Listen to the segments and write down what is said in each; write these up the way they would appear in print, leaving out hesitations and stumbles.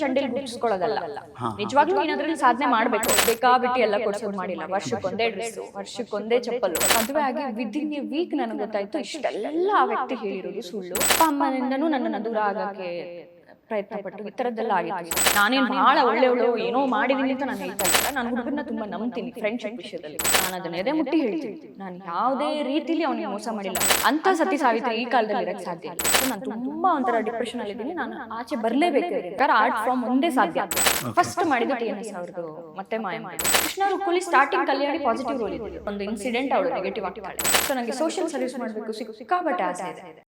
ಚಂಡಿಲ್ ಗುಡ್ಸ್ಕೊಳ್ಳೋದಲ್ಲ. ನಿಜವಾಗ್ಲೂ ನೀನ್ ಅದ್ರಲ್ಲಿ ಸಾಧನೆ ಮಾಡ್ಬೇಕು. ಬೇಕಾಬಿಟ್ಟು ಎಲ್ಲ ಕೊಡ್ಸೋದು ಮಾಡಿಲ್ಲ. ವರ್ಷಕ್ಕೊಂದೇ ಡ್ರೆಸ್, ವರ್ಷಕ್ಕೊಂದೇ ಚಪ್ಪಲು. ಮದುವೆ ಆಗಿ ವಿದಿನ್ ಎ ವೀಕ್ ನನಗೆ ಗೊತ್ತಾಯ್ತು ಇಷ್ಟೆಲ್ಲ ಆ ವ್ಯಕ್ತಿ ಹೇಳಿರೋದು ಸುಳ್ಳು. ಅಪ್ಪ ಅಮ್ಮನಿಂದನೂ ನನ್ನನ್ನು ದೂರ ಆಗಕ್ಕೆ ಪ್ರಯತ್ನ ಪಟ್ಟು ಈ ತರದ್ದೆಲ್ಲ ಆಗಿತ್ತು. ನಾನೇನು ಬಹಳ ಒಳ್ಳೆಯವಳು ಏನೋ ಮಾಡಿದೀನಿ ಅಂತ ನಾನು ಹೇಳ್ತಾ ಇಲ್ಲ. ನಾನು ಹುಡುಗರನ್ನ ತುಂಬಾ ನಂಬ್ತೀನಿ ಫ್ರೆಂಡ್ಶಿಪ್ ವಿಷಯದಲ್ಲಿ. ನಾನು ಅದನ್ನ ಎದೆ ಮುಟ್ಟಿ ಹೇಳ್ತೀನಿ, ನಾನು ಯಾವುದೇ ರೀತಿಲಿ ಅವನಿಗೆ ಮೋಸ ಮಾಡಿಲ್ಲ. ಅಂತ ಸತಿ ಸಾವಿತ್ರಿ ಈ ಕಾಲದಲ್ಲಿ ಇರಕ್ಕೆ ಸಾಧ್ಯ ಇಲ್ಲ. ನಾನು ತುಂಬಾ ಒಂಥರ ಡಿಪ್ರೆಷನ್ ಅಲ್ಲಿ ಇದ್ದೀನಿ. ನಾನು ಆಚೆ ಬರ್ಲೇಬೇಕು. ಆರ್ಟ್ ಫಾರ್ಮ್ ಒಂದೇ ಸಾಧ್ಯ. ಫಸ್ಟ್ ಮಾಡಿದ್ದು TNS ಅವ್ರದ್ದು ಮತ್ತೆ ಮಾಯ ಕೃಷ್ಣ ಕುಲಿ ಸ್ಟಾರ್ಟಿಂಗ್ ಕಲ್ಯಾಣಿ ಪಾಸಿಟಿವ್ ರೋಲ್ ಇದೆ. ಒಂದು ಇನ್ಸಿಡೆಂಟ್ ಅವಳು ನೆಗೆಟಿವ್ ಆಗ್ತಾಳೆ. ಸೊ ನನಗೆ ಸೋಷಿಯಲ್ ಸರ್ವಿಸ್ ಮಾಡಬೇಕು ಸಿಕ್ಕಾಪಟ್ಟೆ ಆಸೆ ಇದೆ.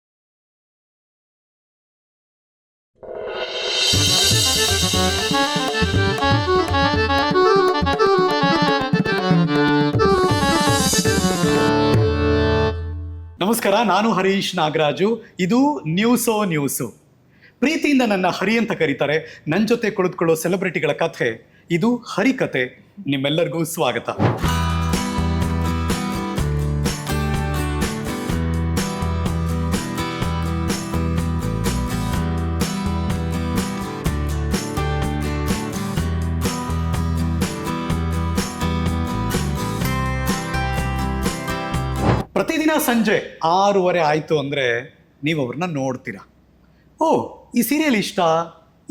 ನಮಸ್ಕಾರ, ನಾನು ಹರೀಶ್ ನಾಗರಾಜು. ಇದು ನ್ಯೂಸು. ಪ್ರೀತಿಯಿಂದ ನನ್ನ ಹರಿ ಅಂತ ಕರೀತಾರೆ. ನನ್ನ ಜೊತೆ ಕುಳಿತುಕೊಳ್ಳೋ ಸೆಲೆಬ್ರಿಟಿಗಳ ಕಥೆ ಇದು ಹರಿಕತೆ. ನಿಮ್ಮೆಲ್ಲರಿಗೂ ಸ್ವಾಗತ. ಪ್ರತಿದಿನ ಸಂಜೆ 6:30 ಆಯಿತು ಅಂದರೆ ನೀವು ಅವ್ರನ್ನ ನೋಡ್ತೀರಾ. ಓ, ಈ ಸೀರಿಯಲ್ ಇಷ್ಟ,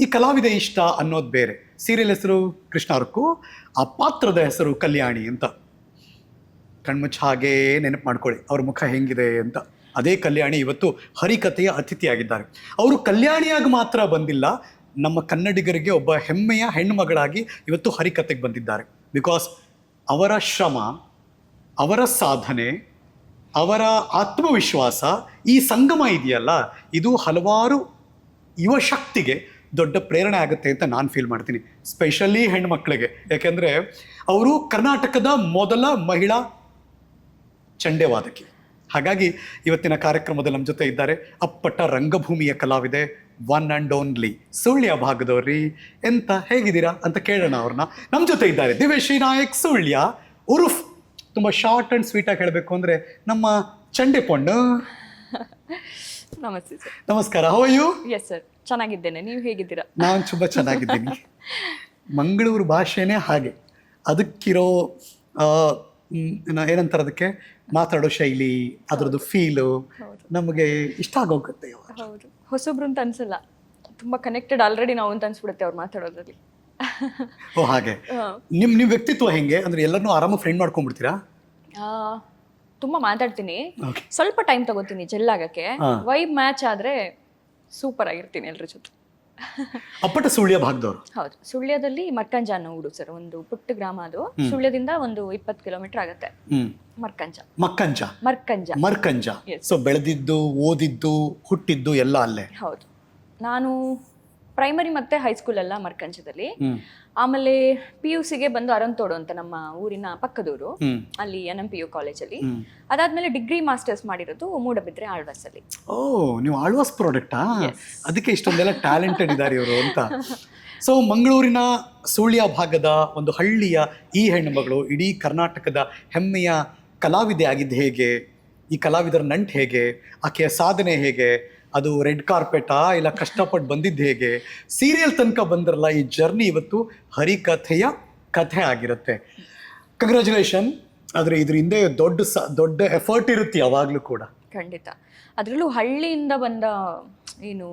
ಈ ಕಲಾವಿದೆ ಇಷ್ಟ ಅನ್ನೋದು ಬೇರೆ. ಸೀರಿಯಲ್ ಹೆಸರು ಕೃಷ್ಣ ಅರ್ಕು, ಆ ಪಾತ್ರದ ಹೆಸರು ಕಲ್ಯಾಣಿ ಅಂತ. ಕಣ್ಮುಚ್ಚ ಹಾಗೇ ನೆನಪು ಮಾಡ್ಕೊಳ್ಳಿ ಅವ್ರ ಮುಖ ಹೆಂಗಿದೆ ಅಂತ. ಅದೇ ಕಲ್ಯಾಣಿ ಇವತ್ತು ಹರಿಕತೆಯ ಅತಿಥಿಯಾಗಿದ್ದಾರೆ. ಅವರು ಕಲ್ಯಾಣಿಯಾಗಿ ಮಾತ್ರ ಬಂದಿಲ್ಲ, ನಮ್ಮ ಕನ್ನಡಿಗರಿಗೆ ಒಬ್ಬ ಹೆಮ್ಮೆಯ ಹೆಣ್ಣುಮಗಳಾಗಿ ಇವತ್ತು ಹರಿಕತೆಗೆ ಬಂದಿದ್ದಾರೆ. ಬಿಕಾಸ್ ಅವರ ಶ್ರಮ, ಅವರ ಸಾಧನೆ, ಅವರ ಆತ್ಮವಿಶ್ವಾಸ, ಈ ಸಂಗಮ ಇದೆಯಲ್ಲ, ಇದು ಹಲವಾರು ಯುವ ಶಕ್ತಿಗೆ ದೊಡ್ಡ ಪ್ರೇರಣೆ ಆಗುತ್ತೆ ಅಂತ ನಾನು ಫೀಲ್ ಮಾಡ್ತೀನಿ. ಸ್ಪೆಷಲಿ ಹೆಣ್ಮಕ್ಳಿಗೆ. ಯಾಕೆಂದರೆ ಅವರು ಕರ್ನಾಟಕದ ಮೊದಲ ಮಹಿಳಾ ಚಂಡೆವಾದಕಿ. ಹಾಗಾಗಿ ಇವತ್ತಿನ ಕಾರ್ಯಕ್ರಮದಲ್ಲಿ ನಮ್ಮ ಜೊತೆ ಇದ್ದಾರೆ ಅಪ್ಪಟ ರಂಗಭೂಮಿಯ ಕಲಾವಿದೆ, ಒನ್ ಆ್ಯಂಡ್ ಓನ್ಲಿ ಸುಳ್ಯ ಭಾಗದವ್ರಿ. ಎಂತ ಹೇಗಿದ್ದೀರಾ ಅಂತ ಕೇಳೋಣ ಅವ್ರನ್ನ. ನಮ್ಮ ಜೊತೆ ಇದ್ದಾರೆ ದಿವ್ಯಶ್ರೀ ನಾಯಕ್ ಸುಳ್ಯ, ಉರುಫ್ ತುಂಬ ಶಾರ್ಟ್ ಆ್ಯಂಡ್ ಸ್ವೀಟಾಗಿ ಹೇಳಬೇಕು ಅಂದರೆ ನಮ್ಮ ಚಂಡೆ ಪೊಣ್ಣು. ನಮಸ್ತೆ ಸರ್. ನಮಸ್ಕಾರ. How are you? Yes sir, ಚೆನ್ನಾಗಿದ್ದೇನೆ. ನೀವು ಹೇಗಿದ್ದೀರಾ? ನಾನು ತುಂಬ ಚೆನ್ನಾಗಿದ್ದೀನಿ. ಮಂಗಳೂರು ಭಾಷೆನೇ ಹಾಗೆ, ಅದಕ್ಕಿರೋ ಏನಂತಾರೆ ಅದಕ್ಕೆ, ಮಾತಾಡೋ ಶೈಲಿ, ಅದರದ್ದು ಫೀಲು ನಮಗೆ ಇಷ್ಟ ಆಗೋಗುತ್ತೆ. ಹೌದು, ಹೊಸಬ್ರು ಅಂತ ಅನ್ಸಲ್ಲ, ತುಂಬ ಕನೆಕ್ಟೆಡ್ ಆಲ್ರೆಡಿ ನಾವು ಅಂತ ಅನ್ಸ್ಬಿಡುತ್ತೆ ಅವ್ರು ಮಾತಾಡೋದ್ರಲ್ಲಿ. ಓ ಹಾಗೆ. ನಿಮ್ಮ ವ್ಯಕ್ತಿತ್ವ ಹೆಂಗೆ ಅಂದರೆ ಎಲ್ಲರನ್ನೂ ಆರಾಮಾಗಿ ಫ್ರೆಂಡ್ ಮಾಡ್ಕೊಂಡ್ಬಿಡ್ತೀರಾ? ತುಂಬ ಮಾತಾಡ್ತೀನಿ, ಸ್ವಲ್ಪ ಟೈಮ್ ತಗೋತೀನಿ ಜೆಲ್ ಆಗಕ್ಕೆ. ವೈಬ್ ಮ್ಯಾಚ್ ಆದರೆ ಸೂಪರ್ ಆಗಿರ್ತೀನಿ ಎಲ್ಲರ ಜೊತೆ. ಅಪ್ಪಟ ಸುಳ್ಯ ಭಾಗದವರು. ಹೌದು, ಸುಳ್ಯದಲ್ಲಿ ಮರ್ಕಂಜ ಅನ್ನೋ ಊರು ಸರ್, ಒಂದು ಪುಟ್ಟ ಗ್ರಾಮ. ಅದು ಸುಳ್ಯದಿಂದ ಒಂದು 20 ಕಿಲೋಮೀಟರ್ ಆಗುತ್ತೆ. ಮರ್ಕಂಜ. ಸೊ ಬೆಳೆದಿದ್ದು, ಓದಿದ್ದು, ಹುಟ್ಟಿದ್ದು ಎಲ್ಲ ಅಲ್ಲೇ? ಹೌದು, ನಾನು ಪ್ರೈಮರಿ ಮತ್ತೆ ಹೈಸ್ಕೂಲ್ ಎಲ್ಲ ಮರ್ಕಂಜದಲ್ಲಿ. ಆಮೇಲೆ PUCಗೆ ಬಂದು ಅರಂತೋಡು ಅಂತ ನಮ್ಮ ಊರಿನ ಪಕ್ಕದೂರು, ಅಲ್ಲಿ NMPU ಕಾಲೇಜಲ್ಲಿ. ಅದಾದ್ಮೇಲೆ ಡಿಗ್ರಿ ಮಾಸ್ಟರ್ಸ್ ಮಾಡಿರೋದು ಮೂಡಬಿದ್ರೆ ಆಳ್ವಾಸಲ್ಲಿ. ಓ, ನೀವು ಆಳ್ವಾಸ್ ಪ್ರಾಡಕ್ಟಾ? ಅದಕ್ಕೆ ಇಷ್ಟೊಂದೆಲ್ಲ ಟ್ಯಾಲೆಂಟೆಡ್ ಇದ್ದಾರೆ ಇವರು ಅಂತ. ಸೊ ಮಂಗಳೂರಿನ ಸುಳ್ಯ ಭಾಗದ ಒಂದು ಹಳ್ಳಿಯ ಈ ಹೆಣ್ಣುಮಗಳು ಇಡೀ ಕರ್ನಾಟಕದ ಹೆಮ್ಮೆಯ ಕಲಾವಿದೆ ಆಗಿದ್ದು ಹೇಗೆ, ಈ ಕಲಾವಿದರ ನಂಟು ಹೇಗೆ, ಆಕೆಯ ಸಾಧನೆ ಹೇಗೆ, ಅದು ರೆಡ್ ಕಾರ್ಪೆಟಾ ಇಲ್ಲ ಕಷ್ಟಪಟ್ಟು ಬಂದಿದ್ದು ಹೇಗೆ, ಸೀರಿಯಲ್ ತನಕ ಬಂದಿರಲ್ಲ, ಈ ಜರ್ನಿ ಇವತ್ತು ಹರಿಕಥೆಯ ಕಥೆ ಆಗಿರುತ್ತೆ. ಕಂಗ್ರ್ಯಾಚುಲೇಷನ್. ಆದರೆ ಇದ್ರ ಹಿಂದೆ ದೊಡ್ಡ ಎಫರ್ಟ್ ಇರುತ್ತೆ ಯಾವಾಗಲೂ ಕೂಡ. ಖಂಡಿತ. ಅದರಲ್ಲೂ ಹಳ್ಳಿಯಿಂದ ಬಂದ ಏನು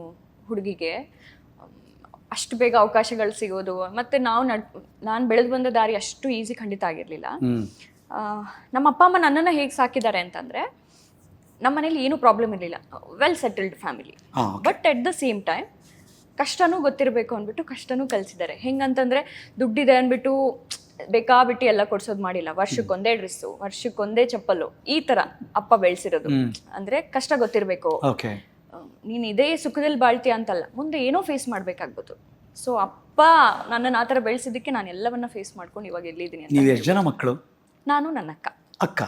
ಹುಡುಗಿಗೆ ಅಷ್ಟು ಬೇಗ ಅವಕಾಶಗಳು ಸಿಗೋದು, ಮತ್ತು ನಾನು ಬೆಳೆದು ಬಂದ ದಾರಿ ಅಷ್ಟು ಈಸಿ ಖಂಡಿತ ಆಗಿರಲಿಲ್ಲ. ನಮ್ಮ ಅಪ್ಪ ಅಮ್ಮ ನನ್ನನ್ನು ಹೇಗೆ ಸಾಕಿದ್ದಾರೆ ಅಂತಂದರೆ, ನಮ್ಮ ಮನೇಲಿ ಏನೂ ಪ್ರಾಬ್ಲಮ್ ಇರಲಿಲ್ಲ, well settled family. But at the same time ಕಷ್ಟನೂ ಗೊತ್ತಿರಬೇಕು ಅಂದ್ಬಿಟ್ಟು ಕಷ್ಟನೂ ಕಲಿಸಿದ್ದಾರೆ. ಹೆಂಗಂತಂದರೆ, ದುಡ್ಡಿದೆ ಅಂದ್ಬಿಟ್ಟು ಬೇಕಾಬಿಟ್ಟು ಎಲ್ಲ ಕೊಡ್ಸೋದು ಮಾಡಿಲ್ಲ. ವರ್ಷಕ್ಕೊಂದೇ ಡ್ರೆಸ್ಸು, ವರ್ಷಕ್ಕೊಂದೇ ಚಪ್ಪಲು, ಈ ಥರ ಅಪ್ಪ ಬೆಳೆಸಿರೋದು. ಅಂದರೆ ಕಷ್ಟ ಗೊತ್ತಿರಬೇಕು, ನೀನು ಇದೇ ಸುಖದಲ್ಲಿ ಬಾಳ್ತೀಯ ಅಂತಲ್ಲ, ಮುಂದೆ ಏನೋ ಫೇಸ್ ಮಾಡಬೇಕಾಗ್ಬೋದು. ಸೊ ಅಪ್ಪ ನನ್ನನ್ನು ಆ ಥರ ಬೆಳೆಸಿದ್ದಕ್ಕೆ ನಾನು ಎಲ್ಲವನ್ನ ಫೇಸ್ ಮಾಡ್ಕೊಂಡು ಇವಾಗ ಎಲ್ಲಿದ್ದೀನಿ. ನೀವು ಎಷ್ಟು ಜನ ಮಕ್ಕಳು? ನಾನು, ನನ್ನ ಅಕ್ಕ.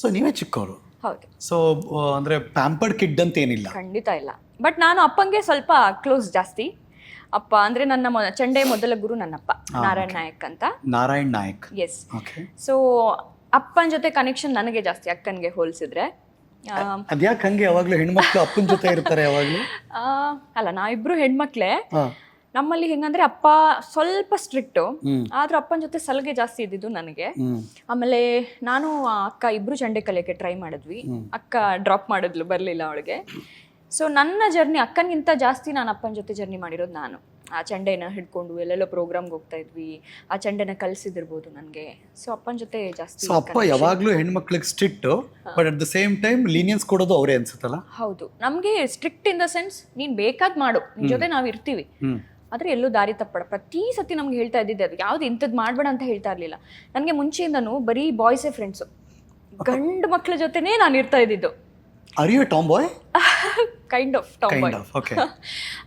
ಸೊ ನೀವೇ ಚಿಕ್ಕವರು? ಹೌದು. ಸೊ ಅಂದರೆ ಪ್ಯಾಂಪರ್ಡ್ ಕಿಡ್ ಅಂತ ಏನಿಲ್ಲ? ಖಂಡಿತ ಇಲ್ಲ. ಬಟ್ ನಾನು ಅಪ್ಪಂಗೆ ಸ್ವಲ್ಪ ಕ್ಲೋಸ್ ಜಾಸ್ತಿ. ಅಪ್ಪ ಅಂದರೆ ನನ್ನ ಚಂಡೆ ಮೊದಲ ಗುರು ನನ್ನಪ್ಪ, ನಾರಾಯಣ್ ನಾಯಕ್ ಅಂತ. ನಾರಾಯಣ್ ನಾಯಕ್. ಎಸ್. ಸೊ ಅಪ್ಪನ ಜೊತೆ ಕನೆಕ್ಷನ್ ನನಗೆ ಜಾಸ್ತಿ ಅಕ್ಕನಿಗೆ ಹೋಲಿಸಿದ್ರೆ. ಅದ್ಯಾಕೆ ಹಂಗೆ? ಯಾವಾಗಲೂ ಹೆಣ್ಮಕ್ಳು ಅಪ್ಪನ ಜೊತೆ ಇರ್ತಾರೆ ಯಾವಾಗಲೂ? ಅಲ್ಲ, ನಾವಿಬ್ರು ಹೆಣ್ಮಕ್ಳೇ. ನಮ್ಮಲ್ಲಿ ಹೆಂಗಂದ್ರೆ ಅಪ್ಪ ಸ್ವಲ್ಪ ಸ್ಟ್ರಿಕ್ಟು, ಆದ್ರೂ ಅಪ್ಪನ ಜೊತೆ ಸಲಿಗೆ ಜಾಸ್ತಿ ಇದ್ದಿದ್ದು ನನಗೆ. ಆಮೇಲೆ ನಾನು ಅಕ್ಕ ಇಬ್ರು ಚಂಡೆ ಕಲಿಯಕ್ಕೆ ಟ್ರೈ ಮಾಡಿದ್ವಿ. ಅಕ್ಕ ಡ್ರಾಪ್ ಮಾಡಿದ್ಲು, ಬರಲಿಲ್ಲ ಅವಳಿಗೆ. ಸೊ ನನ್ನ ಜರ್ನಿ ಅಕ್ಕನಿಗಿಂತ ಜಾಸ್ತಿ ನಾನು ಅಪ್ಪನ ಜೊತೆ ಜರ್ನಿ ಮಾಡಿರೋದು ನಾನು. ಆ ಚಂಡೆನ ಹಿಡ್ಕೊಂಡು ಎಲ್ಲೆಲ್ಲೋ ಪ್ರೋಗ್ರಾಮ್ಗೆ ಹೋಗ್ತಾ ಇದ್ವಿ, ಆ ಚಂಡೆನ ಕಲಿಸಿದಿರ್ಬೋದು ನನಗೆ. ಸೊ ಅಪ್ಪನ ಜೊತೆ ಜಾಸ್ತಿ. ಸೊ ಅಪ್ಪ ಯಾವಾಗ್ಲೂ ಹೆಣ್ಮಕ್ಳಿಗೆ strict, but at the same time lenience ಕೊಡೋದು ಅವರೇ ಅನ್ಸುತ್ತಲ್ಲ? ಹೌದು, ನಮಗೆ ಸ್ಟ್ರಿಕ್ಟ್ ಇನ್ ದ ಸೆನ್ಸ್ ನೀನ್ ಬೇಕಾದ್ ಮಾಡು, ನಿನ್ ಜೊತೆ ನಾವ್ ಇರ್ತೀವಿ, ಆದ್ರೆ ಎಲ್ಲೂ ದಾರಿ ತಪ್ಪಡ. ಪ್ರತಿ ಸತಿ ನಮ್ಗೆ ಹೇಳ್ತಾ ಇದ್ದಿದ್ದೆ ಅದು, ಯಾವ್ದು ಇಂಥದ್ದು ಮಾಡ್ಬೇಡ ಅಂತ ಹೇಳ್ತಾ ಇರ್ಲಿಲ್ಲ. ನನಗೆ ಮುಂಚೆಯಿಂದನೂ ಬರೀ ಬಾಯ್ಸೇ ಫ್ರೆಂಡ್ಸು, ಗಂಡು ಮಕ್ಳ ಜೊತೆನೇ ನಾನು ಇರ್ತಾ ಇದ್ದಿದ್ದು. Are you tomboy? Kind of tomboy.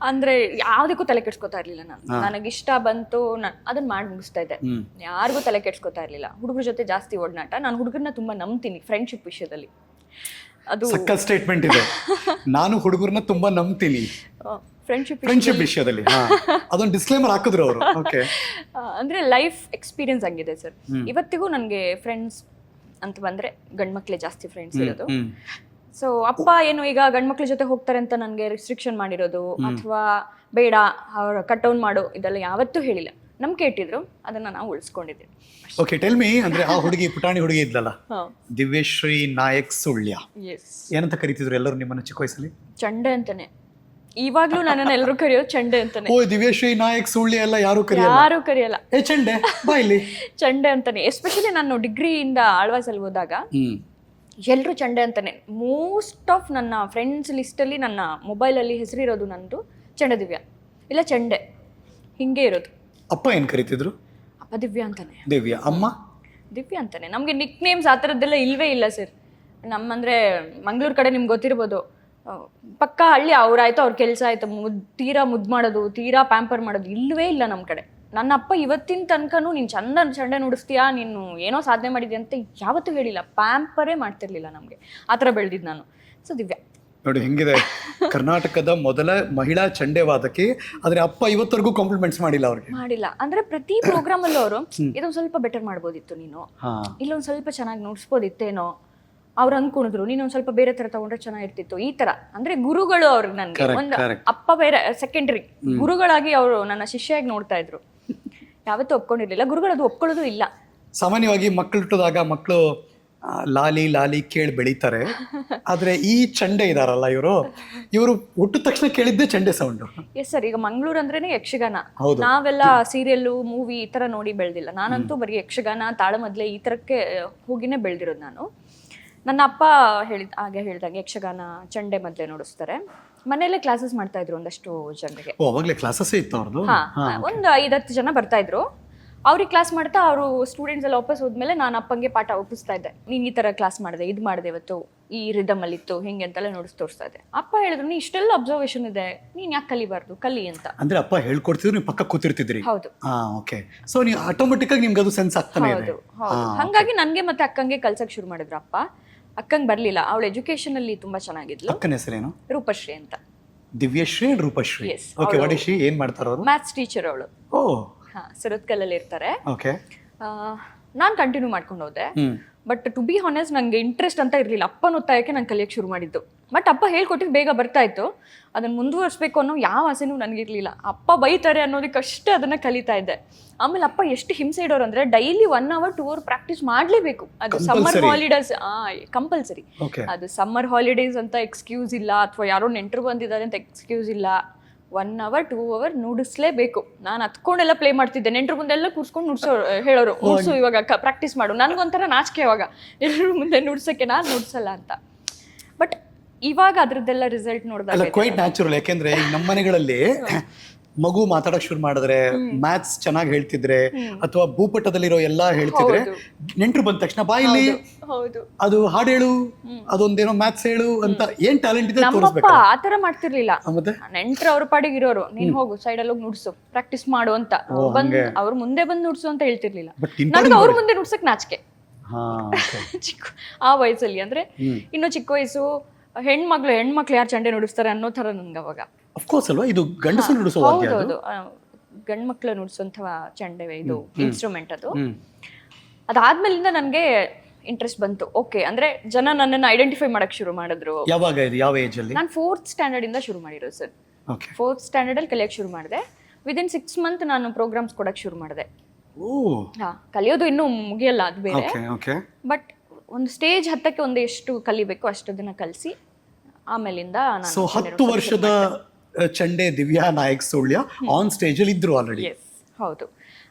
ಅಂದ್ರೆ ಯಾವ್ದಕ್ಕೂ ತಲೆ ಕೆಡ್ಸ್ಕೊತಾ ಇರ್ಲಿಲ್ಲ ನಾನು. ನನಗಿಷ್ಟ ಬಂತು, ಅದನ್ನ ಮಾಡಿ ಮುಗಿಸ್ತಾ ಇದ್ದೆ, ಯಾರಿಗೂ ತಲೆ ಕೆಡ್ಸ್ಕೊತಾ ಇರ್ಲಿಲ್ಲ. ಹುಡುಗರ ಜೊತೆ ಜಾಸ್ತಿ ಒಡನಾಟ. ನಾನು ಹುಡುಗರನ್ನ ತುಂಬಾ ನಂಬ್ತೀನಿ ಫ್ರೆಂಡ್ಶಿಪ್ ವಿಷಯದಲ್ಲಿ. ಅದು ಸಕ್ಕ ಸ್ಟೇಟ್ಮೆಂಟ್ ಇದೆ. ನಾನು ಹುಡುಗರನ್ನ ತುಂಬಾ ನಂಬ್ತೀನಿ ಫ್ರೆಂಡ್ಶಿಪ್ ವಿಷಯದಲ್ಲಿ. ಅದೊಂದು ಡಿಸ್ಕ್ಲೇಮರ್ ಹಾಕಿದ್ರು ಅವರು. ಅಂದ್ರೆ ಲೈಫ್ ಎಕ್ಸ್ಪೀರಿಯನ್ಸ್ ಆಗಿದೆ ಸರ್. ಇವತ್ತಿಗೂ ನನಗೆ ಫ್ರೆಂಡ್ಸ್ ಅಂತ ಬಂದ್ರೆ ಗಂಡ್ಮಕ್ಳೇ ಜಾಸ್ತಿ ಫ್ರೆಂಡ್ಸ್ ಇರೋದು. ಸೊ ಅಪ್ಪ ಏನು ಈಗ ಗಂಡ್ಮಕ್ಳ ಜೊತೆ ಹೋಗ್ತಾರೆ ಅಂತ ನನಗೆ ರಿಸ್ಟ್ರಿಕ್ಷನ್ ಮಾಡಿರೋದು ಅಥವಾ ಬೇಡ ಅವ್ರ ಕಟ್ ಡೌನ್ ಮಾಡು ಇದೆಲ್ಲ ಯಾವತ್ತೂ ಹೇಳಿಲ್ಲ. ನಂಬಿಕೆ ಇಟ್ಟಿದ್ರು, ಅದನ್ನ ನಾವು ಉಳಿಸ್ಕೊಂಡಿದ್ದೀವಿ. ಓಕೆ, ಟೆಲ್ ಮೀ, ಅಂದ್ರೆ ಆ ಹುಡುಗಿ ಪುಟಾಣಿ ಹುಡುಗಿ ಇದ್ಲಲ್ಲ, ದಿವ್ಯಶ್ರೀ ನಾಯಕ್ ಸುಳ್ಯ, ಏನಂತ ಕರೀತಿದ್ರು ಎಲ್ಲರೂ ನಿಮ್ಮನ್ನ ಚಿಕ್ಕ ವಯಸ್ಸಲ್ಲಿ? ಚಂಡೆ ಅಂತಾನೆ. ಇವಾಗ್ಲೂ ನನ್ನನ್ನ ಎಲ್ಲರೂ ಕರೆಯೋದು ಚಂಡೆ ಅಂತಾನೆ. ಓ, ದಿವ್ಯಶ್ರೀ ನಾಯಕ್ ಸುಳ್ಯ ಎಲ್ಲ ಯಾರು ಕರೆಯಲ್ಲ. ಏ ಚಂಡೆ ಬಾ ಇಲ್ಲಿ, ಚಂಡೆ ಅಂತಾನೆ. ಎಸ್ಪೆಷಲಿ ನಾನು ಡಿಗ್ರಿಯಿಂದ ಆಳ್ವಾಸಲ್ಲಿ ಹೋದಾಗ ಎಲ್ಲರೂ ಚಂಡೆ ಅಂತಾನೆ. ಮೋಸ್ಟ್ ಆಫ್ ನನ್ನ ಫ್ರೆಂಡ್ಸ್ ಲಿಸ್ಟಲ್ಲಿ ನನ್ನ ಮೊಬೈಲಲ್ಲಿ ಹೆಸರಿರೋದು ನಂದು ಚಂಡೆ ದಿವ್ಯ ಇಲ್ಲ ಚಂಡೆ, ಹಿಂಗೆ ಇರೋದು. ಅಪ್ಪ ಏನ್ ಕರೀತಿದ್ರು? ಅಪ್ಪ ದಿವ್ಯ ಅಂತಾನೆ. ದಿವ್ಯ. ಅಮ್ಮ? ದಿವ್ಯ ಅಂತಾನೆ. ನಮಗೆ ನಿಕ್ ನೇಮ್ಸ್ ಆ ಥರದ್ದೆಲ್ಲ ಇಲ್ವೇ ಇಲ್ಲ ಸರ್. ನಮ್ಮಂದ್ರೆ ಮಂಗಳೂರು ಕಡೆ ನಿಮ್ಗೆ ಗೊತ್ತಿರ್ಬೋದು, ಪಕ್ಕ ಹಳ್ಳಿ, ಅವ್ರಾಯ್ತು ಅವ್ರ ಕೆಲಸ ಆಯ್ತು, ತೀರಾ ಮುದ್ದು ಮಾಡೋದು, ತೀರಾ ಪ್ಯಾಂಪರ್ ಮಾಡೋದು ಇಲ್ವೇ ಇಲ್ಲ ನಮ್ಮ ಕಡೆ. ನನ್ನ ಅಪ್ಪ ಇವತ್ತಿನ ತನಕನೂ ನೀನು ಚಂಡೆ ನುಡಿಸ್ತೀಯಾ, ನೀನು ಏನೋ ಸಾಧನೆ ಮಾಡಿದ್ಯಾ ಅಂತ ಯಾವತ್ತೂ ಹೇಳಿಲ್ಲ. ಪ್ಯಾಂಪರೇ ಮಾಡ್ತಿರ್ಲಿಲ್ಲ ನಮಗೆ. ಆ ಥರ ಬೆಳೆದಿದ್ದು ನಾನು. ಸೊ ದಿವ್ಯ ನೋಡಿ ಹೆಂಗಿದೆ, ಕರ್ನಾಟಕದ ಮೊದಲ ಮಹಿಳಾ ಚಂಡೆವಾದಕಿ. ಆದ್ರೆ ಅಪ್ಪ ಇವತ್ತರೆಗೂ ಕಾಂಪ್ಲಿಮೆಂಟ್ಸ್ ಮಾಡಿಲ್ಲ ಅವ್ರಿಗೆ. ಮಾಡಿಲ್ಲ ಅಂದ್ರೆ ಪ್ರತಿ ಪ್ರೋಗ್ರಾಮ್ ಅಲ್ಲೂ ಅವರು ಇದೊಂದು ಸ್ವಲ್ಪ ಬೆಟರ್ ಮಾಡ್ಬೋದಿತ್ತು, ನೀನು ಇಲ್ಲೊಂದು ಸ್ವಲ್ಪ ಚೆನ್ನಾಗಿ ನೋಡ್ಸ್ಬೋದಿತ್ತೇನೋ, ಅವ್ರು ಅನ್ಕೊಂಡಿದ್ರು ನೀನೊಂದು ಸ್ವಲ್ಪ ಬೇರೆ ತರ ತಗೊಂಡ್ರೆ ಚೆನ್ನಾಗಿರ್ತಿತ್ತು. ಈ ತರ ಅಂದ್ರೆ ಗುರುಗಳು ಅವ್ರಿಗೆ ನನ್ಗೆ ಒಂದು ಅಪ್ಪ ಬೇರೆ ಸೆಕೆಂಡರಿ, ಗುರುಗಳಾಗಿ ಅವರು ನನ್ನ ಶಿಷ್ಯಾಗಿ ನೋಡ್ತಾ ಇದ್ರು. ಯಾವತ್ತೂ ಒಪ್ಕೊಂಡಿರ್ಲಿಲ್ಲ ಗುರುಗಳು, ಅದು ಒಪ್ಕೊಳ್ಳೋದು ಇಲ್ಲ. ಸಾಮಾನ್ಯವಾಗಿ ಮಕ್ಕಳು ಹುಟ್ಟಿದಾಗ ಮಕ್ಕಳು ಲಾಲಿ ಲಾಲಿ ಕೇಳಿ ಬೆಳೀತಾರೆ. ಆದ್ರೆ ಈ ಚಂಡೆ ಇದಾರಲ್ಲ ಇವರು ಹುಟ್ಟಿದ ತಕ್ಷಣ ಕೇಳಿದ್ದೆ ಚಂಡೆ ಸೌಂಡ್. ಎಸ್ ಸರ್, ಈಗ ಮಂಗಳೂರು ಅಂದ್ರೇನೆ ಯಕ್ಷಗಾನ. ನಾವೆಲ್ಲ ಸೀರಿಯಲ್ಲು ಮೂವಿ ಈ ತರ ನೋಡಿ ಬೆಳೆದಿಲ್ಲ. ನಾನಂತೂ ಬರೀ ಯಕ್ಷಗಾನ, ತಾಳಮದ್ಲೆ ಈ ತರಕ್ಕೆ ಹೋಗಿನೇ ಬೆಳೆದಿರೋದು ನಾನು. ನನ್ನ ಅಪ್ಪ ಹಾಗೆ ಹೇಳಿದಾಗ ಯಕ್ಷಗಾನ, ಚಂಡೆ ಮದ್ಲೆ ನೋಡಿಸ್ತಾರೆ. ಮನೆಯಲ್ಲೇ ಕ್ಲಾಸಸ್ ಮಾಡ್ತಾ ಇದ್ರು ಒಂದಷ್ಟು ಜನರಿಗೆ. ಒಂದು 5-10 ಜನ ಬರ್ತಾ ಇದ್ರು. ಅವ್ರಿಗೆ ಕ್ಲಾಸ್ ಮಾಡ್ತಾ ಅವರು ಸ್ಟೂಡೆಂಟ್ಸ್ ಎಲ್ಲ ವಾಪಸ್ ಹೋದ್ಮೇಲೆ ನಾನು ಅಪ್ಪಂಗೆ ಪಾಠ ಒಪ್ಪಿಸ್ತಾ ಇದ್ದೆ. ನೀನ್ ಈ ತರ ಕ್ಲಾಸ್ ಮಾಡಿದೆ, ಇದು ಮಾಡಿದೆ, ಇವತ್ತು ಈ ರಿದಮ್ ಅಲ್ಲಿ ಇತ್ತು, ಹಿಂಗೆ ಅಂತೆಲ್ಲ ತೋರಿಸ್ತಾ ಇದ್ದೆ. ಅಪ್ಪ ಹೇಳಿದ್ರು, ನೀ ಇಷ್ಟೆಲ್ಲ ಅಬ್ಸರ್ವೇಷನ್ ಇದೆ, ನೀನ್ ಯಾಕೆ ಕಲಿಬಾರ್ದು, ಕಲಿ ಅಂತ. ಅಂದ್ರೆ ಅಪ್ಪ ಹೇಳ್ಕೊಡ್ತಿದ್ರು, ನೀವು ಪಕ್ಕ ಕೂತಿರ್ತಿದ್ರಿ? ಹೌದು. ಸೊ ನೀವು ಆಟೋಮೆಟಿಕ್ ಆಗಿ ನಿಮ್ಗೆ ಅದು ಸೆನ್ಸ್ ಆಗ್ತಾನೆ ಇದೆ. ಹಂಗಾಗಿ ನನ್ಗೆ ಮತ್ತೆ ಅಕ್ಕಂಗೆ ಕಲ್ಸಕ್ ಶುರು ಮಾಡಿದ್ರು ಅಪ್ಪ. ಅಕ್ಕಂಗೆ ಬರ್ಲಿಲ್ಲ, ಅವಳು ಎಜುಕೇಶನ್ ಅಲ್ಲಿ ತುಂಬಾ ಚೆನ್ನಾಗಿದ್ಲು. ಅಕ್ಕನ ಹೆಸರೇನು? ರೂಪಶ್ರೀ ಅಂತ. Divyashree and Roopashree. Okay, what is she? ಏನ್ ಮಾಡ್ತಾರ ಅವರು? ಮ್ಯಾಥ್ಸ್ ಟೀಚರ್ ಅವಳು. ಓ, ಸುರತ್ಕಲ್ಲಲ್ಲಿ ಇರ್ತಾರೆ. ಓಕೆ. ನಾನು ಕಂಟಿನ್ಯೂ ಮಾಡ್ಕೊಂಡು ಹೋದೆ. ಬಟ್ ಟು ಬಿ ಹಾನೆಸ್ಟ್ ನಂಗೆ ಇಂಟ್ರೆಸ್ಟ್ ಅಂತ ಇರಲಿಲ್ಲ. ಅಪ್ಪನ ಒತ್ತಾಯಕ್ಕೆ ನಾನು ಕಲಿಯಕ್ಕೆ ಶುರು ಮಾಡಿದ್ದು. ಬಟ್ ಅಪ್ಪ ಹೇಳ್ಕೊಟ್ಟಿದ್ದು ಬೇಗ ಬರ್ತಾ ಇತ್ತು. ಅದನ್ನು ಮುಂದುವರಿಸಬೇಕು ಅನ್ನೋ ಯಾವ ಆಸೆನೂ ನನಗಿರಲಿಲ್ಲ. ಅಪ್ಪ ಬೈತಾರೆ ಅನ್ನೋದಕ್ಕಷ್ಟೇ ಅದನ್ನು ಕಲಿತಾ ಇದ್ದೆ. ಆಮೇಲೆ ಅಪ್ಪ ಎಷ್ಟು ಹಿಂಸೆ ಇಡೋರು ಅಂದರೆ ಡೈಲಿ 1 hour 2 hour ಪ್ರಾಕ್ಟೀಸ್ ಮಾಡಲೇಬೇಕು. ಅದು ಸಮ್ಮರ್ ಹಾಲಿಡೇಸ್ ಕಂಪಲ್ಸರಿ. ಅದು ಸಮ್ಮರ್ ಹಾಲಿಡೇಸ್ ಅಂತ ಎಕ್ಸ್ಕ್ಯೂಸ್ ಇಲ್ಲ, ಅಥವಾ ಯಾರೋ ನೆಂಟರು ಬಂದಿದ್ದಾರೆ ಅಂತ ಎಕ್ಸ್ಕ್ಯೂಸ್ ಇಲ್ಲ. 1 hour 2 hour ನುಡಿಸ್ಲೇಬೇಕು. ನಾನು ಹತ್ಕೊಂಡೆಲ್ಲ ಪ್ಲೇ ಮಾಡ್ತಿದ್ದೆ. ನೆಂಟ್ರ ಮುಂದೆಲ್ಲ ಕೂರ್ಸ್ಕೊಂಡು ಹೇಳೋರು, ನುಡ್ಸು ಇವಾಗ ಪ್ರಾಕ್ಟೀಸ್ ಮಾಡು. ನನಗೊಂಥರ ನಾಚಿಕೆ ಅವಾಗ, ಎಲ್ಲರ ಮುಂದೆ ನುಡ್ಸಕ್ಕೆ, ನಾನು ನುಡ್ಸಲ್ಲ ಅಂತ. ಬಟ್ ಇವಾಗ ಅದ್ರದ್ದೆಲ್ಲ ರಿಸಲ್ಟ್ ನೋಡಿದಾಗ ಕ್ವೈಟ್ ನ್ಯಾಚುರಲ್. ಯಾಕೆಂದ್ರೆ ಈಗ ನಮ್ಮ ಮನೆಗಳಲ್ಲಿ ಮಗು ಮಾತಾಡಕ್ ಶುರು ಮಾಡಿದ್ರೆ, ಮ್ಯಾಥ್ಸ್ ಚೆನ್ನಾಗಿ ಹೇಳ್ತಿದ್ರೆ ಅಥವಾ ಭೂಪಟದಲ್ಲಿರೋ ಎಲ್ಲಾ ಹೇಳ್ತಿದ್ರೆ, ನೆಂಟ್ರು ಬಂದ ತಕ್ಷಣ ಬಾಯಿಲಿ ಅದು ಹಾಡು ಹೇಳು, ಅದೊಂದೇನೋ ಮ್ಯಾಥ್ಸ್ ಹೇಳು ಅಂತ ಏನ್ ಟ್ಯಾಲೆಂಟ್ ಇದೆ ತೋರಿಸ್ಬೇಕು. ಆತರ ಮಾಡ್ತಿರ್ಲಿಲ್ಲ. ನೆಂಟ್ರು ಅವ್ರ ಪಾಡಿಗೆ ಇರೋರು, ನೀನ್ ಹೋಗು ಸೈಡ್ ಅಲ್ಲಿ ಹೋಗಿ ನುಡ್ಸು, ಪ್ರಾಕ್ಟೀಸ್ ಮಾಡು ಅಂತ. ಬಂದ್ ಅವ್ರ ಮುಂದೆ ಬಂದು ನುಡ್ಸು ಅಂತ ಹೇಳ್ತಿರ್ಲಿಲ್ಲ. ನನಗೆ ಅವ್ರ ಮುಂದೆ ನುಡ್ಸಕ್ ನಾಚಿಕೆ ಆ ವಯಸ್ಸಲ್ಲಿ. ಅಂದ್ರೆ ಇನ್ನು ಚಿಕ್ಕ ವಯಸ್ಸು, ಹೆಣ್ಮಕ್ಳು ಯಾರು ಚಂಡೆ ನುಡಿಸ್ತಾರೆ ಅನ್ನೋ ತರ ನನ್ಗೆ ಅವಾಗ. ಅಫ್ಕೋರ್ಸ್ ಅಲ್ವಾ, ಇದು ಗಂಡಸರು ನುಡಿಸೋ ವಾದ್ಯ. ಹೌದು, ಗಂಡು ಮಕ್ಳು ನುಡಿಸುವಂತಹ ಚಂಡೆ ಇದು ಇನ್ಸ್ಟ್ರೂಮೆಂಟ್. ಅದು ಅದಾದ್ಮೇಲಿಂದ ನನಗೆ ಇಂಟ್ರೆಸ್ಟ್ ಬಂತು. ಓಕೆ, ಅಂದ್ರೆ ಜನ ನನ್ನನ್ನು ಐಡೆಂಟಿಫೈ ಮಾಡಕ್ ಶುರು ಮಾಡಿದ್ರು. ಯಾವಾಗ ಇದು, ಯಾವ ಏಜ್ ಅಲ್ಲಿ? ನಾನು 4th ಸ್ಟ್ಯಾಂಡರ್ಡ್ ಇಂದ ಶುರು ಮಾಡಿರೋದು ಸರ್. 4th ಸ್ಟ್ಯಾಂಡರ್ಡ್ ಅಲ್ಲಿ ಕಲಿಯಕ್ಕೆ ಶುರು ಮಾಡಿದೆ. ವಿದಿನ್ 6 ಮಂತ್ ನಾನು ಪ್ರೋಗ್ರಾಮ್ಸ್ ಕೊಡಕ್ಕೆ ಶುರು ಮಾಡಿದೆ. ಓ ಕಲಿಯೋದು ಇನ್ನೂ ಮುಗಿಯಲ್ಲ, ಅದು ಬೇರೆ. Okay okay. ಬಟ್ ಒಂದು ಸ್ಟೇಜ್ ಹತ್ತಕ್ಕೆ ಒಂದು ಎಷ್ಟು ಕಲಿಬೇಕು ಅಷ್ಟದನ್ನ ಕಲಿಸಿ ಆಮೇಲಿಂದ ನಾನು ಸೊ 10 ವರ್ಷದ ಚಂಡೆ ದಿವ್ಯಾ ನಾಯಕ್ ಸುಳ್ಯ ಆನ್ ಸ್ಟೇಜಲ್ಲಿ ಇದ್ರು ಆಲ್ರೆಡಿ. ಎಸ್ ಹೌದು.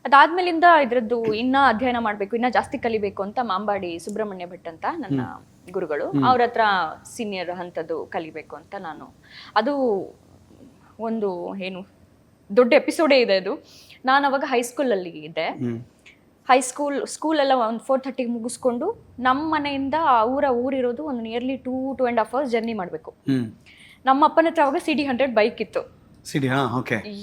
ಅದಾದ್ಮೇಲಿಂದ ಇದ್ರದ್ದು ಇನ್ನ ಅಧ್ಯಯನ ಮಾಡಬೇಕು, ಇನ್ನ ಜಾಸ್ತಿ ಕಲಿಬೇಕು ಅಂತ ಮಾಂಬಾಡಿ ಸುಬ್ರಹ್ಮಣ್ಯ ಭಟ್ ಅಂತ ನನ್ನ ಗುರುಗಳು, ಅವ್ರ ಹತ್ರ ಸೀನಿಯರ್ ಹಂತದ್ದು ಕಲಿಬೇಕು ಅಂತ ನಾನು, ಅದು ಒಂದು ಏನು ದೊಡ್ಡ ಎಪಿಸೋಡೇ ಇದೆ ಅದು. ನಾನು ಅವಾಗ ಹೈಸ್ಕೂಲಲ್ಲಿ ಇದ್ದೆ. ಸ್ಕೂಲೆಲ್ಲ ಒಂದು 4:30 ಮುಗಿಸ್ಕೊಂಡು ನಮ್ಮ ಮನೆಯಿಂದ ಊರಿರೋದು ಒಂದು ನಿಯರ್ಲಿ 2.5 hours ಜರ್ನಿ ಮಾಡಬೇಕು. ನಮ್ಮ ಅಪ್ಪನ ಹತ್ರ ಅವಾಗ CD100 ಬೈಕ್ ಇತ್ತು.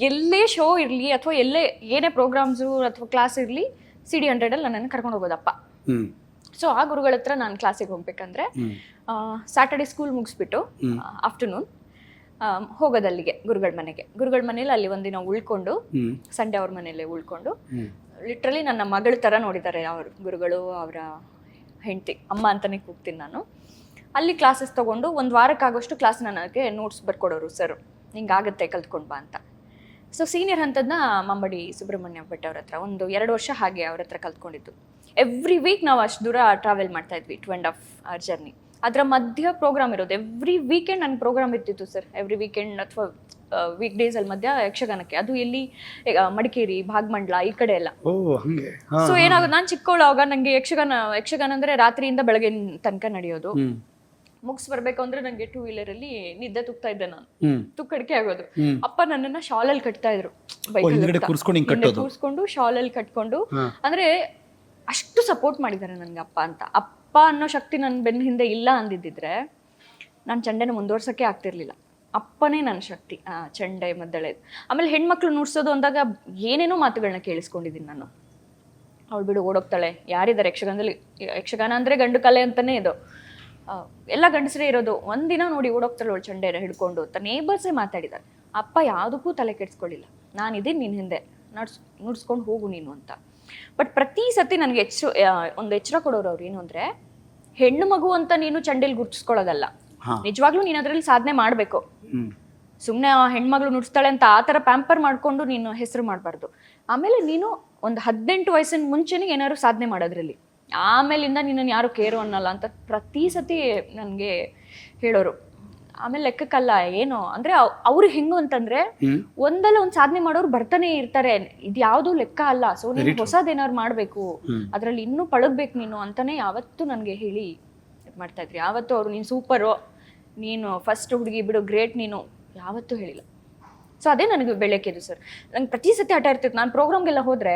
ಎಲ್ಲೇ ಶೋ ಇರಲಿ ಅಥವಾ ಎಲ್ಲೇ ಏನೇ ಪ್ರೋಗ್ರಾಮ್ಸು ಅಥವಾ ಕ್ಲಾಸ್ ಇರಲಿ CD100 ಅಲ್ಲಿ ನನ್ನನ್ನು ಕರ್ಕೊಂಡು ಹೋಗೋದಪ್ಪ. ಸೊ ಆ ಗುರುಗಳ ಹತ್ರ ನಾನು ಕ್ಲಾಸಿಗೆ ಹೋಗ್ಬೇಕಂದ್ರೆ ಸ್ಯಾಟರ್ಡೆ ಸ್ಕೂಲ್ ಮುಗಿಸ್ಬಿಟ್ಟು ಆಫ್ಟರ್ನೂನ್ ಹೋಗೋದಲ್ಲಿಗೆ ಗುರುಗಳ ಮನೇಲಿ ಅಲ್ಲಿ ಒಂದಿನ ಉಳ್ಕೊಂಡು ಸಂಡೇ ಅವ್ರ ಮನೇಲೆ ಉಳ್ಕೊಂಡು ಲಿಟ್ರಲಿ ನನ್ನ ಮಗಳ ಥರ ನೋಡಿದ್ದಾರೆ ಅವರು ಗುರುಗಳು, ಅವರ ಹೆಂಡತಿ ಅಮ್ಮ ಅಂತಾನೆ ಕೂಗ್ತೀನಿ ನಾನು. ಅಲ್ಲಿ ಕ್ಲಾಸಸ್ ತೊಗೊಂಡು ಒಂದು ವಾರಕ್ಕಾಗೋಷ್ಟು ಕ್ಲಾಸ್ ನನಗೆ ನೋಟ್ಸ್ ಬರ್ಕೊಡೋರು ಸರ್, ಹಿಂಗಾಗತ್ತೆ ಕಲ್ತ್ಕೊಂಡು ಬಾ ಅಂತ. ಸೊ ಸೀನಿಯರ್ ಹಂತದನ್ನ ಮಾಂಬಾಡಿ ಸುಬ್ರಹ್ಮಣ್ಯ ಭಟ್ ಅವ್ರ ಹತ್ರ ಒಂದು 2 ವರ್ಷ ಹಾಗೆ ಅವ್ರ ಹತ್ರ ಕಲ್ತ್ಕೊಂಡಿದ್ದು. ಎವ್ರಿ ವೀಕ್ ನಾವು ಅಷ್ಟು ದೂರ ಟ್ರಾವೆಲ್ ಮಾಡ್ತಾ ಇದ್ವಿ, 2.5 hour ಜರ್ನಿ. ಅದರ ಮಧ್ಯ ಪ್ರೋಗ್ರಾಮ್ ಇರೋದು, ಎವ್ರಿ ವೀಕೆಂಡ್ ನನ್ನ ಪ್ರೋಗ್ರಾಮ್ ಇರ್ತಿತ್ತು ಸರ್. ಎವ್ರಿ ವೀಕೆಂಡ್ ಅಥವಾ ವೀಕ್ ಡೇಸಲ್ಲಿ ಮಧ್ಯ ಯಕ್ಷಗಾನಕ್ಕೆ, ಅದು ಎಲ್ಲಿ ಮಡಿಕೇರಿ, ಭಾಗಮಂಡ್ಲ ಈ ಕಡೆ ಎಲ್ಲ. ಸೊ ಏನಾಗೋದು, ನಾನು ಚಿಕ್ಕವಳು ಆವಾಗ, ನನಗೆ ಯಕ್ಷಗಾನ ಅಂದ್ರೆ ರಾತ್ರಿಯಿಂದ ಬೆಳಗಿನ ತನಕ ನಡೆಯೋದು. ಮುಗಿಸ್ ಬರ್ಬೇಕು ಅಂದ್ರೆ ನಂಗೆ 2 wheeler ಅಲ್ಲಿ ನಿದ್ದೆ ತುಕ್ತಾ ಇದ್ದೆ ನಾನು, ತುಕ್ಕಡಿಕೆ ಆಗೋದು. ಅಪ್ಪ ನನ್ನನ್ನ ಶಾಲಲ್ಲಿ ಕಟ್ತಾ ಇದ್ರು, ಬೈಕಲ್ಲಿ ಕೂರ್ಸ್ಕೊಂಡು ಶಾಲಲ್ಲಿ ಕಟ್ಕೊಂಡು. ಅಂದ್ರೆ ಅಷ್ಟು ಸಪೋರ್ಟ್ ಮಾಡಿದ್ದಾರೆ ನನ್ಗೆ ಅಪ್ಪ ಅಂತ. ಅಪ್ಪ ಅನ್ನೋ ಶಕ್ತಿ ನನ್ನ ಬೆನ್ನ ಹಿಂದೆ ಇಲ್ಲ ಅಂದಿದ್ದಿದ್ರೆ ನಾನು ಚಂಡೆನ ಮುಂದುವರ್ಸೋಕೆ ಆಗ್ತಿರ್ಲಿಲ್ಲ. ಅಪ್ಪನೇ ನನ್ನ ಶಕ್ತಿ, ಚಂಡೆ ಮದ್ದಳೆ. ಆಮೇಲೆ ಹೆಣ್ಮಕ್ಳು ನುಡ್ಸೋದು ಅಂದಾಗ ಏನೇನೋ ಮಾತುಗಳನ್ನ ಕೇಳಿಸ್ಕೊಂಡಿದ್ದೀನಿ ನಾನು. ಅವಳು ಬಿಡು ಓಡೋಗ್ತಾಳೆ, ಯಾರಿದ್ದಾರೆ ಯಕ್ಷಗಾನದಲ್ಲಿ, ಯಕ್ಷಗಾನ ಅಂದರೆ ಗಂಡು ಕಲೆ ಅಂತಲೇ ಇದು, ಎಲ್ಲ ಗಂಡಸರೇ ಇರೋದು, ಒಂದಿನ ನೋಡಿ ಓಡೋಗ್ತಾಳೆ ಅವಳು ಚಂಡೆನ ಹಿಡ್ಕೊಂಡು ಅಂತ ನೇಬರ್ಸೇ ಮಾತಾಡಿದ್ದಾರೆ. ಅಪ್ಪ ಯಾವುದಕ್ಕೂ ತಲೆ ಕೆಡಿಸ್ಕೊಳ್ಳಿಲ್ಲ, ನಾನಿದ್ದೀನಿ ನಿನ್ನ ಹಿಂದೆ, ನುಡ್ಸ್ಕೊಂಡು ಹೋಗು ನೀನು ಅಂತ. ಬಟ್ ಪ್ರತಿ ಸತಿ ನನಗೆ ಒಂದು ಎಚ್ಚರ ಕೊಡೋರು ಅವ್ರು ಏನು ಅಂದರೆ, ಹೆಣ್ಣು ಮಗು ಅಂತ ನೀನು ಚಂಡೆಲಿ ಗುರ್ತಿಸ್ಕೊಳ್ಳೋದಲ್ಲ, ನಿಜವಾಗ್ಲೂ ನೀನು ಅದರಲ್ಲಿ ಸಾಧನೆ ಮಾಡಬೇಕು. ಸುಮ್ಮನೆ ಹೆಣ್ಮಗಳು ನುಡ್ಸ್ತಾಳೆ ಅಂತ ಆ ಥರ ಪ್ಯಾಂಪರ್ ಮಾಡಿಕೊಂಡು ನೀನು ಹೆಸರು ಮಾಡಬಾರ್ದು. ಆಮೇಲೆ ನೀನು ಒಂದು 18 ವಯಸ್ಸಿನ ಮುಂಚೆನೇ ಏನಾದ್ರು ಸಾಧನೆ ಮಾಡೋದ್ರಲ್ಲಿ, ಆಮೇಲಿಂದ ನಿನ್ನನ್ನು ಯಾರು ಕೇರು ಅನ್ನಲ್ಲ ಅಂತ ಪ್ರತಿ ಸತಿ ನನಗೆ ಹೇಳೋರು. ಆಮೇಲೆ ಲೆಕ್ಕಕ್ಕಲ್ಲ ಏನು ಅಂದರೆ, ಅವ್ರು ಹೆಂಗು ಅಂತಂದ್ರೆ ಒಂದಲ್ಲ ಒಂದು ಸಾಧನೆ ಮಾಡೋರು ಬರ್ತಾನೆ ಇರ್ತಾರೆ, ಇದು ಯಾವುದು ಲೆಕ್ಕ ಅಲ್ಲ. ಸೊ ನೀನು ಹೊಸದೇನಾದ್ರು ಮಾಡಬೇಕು, ಅದರಲ್ಲಿ ಇನ್ನೂ ಪಳಗ್ಬೇಕು ನೀನು ಅಂತಾನೆ ಯಾವತ್ತೂ ನನಗೆ ಹೇಳಿ ಮಾಡ್ತಾ ಇದ್ರಿ. ಯಾವತ್ತೂ ಅವರು ನೀನು ಸೂಪರು, ನೀನು ಫಸ್ಟ್ ಹುಡುಗಿ ಬಿಡು, ಗ್ರೇಟ್ ನೀನು, ಯಾವತ್ತೂ ಹೇಳಿಲ್ಲ. ಸೊ ಅದೇ ನನಗೆ ಬೆಳಕಿದ್ದು ಸರ್. ನಂಗೆ ಪ್ರತಿ ಸತಿ ಹಠ ಇರ್ತಿತ್ತು. ನಾನು ಪ್ರೋಗ್ರಾಮ್ಗೆಲ್ಲ ಹೋದರೆ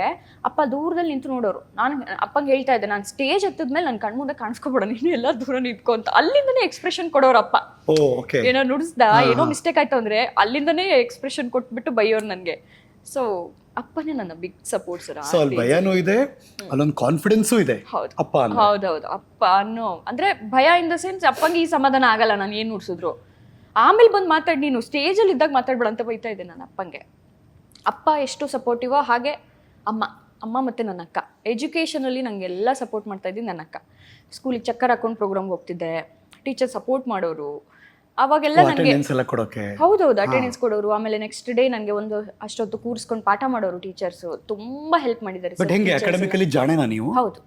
ಅಪ್ಪ ದೂರದಲ್ಲಿ ನಿಂತು ನೋಡೋರು. ನಾನು ಅಪ್ಪಂಗೆ ಹೇಳ್ತಾ ಇದ್ದೆ, ನಾನು ಸ್ಟೇಜ್ ಹತ್ತಿದ್ಮೇಲೆ ನನ್ನ ಕಣ್ಮುಂದೆ ಕಾಣಿಸ್ಕೊಬೇಡ ನೀನು, ಎಲ್ಲ ದೂರ ನಿಂತ್ಕೊ ಅಂತ. ಅಲ್ಲಿಂದನೇ ಎಕ್ಸ್ಪ್ರೆಷನ್ ಕೊಡೋರು ಅಪ್ಪ. ಏನೋ ನುಡಿಸ್ದ, ಏನೋ ಮಿಸ್ಟೇಕ್ ಆಯ್ತು ಅಂದರೆ ಅಲ್ಲಿಂದನೇ ಎಕ್ಸ್ಪ್ರೆಷನ್ ಕೊಟ್ಬಿಟ್ಟು ಬೈಯೋರು ನನಗೆ. ಸೊ ಅಪ್ಪನೇ ನನ್ನ ಬಿಗ್ ಸಪೋರ್ಟ್ ಸರ್. ಭಯನೂ ಇದೆ, ಅಲ್ಲೊಂದು ಕಾನ್ಫಿಡೆನ್ಸು ಇದೆ. ಹೌದೌದು. ಅಪ್ಪ ಅನ್ನೋ ಅಂದರೆ ಭಯ ಇನ್ ದ ಸೆನ್ಸ್, ಅಪ್ಪಂಗೆ ಈ ಸಮಾಧಾನ ಆಗಲ್ಲ ನಾನು ಏನು ನುಡ್ಸಿದ್ರು. ಆಮೇಲೆ ಬಂದು ಮಾತಾಡಿ, ನೀನು ಸ್ಟೇಜಲ್ಲಿ ಇದ್ದಾಗ ಮಾತಾಡ್ಬೇಡ ಅಂತ ಬೈತಾ ಇದ್ದೆ ನಾನು ಅಪ್ಪಂಗೆ. ಅಪ್ಪ ಎಷ್ಟು ಸಪೋರ್ಟಿವೋ ಹಾಗೆ ಅಮ್ಮ ಮತ್ತು ನನ್ನ ಅಕ್ಕ ಎಜುಕೇಷನಲ್ಲಿ ನನಗೆಲ್ಲ ಸಪೋರ್ಟ್ ಮಾಡ್ತಾ ಇದ್ದೀನಿ. ನನ್ನ ಅಕ್ಕ ಸ್ಕೂಲಿಗೆ ಚಕ್ಕರ್ ಹಾಕೊಂಡು ಪ್ರೋಗ್ರಾಮ್ಗೆ ಹೋಗ್ತಿದ್ದೆ, ಟೀಚರ್ ಸಪೋರ್ಟ್ ಮಾಡೋರು. ಅವಾಗೆಲ್ಲ ನನಗೆ ಹೌದೌದು ಅಟೆಂಡೆನ್ಸ್ ಕೊಡೋರು. ಆಮೇಲೆ ನೆಕ್ಸ್ಟ್ ಡೇ ನನಗೆ ಒಂದು ಅಷ್ಟೊತ್ತು ಕೂರಿಸ್ಕೊಂಡು ಪಾಠ ಮಾಡೋರು ಟೀಚರ್ಸು. ತುಂಬ ಹೆಲ್ಪ್ ಮಾಡಿದ್ದಾರೆ. ಹೌದು,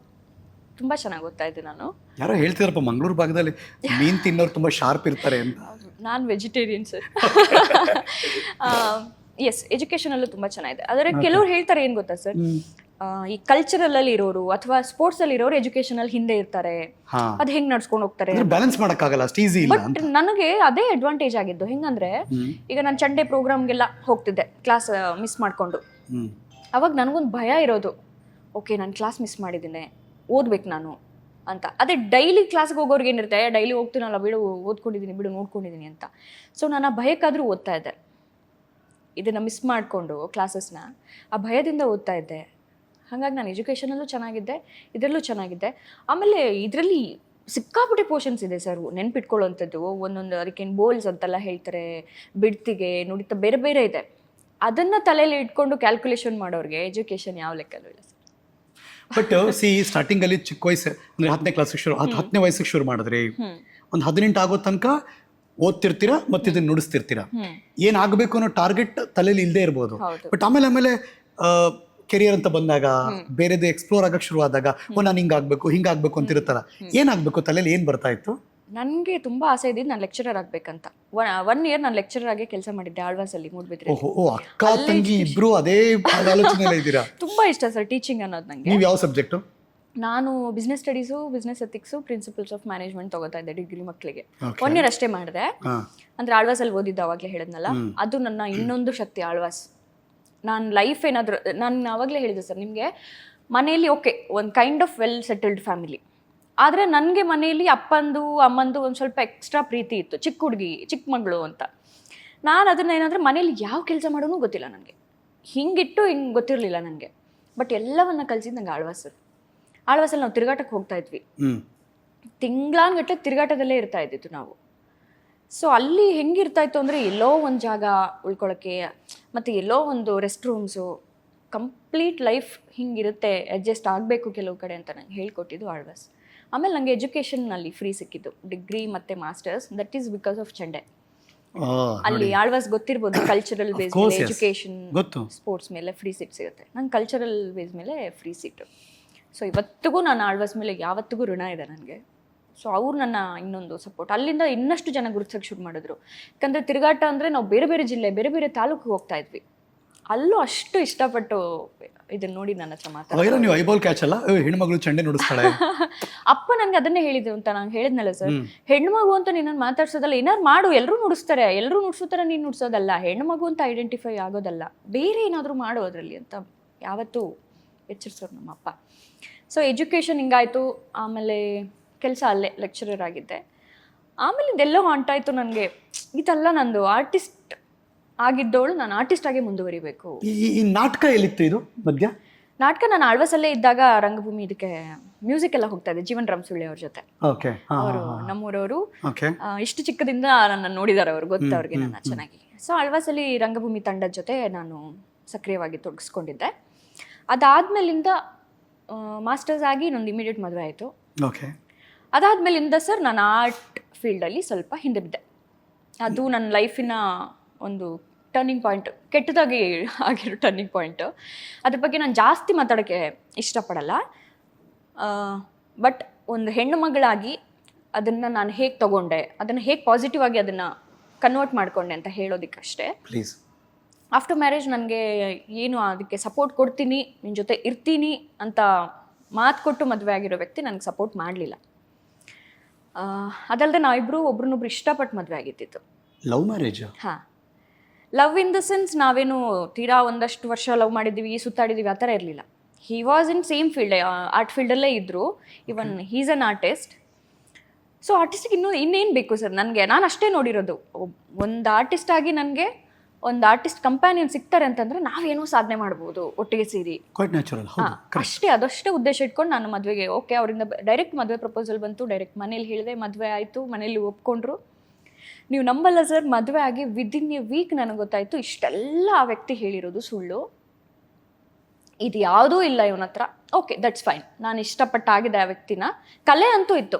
ತುಂಬಾ ಚೆನ್ನಾಗಿ ಓದ್ತಾ ಇದ್ದೆ ನಾನು. ಯಾರೋ ಹೇಳ್ತಿದ್ರಪ್ಪ ಮಂಗಳೂರು ಭಾಗದಲ್ಲಿ ಮೀನ್ ತಿನ್ನೋರು ತುಂಬಾ ಶಾರ್ಪ್ ಇರ್ತಾರೆ ಅಂತ. ನಾನು ವೆಜಿಟೇರಿಯನ್ ಸರ್. ಎಸ್, ಎಜುಕೇಷನಲ್ಲೂ ತುಂಬ ಚೆನ್ನಾಗಿದೆ. ಆದರೆ ಕೆಲವ್ರು ಹೇಳ್ತಾರೆ ಏನು ಗೊತ್ತಾ ಸರ್, ಈ ಕಲ್ಚರಲ್ ಇರೋರು ಅಥವಾ ಸ್ಪೋರ್ಟ್ಸ್ ಅಲ್ಲಿ ಇರೋರು ಎಜುಕೇಶನ್ ಹಿಂದೆ ಇರ್ತಾರೆ, ಅದ್ ಹೆಂಗ್ ನಡ್ಸ್ಕೊಂಡು ಹೋಗ್ತಾರೆ, ಬ್ಯಾಲೆನ್ಸ್ ಮಾಡಕ್ಕಾಗಲ್ಲ. ಬಟ್ ನನಗೆ ಅದೇ ಅಡ್ವಾಂಟೇಜ್ ಆಗಿದ್ದು. ಹೆಂಗಂದ್ರೆ ಈಗ ನಾನು ಸಂಡೇ ಪ್ರೋಗ್ರಾಮ್ಗೆಲ್ಲ ಹೋಗ್ತಿದ್ದೆ ಕ್ಲಾಸ್ ಮಿಸ್ ಮಾಡ್ಕೊಂಡು. ಅವಾಗ ನನಗೊಂದು ಭಯ ಇರೋದು, ಓಕೆ ನಾನು ಕ್ಲಾಸ್ ಮಿಸ್ ಮಾಡಿದ್ದೀನಿ, ಓದ್ಬೇಕು ನಾನು ಅಂತ. ಅದೇ ಡೈಲಿ ಕ್ಲಾಸ್ಗೆ ಹೋಗೋರ್ಗೆ ಏನಿರುತ್ತೆ, ಡೈಲಿ ಹೋಗ್ತೀನಲ್ಲ ಬಿಡು, ಓದ್ಕೊಂಡಿದ್ದೀನಿ ಬಿಡು, ನೋಡ್ಕೊಂಡಿದ್ದೀನಿ ಅಂತ. ಸೊ ನಾನು ಆ ಭಯಕ್ಕಾದ್ರೂ ಓದ್ತಾ ಇದ್ದೆ. ಇದನ್ನು ಮಿಸ್ ಮಾಡಿಕೊಂಡು ಕ್ಲಾಸಸ್ನ ಆ ಭಯದಿಂದ ಓದ್ತಾ ಇದ್ದೆ. ಹಾಗಾಗಿ ನಾನು ಎಜುಕೇಷನಲ್ಲೂ ಚೆನ್ನಾಗಿದ್ದೆ, ಇದರಲ್ಲೂ ಚೆನ್ನಾಗಿದ್ದೆ. ಆಮೇಲೆ ಇದರಲ್ಲಿ ಸಿಕ್ಕಾಪಟ್ಟೆ ಪೋರ್ಷನ್ಸ್ ಇದೆ ಸರ್ ನೆನ್ಪಿಟ್ಕೊಳ್ಳೋವಂಥದ್ದು. ಒಂದೊಂದು ಅದಕ್ಕೇನು ಬೋಲ್ಸ್ ಅಂತೆಲ್ಲ ಹೇಳ್ತಾರೆ, ಬಿಡ್ತಿಗೆ ನುಡಿತ ಬೇರೆ ಬೇರೆ ಇದೆ. ಅದನ್ನು ತಲೆಯಲ್ಲಿ ಇಟ್ಕೊಂಡು ಕ್ಯಾಲ್ಕುಲೇಷನ್ ಮಾಡೋರಿಗೆ ಎಜುಕೇಷನ್ ಯಾವ ಲೆಕ್ಕಲ್ಲೂ ಇಲ್ಲ ಸರ್. ಬಟ್ ಸ್ಟಾರ್ಟಿಂಗ್ ಅಲ್ಲಿ ಚಿಕ್ಕ ವಯಸ್ಸು ಅಂದ್ರೆ 10ನೇ ಕ್ಲಾಸಿಗೆ ಶುರು, 10ನೇ ವಯಸ್ಸಿಗೆ ಶುರು ಮಾಡಿದ್ರಿ, ಒಂದು 18 ಆಗೋ ತನಕ ಓದ್ತಿರ್ತೀರಾ ಮತ್ತೆ ಇದನ್ನ ನುಡಿಸ್ತಿರ್ತೀರಾ. ಏನಾಗಬೇಕು ಅನ್ನೋ ಟಾರ್ಗೆಟ್ ತಲೆಯಲ್ಲಿ ಇಲ್ಲದೆ ಇರ್ಬೋದು, ಹೌದು. ಬಟ್ ಆಮೇಲೆ ಕೆರಿಯರ್ ಅಂತ ಬಂದಾಗ ಬೇರೆದು ಎಕ್ಸ್ಪ್ಲೋರ್ ಆಗಕ್ಕೆ ಶುರು ಆದಾಗ ನಾನು ಹಿಂಗಾಗ್ಬೇಕು ಅಂತಿರುತ್ತಲ್ಲ, ಏನಾಗಬೇಕು ತಲೆಯಲ್ಲಿ ಏನು ಬರ್ತಾ ಇತ್ತು? ನನಗೆ ತುಂಬಾ ಆಸೆ ಇದ್ದಿದ್ದು ನಾನು ಲೆಕ್ಚರರ್ ಆಗ್ಬೇಕಂತ. 1 ಇಯರ್ ನಾನು ಲೆಕ್ಚರರ್ ಆಗಿ ಕೆಲಸ ಮಾಡಿದ್ದೆ ಆಳ್ವಾಸಲ್ಲಿ, ಮೂಡ್ಬಿದ್ರೆ. ಓಹೋ, ಅಕ್ಕ ತಂಗಿ ಇಬ್ರು ಅದೇ ಆಲೋಚನೆಯಲ್ಲಿ ಇದ್ದೀರಾ. ತುಂಬಾ ಇಷ್ಟ ಸರ್ ಟೀಚಿಂಗ್ ಅನ್ನೋದು ನಂಗೆ. ನೀವು ಯಾವ ಸಬ್ಜೆಕ್ಟು? ನಾನು business studies, business ethics, principles of management ತಗೋತಾ ಇದ್ದೆ ಡಿಗ್ರಿ ಮಕ್ಕಳಿಗೆ. 1 ಇಯರ್ ಅಷ್ಟೇ ಮಾಡಿದೆ. ಅಂದ್ರೆ ಆಳ್ವಾಸಲ್ಲಿ ಓದಿದ್ದು ಅವಾಗಲೇ ಹೇಳಿದ್ನಲ್ಲ, ಅದು ನನ್ನ ಇನ್ನೊಂದು ಶಕ್ತಿ ಆಳ್ವಾಸ್. ನಾನು ಲೈಫ್ ಏನಾದರೂ, ನಾನು ಆವಾಗಲೇ ಹೇಳಿದೆ ಸರ್ ನಿಮಗೆ, ಮನೆಯಲ್ಲಿ ಓಕೆ ಒಂದು kind of well settled family, ಆದರೆ ನನಗೆ ಮನೆಯಲ್ಲಿ ಅಪ್ಪಂದು ಅಮ್ಮಂದು ಒಂದು ಸ್ವಲ್ಪ ಎಕ್ಸ್ಟ್ರಾ ಪ್ರೀತಿ ಇತ್ತು. ಚಿಕ್ಕ ಹುಡುಗಿ, ಚಿಕ್ಕ ಮಗಳು ಅಂತ. ನಾನು ಅದನ್ನು ಏನಂದರೆ ಮನೇಲಿ ಯಾವ ಕೆಲಸ ಮಾಡೋನೂ ಗೊತ್ತಿಲ್ಲ ನನಗೆ, ಹಿಂಗೆ ಗೊತ್ತಿರಲಿಲ್ಲ ನನಗೆ. ಬಟ್ ಎಲ್ಲವನ್ನ ಕಲಿಸಿದ್ದು ನಂಗೆ ಆಳ್ವಾಸ್. ಆಳ್ವಾಸಲ್ಲಿ ನಾವು ತಿರುಗಾಟಕ್ಕೆ ಹೋಗ್ತಾ ಇದ್ವಿ, ತಿಂಗಳಾನ್ಗಟ್ಟಲೆ ತಿರುಗಾಟದಲ್ಲೇ ಇರ್ತಾ ಇದ್ದಿತ್ತು ನಾವು. ಸೊ ಅಲ್ಲಿ ಹೆಂಗಿರ್ತಾ ಇತ್ತು ಅಂದರೆ, ಎಲ್ಲೋ ಒಂದು ಜಾಗ ಉಳ್ಕೊಳ್ಳೋಕ್ಕೆ ಮತ್ತು ಎಲ್ಲೋ ಒಂದು ರೆಸ್ಟ್ ರೂಮ್ಸು, ಕಂಪ್ಲೀಟ್ ಲೈಫ್ ಹಿಂಗಿರುತ್ತೆ, ಅಡ್ಜಸ್ಟ್ ಆಗಬೇಕು ಕೆಲವು ಕಡೆ ಅಂತ ನಂಗೆ ಹೇಳ್ಕೊಟ್ಟಿದ್ದು ಆಳ್ವಾಸ್. ಆಮೇಲೆ ನನಗೆ ಎಜುಕೇಷನ್ನಲ್ಲಿ ಫ್ರೀ ಸಿಕ್ಕಿದ್ದು, ಡಿಗ್ರಿ ಮತ್ತು masters. That is because of chende. ಅಲ್ಲಿ ಆಳ್ವಾಸ್ ಗೊತ್ತಿರ್ಬೋದು, ಕಲ್ಚರಲ್ ಬೇಸ್ ಮೇಲೆ ಎಜುಕೇಷನ್, ಸ್ಪೋರ್ಟ್ಸ್ ಮೇಲೆ ಫ್ರೀ ಸೀಟ್ ಸಿಗುತ್ತೆ. ನಂಗೆ ಕಲ್ಚರಲ್ ಬೇಸ್ ಮೇಲೆ ಫ್ರೀ ಸೀಟು. ಸೊ ಇವತ್ತಿಗೂ ನಾನು ಆಳ್ವಾಸ್ ಮೇಲೆ ಯಾವತ್ತಿಗೂ ಋಣ ಇದೆ ನನಗೆ. ಸೊ ಅವ್ರು ನನ್ನ ಇನ್ನೊಂದು ಸಪೋರ್ಟ್. ಅಲ್ಲಿಂದ ಇನ್ನಷ್ಟು ಜನ ಗುರುತಿಸೋಕ್ಕೆ ಶುರು ಮಾಡಿದ್ರು. ಯಾಕಂದರೆ ತಿರುಗಾಟ ಅಂದರೆ ನಾವು ಬೇರೆ ಬೇರೆ ಜಿಲ್ಲೆ, ಬೇರೆ ಬೇರೆ ತಾಲೂಕಿಗೆ ಹೋಗ್ತಾ ಇದ್ವಿ. ಅಲ್ಲೂ ಅಷ್ಟು ಇಷ್ಟಪಟ್ಟು ಇದನ್ನ ನೋಡಿ ನನ್ನ ಹತ್ರ ಮಾತಾಡ್ತಾರೆ. ನೀವು ಐಬಾಲ್ ಕ್ಯಾಚ್ ಅಲ್ಲ, ಹೆಣ್ಮಗಳು ಚಂಡೆ ನುಡಿಸ್ತಾಳೆ. ಅಪ್ಪ ನನಗೆ ಅದನ್ನೇ ಹೇಳಿದ್ರು ಅಂತ ನಾನು ಹೇಳಿದ್ನಲ್ಲ ಸರ್, ಹೆಣ್ಮಗು ಅಂತ ನೀನು ಮಾತಾಡ್ಸೋದಲ್ಲ, ಏನಾರು ಮಾಡು, ಎಲ್ಲರೂ ನುಡಿಸ್ತಾರೆ, ಎಲ್ಲರೂ ನುಡ್ಸೋತರ ನೀನು ನುಡ್ಸೋದಲ್ಲ, ಹೆಣ್ಮಗು ಅಂತ ಐಡೆಂಟಿಫೈ ಆಗೋದಲ್ಲ, ಬೇರೆ ಏನಾದರೂ ಮಾಡು ಅದರಲ್ಲಿ ಅಂತ ಯಾವತ್ತೂ ಎಚ್ಚರಿಸೋರು ನಮ್ಮಪ್ಪ. ಸೊ ಎಜುಕೇಷನ್ ಹಿಂಗಾಯಿತು. ಆಮೇಲೆ ಕೆಲಸ ಅಲ್ಲೇ ಲೆಕ್ಚರರ್ ಆಗಿದ್ದೆ. ಆಮೇಲೆ ಇದೆಲ್ಲೋ ಹೊಂಟಾಯಿತು ನನಗೆ, ಇದೆಲ್ಲ ನಂದು ಆರ್ಟಿಸ್ಟ್ ಆಗಿದ್ದವಳು, ನಾನು ಆರ್ಟಿಸ್ಟ್ ಆಗಿ ಮುಂದುವರಿಬೇಕು. ಈ ನಾಟಕ ಎಲ್ಲಿತ್ತು ಇದು ಮಧ್ಯ? ನಾಟಕ ನಾನು ಆಳ್ವಾಸಲ್ಲೇ ಇದ್ದಾಗ ರಂಗಭೂಮಿ ಇದಕ್ಕೆ ಮ್ಯೂಸಿಕ್ ಎಲ್ಲ ಹೋಗ್ತಾ ಇದ್ದೆ, ಜೀವನ್ ರಾಮಸುಳ್ಳಿ ಅವ್ರ ಜೊತೆ. ಅವರು ನಮ್ಮೂರವರು, ಇಷ್ಟು ಚಿಕ್ಕದಿಂದ ನನ್ನ ನೋಡಿದ್ದಾರೆ ಅವರು, ಗೊತ್ತವ್ರಿಗೆ ನನ್ನ ಚೆನ್ನಾಗಿ. ಸೊ ಆಳ್ವಾಸಲ್ಲಿ ರಂಗಭೂಮಿ ತಂಡದ ಜೊತೆ ನಾನು ಸಕ್ರಿಯವಾಗಿ ತೊಡಗಿಸ್ಕೊಂಡಿದ್ದೆ. ಅದಾದ್ಮೇಲಿಂದ ಮಾಸ್ಟರ್ಸ್ ಆಗಿ ಇನ್ನೊಂದು ಇಮಿಡಿಯೇಟ್ ಮದುವೆ ಆಯಿತು. ಅದಾದ್ಮೇಲಿಂದ ಸರ್ ನಾನು ಆರ್ಟ್ ಫೀಲ್ಡಲ್ಲಿ ಸ್ವಲ್ಪ ಹಿಂದೆ ಬಿದ್ದೆ. ಅದು ನನ್ನ ಲೈಫಿನ ಒಂದು ಟರ್ನಿಂಗ್ ಪಾಯಿಂಟ್, ಕೆಟ್ಟದಾಗಿ ಆಗಿರೋ ಟರ್ನಿಂಗ್ ಪಾಯಿಂಟು. ಅದ್ರ ಬಗ್ಗೆ ನಾನು ಜಾಸ್ತಿ ಮಾತಾಡೋಕ್ಕೆ ಇಷ್ಟಪಡಲ್ಲ. ಬಟ್ ಒಂದು ಹೆಣ್ಣು ಮಗಳಾಗಿ ಅದನ್ನು ನಾನು ಹೇಗೆ ತಗೊಂಡೆ, ಅದನ್ನು ಹೇಗೆ ಪಾಸಿಟಿವ್ ಆಗಿ ಅದನ್ನು ಕನ್ವರ್ಟ್ ಮಾಡಿಕೊಂಡೆ ಅಂತ ಹೇಳೋದಕ್ಕಷ್ಟೇ. ಪ್ಲೀಸ್. ಆಫ್ಟರ್ ಮ್ಯಾರೇಜ್ ನನಗೆ ಏನು ಅದಕ್ಕೆ ಸಪೋರ್ಟ್ ಕೊಡ್ತೀನಿ, ನಿನ್ನ ಜೊತೆ ಇರ್ತೀನಿ ಅಂತ ಮಾತು ಕೊಟ್ಟು ಮದುವೆ ಆಗಿರೋ ವ್ಯಕ್ತಿ ನನಗೆ ಸಪೋರ್ಟ್ ಮಾಡಲಿಲ್ಲ. ಅದಲ್ಲದೆ ನಾವಿಬ್ಬರು ಒಬ್ರನ್ನೊಬ್ರು ಇಷ್ಟಪಟ್ಟು ಮದುವೆ ಆಗಿದ್ದಿತ್ತು. Love marriage? ಹಾಂ, ಲವ್ ಇನ್ ದ ಸೆನ್ಸ್ ನಾವೇನು ತೀರಾ ಒಂದಷ್ಟು ವರ್ಷ ಲವ್ ಮಾಡಿದ್ದೀವಿ, ಸುತ್ತಾಡಿದ್ದೀವಿ, ಆ ಥರ ಇರಲಿಲ್ಲ. He was in same field, art ಫೀಲ್ಡಲ್ಲೇ ಇದ್ದರು. Even he's an artist. So ಆರ್ಟಿಸ್ಟಿಗೆ ಇನ್ನೇನು ಬೇಕು ಸರ್ ನನಗೆ? ನಾನು ಅಷ್ಟೇ ನೋಡಿರೋದು. ಒಂದು ಆರ್ಟಿಸ್ಟ್ ಆಗಿ ನನಗೆ ಒಂದು ಆರ್ಟಿಸ್ಟ್ ಕಂಪ್ಯಾನಿಯನ್ ಸಿಗ್ತಾರೆ ಅಂತಂದರೆ ನಾವೇನೋ ಸಾಧನೆ ಮಾಡ್ಬೋದು ಒಟ್ಟಿಗೆ ಸೇರಿ. ಅಷ್ಟೇ, ಅದಷ್ಟೇ ಉದ್ದೇಶ ಇಟ್ಕೊಂಡು ನಾನು ಮದುವೆಗೆ ಓಕೆ. ಅವರಿಂದ ಡೈರೆಕ್ಟ್ ಮದುವೆ ಪ್ರಪೋಸಲ್ ಬಂತು, ಡೈರೆಕ್ಟ್ ಮನೇಲಿ ಹೇಳಿದೆ, ಮದುವೆ ಆಯಿತು, ಮನೇಲಿ ಒಪ್ಕೊಂಡ್ರು. ನೀವು ನಂಬಲ್ಲ ಸರ್, ಮದುವೆ ಆಗಿ ವಿದಿನ್ ಎ ವೀಕ್ ನನಗೆ ಗೊತ್ತಾಯಿತು ಇಷ್ಟೆಲ್ಲ ಆ ವ್ಯಕ್ತಿ ಹೇಳಿರೋದು ಸುಳ್ಳು, ಇದು ಯಾವುದೂ ಇಲ್ಲ ಇವನ ಹತ್ರ. Okay, that's fine. ನಾನು ಇಷ್ಟಪಟ್ಟಾಗಿದೆ ಆ ವ್ಯಕ್ತಿನ. ಕಲೆ ಅಂತೂ ಇತ್ತು,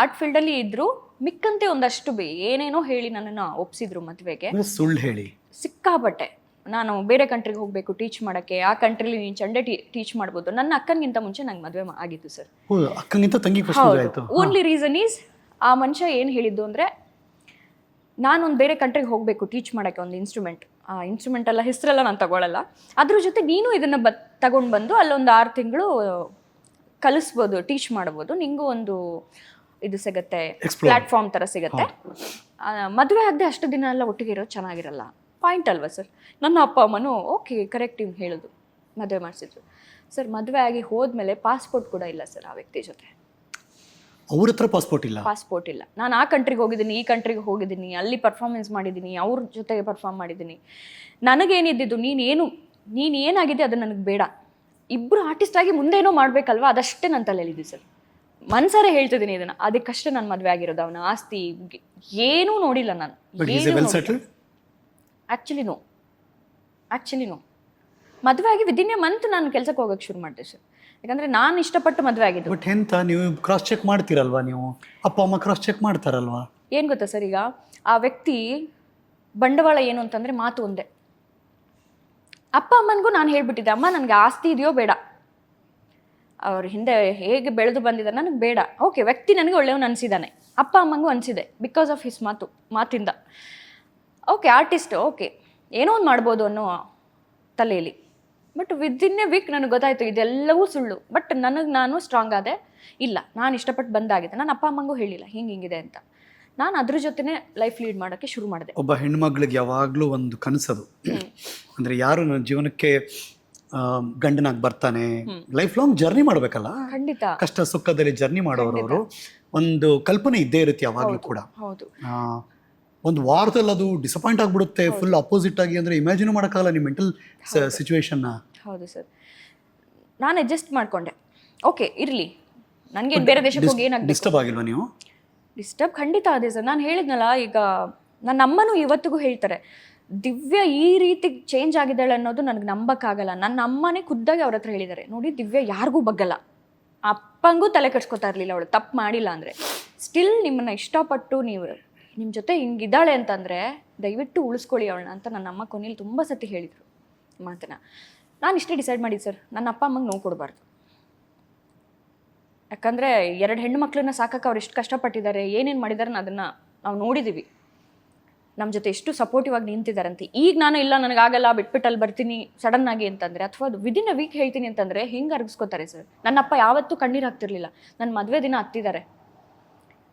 ಆರ್ಟ್ ಫೀಲ್ಡಲ್ಲಿ ಇದ್ದರು, ಮಿಕ್ಕಂತೆ ಒಂದಷ್ಟು ಏನೇನೋ ಹೇಳಿ ನನ್ನನ್ನು ಒಪ್ಸಿದ್ರು ಮದುವೆಗೆ. ಸುಳ್ಳು ಹೇಳಿ ಸಿಕ್ಕಾಪಟ್ಟೆ. ನಾನು ಬೇರೆ ಕಂಟ್ರಿಗೆ ಹೋಗಬೇಕು ಟೀಚ್ ಮಾಡೋಕ್ಕೆ, ಆ ಕಂಟ್ರಿಲಿ ನೀನು ಚಂಡೆ ಟೀಚ್ ಮಾಡ್ಬೋದು. ನನ್ನ ಅಕ್ಕನಿಗಿಂತ ಮುಂಚೆ ನಂಗೆ ಮದುವೆ ಆಗಿತ್ತು ಸರ್. ಓನ್ಲಿ ರೀಸನ್ ಈಸ್ ಆ ಮನುಷ್ಯ ಏನು ಹೇಳಿದ್ದು ಅಂದರೆ, ನಾನೊಂದು ಬೇರೆ ಕಂಟ್ರಿಗೆ ಹೋಗಬೇಕು ಟೀಚ್ ಮಾಡೋಕ್ಕೆ ಒಂದು ಇನ್ಸ್ಟ್ರೂಮೆಂಟ್, ಆ ಇನ್ಸ್ಟ್ರೂಮೆಂಟ್ ಎಲ್ಲ ಹೆಸರೆಲ್ಲ ನಾನು ತಗೊಳ್ಳಲ್ಲ, ಅದ್ರ ಜೊತೆ ನೀನು ಇದನ್ನು ತಗೊಂಡು ಬಂದು ಅಲ್ಲೊಂದು 6 ತಿಂಗಳು ಕಲಿಸ್ಬೋದು, ಟೀಚ್ ಮಾಡ್ಬೋದು, ನಿಂಗೂ ಒಂದು ಇದು ಸಿಗುತ್ತೆ, ಪ್ಲಾಟ್ಫಾರ್ಮ್ ಥರ ಸಿಗುತ್ತೆ. ಮದುವೆ ಆಗದೆ ಅಷ್ಟು ದಿನ ಎಲ್ಲ ಒಟ್ಟಿಗೆ ಇರೋದು ಚೆನ್ನಾಗಿರಲ್ಲ. ಪಾಯಿಂಟ್ ಅಲ್ವಾ ಸರ್? ನನ್ನ ಅಪ್ಪ ಅಮ್ಮನೂ ಓಕೆ ಕರೆಕ್ಟ್ ಇವ್ನು ಹೇಳೋದು, ಮದುವೆ ಮಾಡಿಸಿದ್ರು ಸರ್. ಮದುವೆ ಆಗಿ ಹೋದ್ಮೇಲೆ ಪಾಸ್ಪೋರ್ಟ್ ಕೂಡ ಇಲ್ಲ ಸರ್ ಆ ವ್ಯಕ್ತಿ ಜೊತೆ. ಅವ್ರ ಹತ್ರ ಪಾಸ್ಪೋರ್ಟ್ ಇಲ್ಲ. ನಾನು ಆ ಕಂಟ್ರಿಗೆ ಹೋಗಿದ್ದೀನಿ, ಈ ಕಂಟ್ರಿಗೆ ಹೋಗಿದ್ದೀನಿ, ಅಲ್ಲಿ ಪರ್ಫಾರ್ಮೆನ್ಸ್ ಮಾಡಿದ್ದೀನಿ, ಅವ್ರ ಜೊತೆಗೆ ಪರ್ಫಾರ್ಮ್ ಮಾಡಿದ್ದೀನಿ. ನನಗೇನಿದ್ದು, ನೀನು ಏನಾಗಿದೆ ಅದು ನನಗೆ ಬೇಡ, ಇಬ್ಬರು ಆರ್ಟಿಸ್ಟ್ ಆಗಿ ಮುಂದೇನೋ ಮಾಡಬೇಕಲ್ವಾ, ಅದಷ್ಟೇ ನನ್ನ ತಲೆಯಲ್ಲಿದೆ ಸರ್. ಮನ್ಸಾರೆ ಹೇಳ್ತಿದ್ದೀನಿ ಇದನ್ನು. ಅದಕ್ಕಷ್ಟೇ ನಾನು ಮದುವೆ ಆಗಿರೋದು. ಅವನ ಆಸ್ತಿ ಏನೂ ನೋಡಿಲ್ಲ ನಾನು. Actually no. ಮದುವೆ ಆಗಿ ವಿದಿನ್ ಎ ಮಂತ್ ನಾನು ಕೆಲಸಕ್ಕೆ ಹೋಗೋಕ್ಕೆ ಶುರು ಮಾಡಿದೆ ಸರ್. ಯಾಕಂದರೆ ನಾನು ಇಷ್ಟಪಟ್ಟು ಮದುವೆ ಆಗಿದ್ದು. ಬಟ್ ಎಂತ ನೀವು ಕ್ರಾಸ್ ಚೆಕ್ ಮಾಡ್ತೀರಲ್ವಾ? ನೀವು ಅಪ್ಪ ಅಮ್ಮ ಕ್ರಾಸ್ ಚೆಕ್ ಮಾಡ್ತಾರಲ್ವಾ? ಏನು ಗೊತ್ತಾ ಸರ್, ಈಗ ಆ ವ್ಯಕ್ತಿ ಬಂಡವಾಳ ಏನು ಅಂತಂದರೆ ಮಾತು ಒಂದೇ. ಅಪ್ಪ ಅಮ್ಮನಿಗೂ ನಾನು ಹೇಳ್ಬಿಟ್ಟಿದ್ದೆ, ಅಮ್ಮ ನನಗೆ ಆಸ್ತಿ ಇದೆಯೋ ಬೇಡ, ಅವ್ರ ಹಿಂದೆ ಹೇಗೆ ಬೆಳೆದು ಬಂದಿದ್ದಾರೆ ನನಗೆ ಬೇಡ. ಓಕೆ, ವ್ಯಕ್ತಿ ನನಗೆ ಒಳ್ಳೆಯವನು ಅನಿಸಿದ್ದಾನೆ, ಅಪ್ಪ ಅಮ್ಮಂಗೂ ಅನಿಸಿದೆ ಬಿಕಾಸ್ ಆಫ್ ಹಿಸ್ ಮಾತಿಂದ. ಓಕೆ, ಆರ್ಟಿಸ್ಟ್, ಓಕೆ ಏನೋ ಒಂದು ಮಾಡ್ಬೋದು ಅನ್ನೋ ತಲೆಯಲ್ಲಿ. ಬಟ್ ವಿದಿನ್ ಎ ವೀಕ್ ನನಗೆ ಗೊತ್ತಾಯಿತು ಇದೆಲ್ಲವೂ ಸುಳ್ಳು. ಬಟ್ ನಾನು ಸ್ಟ್ರಾಂಗ್ ಆದೆ, ಇಲ್ಲ ನಾನು ಇಷ್ಟಪಟ್ಟು ಬಂದಾಗಿದೆ, ನಾನು ಅಪ್ಪ ಅಮ್ಮಂಗೂ ಹೇಳಿಲ್ಲ ಹಿಂಗಿದೆ ಅಂತ. ನಾನು ಅದ್ರ ಜೊತೆನೇ ಲೈಫ್ ಲೀಡ್ ಮಾಡೋಕ್ಕೆ ಶುರು ಮಾಡಿದೆ. ಒಬ್ಬ ಹೆಣ್ಮಗಳಿಗೆ ಯಾವಾಗಲೂ ಒಂದು ಕನಸದು, ಅಂದರೆ ಯಾರು ನನ್ನ ಜೀವನಕ್ಕೆ ಗಂಡನಾಗಿ ಬರ್ತಾನೆ, ಲೈಫ್ ಲಾಂಗ್ ಜರ್ನಿ ಮಾಡಬೇಕಲ್ಲ, ಖಂಡಿತ ಕಷ್ಟ ಸುಖದಲ್ಲಿ ಜರ್ನಿ ಮಾಡೋರವರು ಒಂದು ಕಲ್ಪನೆ ಇದ್ದೇ ಇರುತ್ತೆ ಯಾವಾಗಲೂ ಕೂಡ. ಹೌದು, ಒಂದು ವಾರದಲ್ಲಿ ಅದು ಡಿಸಪಾಯಿಂಟ್ ಆಗಿಬಿಡುತ್ತೆ, ಫುಲ್ ಅಪೋಸಿಟ್ ಆಗಿ, ಅಂದರೆ ಇಮ್ಯಾಜಿನ್ ಮಾಡೋಕ್ಕಾಗಲ್ಲ ನಿಮ್ಮ ಮೆಂಟಲ್ ಸಿಚುವೇಶನ್ನ. ಹೌದು ಸರ್, ನಾನು ಅಡ್ಜಸ್ಟ್ ಮಾಡಿಕೊಂಡೆ. ಓಕೆ ಇರಲಿ, ನನಗೆ ಬೇರೆ ದೇಶಕ್ಕೆ ಹೋಗಿ ಏನಾಗ ಡಿಸ್ಟರ್ಬ್ ಆಗಿಲ್ವಾ ನೀವು? ಡಿಸ್ಟರ್ಬ್ ಖಂಡಿತ ಅದೇ ಸರ್. ನಾನು ಹೇಳಿದ್ನಲ್ಲ, ಈಗ ನನ್ನ ಅಮ್ಮನೂ ಇವತ್ತಿಗೂ ಹೇಳ್ತಾರೆ ದಿವ್ಯ ಈ ರೀತಿ ಚೇಂಜ್ ಆಗಿದ್ದಾಳೆ ಅನ್ನೋದು ನನಗೆ ನಂಬಕ್ಕಾಗಲ್ಲ. ನನ್ನ ಅಮ್ಮನೇ ಖುದ್ದಾಗಿ ಅವ್ರ ಹತ್ರ ಹೇಳಿದ್ದಾರೆ, ನೋಡಿ ದಿವ್ಯ ಯಾರಿಗೂ ಬಗ್ಗಲ್ಲ, ಅಪ್ಪಂಗೂ ತಲೆ ಕೆಡ್ಸ್ಕೊತಾ ಇರಲಿಲ್ಲ, ಅವಳು ತಪ್ಪು ಮಾಡಿಲ್ಲ ಅಂದರೆ ಸ್ಟಿಲ್ ನಿಮ್ಮನ್ನು ಇಷ್ಟಪಟ್ಟು ನೀವು ನಿಮ್ಮ ಜೊತೆ ಹಿಂಗಿದ್ದಾಳೆ ಅಂತಂದರೆ ದಯವಿಟ್ಟು ಉಳಿಸ್ಕೊಳ್ಳಿ ಅವಳನ್ನ ಅಂತ ನನ್ನ ಅಮ್ಮ ಕೊನೆಯಲ್ಲಿ ತುಂಬ ಸತಿ ಹೇಳಿದರು ಮಾತನ್ನ. ನಾನು ಇಷ್ಟೇ ಡಿಸೈಡ್ ಮಾಡಿದ್ದು ಸರ್, ನನ್ನ ಅಪ್ಪ ಅಮ್ಮಂಗೆ ನೋವು ಕೊಡಬಾರ್ದು. ಯಾಕಂದರೆ 2 ಹೆಣ್ಣು ಮಕ್ಕಳನ್ನ ಸಾಕಕ್ಕೆ ಅವ್ರು ಎಷ್ಟು ಕಷ್ಟಪಟ್ಟಿದ್ದಾರೆ, ಏನೇನು ಮಾಡಿದ್ದಾರೆ ಅದನ್ನು ನಾವು ನೋಡಿದ್ದೀವಿ. ನಮ್ಮ ಜೊತೆ ಎಷ್ಟು ಸಪೋರ್ಟಿವ್ ಆಗಿ ನಿಂತಿದ್ದಾರಂತೆ. ಈಗ ನಾನು ಇಲ್ಲ ನನಗಾಗಲ್ಲ ಬಿಟ್ಬಿಟ್ಟಲ್ಲಿ ಬರ್ತೀನಿ ಸಡನ್ನಾಗಿ ಅಂತಂದರೆ, ಅಥವಾ ಅದು ವಿದಿನ್ ಅ ವೀಕ್ ಹೇಳ್ತೀನಿ ಅಂತಂದರೆ ಹಿಂಗೆ ಅರ್ಗಿಸ್ಕೋತಾರೆ ಸರ್. ನನ್ನ ಅಪ್ಪ ಯಾವತ್ತೂ ಕಣ್ಣೀರು ಹಾಕ್ತಿರ್ಲಿಲ್ಲ. ನನ್ನ ಮದುವೆ ದಿನ ಹತ್ತಿದ್ದಾರೆ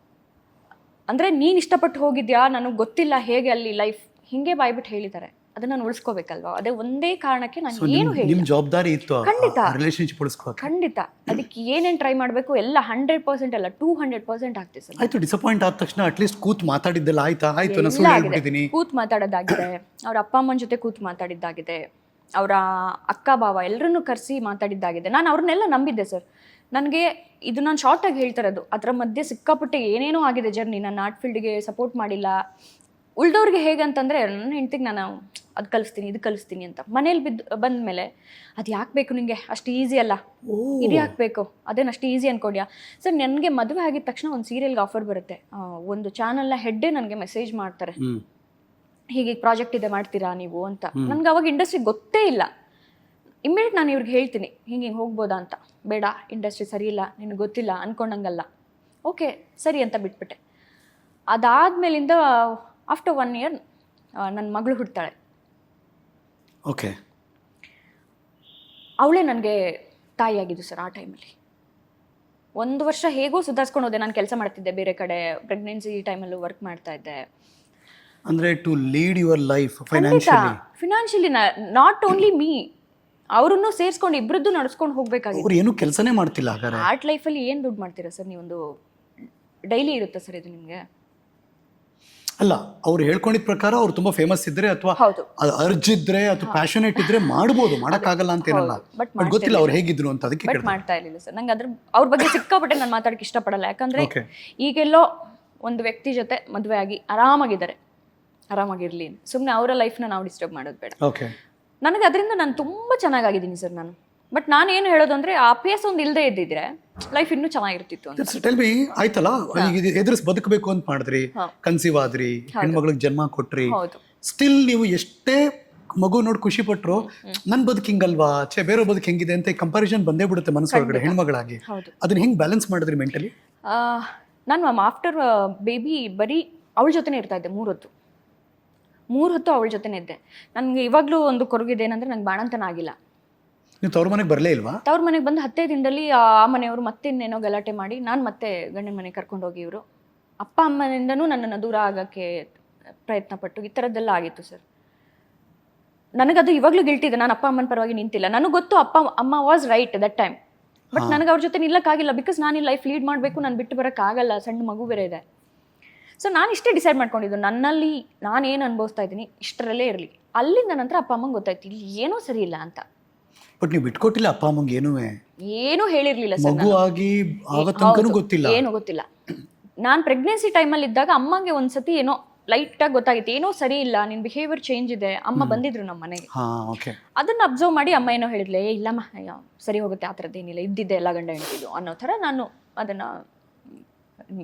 ಅಂದರೆ ನೀನು ಇಷ್ಟಪಟ್ಟು ಹೋಗಿದ್ಯಾ, ನನಗೆ ಗೊತ್ತಿಲ್ಲ ಹೇಗೆ ಅಲ್ಲಿ ಲೈಫ್, ಹಿಂಗೆ ಬಾಯ್ಬಿಟ್ಟು ಹೇಳಿದ್ದಾರೆ. ಅದನ್ನ ನಾನು ಉಳಿಸ್ಕೋಬೇಕಲ್ವಾ, ಅದೇ ಒಂದೇ ಕಾರಣಕ್ಕೆ ನಾನು ಏನು ಹೇಳಿ ನಿಮ್ಮ ಜವಾಬ್ದಾರಿ ಇತ್ತು ಖಂಡಿತ ರಿಲೇಶನ್ಶಿಪ್ ಉಳಿಸ್ಕೋಕೆ. ಖಂಡಿತ ಅದಕ್ಕೆ ಏನೇನು ಟ್ರೈ ಮಾಡಬೇಕು ಎಲ್ಲ 100% ಅಲ್ಲ 200% ಆಗ್ತಿದೆ ಸರ್. ಆಯ್ತು, ಡಿಸಪಾಯಿಂಟ್ ಆದ ತಕ್ಷಣ ಅಟ್ಲೀಸ್ಟ್ ಕೂತ್ ಮಾತಾಡಿದ್ದೆಲ್ಲ ಆಯ್ತಾ? ಆಯ್ತು, ನಾನು ಸುಳ್ಳು ಹೇಳ್ಬಿಟ್ಟಿದ್ದೀನಿ. ಕೂತ್ ಮಾತಾಡೋದಾಗಿದೆ, ಅವ್ರ ಅಪ್ಪ ಅಮ್ಮನ ಜೊತೆ ಕೂತ್ ಮಾತಾಡಿದ್ದಾಗಿದೆ, ಅವರ ಅಕ್ಕ ಭಾವ ಎಲ್ಲರನ್ನೂ ಕರೆಸಿ ಮಾತಾಡಿದ್ದಾಗಿದೆ. ನಾನು ಅವ್ರನ್ನೆಲ್ಲ ನಂಬಿದ್ದೆ ಸರ್. ನನಗೆ ಇದು ನಾನು ಶಾರ್ಟಾಗಿ ಹೇಳ್ತಿರೋದು, ಅದರ ಮಧ್ಯೆ ಸಿಕ್ಕಾಪಟ್ಟೆ ಏನೇನೋ ಆಗಿದೆ ಜರ್ನಿ. ನಾನು ಆರ್ಟ್ ಫೀಲ್ಡ್ಗೆ ಸಪೋರ್ಟ್ ಮಾಡಿಲ್ಲ. ಉಳ್ದವ್ರಿಗೆ ಹೇಗಂತಂದರೆ ನನ್ನ ಹೆಂಡ್ತಿಗೆ ನಾನು ಅದು ಕಲಿಸ್ತೀನಿ ಇದು ಕಲಿಸ್ತೀನಿ ಅಂತ, ಮನೇಲಿ ಬಂದ ಮೇಲೆ ಅದು ಯಾಕೆ ಬೇಕು ನಿಮಗೆ, ಅಷ್ಟು ಈಸಿ ಅಲ್ಲ, ಇದು ಯಾಕೆ ಬೇಕು, ಅದೇನು ಅಷ್ಟು ಈಸಿ ಅನ್ಕೊಂಡ್ಯಾ ಸರ್. ನನಗೆ ಮದುವೆ ಆಗಿದ ತಕ್ಷಣ ಒಂದು ಸೀರಿಯಲ್ಗೆ ಆಫರ್ ಬರುತ್ತೆ, ಒಂದು ಚಾನಲ್ನ ಹೆಡ್ಡೇ ನನಗೆ ಮೆಸೇಜ್ ಮಾಡ್ತಾರೆ, ಹೀಗೆ ಪ್ರಾಜೆಕ್ಟ್ ಇದೆ ಮಾಡ್ತೀರಾ ನೀವು ಅಂತ. ನನಗೆ ಅವಾಗ ಇಂಡಸ್ಟ್ರಿ ಗೊತ್ತೇ ಇಲ್ಲ. ಇಮ್ಮಿಡಿಯೇಟ್ ನಾನು ಇವ್ರಿಗೆ ಹೇಳ್ತೀನಿ ಹಿಂಗೆ ಹೋಗ್ಬೋದಾ ಅಂತ. ಬೇಡ, ಇಂಡಸ್ಟ್ರಿ ಸರಿ ಇಲ್ಲ, ನಿನಗೆ ಗೊತ್ತಿಲ್ಲ ಅಂದ್ಕೊಂಡಂಗಲ್ಲ. ಓಕೆ ಸರಿ ಅಂತ ಬಿಟ್ಬಿಟ್ಟೆ. ಅದಾದಮೇಲಿಂದ ಆಫ್ಟರ್ 1 year ನನ್ನ ಮಗಳು ಹುಡ್ತಾಳೆ. ಓಕೆ, ಅವಳೇ ನನಗೆ ತಾಯಿಯಾಗಿದ್ದು ಸರ್. ಆ ಟೈಮಲ್ಲಿ 1 ವರ್ಷ ಹೇಗೋ ಸುಧಾರಿಸ್ಕೊಂಡು ಹೋದೆ. ನಾನು ಕೆಲಸ ಮಾಡ್ತಿದ್ದೆ ಬೇರೆ ಕಡೆ, ಪ್ರೆಗ್ನೆನ್ಸಿ ಟೈಮಲ್ಲೂ ವರ್ಕ್ ಮಾಡ್ತಾ ಇದ್ದೆ. ಅಂದರೆ to lead your life financially not only me, ಅವರನ್ನು ಸೇರಿಸ್ಕೊಂಡು ಇಬ್ಬರದ್ದು ನಡೆಸ್ಕೊಂಡು ಹೋಗ್ಬೇಕಾಗಿತ್ತು. ಅವ್ರು ಏನು ಕೆಲಸನೇ ಮಾಡ್ತಿಲ್ಲ ಹಾಗಾದ್ರೆ. ಆರ್ಟ್ ಲೈಫಲ್ಲಿ ಏನು ದುಡ್ಡು ಮಾಡ್ತೀರಾ ಸರ್ ನೀವೊಂದು, ಡೈಲಿ ಇರುತ್ತೆ ಸರ್ ಇದು ನಿಮಗೆ? ಅಲ್ಲ, ಅವ್ರು ಹೇಳ್ಕೊಂಡಿದ್ದ ಪ್ರಕಾರ ಅವ್ರು ತುಂಬಾ ಫೇಮಸ್ ಇದ್ರೆ ಅಥವಾ ಅರ್ಜ್ ಇದ್ರೆ ಅಥವಾ ಪ್ಯಾಷನೇಟ್ ಇದ್ರೆ ಮಾಡ್ಬೋದು, ಮಾಡಕ್ಕಾಗಲ್ಲ ಅಂತ ಏನಲ್ಲ. ಬಟ್ ಗೊತ್ತಿಲ್ಲ ಅವ್ರು ಹೇಗಿದ್ರು ಅಂತ, ಅದಕ್ಕೆ ಬಟ್ ಮಾಡ್ತಾ ಇರಲಿಲ್ಲ ಸರ್. ನಂಗೆ ಅವ್ರ ಬಗ್ಗೆ ಸಿಕ್ಕಾಪಟ್ಟೆ ನಾನು ಮಾತಾಡಕ್ಕೆ ಇಷ್ಟಪಡಲ್ಲ. ಯಾಕಂದ್ರೆ ಈಗೆಲ್ಲೋ ಒಂದು ವ್ಯಕ್ತಿ ಜೊತೆ ಮದುವೆ ಆಗಿ ಆರಾಮಾಗಿರ್ಲಿ, ಸುಮ್ಮನೆ ಅವರ ಲೈಫ್ನ ನಾವು ಡಿಸ್ಟರ್ಬ್ ಮಾಡೋದು ಬೇಡ. ನನಗೆ ಅದರಿಂದ ನಾನು ತುಂಬ ಚೆನ್ನಾಗಿದ್ದೀನಿ ಸರ್ ನಾನು. ಬಟ್ ನಾನು ಏನು ಹೇಳೋದು ಅಂದರೆ ಆ ಅಭ್ಯಾಸ ಒಂದು ಇಲ್ಲದೆ ಇದ್ದಿದ್ರೆ ಲೈಫ್ ಇನ್ನೂ ಚೆನ್ನಾಗಿರ್ತಿತ್ತು ಅಂತ. ಟೆಲ್ ಮಿ, ಆಯ್ತಲ್ಲ, ಎದುರಿಸಿ ಬದುಕಬೇಕು ಅಂತ ಮಾಡಿದ್ರಿ, ಕನ್ಸೀವ್ ಆದ್ರಿ, ಹೆಣ್ಮಗಳಿಗೆ ಜನ್ಮ ಕೊಟ್ರಿ, ಸ್ಟಿಲ್ ನೀವು ಎಷ್ಟೇ ಮಗು ನೋಡಿ ಖುಷಿ ಪಟ್ರು ನನ್ನ ಬದುಕು ಹಿಂಗಲ್ವಾ, ಬೇರೆ ಬದುಕು ಹೆಂಗಿದೆ ಅಂತ ಕಂಪಾರಿಸನ್ ಬಂದೇ ಬಿಡುತ್ತೆ ಮನಸ್ಸೊಳಗಡೆ ಹೆಣ್ಮಗಳಾಗಿ. ಅದನ್ನ ಹೆಂಗೆ ಬ್ಯಾಲೆನ್ಸ್ ಮಾಡಿದ್ರಿ ಮೆಂಟಲಿ? ನಾನು ಆಫ್ಟರ್ ಬೇಬಿ ಬರೀ ಅವಳ ಜೊತೆನೇ ಇರ್ತಾ ಇದ್ದೆ. 3 ಹೊತ್ತು ಅವಳ ಜೊತೆನೇ ಇದ್ದೆ. ನನಗೆ ಇವಾಗಲೂ ಒಂದು ಕೊರಗಿದೆ ಏನಂದರೆ ನಂಗೆ ಬಾಣಂತನ ಆಗಿಲ್ಲ. ನೀವು ತವ್ರ ಮನೆಗೆ ಬರಲೇ ಇಲ್ವಾ? ತವ್ರ ಮನೆಗೆ ಬಂದು 10 ದಿನದಲ್ಲಿ ಆ ಮನೆಯವರು ಮತ್ತೆ ಇನ್ನೇನೋ ಗಲಾಟೆ ಮಾಡಿ ನಾನು ಮತ್ತೆ ಗಂಡನ ಮನೆಗೆ ಕರ್ಕೊಂಡೋಗಿ ಇವರು ಅಪ್ಪ ಅಮ್ಮನಿಂದನೂ ನನ್ನನ್ನು ದೂರ ಆಗೋಕ್ಕೆ ಪ್ರಯತ್ನ ಪಟ್ಟು ಈ ಥರದ್ದೆಲ್ಲ ಆಗಿತ್ತು ಸರ್. ನನಗದು ಇವಾಗಲೂ ಗಿಲ್ಟಿದೆ, ನಾನು ಅಪ್ಪ ಅಮ್ಮನ ಪರವಾಗಿ ನಿಂತಿಲ್ಲ. ನನಗೆ ಗೊತ್ತು ಅಪ್ಪ ಅಮ್ಮ was right that time. But ನನಗೆ ಅವ್ರ ಜೊತೆ ನಿಲ್ಲಕ್ಕಾಗಿಲ್ಲ, ಬಿಕಾಸ್ ನಾನು ಈ ಲೈಫ್ ಲೀಡ್ ಮಾಡಬೇಕು, ನಾನು ಬಿಟ್ಟು ಬರೋಕ್ಕಾಗಲ್ಲ, ಸಣ್ಣ ಮಗು ಬೇರೆ ಇದೆ. ಸೊ ನಾನು ಇಷ್ಟೇ ಡಿಸೈಡ್ ಮಾಡ್ಕೊಂಡಿದ್ದು, ನನ್ನಲ್ಲಿ ನಾನೇನು ಅನುಭವಿಸ್ತಾ ಇದ್ದೀನಿ ಇಷ್ಟರಲ್ಲೇ ಇರಲಿ. ಅಲ್ಲಿಂದ ನಂತರ ಅಪ್ಪ ಅಮ್ಮಂಗೆ ಗೊತ್ತಾಯ್ತು ಇಲ್ಲಿ ಏನೋ ಸರಿ ಇಲ್ಲ ಅಂತ. ಬಟ್ ನೀವು ಬಿಟ್ಕೊಟ್ಟಿಲ್ಲ ಅಪ್ಪ ಅಮ್ಮಂಗೆ? ಏನೂ ಹೇಳಿರಲಿಲ್ಲ ಸರ್. ಮಗು ಆಗಿ ಗೊತ್ತಿಲ್ಲ, ಏನೂ ಗೊತ್ತಿಲ್ಲ. ನಾನು ಪ್ರೆಗ್ನೆನ್ಸಿ ಟೈಮಲ್ಲಿ ಇದ್ದಾಗ ಅಮ್ಮಂಗೆ ಒಂದ್ಸತಿ ಏನೋ ಲೈಟಾಗಿ ಗೊತ್ತಾಗಿತ್ತು, ಏನೋ ಸರಿ ಇಲ್ಲ, ನಿನ್ನ ಬಿಹೇವಿಯರ್ ಚೇಂಜ್ ಇದೆ. ಅಮ್ಮ ಬಂದಿದ್ರು ನಮ್ಮ ಮನೆಗೆ, ಅದನ್ನು ಅಬ್ಸರ್ವ್ ಮಾಡಿ ಅಮ್ಮ ಏನೋ ಹೇಳಿದ್ಲೆ, ಇಲ್ಲಮ್ಮ ಸರಿ ಹೋಗುತ್ತೆ, ಆ ಥರದ್ದೇನಿಲ್ಲ, ಇದ್ದಿದ್ದೆ ಎಲ್ಲ ಗಂಡ ಹೆಂಡ್ತಿದ್ದು ಅನ್ನೋ ಥರ ನಾನು ಅದನ್ನು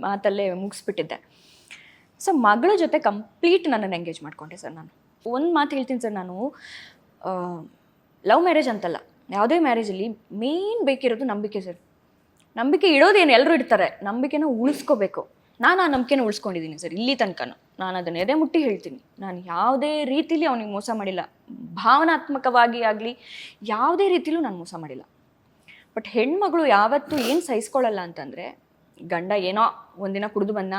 ಮಾತಲ್ಲೇ ಮುಗಿಸ್ಬಿಟ್ಟಿದ್ದೆ. ಸೊ ಮಗಳ ಜೊತೆ ಕಂಪ್ಲೀಟ್ ನನ್ನನ್ನು ಎಂಗೇಜ್ ಮಾಡ್ಕೊಂಡೆ ಸರ್ ನಾನು. ಒಂದು ಮಾತು ಹೇಳ್ತೀನಿ ಸರ್, ನಾನು ಲವ್ ಮ್ಯಾರೇಜ್ ಅಂತಲ್ಲ, ಯಾವುದೇ ಮ್ಯಾರೇಜಲ್ಲಿ ಮೇನ್ ಬೇಕಿರೋದು ನಂಬಿಕೆ ಸರ್. ನಂಬಿಕೆ ಇಡೋದೇನು ಎಲ್ಲರೂ ಇಡ್ತಾರೆ, ನಂಬಿಕೆನ ಉಳಿಸ್ಕೋಬೇಕು. ನಾನು ಆ ನಂಬಿಕೆನ ಉಳಿಸ್ಕೊಂಡಿದ್ದೀನಿ ಸರ್ ಇಲ್ಲಿ ತನಕನೂ. ನಾನು ಅದನ್ನು ಎದೆ ಮುಟ್ಟಿ ಹೇಳ್ತೀನಿ, ನಾನು ಯಾವುದೇ ರೀತಿಲಿ ಅವನಿಗೆ ಮೋಸ ಮಾಡಿಲ್ಲ, ಭಾವನಾತ್ಮಕವಾಗಿ ಆಗಲಿ ಯಾವುದೇ ರೀತಿಲೂ ನಾನು ಮೋಸ ಮಾಡಿಲ್ಲ. ಬಟ್ ಹೆಣ್ಮಗಳು ಯಾವತ್ತೂ ಏನು ಸಹಿಸ್ಕೊಳ್ಳಲ್ಲ ಅಂತಂದರೆ, ಗಂಡ ಏನೋ ಒಂದಿನ ಕುಡಿದು ಬಂದ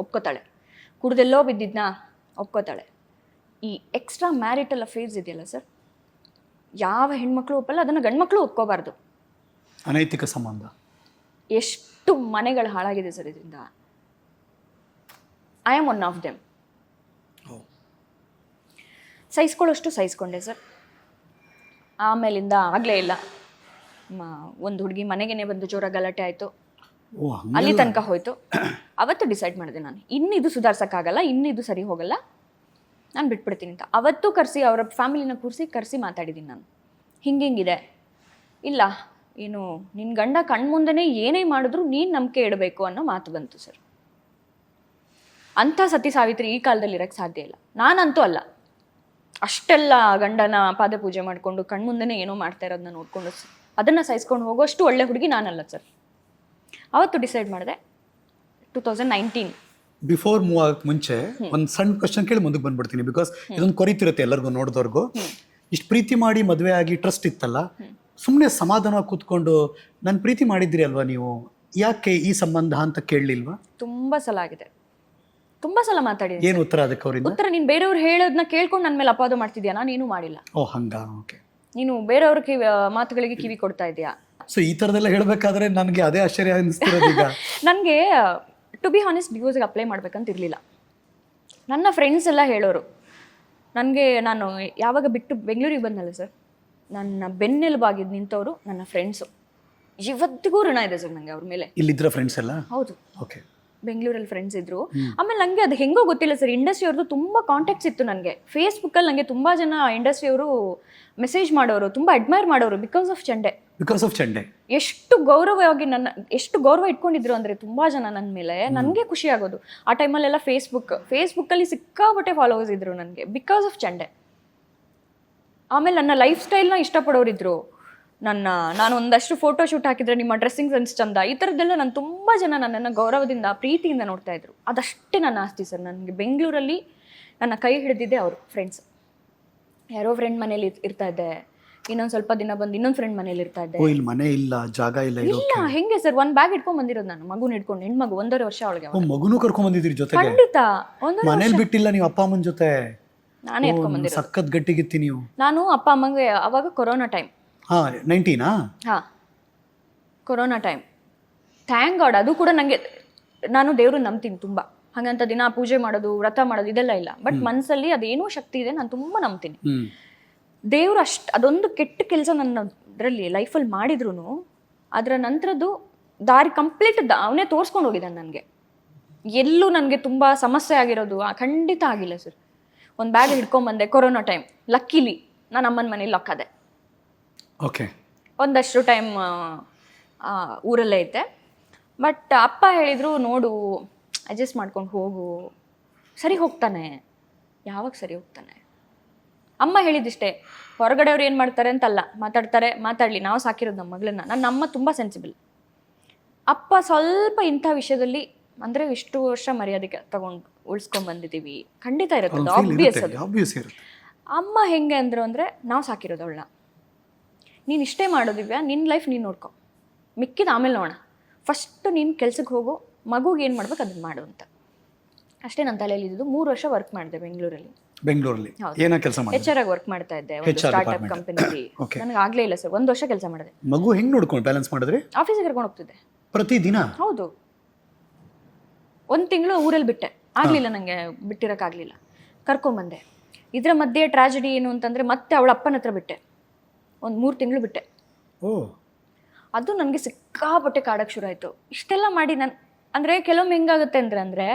ಒಪ್ಕೋತಾಳೆ, ಕುಡ್ದೆಲ್ಲೋ ಬಿದ್ದಿದ್ನ ಒಪ್ಕೋತಾಳೆ. ಈ ಎಕ್ಸ್ಟ್ರಾ ಮ್ಯಾರಿಟಲ್ ಅಫೇರ್ಸ್ ಇದೆಯಲ್ಲ ಸರ್, ಯಾವ ಹೆಣ್ಮಕ್ಳು ಒಪ್ಪಲ್ಲ, ಅದನ್ನು ಗಂಡ್ಮಕ್ಳು ಒಪ್ಕೋಬಾರ್ದು. ಅನೈತಿಕ ಸಂಬಂಧ ಎಷ್ಟು ಮನೆಗಳು ಹಾಳಾಗಿದೆ ಸರ್ ಇದರಿಂದ. I am one of them. ಸಹಿಸ್ಕೊಳ್ಳೋಷ್ಟು ಸಹಿಸ್ಕೊಂಡೆ ಸರ್. ಆಮೇಲಿಂದ ಆಗಲೇ ಇಲ್ಲ. ಒಂದು ಹುಡುಗಿ ಮನೆಗೇನೆ ಬಂದು ಜೋರ ಗಲಾಟೆ ಆಯಿತು, ಅಲ್ಲಿ ತನಕ ಹೋಯ್ತು. ಅವತ್ತು ಡಿಸೈಡ್ ಮಾಡಿದೆ ನಾನು, ಇನ್ನಿದು ಸುಧಾರ್ಸೋಕ್ಕಾಗಲ್ಲ, ಇನ್ನಿದು ಸರಿ ಹೋಗಲ್ಲ, ನಾನು ಬಿಟ್ಬಿಡ್ತೀನಿ ಅಂತ. ಅವತ್ತು ಕರೆಸಿ ಅವರ ಫ್ಯಾಮಿಲಿನ ಕರೆಸಿ ಮಾತಾಡಿದ್ದೀನಿ ನಾನು. ಹಿಂಗಿದೆ, ಇಲ್ಲ ಏನು ನಿನ್ನ ಗಂಡ ಕಣ್ಮುಂದೆನೇ ಏನೇ ಮಾಡಿದ್ರು ನೀನು ನಂಬಿಕೆ ಇಡಬೇಕು ಅನ್ನೋ ಮಾತು ಬಂತು ಸರ್. ಅಂಥ ಸತಿ ಸಾವಿತ್ರಿ ಈ ಕಾಲದಲ್ಲಿ ಇರೋಕ್ಕೆ ಸಾಧ್ಯ ಇಲ್ಲ. ನಾನಂತೂ ಅಲ್ಲ, ಅಷ್ಟೆಲ್ಲ ಗಂಡನ ಪಾದ ಪೂಜೆ ಮಾಡಿಕೊಂಡು ಕಣ್ಮುಂದೆನೇ ಏನೋ ಮಾಡ್ತಾ ಇರೋದನ್ನ ನೋಡಿಕೊಂಡು ಅದನ್ನು ಸಹಿಸ್ಕೊಂಡು ಹೋಗೋಷ್ಟು ಒಳ್ಳೆ ಹುಡುಗಿ ನಾನಲ್ಲ ಸರ್. ಅವತ್ತು ಡಿಸೈಡ್ ಮಾಡಿದೆ 2019. ಬಿಫೋರ್ ಮೂವ್ ಆಗಕ್ಕೆ ಮುಂಚೆ ಒಂದು ಸಣ್ಣ ಕ್ವಶನ್ ಕೇಳಿ ಮುಂದಕ್ಕೆ ಬಂದ್ಬಿಡ್ತೀನಿ, ಬಿಕಾಸ್ ಇದೊಂದು ಕೊರಿತಿರುತ್ತೆ ಎಲ್ಲರಿಗೂ ನೋಡಿದವ್ರಿಗೂ. ಇಷ್ಟು ಪ್ರೀತಿ ಮಾಡಿ ಮದುವೆ ಆಗಿ ಟ್ರಸ್ಟ್ ಇತ್ತಲ್ಲ, ಸುಮ್ಮನೆ ಸಮಾಧಾನ ಕೂತ್ಕೊಂಡು ನಾನು ಪ್ರೀತಿ ಮಾಡಿದ್ರಿ ಅಲ್ವಾ ನೀವು, ಯಾಕೆ ಈ ಸಂಬಂಧ ಅಂತ ಕೇಳಲಿಲ್ವಾ? ತುಂಬ ಸಲ ಆಗಿದೆ, ತುಂಬ ಸಲ ಮಾತಾಡಿದ್ದೀನಿ. ಏನು ಉತ್ತರ ಅದಕ್ಕೆ ಅವರಿಂದ? ಉತ್ತರ, ನೀನು ಬೇರೆಯವ್ರು ಹೇಳೋದನ್ನ ಕೇಳ್ಕೊಂಡು ನನ್ನ ಮೇಲೆ ಅಪವಾದ ಮಾಡ್ತಿದ್ಯಾ, ನಾನೇನು ಮಾಡಿಲ್ಲ. ಓ ಹಂಗ, ಓಕೆ. ನೀನು ಬೇರೆಯವ್ರ ಮಾತುಗಳಿಗೆ ಕಿವಿ ಕೊಡ್ತಾ ಇದೆಯಾ? ಸೊ ಈ ಥರದೆಲ್ಲ ಹೇಳಬೇಕಾದ್ರೆ ನನಗೆ ಅದೇ ಆಶ್ಚರ್ಯ ಅನಿಸ್ತಿರೋದು ಈಗ. ನನಗೆ ಟು ಬಿ ಹಾನೆಸ್ಟ್ ಡಿವೋರ್ಸ್ಗೆ ಅಪ್ಲೈ ಮಾಡ್ಬೇಕಂತ ಇರಲಿಲ್ಲ. ನನ್ನ ಫ್ರೆಂಡ್ಸ್ ಎಲ್ಲ ಹೇಳೋರು ನನಗೆ. ನಾನು ಯಾವಾಗ ಬಿಟ್ಟು ಬೆಂಗಳೂರಿಗೆ ಬಂದಲ್ಲ ಸರ್, ನನ್ನ ಬೆನ್ನೆಲುಬಾಗಿದ್ದು ನಿಂತವರು ನನ್ನ ಫ್ರೆಂಡ್ಸು. ಇವತ್ತಿಗೂ ಋಣ ಇದೆ ಸರ್ ನನಗೆ ಅವ್ರ ಮೇಲೆ. ಇಲ್ಲಿದ್ರ ಫ್ರೆಂಡ್ಸ್ ಎಲ್ಲ? ಹೌದು, ಓಕೆ. ಬೆಂಗಳೂರಲ್ಲಿ ಫ್ರೆಂಡ್ಸ್ ಇದ್ರು. ಆಮೇಲೆ ನನಗೆ ಅದು ಹೆಂಗೋ ಗೊತ್ತಿಲ್ಲ ಸರ್, ಇಂಡಸ್ಟ್ರಿ ಅವ್ರದ್ದು ತುಂಬ ಕಾಂಟ್ಯಾಕ್ಟ್ಸ್ ಇತ್ತು ನನಗೆ. ಫೇಸ್ಬುಕ್ಕಲ್ಲಿ ನನಗೆ ತುಂಬ ಜನ ಇಂಡಸ್ಟ್ರಿಯವರು ಮೆಸೇಜ್ ಮಾಡೋರು, ತುಂಬ ಅಡ್ಮೈರ್ ಮಾಡೋರು, ಬಿಕಾಸ್ ಆಫ್ ಚಂಡೆ. ಎಷ್ಟು ಗೌರವ ಇಟ್ಕೊಂಡಿದ್ರು ಅಂದರೆ ತುಂಬ ಜನ ನನ್ನ ಮೇಲೆ. ನನಗೆ ಖುಷಿ ಆಗೋದು ಆ ಟೈಮಲ್ಲೆಲ್ಲ. ಫೇಸ್ಬುಕ್ಕಲ್ಲಿ ಸಿಕ್ಕಾಪಟ್ಟೆ ಫಾಲೋವರ್ಸ್ ಇದ್ರು ನನಗೆ, ಬಿಕಾಸ್ ಆಫ್ ಚಂಡೆ. ಆಮೇಲೆ ನನ್ನ ಲೈಫ್ ಸ್ಟೈಲ್ನ ಇಷ್ಟಪಡೋರಿದ್ರು. ನಾನು ಒಂದಷ್ಟು ಫೋಟೋ ಶೂಟ್ ಹಾಕಿದ್ರೆ ನಿಮ್ಮ ಡ್ರೆಸ್ಸಿಂಗ್ ಸೆನ್ಸ್ ಚಂದ, ಈ ಥರದ್ದೆಲ್ಲ ನಾನು ತುಂಬ ಜನ ನನ್ನನ್ನು ಗೌರವದಿಂದ ಪ್ರೀತಿಯಿಂದ ನೋಡ್ತಾ ಇದ್ರು. ಅದಷ್ಟೇ ನನ್ನ ಆಸ್ತಿ ಸರ್. ನನಗೆ ಬೆಂಗಳೂರಲ್ಲಿ ನನ್ನ ಕೈ ಹಿಡಿದಿದ್ದೆ ಅವರು ಫ್ರೆಂಡ್ಸ್. ಯಾರೋ ಫ್ರೆಂಡ್ ಮನೇಲಿ ಇರ್ತಾ ಇದ್ದೆ, ಇನ್ನೊಂದು ಸ್ವಲ್ಪ ದಿನ ಬಂದು ಇನ್ನೊಂದು ಫ್ರೆಂಡ್ ಮನೇಲಿ ಇರ್ತಾ ಇದ್ದೆ. ಮನೆ ಇಲ್ಲ, ಜಾಗ ಇಲ್ಲ. ಇಲ್ಲ, ಹೆಂಗೆ ಸರ್, ಒಂದು ಬ್ಯಾಗ್ ಇಟ್ಕೊಂಡ್ ಬಂದಿರೋದು ನಾನು, ಮಗುನ ಇಟ್ಕೊಂಡು. ಹೆಣ್ಮಗು 1.5 ವರ್ಷ ಅವಳಿಗೆ. ಮಗುನು ಕರ್ಕೊಂಡ್ ಬಂದಿದ್ರಿ ಜೊತೆಗೆ? ಖಂಡಿತ. ಮನೇಲಿ ಬಿಟ್ಟಿಲ್ಲ ನೀವು ಅಪ್ಪ ಅಮ್ಮನ ಜೊತೆ? ನಾನೇ ಎತ್ಕೊಂಡ್ ಬಂದಿರೋದು. ಸಖತ್ ಗಟ್ಟಿಗಿತ್ತಿ ನೀವು. ನಾನು ಅಪ್ಪ ಅಮ್ಮಂಗೆ ಅವಾಗ corona time. 19 corona time. Thank god. ಅದು ಕೂಡ ನನಗೆ, ನಾನು ದೇವ್ರನ್ನ ನಂಬ್ತೀನಿ ತುಂಬ. ಹಾಗಂತ ದಿನ ಪೂಜೆ ಮಾಡೋದು, ವ್ರತ ಮಾಡೋದು ಇದೆಲ್ಲ ಇಲ್ಲ. ಬಟ್ ಮನಸ್ಸಲ್ಲಿ ಅದೇನೋ ಶಕ್ತಿ ಇದೆ, ನಾನು ತುಂಬ ನಂಬ್ತೀನಿ. ದೇವರು ಅದೊಂದು ಕೆಟ್ಟ ಕೆಲಸ ನನ್ನ ಇದರಲ್ಲಿ ಲೈಫಲ್ಲಿ ಮಾಡಿದ್ರು, ಅದರ ನಂತರದ್ದು ದಾರಿ ಕಂಪ್ಲೀಟ್ ಅವನೇ ತೋರಿಸ್ಕೊಂಡು ಹೋಗಿದ್ದಾನೆ ನನಗೆ. ಎಲ್ಲೂ ನನಗೆ ತುಂಬ ಸಮಸ್ಯೆ ಆಗಿರೋದು ಖಂಡಿತ ಆಗಿಲ್ಲ ಸರ್. ಒಂದು ಬ್ಯಾಗ್ ಹಿಡ್ಕೊಂಬಂದೆ ಕೊರೋನಾ ಟೈಮ್. ಲಕ್ಕಿಲಿ ನಾನು ಅಮ್ಮನ ಮನೇಲಿ ಲಾಕ್ ಆದೆ. ಓಕೆ. ಒಂದಷ್ಟು ಟೈಮ್ ಊರಲ್ಲೇ ಇದ್ದೆ. ಬಟ್ ಅಪ್ಪ ಹೇಳಿದರು, ನೋಡು ಅಡ್ಜಸ್ಟ್ ಮಾಡ್ಕೊಂಡು ಹೋಗು, ಸರಿ ಹೋಗ್ತಾನೆ. ಯಾವಾಗ ಸರಿ ಹೋಗ್ತಾನೆ? ಅಮ್ಮ ಹೇಳಿದಿಷ್ಟೇ, ಹೊರಗಡೆಯವ್ರು ಏನು ಮಾಡ್ತಾರೆ ಅಂತಲ್ಲ, ಮಾತಾಡಲಿ, ನಾವು ಸಾಕಿರೋದು ನಮ್ಮ ಮಗಳನ್ನ. ನನ್ನ ಅಮ್ಮ ತುಂಬ ಸೆನ್ಸಿಬಲ್. ಅಪ್ಪ ಸ್ವಲ್ಪ ಇಂಥ ವಿಷಯದಲ್ಲಿ, ಅಂದರೆ ಇಷ್ಟು ವರ್ಷ ಮರ್ಯಾದೆ ತಗೊಂಡು ಉಳಿಸ್ಕೊಂಡ್ಬಂದಿದ್ದೀವಿ, ಖಂಡಿತ ಇರುತ್ತೆ, ಆಬ್ವಿಯಸ್ ಅದು. ಅಮ್ಮ ಹೆಂಗೆ ಅಂದರು ಅಂದರೆ, ನಾವು ಸಾಕಿರೋದು ಅವಳನ್ನ, ನೀನು ಇಷ್ಟೇ ಮಾಡೋದಿವ್ಯಾ, ನಿನ್ನ ಲೈಫ್ ನೀನು ನೋಡ್ಕೊ, ಮಿಕ್ಕಿದ ಆಮೇಲೆ ನೋಡೋಣ, ಫಸ್ಟ್ ನೀನು ಕೆಲ್ಸಕ್ಕೆ ಹೋಗು, ಮಗುಗೆ ಏನು ಮಾಡ್ಬೇಕು ಅದನ್ನು ಮಾಡು ಅಂತ ಅಷ್ಟೇ ನನ್ನ ತಲೆಯಲ್ಲಿ ಇದ್ದು. 3 ವರ್ಷ ವರ್ಕ್ ಮಾಡಿದೆ ಬೆಂಗಳೂರಲ್ಲಿ. ಏನೋ ಕೆಲಸ ಮಾಡಿದೆ? HR ಆಗಿ ವರ್ಕ್ ಮಾಡ್ತಾ ಇದ್ದೆ ಒಂದು ಸ್ಟಾರ್ಟ್ಅಪ್ ಕಂಪನಿಲಿ. ನನಗೆ ಆಗಲೇ ಇಲ್ಲ ಸರ್, 1 ವರ್ಷ ಕೆಲಸ ಮಾಡಿದೆ. ಮಗು ಹೆಂಗೆ ನೋಡ್ಕೊಂಡು ಬ್ಯಾಲೆನ್ಸ್ ಮಾಡಿದ್ರಿ? ಆಫೀಸಿಗೆ ಕರ್ಕೊಂಡು ಹೋಗ್ತಿದ್ದೆ ಪ್ರತಿದಿನ. ಹೌದು. 1 ತಿಂಗಳು ಊರಲ್ಲಿ ಬಿಟ್ಟೆ, ಆಗಲಿಲ್ಲ ನನಗೆ, ಬಿಟ್ಟಿರೋಕ್ಕಾಗಲಿಲ್ಲ, ಕರ್ಕೊಂಬಂದೆ. ಇದರ ಮಧ್ಯೆ ಟ್ರಾಜಿಡಿ ಏನು ಅಂತಂದರೆ, ಮತ್ತೆ ಅವಳ ಅಪ್ಪನ ಹತ್ರ ಬಿಟ್ಟೆ, ಒಂದು 3 ತಿಂಗಳು ಬಿಟ್ಟೆ. ಅದು ನನಗೆ ಸಿಕ್ಕಾಪಟ್ಟೆ ಕಾಡಕ್ಕೆ ಶುರು ಆಯಿತು. ಇಷ್ಟೆಲ್ಲ ಮಾಡಿ ನಾನು, ಅಂದರೆ ಕೆಲವೊಮ್ಮೆ ಹೆಂಗಾಗುತ್ತೆ ಅಂದರೆ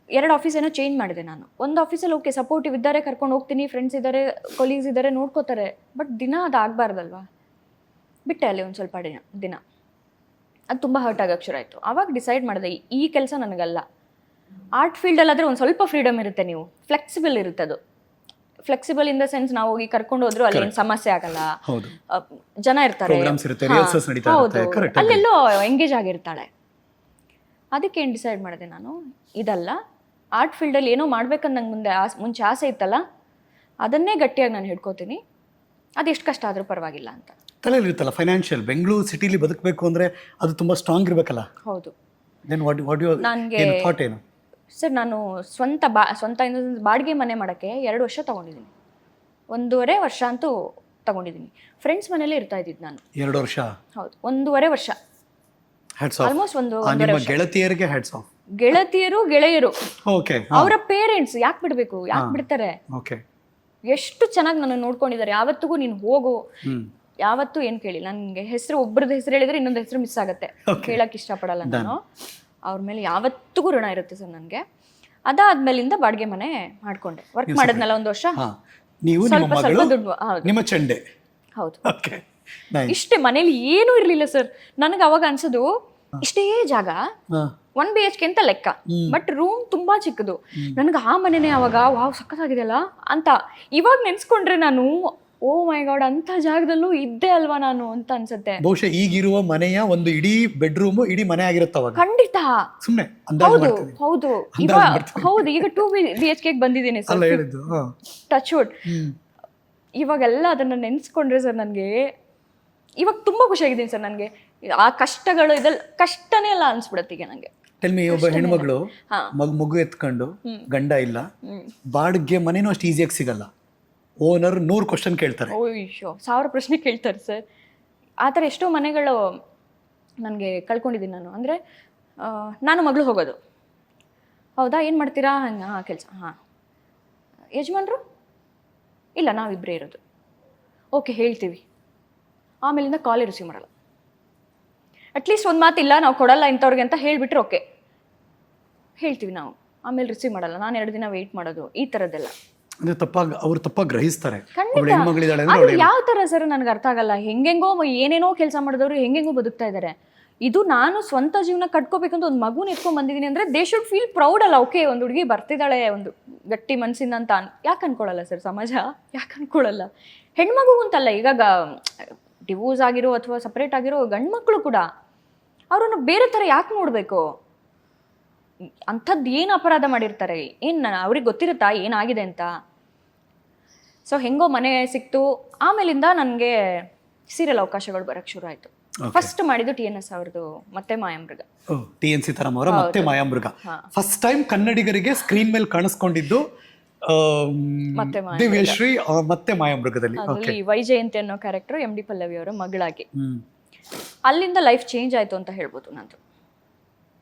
2 ಆಫೀಸ್ ಏನೋ ಚೇಂಜ್ ಮಾಡಿದೆ ನಾನು. ಒಂದು ಆಫೀಸಲ್ಲಿ ಓಕೆ ಸಪೋರ್ಟಿವ್ ಇದ್ದಾರೆ, ಕರ್ಕೊಂಡು ಹೋಗ್ತೀನಿ, ಫ್ರೆಂಡ್ಸ್ ಇದ್ದಾರೆ, ಕೊಲೀಗ್ಸ್ ಇದ್ದಾರೆ, ನೋಡ್ಕೋತಾರೆ. ಬಟ್ ದಿನ ಅದು ಆಗಬಾರ್ದಲ್ವಾ, ಬಿಟ್ಟೆ ಅಲ್ಲಿ ಒಂದು ಸ್ವಲ್ಪ ದಿನ. ಅದು ತುಂಬ ಹರ್ಟ್ ಆಗೋಕ್ಕೆ ಶುರು ಆಯಿತು. ಆವಾಗ ಡಿಸೈಡ್ ಮಾಡಿದೆ, ಈ ಕೆಲಸ ನನಗಲ್ಲ, ಆರ್ಟ್ ಫೀಲ್ಡಲ್ಲಾದರೆ ಒಂದು ಸ್ವಲ್ಪ ಫ್ರೀಡಮ್ ಇರುತ್ತೆ, ನೀವು ಫ್ಲೆಕ್ಸಿಬಲ್ ಇರುತ್ತೆ ಅದು. ಫ್ಲೆಕ್ಸಿಬಲ್ ಇನ್ ದ ಸೆನ್ಸ್ ನಾವು ಹೋಗಿ ಕರ್ಕೊಂಡು ಹೋದ್ರು ಅಲ್ಲಿ ಏನು ಸಮಸ್ಯೆ ಆಗಲ್ಲ, ಹೌದು, ಜನ ಇರ್ತಾರೆ, ಪ್ರೋಗ್ರಾಮ್ಸ್ ಇರುತ್ತೆ, ರಿಹರ್ಸಲ್ಸ್ ನಡೀತಾ ಇರುತ್ತೆ, ಕರೆಕ್ಟ್. ಅಲ್ಲೆಲ್ಲೋ ಎಂಗೇಜ್ ಆಗಿರ್ತಾಳೆ. ಅದಕ್ಕೆ ಏನು ಡಿಸೈಡ್ ಮಾಡಿದೆ ನಾನು, ಇದಲ್ಲ ಆರ್ಟ್ ಫೀಲ್ಡಲ್ಲಿ ಏನೋ ಮಾಡ್ಬೇಕಂತ ನಂಗೆ ಮುಂಚೆ ಆಸೆ ಇತ್ತಲ್ಲ, ಅದನ್ನೇ ಗಟ್ಟಿಯಾಗಿ ನಾನು ಹಿಡ್ಕೋತೀನಿ, ಅದೆಷ್ಟು ಕಷ್ಟ ಆದರೂ ಪರವಾಗಿಲ್ಲ ಅಂತ. ತಲೆಯಲ್ಲಿ ಇರುತ್ತಲ್ಲ ಫೈನಾನ್ಷಿಯಲ್, ಬೆಂಗಳೂರು ಸಿಟಿಲಿ ಬದುಕಬೇಕು ಅಂದರೆ ಅದು ತುಂಬ ಸ್ಟ್ರಾಂಗ್ ಇರಬೇಕಲ್ಲ. ಹೌದು. ದೆನ್ ವಾಟ್ ಯು ನನಗೆ ಥಾಟ್ ಏನು? ಸರ್ ನಾನು ಸ್ವಂತ ಬಾಡಿಗೆ ಮನೆ ಮಾಡೋಕ್ಕೆ 2 ವರ್ಷ ತೊಗೊಂಡಿದ್ದೀನಿ, 1.5 ವರ್ಷ ಅಂತೂ ತೊಗೊಂಡಿದ್ದೀನಿ. ಫ್ರೆಂಡ್ಸ್ ಮನೇಲೇ ಇರ್ತಾ ಇದ್ದಿದ್ದು ನಾನು. 2 ವರ್ಷ? ಹೌದು, 1.5 ವರ್ಷ. Hats off. ಆಲ್ಮೋಸ್ಟ್ ನಿಮ್ಮ ಗೆಳತಿಯರಿಗೆ ಹ್ಯಾಟ್ಸ್ ಆಫ್. ಗೆಳತಿಯರು ಗೆಳೆಯರು, ಓಕೆ, ಅವರ ಪೇರೆಂಟ್ಸ್ ಯಾಕೆ ಬಿಡಬೇಕು, ಯಾಕೆ ಬಿಡ್ತಾರೆ, ಓಕೆ, ಎಷ್ಟು ಚೆನ್ನಾಗಿ ನನ್ನ ನೋಡ್ಕೊಂಡಿದ್ದಾರೆ. ಯಾವತ್ತಿಗೂ ನೀನು ಹೋಗು, ಯಾವತ್ತೂ ಏನು ಕೇಳಿ. ನನಗೆ ಹೆಸರು, ಒಬ್ಬರದ್ದು ಹೆಸರು ಹೇಳಿದ್ರೆ ಇನ್ನೊಂದು ಹೆಸರು ಮಿಸ್ ಆಗುತ್ತೆ, ಕೇಳಕ್ಕೆ ಇಷ್ಟಪಡಲ್ಲ ನಾನು. ಅವ್ರ ಮೇಲೆ ಯಾವತ್ತಿಗೂ ಋಣ ಇರುತ್ತೆ ಸರ್ ನನಗೆ. ಅದಾದ್ಮೇಲಿಂದ ಬಾಡಿಗೆ ಮನೆ ಮಾಡ್ಕೊಂಡೆ. ವರ್ಕ್ ಮಾಡಿದ್ನಲ್ಲ 1 ವರ್ಷ, ನೀವು ಸ್ವಲ್ಪ ಸ್ವಲ್ಪ ದುಡ್ಡು. ನಿಮ್ಮ ಚಂಡೆ. ಹೌದು, ಓಕೆ, ಇಷ್ಟೇ. ಮನೇಲಿ ಏನೂ ಇರಲಿಲ್ಲ ಸರ್. ನನಗೆ ಅವಾಗ ಅನ್ಸೋದು, ಇಷ್ಟೇ ಜಾಗ 1 BHK ಅಂತ ಲೆಕ್ಕ, ಬಟ್ ರೂಮ್ ತುಂಬಾ ಚಿಕ್ಕದು. ನನಗೆ ಆ ಮನೆನೇ ಅವಾಗ ವಾವ್ ಸಕ್ಕತ್ತಾಗಿದೆಯಲ್ಲ ಅಂತ ಇವಾಗ ನೆನ್ಸ್ಕೊಂಡ್ರೆ ನಾನು, ಓ ಮೈ ಗಾಡ್, ಅಂತ ಜಾಗದಲ್ಲೂ ಇದ್ದೆ ಅಲ್ವಾ ನಾನು ಅಂತ ಅನ್ಸುತ್ತೆ. ಬಹುಶಃ ಈಗಿರುವ ಮನೆಯ ಒಂದು ಇಡೀ ಬೆಡ್ರೂಮ್ ಇಡೀ ಮನೆ ಆಗಿರುತ್ತೆ ಅವಾಗ. ಖಂಡಿತ. ಸುಮ್ಮನೆ ಹೌದು ಹೌದು, ಹೌದು. ಈಗ 2 BHK ಬಂದಿದ್ದೀನಿ ಸರ್, ಟಚ್ ವುಡ್. ಇವಾಗೆಲ್ಲ ಅದನ್ನ ನೆನ್ಸ್ಕೊಂಡ್ರೆ ಸರ್ ನನಗೆ ಇವಾಗ ತುಂಬಾ ಖುಷಿಯಾಗಿದ್ದೀನಿ ಸರ್. ನನಗೆ ಆ ಕಷ್ಟಗಳು ಇದೆಲ್ಲ ಕಷ್ಟನೇ ಅಲ್ಲ ಅನ್ಸ್ಬಿಡತ್ತೆ ಈಗ ನನಗೆ. ಟೆಲ್ಮಿ, ಒಬ್ಬ ಹೆಣ್ಮಗಳು ಮಗು ಎತ್ಕೊಂಡು ಗಂಡ ಇಲ್ಲ, ಬಾಡಿಗೆ ಮನೇನೂ ಅಷ್ಟು ಈಸಿಯಾಗಿ ಸಿಗಲ್ಲ. ಓನರ್ 100 ಕ್ವಶನ್ ಕೇಳ್ತಾರೆ. ಓಯ್ಯೋ, 1000 ಪ್ರಶ್ನೆ ಕೇಳ್ತಾರೆ ಸರ್. ಆ ಥರ ಎಷ್ಟೋ ಮನೆಗಳು ನನಗೆ ಕಳ್ಕೊಂಡಿದ್ದೀನಿ ನಾನು. ಅಂದರೆ ನಾನು ಮಗಳು ಹೋಗೋದು, ಹೌದಾ ಏನು ಮಾಡ್ತೀರಾ, ಹಂಗೆ, ಹಾಂ ಕೆಲಸ, ಹಾಂ ಯಜಮಾನ್ರು ಇಲ್ಲ, ನಾವಿಬ್ಬರೇ ಇರೋದು, ಓಕೆ ಹೇಳ್ತೀವಿ, ಆಮೇಲಿಂದ ಕಾಲೇ ರಿಸೀವ್ ಮಾಡಲ್ಲ. ಅಟ್ಲೀಸ್ಟ್ ಒಂದು ಮಾತಿಲ್ಲ ನಾವು ಕೊಡಲ್ಲ ಇಂಥವ್ರಿಗೆ ಅಂತ ಹೇಳಿಬಿಟ್ರೆ ಓಕೆ ಹೇಳ್ತೀವಿ ನಾವು, ಆಮೇಲೆ ರಿಸೀವ್ ಮಾಡಲ್ಲ, ನಾನು 2 ದಿನ ವೆಯ್ಟ್ ಮಾಡೋದು, ಈ ಥರದ್ದೆಲ್ಲ. ಅಂದ್ರೆ ಅವ್ರು ತಪ್ಪಾಗಿ ಗ್ರಹಿಸ್ತಾರೆ. ಯಾವ ಥರ ಸರ್ ನನಗೆ ಅರ್ಥ ಆಗಲ್ಲ. ಹೆಂಗೆಂಗೋ ಏನೇನೋ ಕೆಲಸ ಮಾಡಿದವರು ಹೆಂಗೆಂಗೋ ಬದುಕ್ತಾ ಇದ್ದಾರೆ. ಇದು ನಾನು ಸ್ವಂತ ಜೀವನ ಕಟ್ಕೋಬೇಕಂತ ಒಂದು ಮಗುನ ಎತ್ಕೊಂಡ್ ಬಂದಿದ್ದೀನಿ ಅಂದರೆ ದೇ ಶುಡ್ ಫೀಲ್ ಪ್ರೌಡ್ ಅಲ್ಲ. ಓಕೆ, ಒಂದು ಹುಡುಗಿ ಬರ್ತಿದ್ದಾಳೆ ಒಂದು ಗಟ್ಟಿ ಮನಸ್ಸಿಂದ ಅಂತ ಯಾಕೆ ಅನ್ಕೊಳ್ಳಲ್ಲ ಸರ್ ಸಮಾಜ? ಯಾಕೆ ಅನ್ಕೊಳ್ಳಲ್ಲ? ಹೆಣ್ಮಗು ಅಂತಲ್ಲ, ಈಗ ಡಿವೋರ್ಸ್ ಆಗಿರೋ ಅಥವಾ ಸಪ್ರೇಟ್ ಆಗಿರೋ ಗಂಡು ಮಕ್ಕಳು ಕೂಡ ಅವರನ್ನು ಬೇರೆ ಥರ ಯಾಕೆ ನೋಡಬೇಕು? ಅಂಥದ್ದು ಏನು ಅಪರಾಧ ಮಾಡಿರ್ತಾರೆ? ಏನು ಅವ್ರಿಗೆ ಗೊತ್ತಿರುತ್ತಾ ಏನಾಗಿದೆ ಅಂತ? ಸೊ ಹೆಂಗೋ ಮನೆ ಸಿಕ್ತು. ಆಮೇಲಿಂದ ನನಗೆ ಸೀರಿಯಲ್ ಅವಕಾಶಗಳು ಬರೋಕ್ಕೆ ಶುರು ಆಯಿತು. ಫಸ್ಟ್ ಮಾಡಿದ್ದು TNS ಅವ್ರದ್ದು ಮತ್ತೆ ಮಾಯಾಮೃಗ. TN ಸೀತಾರಾಮ್ ಅವರ ಮತ್ತೆ ಮಾಯಾಮೃಗ ಫಸ್ಟ್ ಟೈಮ್ ಕನ್ನಡಿಗರಿಗೆ ಸ್ಕ್ರೀನ್ ಮೇಲೆ ಕಾಣಿಸ್ಕೊಂಡಿದ್ದು ದಿವ್ಯಶ್ರೀ ಮತ್ತೆ ಮಾಯಾಮೃಗದಲ್ಲಿ. ವೈಜಯಂತಿ ಅನ್ನೋ ಕ್ಯಾರೆಕ್ಟರ್ MD ಪಲ್ಲವಿ ಅವರ ಮಗಳಾಗಿ. ಅಲ್ಲಿಂದ ಲೈಫ್ ಚೇಂಜ್ ಆಯಿತು ಅಂತ ಹೇಳ್ಬೋದು ನಂದು.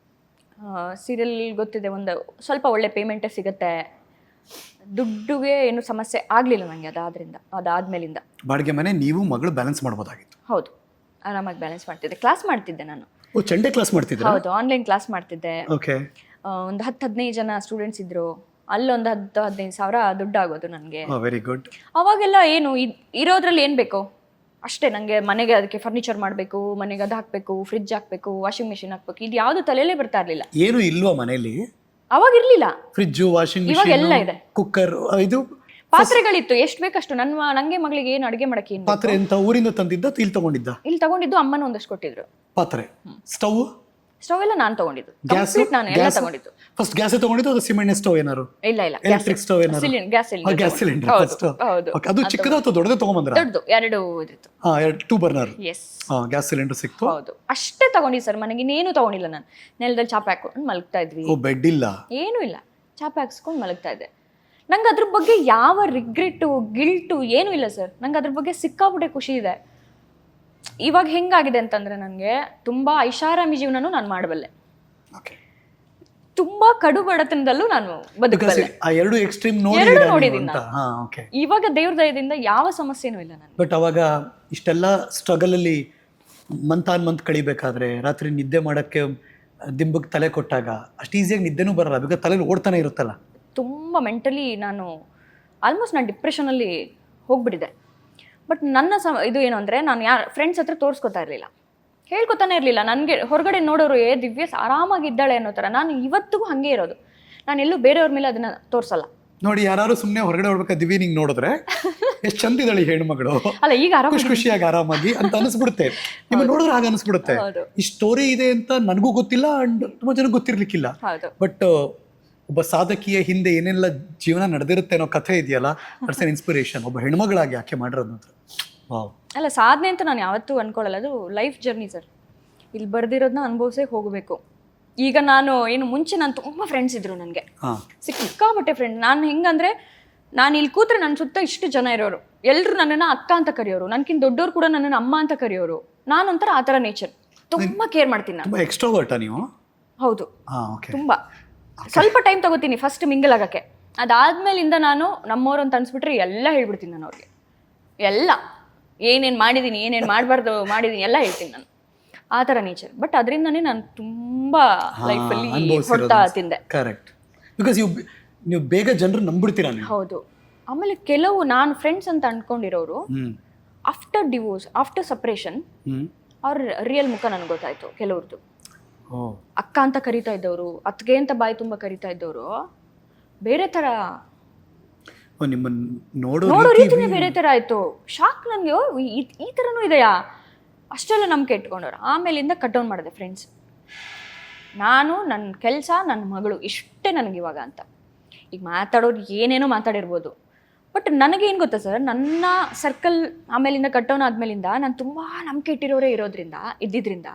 ಸೀರಿಯಲ್ ಗೊತ್ತಿದೆ, ಒಂದು ಸ್ವಲ್ಪ ಒಳ್ಳೆ ಪೇಮೆಂಟೇ ಸಿಗುತ್ತೆ, ದುಡ್ಡುಗೆ ಏನು ಸಮಸ್ಯೆ ಆಗಲಿಲ್ಲ ನನಗೆ. ಅದಾದ್ಮೇಲಿಂದ ಬಾಡಿಗೆ ಮನೆ ನೀವು ಮಗಳು ಬ್ಯಾಲೆನ್ಸ್ ಮಾಡ್ಬೋದಾಗಿತ್ತು. ಹೌದು, ಆರಾಮಾಗಿ ಬ್ಯಾಲೆನ್ಸ್ ಮಾಡ್ತಿದ್ದೆ. ಕ್ಲಾಸ್ ಮಾಡ್ತಿದ್ದೆ ನಾನು. ಚಂಡೆ ಕ್ಲಾಸ್ ಮಾಡ್ತಿದ್ದೆ? ಹೌದು, ಆನ್ಲೈನ್ ಕ್ಲಾಸ್ ಮಾಡ್ತಿದ್ದೆ. ಒಂದು 10-15 ಜನ ಸ್ಟೂಡೆಂಟ್ಸ್ ಇದ್ರು. ಅಲ್ಲೊಂದು 10-15 ಸಾವಿರ ದುಡ್ಡು ಆಗೋದು ನನಗೆ. Very good. ಅವಾಗೆಲ್ಲ ಏನು ಇರೋದ್ರಲ್ಲಿ ಏನು ಬೇಕೋ ಅಷ್ಟೇ. ನನಗೆ ಮನೆಗೆ ಅದಕ್ಕೆ ಫರ್ನಿಚರ್ ಮಾಡಬೇಕು, ಮನೆಗೆ ಅದು ಹಾಕಬೇಕು, ಫ್ರಿಡ್ಜ್ ಹಾಕಬೇಕು, ವಾಷಿಂಗ್ ಮಿಷಿನ್ ಹಾಕಬೇಕು, ಇದು ಯಾವುದು ತಲೆಯಲ್ಲೇ ಬರ್ತಾ ಇರಲಿಲ್ಲ. ಏನು ಇಲ್ವಾ ಮನೆಯಲ್ಲಿ? ಅವಾಗ ಇರಲಿಲ್ಲ. ಫ್ರಿಡ್ಜ್, ವಾಷಿಂಗ್ ಮಿಷಿನ್, ಇವಾಗ ಎಲ್ಲ ಇದೆ. ಕುಕ್ಕರ್, ಇದು ಪಾತ್ರೆಗಳಿತ್ತು ಎಷ್ಟು ಬೇಕಷ್ಟು. ನಂಗೆ ಮಗಳಿಗೆ ಏನು ಅಡುಗೆ ಮಾಡಕ್ಕೆ ಏನು ಪಾತ್ರೆ ಅಂತ ಊರಿಂದ ತಂದಿದ್ದ? ಇಲ್ಲಿ ತಗೊಂಡಿದ್ದು ಅಮ್ಮನ ಒಂದಷ್ಟು ಕೊಟ್ಟಿದ್ರು. ಪಾತ್ರೆ, ಸ್ಟವ್ ಎಲ್ಲ ನಾನು ತಗೊಂಡಿದ್ದು. ಕಂಪ್ಲೀಟ್ ನಾನು ಎಲ್ಲ ತಗೊಂಡಿದ್ದು. ಫಸ್ಟ್ ಗ್ಯಾಸ್ ತಗೊಂಡಿದ್ದು? ಅದು ಸಿಮೆಂಟ್ ಸ್ಟವ್ ಏನಾರು? ಇಲ್ಲ, ಎಲೆಕ್ಟ್ರಿಕ್ ಸ್ಟವ್ ಏನಾರು? Gas cylinder. ಅದು ಚಿಕ್ಕದ ಅಥವಾ ದೊಡ್ಡದೇ ತಗೊಂಡ್ಬಂದ್ರ? ದೊಡ್ಡದು, 2 ಇದಿತ್ತು. 2 ಬರ್ನರ್. ಎಸ್, ಗ್ಯಾಸ್ ಸಿಲಿಂಡರ್ ಸಿಕ್ತು. ಹೌದು, ಅಷ್ಟೇ ತಗೊಂಡಿ ಸರ್. ಮನೆಗೆ ಇನ್ನೇನು ತಗೊಂಡಿಲ್ಲ ನಾನು. ನೆಲದಲ್ಲಿ ಚಾಪೆ ಹಾಕೊಂಡು ಮಲಗ್ತಾ ಇದ್ವಿ. ಬೆಡ್ ಇಲ್ಲ, ಏನೂ ಇಲ್ಲ, ಚಾಪೆ ಹಾಕ್ಸ್ಕೊಂಡು ಮಲಗ್ತಾ ಇದ್ದೆ. ನಂಗೆ ಅದ್ರ ಬಗ್ಗೆ ಯಾವ ರಿಗ್ರೆಟ್ಟು, ಗಿಲ್ಟು ಏನೂ ಇಲ್ಲ ಸರ್. ನಂಗೆ ಅದ್ರ ಬಗ್ಗೆ ಸಿಕ್ಕಾಪಟ್ಟೆ ಖುಷಿ ಇದೆ. ಇವಾಗ ಹೆಂಗಾಗಿದೆ ಅಂತಂದ್ರೆ ನನಗೆ ತುಂಬಾ ಐಷಾರಾಮಿ ಜೀವನನೂ ನಾನು ಮಾಡಬಲ್ಲೆ, ತುಂಬಾ ಕಡು ಬಡತನದಲ್ಲೂ ನಾನು ಬದುಕಬಲ್ಲೆ. ಎರಡು ಎಕ್ಸ್ಟ್ರೀಮ್ ನೋಡಿದ್ದೀನಿ ನಾನು. ಇವಾಗ ದೇವ್ರ ದಯದಿಂದ ಯಾವ ಸಮಸ್ಯೆನೂ ಇಲ್ಲ ನನಗೆ. ಬಟ್ ಅವಾಗ ಇಷ್ಟೆಲ್ಲ ಸ್ಟ್ರಗಲ್ ಅಲ್ಲಿ ಮಂತ್ ಕಳಿಬೇಕಾದ್ರೆ ರಾತ್ರಿ ನಿದ್ದೆ ಮಾಡಕ್ಕೆ ದಿಂಬಕ್ಕೆ ತಲೆ ಕೊಟ್ಟಾಗ ಅಷ್ಟು ಈಸಿಯಾಗಿ ನಿದ್ದೆನೂ ಬರಲ್ಲ, ಬಿಕಾಸ್ ತಲೆಯಲ್ಲಿ ಓಡ್ತಾನೆ ಇರುತ್ತಲ್ಲ. ತುಂಬ ಮೆಂಟಲಿ ನಾನು ಡಿಪ್ರೆಷನಲ್ಲಿ ಹೋಗ್ಬಿಟ್ಟಿದೆ. ಬಟ್ ನನ್ನ ಇದು ಏನು ಅಂದರೆ, ನಾನು ಫ್ರೆಂಡ್ಸ್ ಹತ್ರ ತೋರಿಸ್ಕೊತಾ ಇರಲಿಲ್ಲ, ಹೇಳ್ಕೊತಾನೆ ಇರಲಿಲ್ಲ. ನನಗೆ ಹೊರಗಡೆ ನೋಡೋರು ದಿವ್ಯ ಆರಾಮಾಗಿದ್ದಾಳೆ ಅನ್ನೋ ಥರ. ನಾನು ಇವತ್ತಿಗೂ ಹಾಗೆ ಇರೋದು. ನಾನೆಲ್ಲೂ ಬೇರೆಯವ್ರ ಮೇಲೆ ಅದನ್ನ ತೋರ್ಸಲ್ಲ. ನೋಡಿ, ಯಾರು ಸುಮ್ಮನೆ ಹೊರಗಡೆ ಹೋಗ್ಬೇಕಾ ದಿವ್ಯ ನಿಂಗೆ ನೋಡಿದ್ರೆ ಎಷ್ಟು ಚಂದ ಇದ್ದಾಳೆ ಹೆಣ್ಮಗಳು, ಅಲ್ಲ ಈಗ ಖುಷಿಯಾಗಿ ಆರಾಮಾಗಿ ಅಂತ ಅನಿಸ್ಬಿಡುತ್ತೆ. ನಿಮ್ಮ ನೋಡಿದ್ರೆ ಹಾಗೆ ಅನಿಸ್ಬಿಡುತ್ತೆ. ಈ ಸ್ಟೋರಿ ಇದೆ ಅಂತ ನನಗೂ ಗೊತ್ತಿಲ್ಲ ಅಂಡ್ ತುಂಬಾ ಜನ ಗೊತ್ತಿರ್ಲಿಕ್ಕಿಲ್ಲ. ಬಟ್ ಒಬ್ಬ ಸಾಧಕಿಯ ಹಿಂದೆ ಏನೆಲ್ಲ ಜೀವನ ನಡೆದಿರುತ್ತೆ ಅನ್ನೋ ಕಥೆ ಇದೆಯಲ್ಲ, ದಟ್ಸ್ ಎನ್ ಇನ್ಸ್ಪಿರೇಷನ್. ಒಬ್ಬ ಹೆಣ್ಮಗಳಾಗಿ ಆಕೆ ಮಾಡಿರೋದು ಮಾತ್ರ ವಾವ್. ಅಲ್ಲ, ಸಾಧನೆ ಅಂತ ನಾನು ಯಾವತ್ತೂ ಅನ್ಕೊಳ್ಳಲ್ಲ, ಅದು ಲೈಫ್ ಜರ್ನಿ ಸರ್. ಇಲ್ಲಿ ಬರ್ದಿರೋದನ್ನ ಅನುಭವಿಸೇ ಹೋಗಬೇಕು. ಈಗ ನಾನು ಮುಂಚೆ ನಾನು ತುಂಬ ಫ್ರೆಂಡ್ಸ್ ಇದ್ರು ನನಗೆ, ಸಿಕ್ಕಾಪಟ್ಟೆ ಫ್ರೆಂಡ್. ನಾನು ಹೆಂಗಂದ್ರೆ, ನಾನು ಇಲ್ಲಿ ಕೂತ್ರೆ ನನ್ನ ಸುತ್ತ ಇಷ್ಟು ಜನ ಇರೋರು, ಎಲ್ಲರೂ ನನ್ನನ್ನು ಅಕ್ಕ ಅಂತ ಕರೆಯೋರು, ನನ್ಕಿಂತ ದೊಡ್ಡವ್ರು ಕೂಡ ನನ್ನನ್ನು ಅಮ್ಮ ಅಂತ ಕರೆಯೋರು. ನಾನೊಂಥರ ಆ ಥರ ನೇಚರ್, ತುಂಬ ಕೇರ್ ಮಾಡ್ತೀನಿ ನಾನು. ತುಂಬಾ ಎಕ್ಸ್ಟ್ರೋವರ್ಟಾ ನೀವು? ಹೌದು, ತುಂಬ. ಸ್ವಲ್ಪ ಟೈಮ್ ತಗೋತೀನಿ ಫಸ್ಟ್ ಮಿಂಗಲ್ ಆಗೋಕ್ಕೆ. ಅದಾದ್ಮೇಲಿಂದ ನಾನು ನಮ್ಮವ್ರು ಅಂತ ಅನ್ಸ್ಬಿಟ್ರೆ ಎಲ್ಲ ಹೇಳ್ಬಿಡ್ತೀನಿ ನಾನು ಅವ್ರಿಗೆ. ಎಲ್ಲ ಏನೇನು ಮಾಡಿದ್ದೀನಿ, ಏನೇನು ಮಾಡಬಾರ್ದು ಮಾಡಿದ್ದೀನಿ ಎಲ್ಲ ಹೇಳ್ತೀನಿ ನಾನು. ಆ ಥರ ನೇಚರ್. ಬಟ್ ಅದರಿಂದನೇ ನಾನು ತುಂಬ ಲೈಫಲ್ಲಿ ಹೊಡ್ತಾ ತಿಂದೆ. ಕರೆಕ್ಟ್. ಬಿಕಾಸ್ ನೀವು ಬೇಗ ಜನರು ನಂಬಿಡ್ತೀರಾ ನೀವು. ಹೌದು. ಆಮೇಲೆ ಕೆಲವು ನಾನು ಫ್ರೆಂಡ್ಸ್ ಅಂತ ಅನ್ಕೊಂಡಿರೋರು ಆಫ್ಟರ್ ಡಿವೋರ್ಸ್, ಆಫ್ಟರ್ ಸಪ್ರೇಷನ್, ಅವ್ರ ರಿಯಲ್ ಮುಖ ನನಗೆ ಗೊತ್ತಾಯ್ತು. ಕೆಲವ್ರದ್ದು ಅಕ್ಕ ಅಂತ ಕರಿತಾ ಇದ್ದವರು, ಅತ್ತಿಗೆ ಅಂತ ಬಾಯಿ ತುಂಬ ಕರಿತಾ ಇದ್ದವರು ಬೇರೆ ಥರ, ನೋಡೋ ರೀತಿನೇ ಬೇರೆ ಥರ ಆಯಿತು. ಶಾಕ್ ನನಗೆ, ಈ ಥರನೂ ಇದೆಯಾ, ಅಷ್ಟೆಲ್ಲ ನಂಬಿಕೆ ಇಟ್ಕೊಂಡವ್ರು. ಆಮೇಲಿಂದ ಕಟ್ ಡೌನ್ ಮಾಡಿದೆ ಫ್ರೆಂಡ್ಸ್. ನಾನು, ನನ್ನ ಕೆಲಸ, ನನ್ನ ಮಗಳು, ಇಷ್ಟೇ ನನಗಿವಾಗ ಅಂತ. ಈಗ ಮಾತಾಡೋರು ಏನೇನೋ ಮಾತಾಡಿರ್ಬೋದು, ಬಟ್ ನನಗೇನು ಗೊತ್ತಾ ಸರ್, ನನ್ನ ಸರ್ಕಲ್ ಆಮೇಲಿಂದ ಕಟ್ ಡೌನ್ ಆದಮೇಲಿಂದ ನಾನು ತುಂಬ ನಂಬಿಕೆ ಇಟ್ಟಿರೋರೇ ಇದ್ದಿದ್ದರಿಂದ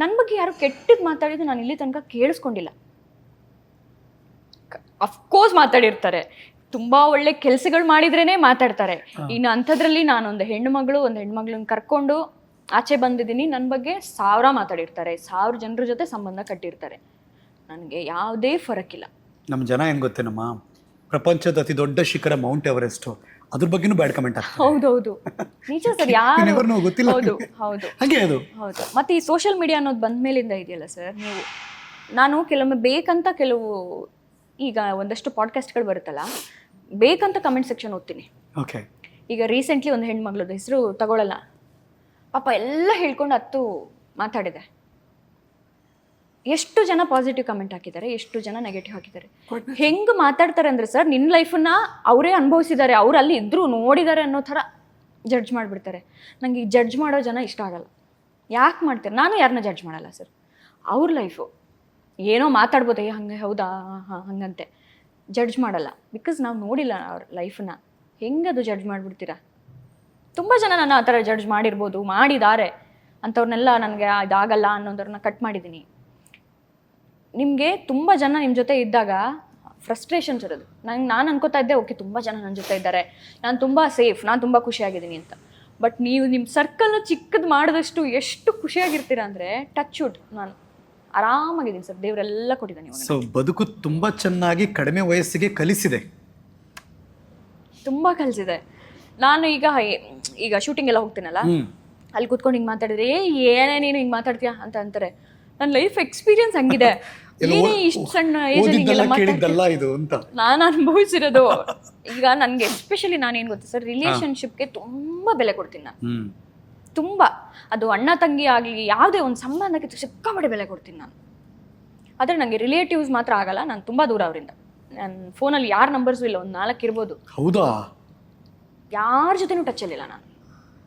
ನನ್ನ ಬಗ್ಗೆ ಯಾರು ಕೆಟ್ಟದ್ದು ಮಾತಾಡಿದ್ದು ನಾನು ಇಲ್ಲಿ ತನಕ ಕೇಳಿಸ್ಕೊಂಡಿಲ್ಲ. ಅಫ್ಕೋರ್ಸ್ ಮಾತಾಡಿರ್ತಾರೆ, ತುಂಬ ಒಳ್ಳೆ ಕೆಲಸಗಳು ಮಾಡಿದ್ರೇ ಮಾತಾಡ್ತಾರೆ. ಇನ್ನು ಅಂಥದ್ರಲ್ಲಿ ನಾನೊಂದು ಹೆಣ್ಮಗಳನ್ನ ಕರ್ಕೊಂಡು ಆಚೆ ಬಂದಿದ್ದೀನಿ, ನನ್ನ ಬಗ್ಗೆ 1000 ಮಾತಾಡಿರ್ತಾರೆ, 1000 ಜನರ ಜೊತೆ ಸಂಬಂಧ ಕಟ್ಟಿರ್ತಾರೆ. ನನಗೆ ಯಾವುದೇ ಫರಕ್ಕಿಲ್ಲ. ನಮ್ಮ ಜನ ಏನು ಗೊತ್ತೇನಮ್ಮ, ಪ್ರಪಂಚದ ಅತಿ ದೊಡ್ಡ ಶಿಖರ ಮೌಂಟ್ ಎವರೆಸ್ಟ್, ಅದ್ರ ಬಗ್ಗೆನೂ ಬ್ಯಾಡ್ ಕಮೆಂಟ್ ಆಗ್ತದೆ. ಹೌದೌದು, ನಿಜ ಸರ್. ಯಾರು ಗೊತ್ತಿಲ್ಲ. ಹೌದು ಹೌದು. ಮತ್ತೆ ಈ ಸೋಷಿಯಲ್ ಮೀಡಿಯಾ ಅನ್ನೋದು ಬಂದ ಮೇಲಿಂದ ಇದೆಯಲ್ಲ ಸರ್, ನಾನು ಕೆಲವೊಮ್ಮೆ ಬೇಕಂತ ಈಗ ಒಂದಷ್ಟು ಪಾಡ್ಕಾಸ್ಟ್ಗಳು ಬರುತ್ತಲ್ಲ, ಬೇಕಂತ ಕಮೆಂಟ್ ಸೆಕ್ಷನ್ ಓದ್ತೀನಿ. ಓಕೆ. ಈಗ ರೀಸೆಂಟ್ಲಿ ಒಂದು ಹೆಣ್ಮಗಳದ್ದು ಹೆಸರು ತಗೊಳ್ಳಲ್ಲ, ಪಾಪ ಎಲ್ಲ ಹೇಳ್ಕೊಂಡು ಮಾತಾಡಿದೆ. ಎಷ್ಟು ಜನ ಪಾಸಿಟಿವ್ ಕಮೆಂಟ್ ಹಾಕಿದ್ದಾರೆ, ಎಷ್ಟು ಜನ ನೆಗೆಟಿವ್ ಹಾಕಿದ್ದಾರೆ. ಹೆಂಗೆ ಮಾತಾಡ್ತಾರೆ ಅಂದರೆ ಸರ್, ನಿನ್ನ ಲೈಫನ್ನ ಅವರೇ ಅನುಭವಿಸಿದ್ದಾರೆ, ಅವ್ರು ಅಲ್ಲಿ ಇದ್ದರೂ ನೋಡಿದ್ದಾರೆ ಅನ್ನೋ ಥರ ಜಡ್ಜ್ ಮಾಡಿಬಿಡ್ತಾರೆ. ನನಗೆ ಈ ಜಡ್ಜ್ ಮಾಡೋ ಜನ ಇಷ್ಟ ಆಗಲ್ಲ. ಯಾಕೆ ಮಾಡ್ತಾರೆ? ನಾನು ಯಾರನ್ನ ಜಡ್ಜ್ ಮಾಡಲ್ಲ ಸರ್. ಅವ್ರ ಲೈಫು ಏನೋ ಮಾತಾಡ್ಬೋದು, ಹಂಗೆ ಹೌದಾ ಹಂಗಂತೆ ಜಡ್ಜ್ ಮಾಡಲ್ಲ. ಬಿಕಾಸ್ ನಾವು ನೋಡಿಲ್ಲ ಅವ್ರ ಲೈಫನ್ನ. ಹೆಂಗದು ಜಡ್ಜ್ ಮಾಡಿಬಿಡ್ತೀರಾ? ತುಂಬ ಜನ ನನ್ನ ಆ ಥರ ಜಡ್ಜ್ ಮಾಡಿದ್ದಾರೆ ಅಂಥವ್ರನ್ನೆಲ್ಲ ನನಗೆ ಇದಾಗಲ್ಲ ಅನ್ನೋದವ್ರನ್ನ ಕಟ್ ಮಾಡಿದ್ದೀನಿ. ನಿಮಗೆ ತುಂಬ ಜನ ನಿಮ್ಮ ಜೊತೆ ಇದ್ದಾಗ ಫ್ರಸ್ಟ್ರೇಷನ್ಸ್ ಇರೋದು. ನಾನು ಅನ್ಕೋತಾ ಇದ್ದೆ, ಓಕೆ ತುಂಬ ಜನ ನನ್ನ ಜೊತೆ ಇದ್ದಾರೆ, ನಾನು ತುಂಬ ಸೇಫ್, ನಾನು ತುಂಬ ಖುಷಿಯಾಗಿದ್ದೀನಿ ಅಂತ. ಬಟ್ ನೀವು ನಿಮ್ಮ ಸರ್ಕಲ್ನ ಚಿಕ್ಕದು ಮಾಡಿದಷ್ಟು ಎಷ್ಟು ಖುಷಿಯಾಗಿರ್ತೀರಾ ಅಂದರೆ, ಟಚ್ ವುಡ್, ನಾನು ಆರಾಮಾಗಿದ್ದೀನಿ ಸರ್. ದೇವರೆಲ್ಲ ಕೊಟ್ಟಿದ್ದಾನೆ. ಸೊ ಬದುಕು ತುಂಬ ಚೆನ್ನಾಗಿ ಕಡಿಮೆ ವಯಸ್ಸಿಗೆ ಕಲಿಸಿದೆ. ತುಂಬ ಕಲಿಸಿದೆ. ನಾನು ಈಗ ಶೂಟಿಂಗ್ ಎಲ್ಲ ಹೋಗ್ತೀನಲ್ಲ, ಅಲ್ಲಿ ಕೂತ್ಕೊಂಡು ಹಿಂಗೆ ಮಾತಾಡಿದ್ರೆ, ಏನೇ ನೀನು ಹಿಂಗೆ ಮಾತಾಡ್ತೀಯಾ ಅಂತ ಅಂತಾರೆ. ನನ್ನ ಲೈಫ್ ಎಕ್ಸ್ಪೀರಿಯನ್ಸ್ ಹಂಗಿದೆ. ಏನೇ ಇಷ್ಟು ಸಣ್ಣ ಏಜಲ್ಲಿ ನಾನು ಅನುಭವಿಸಿರೋದು. ಈಗ ನನಗೆ ಎಸ್ಪೆಷಲಿ ನಾನೇನು ಗೊತ್ತಾ ಸರ್, ರಿಲೇಷನ್ಶಿಪ್ಗೆ ತುಂಬ ಬೆಲೆ ಕೊಡ್ತೀನಿ ನಾನು. ತುಂಬ, ಅದು ಅಣ್ಣ ತಂಗಿ ಆಗಲಿ ಯಾವುದೇ ಒಂದು ಸಂಬಂಧಕ್ಕೆ ಸಿಕ್ಕಾಪಟ್ಟೆ ಬೆಲೆ ಕೊಡ್ತೀನಿ ನಾನು. ಆದರೆ ನನಗೆ ರಿಲೇಟಿವ್ಸ್ ಮಾತ್ರ ಆಗಲ್ಲ, ನಾನು ತುಂಬ ದೂರ ಅವರಿಂದ. ನನ್ನ ಫೋನಲ್ಲಿ ಯಾರ ನಂಬರ್ಸು ಇಲ್ಲ, ಒಂದು 4 ಇರ್ಬೋದು. ಹೌದಾ? ಯಾರ ಜೊತೆನೂ ಟಚಲ್ಲಿಲ್ಲ ನಾನು.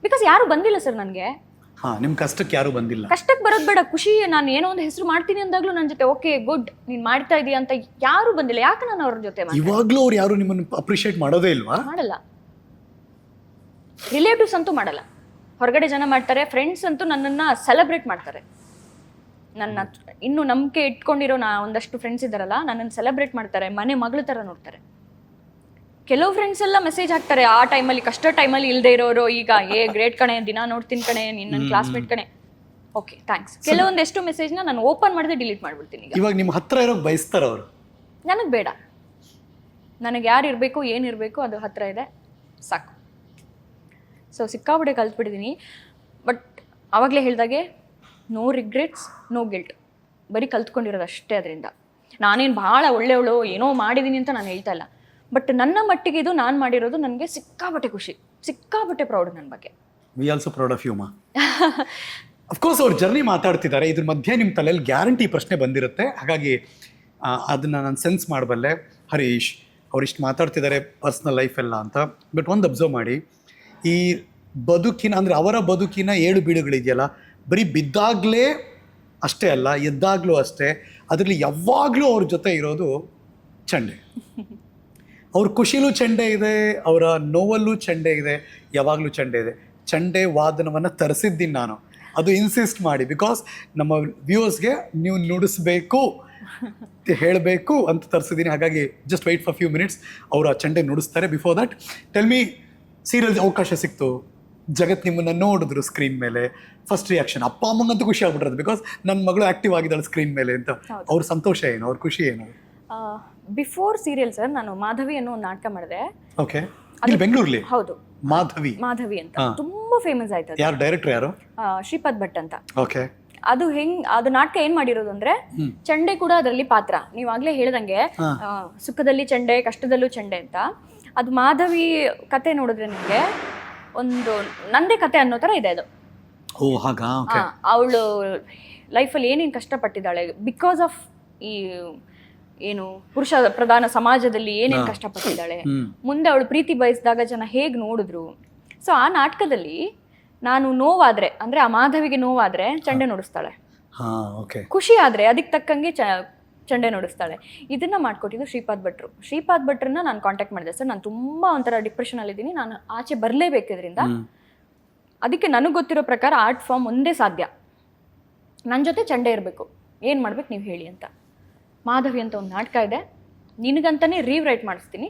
ಬಿಕಾಸ್ ಯಾರು ಬಂದಿಲ್ಲ ಸರ್ ನನಗೆ. ನಿಮ್ಮ ಕಷ್ಟಕ್ಕೆ ಯಾರು ಬಂದಿಲ್ಲ. ಕಷ್ಟಕ್ಕೆ ಬರೋದು ಬೇಡ, ಖುಷಿ, ನಾನು ಏನೋ ಒಂದು ಹೆಸರು ಮಾಡ್ತೀನಿ ಅಂದಾಗ್ಲೂ ನನ್ನ ಜೊತೆ ಓಕೆ ಗುಡ್ ನೀನು ಮಾಡ್ತಾ ಇದೀಯ ಅಂತ ಯಾರು ಬಂದಿಲ್ಲ. ಯಾಕೆ ನಾನು ಅವ್ರ ಜೊತೆ ಇವಾಗಲೂ ಅವ್ರು ಯಾರು ನಿಮ್ಮನ್ನು ಅಪ್ರಿಷಿಯೇಟ್ ಮಾಡೋದೇ ಇಲ್ವಾ? ಮಾಡಲ್ಲ. ರಿಲೇಟಿವ್ಸ್ ಅಂತೂ ಮಾಡಲ್ಲ, ಹೊರಗಡೆ ಜನ ಮಾಡ್ತಾರೆ. ಫ್ರೆಂಡ್ಸ್ ಅಂತೂ ನನ್ನನ್ನು ಸೆಲೆಬ್ರೇಟ್ ಮಾಡ್ತಾರೆ. ನನ್ನ ಇನ್ನೂ ನಂಬಿಕೆ ಇಟ್ಕೊಂಡಿರೋ ಒಂದಷ್ಟು ಫ್ರೆಂಡ್ಸ್ ಇದ್ದಾರಲ್ಲ, ನನ್ನನ್ನು ಸೆಲೆಬ್ರೇಟ್ ಮಾಡ್ತಾರೆ, ಮನೆ ಮಗಳ ಥರ ನೋಡ್ತಾರೆ. ಕೆಲವು ಫ್ರೆಂಡ್ಸ್ ಎಲ್ಲ ಮೆಸೇಜ್ ಹಾಕ್ತಾರೆ ಆ ಟೈಮಲ್ಲಿ, ಕಷ್ಟ ಟೈಮಲ್ಲಿ ಇಲ್ಲದೆ ಇರೋರು, ಈಗ ಗ್ರೇಟ್ ಕಣೆ, ದಿನ ನೋಡ್ತೀನಿ ಕಣೆ, ನಿನ್ನ ಕ್ಲಾಸ್ಮೇಟ್ ಕಣೆ, ಓಕೆ ಥ್ಯಾಂಕ್ಸ್. ಕೆಲವೊಂದೆಷ್ಟು ಮೆಸೇಜ್ನ ನಾನು ಓಪನ್ ಮಾಡಿದೆ ಡಿಲೀಟ್ ಮಾಡ್ಬಿಡ್ತೀನಿ. ಇವಾಗ ನಿಮ್ಮ ಹತ್ರ ಇರೋಕೆ ಬಯಸ್ತಾರೆ ಅವರು. ನನಗೆ ಬೇಡ, ನನಗೆ ಯಾರು ಇರಬೇಕು, ಏನಿರಬೇಕು ಅದು ಹತ್ರ ಇದೆ ಸಾಕು. ಸೊ ಸಿಕ್ಕಾಪಟ್ಟೆ ಕಲ್ತ್ಬಿಟ್ಟಿದ್ದೀನಿ. ಬಟ್ ಆವಾಗಲೇ ಹೇಳಿದಾಗೆ, ನೋ ರಿಗ್ರೆಟ್ಸ್, ನೋ ಗಿಲ್ಟ್. ಬರೀ ಕಲ್ತ್ಕೊಂಡಿರೋದು ಅಷ್ಟೇ. ಅದರಿಂದ ನಾನೇನು ಭಾಳ ಒಳ್ಳೆಯವಳು ಏನೋ ಮಾಡಿದ್ದೀನಿ ಅಂತ ನಾನು ಹೇಳ್ತಾ ಇಲ್ಲ. ಬಟ್ ನನ್ನ ಮಟ್ಟಿಗೆ ಇದು ನಾನು ಮಾಡಿರೋದು ನನಗೆ ಸಿಕ್ಕಾಪಟ್ಟೆ ಖುಷಿ, ಸಿಕ್ಕಾಪಟ್ಟೆ ಪ್ರೌಡ್ ನನ್ನ ಬಗ್ಗೆ. We also proud of you ಮಾ. ಅಫ್ಕೋರ್ಸ್ ಅವ್ರ ಜರ್ನಿ ಮಾತಾಡ್ತಿದ್ದಾರೆ, ಇದ್ರ ಮಧ್ಯೆ ನಿಮ್ಮ ತಲೆಯಲ್ಲಿ ಗ್ಯಾರಂಟಿ ಪ್ರಶ್ನೆ ಬಂದಿರುತ್ತೆ. ಹಾಗಾಗಿ ಅದನ್ನು ನಾನು ಸೆನ್ಸ್ ಮಾಡಬಲ್ಲೆ. ಹರೀಶ್ ಅವ್ರಿಷ್ಟು ಮಾತಾಡ್ತಿದ್ದಾರೆ ಪರ್ಸ್ನಲ್ ಲೈಫ್ ಎಲ್ಲ ಅಂತ. ಬಟ್ ಒಂದು ಅಬ್ಸರ್ವ್ ಮಾಡಿ, ಈ ಬದುಕಿನ ಅಂದರೆ ಅವರ ಬದುಕಿನ ಏಳು ಬೀಳುಗಳಿದೆಯಲ್ಲ, ಬರೀ ಬಿದ್ದಾಗಲೇ ಅಷ್ಟೇ ಅಲ್ಲ, ಎದ್ದಾಗಲೂ ಅಷ್ಟೇ, ಅದರಲ್ಲಿ ಯಾವಾಗಲೂ ಅವ್ರ ಜೊತೆ ಇರೋದು ಚಂಡೆ. ಅವ್ರ ಖುಷಿಲೂ ಚಂಡೆ ಇದೆ, ಅವರ ನೋವಲ್ಲೂ ಚಂಡೆ ಇದೆ, ಯಾವಾಗಲೂ ಚಂಡೆ ಇದೆ. ಚಂಡೆ ವಾದನವನ್ನು ತರಿಸಿದ್ದೀನಿ ನಾನು, ಅದು ಇನ್ಸಿಸ್ಟ್ ಮಾಡಿ, ಬಿಕಾಸ್ ನಮ್ಮ ವ್ಯೂವರ್ಸ್ಗೆ ನೀವು ನುಡಿಸ್ಬೇಕು ಹೇಳಬೇಕು ಅಂತ ತರಿಸಿದ್ದೀನಿ. ಹಾಗಾಗಿ just wait for few minutes, ಅವರು ಆ ಚಂಡೆ ನುಡಿಸ್ತಾರೆ. Before that tell me, serial ಅವಕಾಶ ಸಿಕ್ತು, ಜಗತ್ ನಿಮ್ಮನ್ನು ನೋಡಿದ್ರು ಸ್ಕ್ರೀನ್ ಮೇಲೆ, ಫಸ್ಟ್ ರಿಯಾಕ್ಷನ್ ಅಪ್ಪ ಅಮ್ಮಂಗಂತೂ ಖುಷಿ ಆಗ್ಬಿಟ್ರದು, ಬಿಕಾಸ್ ನನ್ನ ಮಗಳು ಆಕ್ಟಿವ್ ಆಗಿದ್ದಾಳೆ ಸ್ಕ್ರೀನ್ ಮೇಲೆ ಅಂತ. ಅವ್ರ ಸಂತೋಷ ಏನು, ಅವ್ರ ಖುಷಿ ಏನು? ಬಿಫೋರ್ ಸೀರಿಯಲ್ ಸರ್ ನಾನು ಮಾಧವಿ ಅನ್ನೋ ಒಂದು ನಾಟಕ ಮಾಡಿದೆ. ಓಕೆ, ಇಲ್ಲಿ ಬೆಂಗಳೂರಲ್ಲಿ? ಹೌದು, ಮಾಧವಿ ಅಂತ ತುಂಬಾ ಫೇಮಸ್ ಆಯ್ತು. ಯಾರು ಡೈರೆಕ್ಟರ್? ಯಾರು? ಶ್ರೀಪಾದ್ ಭಟ್ ಅಂತ. ಓಕೆ. ಅದು ನಾಟಕ ಏನ್ ಮಾಡಿರೋದು ಅಂದ್ರೆ, ಚಂಡೆ ಕೂಡ ಅದರಲ್ಲಿ ಪಾತ್ರ. ನೀವಾಗ್ಲೇ ಹೇಳ್ದಂಗೆ ಸುಖದಲ್ಲಿ ಚಂಡೆ, ಕಷ್ಟದಲ್ಲೂ ಚಂಡೆ ಅಂತ. ಅದು ಮಾಧವಿ ಕತೆ ನೋಡಿದ್ರೆ ನಿಮ್ಗೆ ಒಂದು ನಂದೇ ಕತೆ ಅನ್ನೋ ತರ ಇದೆ ಅದು. ಅವಳು ಲೈಫಲ್ಲಿ ಏನೇನು ಕಷ್ಟಪಟ್ಟಿದ್ದಾಳೆ, ಬಿಕಾಸ್ ಆಫ್ ಈ ಏನು ಪುರುಷ ಪ್ರಧಾನ ಸಮಾಜದಲ್ಲಿ ಏನೇನು ಕಷ್ಟಪಟ್ಟಿದ್ದಾಳೆ, ಮುಂದೆ ಅವಳು ಪ್ರೀತಿ ಬಯಸಿದಾಗ ಜನ ಹೇಗೆ ನೋಡಿದ್ರು. ಸೊ ಆ ನಾಟಕದಲ್ಲಿ ನಾನು ನೋವಾದ್ರೆ, ಅಂದ್ರೆ ಆ ಮಾಧವಿಗೆ ನೋವಾದ್ರೆ ಚಂಡೆ ನುಡಿಸ್ತಾಳೆ, ಖುಷಿ ಆದ್ರೆ ಅದಕ್ಕೆ ತಕ್ಕಂಗೆ ಚಂಡೆ ನುಡಿಸ್ತಾಳೆ. ಇದನ್ನ ಮಾಡ್ಕೊಟ್ಟಿದ್ದು ಶ್ರೀಪಾದ್ ಭಟ್ರು. ಶ್ರೀಪಾದ್ ಭಟ್ರನ್ನ ನಾನು ಕಾಂಟ್ಯಾಕ್ಟ್ ಮಾಡಿದೆ. ಸರ್, ನಾನು ತುಂಬಾ ಒಂಥರ ಡಿಪ್ರೆಷನ್ ಅಲ್ಲಿದ್ದೀನಿ, ನಾನು ಆಚೆ ಬರಲೇಬೇಕಿದ್ರಿಂದ, ಅದಕ್ಕೆ ನನಗೆ ಗೊತ್ತಿರೋ ಪ್ರಕಾರ ಆರ್ಟ್ ಫಾರ್ಮ್ ಒಂದೇ ಸಾಧ್ಯ, ನನ್ನ ಜೊತೆ ಚಂಡೆ ಇರಬೇಕು, ಏನು ಮಾಡ್ಬೇಕು ನೀವು ಹೇಳಿ ಅಂತ. ಮಾಧವಿ ಅಂತ ಒಂದು ನಾಟಕ ಇದೆ, ನಿನಗಂತಾನೆ ರೀವ್ರೈಟ್ ಮಾಡಿಸ್ತೀನಿ,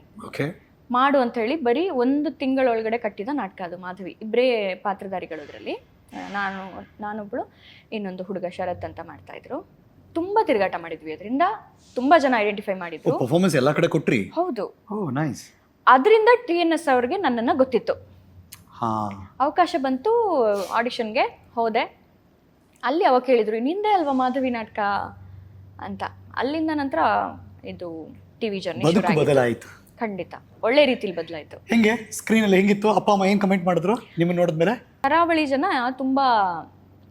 ಮಾಡು ಅಂತ ಹೇಳಿ ಬರೀ 1 ತಿಂಗಳೊಳಗಡೆ ಕಟ್ಟಿದ ನಾಟಕ ಅದು. ಮಾಧವಿ ಇಬ್ಬರೇ ಪಾತ್ರಧಾರಿಗಳು ಅದರಲ್ಲಿ, ನಾನೊಬ್ಳು, ಇನ್ನೊಂದು ಹುಡುಗ ಶರತ್ ಅಂತ ಮಾಡ್ತಾ ಇದ್ರು. ತುಂಬಾ ತಿರುಗಾಟ ಮಾಡಿದ್ವಿ, ಅದರಿಂದ ತುಂಬಾ ಜನ ಐಡೆಂಟಿಫೈ ಮಾಡಿದ್ರು. ಪರ್ಫಾರ್ಮೆನ್ಸ್ ಎಲ್ಲ ಕಡೆ ಕೊಟ್ರಿ? ಹೌದು. ನೈಸ್. ಅದರಿಂದ TNS ಅವ್ರಿಗೆ ನನ್ನನ್ನು ಗೊತ್ತಿತ್ತು, ಅವಕಾಶ ಬಂತು, ಆಡಿಷನ್ಗೆ ಹೋದೆ. ಅಲ್ಲಿ ಅವಾಗ ಕೇಳಿದ್ರು, ನಿಂದೆ ಅಲ್ವಾ ಮಾಧವಿ ನಾಟಕ ಅಂತ. ಅಲ್ಲಿಂದ ನಂತರ ಇದು ಟಿವಿ ಜರ್ನಿ ಬದಲಾಯಿತು. ಖಂಡಿತ ಒಳ್ಳೆ ರೀತಿಲಿ ಬದಲಾಯಿತು. ಹೆಂಗೆ ಸ್ಕ್ರೀನ್ ಅಲ್ಲಿ ಹೆಂಗಿತ್ತು? ಅಪ್ಪ ಅಮ್ಮ ಏನ್ ಕಮೆಂಟ್ ಮಾಡಿದ್ರು ನಿಮ್ಮನ್ನ ನೋಡಿದ್ಮೇಲೆ? ಕರಾವಳಿ ಜನ ತುಂಬಾ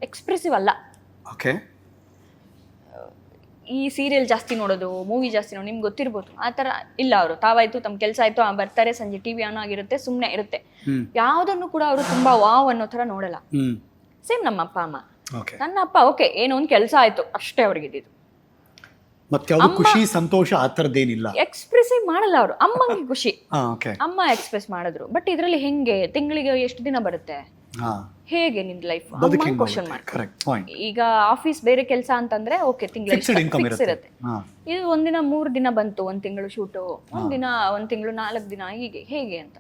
ಎಕ್ಸ್ಪ್ರೆಸಿವ್ ಅಲ್ಲ. ಓಕೆ. ಈ ಸೀರಿಯಲ್ ಜಾಸ್ತಿ ನೋಡೋದು, ಮೂವಿ ಜಾಸ್ತಿ ನೋಡೋದು, ನಿಮ್ಗೆ ಗೊತ್ತಿರ್ಬೋದು. ಆ ಥರ ಇಲ್ಲ. ಅವರು ತಾವಾಯ್ತು, ತಮ್ಮ ಕೆಲಸ ಆಯ್ತು, ಬರ್ತಾರೆ, ಸಂಜೆ ಟಿವಿ ಆನ್ ಆಗಿರುತ್ತೆ, ಸುಮ್ಮನೆ ಇರುತ್ತೆ. ಯಾವುದನ್ನು ಕೂಡ ಅವರು ತುಂಬಾ ವಾವ್ ಅನ್ನೋ ಥರ ನೋಡಲ್ಲ. ಸೇಮ್ ನಮ್ಮ ಅಪ್ಪ ಅಮ್ಮ. ನನ್ನ ಅಪ್ಪ ಓಕೆ, ಏನೋ ಒಂದು ಕೆಲಸ ಆಯ್ತು ಅಷ್ಟೇ ಅವ್ರಿಗೆ ಇದ್ದಿದ್ದು. ಮತ್ತೆ ಖುಷಿ ಸಂತೋಷ ಆ ಥರದ್ದೇನಿಲ್ಲ, ಎಕ್ಸ್ಪ್ರೆಸಿವ್ ಮಾಡಲ್ಲ ಅವರು. ಅಮ್ಮಂಗೆ ಖುಷಿ, ಅಮ್ಮ ಎಕ್ಸ್ಪ್ರೆಸ್ ಮಾಡಿದ್ರು. ಬಟ್ ಇದರಲ್ಲಿ ಹೆಂಗೆ, ತಿಂಗಳಿಗೆ ಎಷ್ಟು ದಿನ ಬರುತ್ತೆ, ಹೇಗೆ ನಿನ್ ಲೈಫ್ ಕ್ವಶನ್ ಮಾರ್ಕ್. ಈಗ ಆಫೀಸ್ ಬೇರೆ ಕೆಲಸ ಅಂತಂದ್ರೆ ಓಕೆ, ತಿಂಗಳಿಗೆ ಫಿಕ್ಸ್ ಇರುತ್ತೆ. ಇದು ಒಂದಿನ 3 ದಿನ ಬಂತು, 1 ತಿಂಗಳು ಶೂಟು, 1 ತಿಂಗಳು 4 ದಿನ, ಹೀಗೆ ಹೇಗೆ ಅಂತ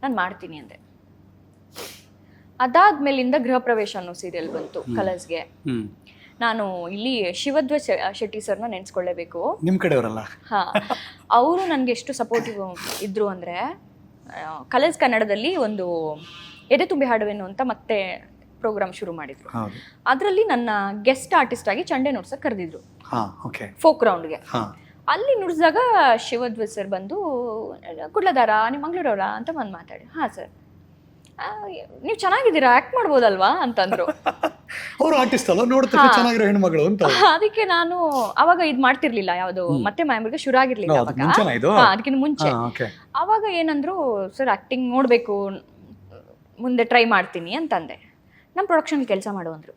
ನಾನು ಮಾಡ್ತೀನಿ ಅಂದೆ. ಅದಾದ್ಮೇಲಿಂದ ಗೃಹ ಪ್ರವೇಶ ಅನ್ನೋ ಸೀರಿಯಲ್ ಬಂತು ಕಲರ್ಸ್ಗೆ. ನಾನು ಇಲ್ಲಿ ಶಿವಧ್ವಜ್ ಶೆಟ್ಟಿ ಸರ್ನ ನೆನ್ಸ್ಕೊಳ್ಳೇಬೇಕು. ನಿಮ್ ಕಡೆಯವರಲ್ಲ? ಅವರು ನನಗೆ ಎಷ್ಟು ಸಪೋರ್ಟಿವ್ ಇದ್ರು ಅಂದ್ರೆ, ಕಲರ್ಸ್ ಕನ್ನಡದಲ್ಲಿ ಒಂದು ಎದೆ ತುಂಬಿ ಹಾಡುವೆನು ಅಂತ ಮತ್ತೆ ಪ್ರೋಗ್ರಾಮ್ ಶುರು ಮಾಡಿದ್ರು. ಅದರಲ್ಲಿ ನನ್ನ ಗೆಸ್ಟ್ ಆರ್ಟಿಸ್ಟ್ ಆಗಿ ಚಂಡೆ ನುಡ್ಸಕ್ ಕರೆದಿದ್ರು ಫೋಕ್ ರೌಂಡ್ಗೆ. ಅಲ್ಲಿ ನುಡ್ಸಿದಾಗ ಶಿವಧ್ವಜ್ ಸರ್ ಬಂದು, ಕುಡ್ಲದಾರ ನಿಮ್ಮ ಮಂಗಳೂರವರ ಅಂತ ಬಂದು ಮಾತಾಡಿ, ಸರ್ ನೀವು ಚೆನ್ನಾಗಿದ್ದೀರಾ, ಆಕ್ಟ್ ಮಾಡ್ಬೋದಲ್ವಾ ಅಂತಂದ್ರು. ಅವರು ಆರ್ಟಿಸ್ಟ್ ಅಲ್ಲ, ನೋಡ್ತಾರೆ ಚೆನ್ನಾಗಿರೋ ಹೆಣ್ಮಗಳು ಅಂತ. ಅದಕ್ಕೆ ನಾನು ಅವಾಗ ಇದು ಮಾಡ್ತಿರ್ಲಿಲ್ಲ, ಯಾವುದು ಮತ್ತೆ ಮ್ಯಾಮ್ಗೆ ಶುರು ಆಗಿರ್ಲಿಲ್ಲ ಅದಕ್ಕಿಂತ ಮುಂಚೆ. ಅವಾಗ ಏನಂದ್ರು, ಸರ್ ಆಕ್ಟಿಂಗ್ ನೋಡ್ಬೇಕು, ಮುಂದೆ ಟ್ರೈ ಮಾಡ್ತೀನಿ ಅಂತಂದೆ. ನಮ್ಮ ಪ್ರೊಡಕ್ಷನ್ ಕೆಲಸ ಮಾಡು ಅಂದರು.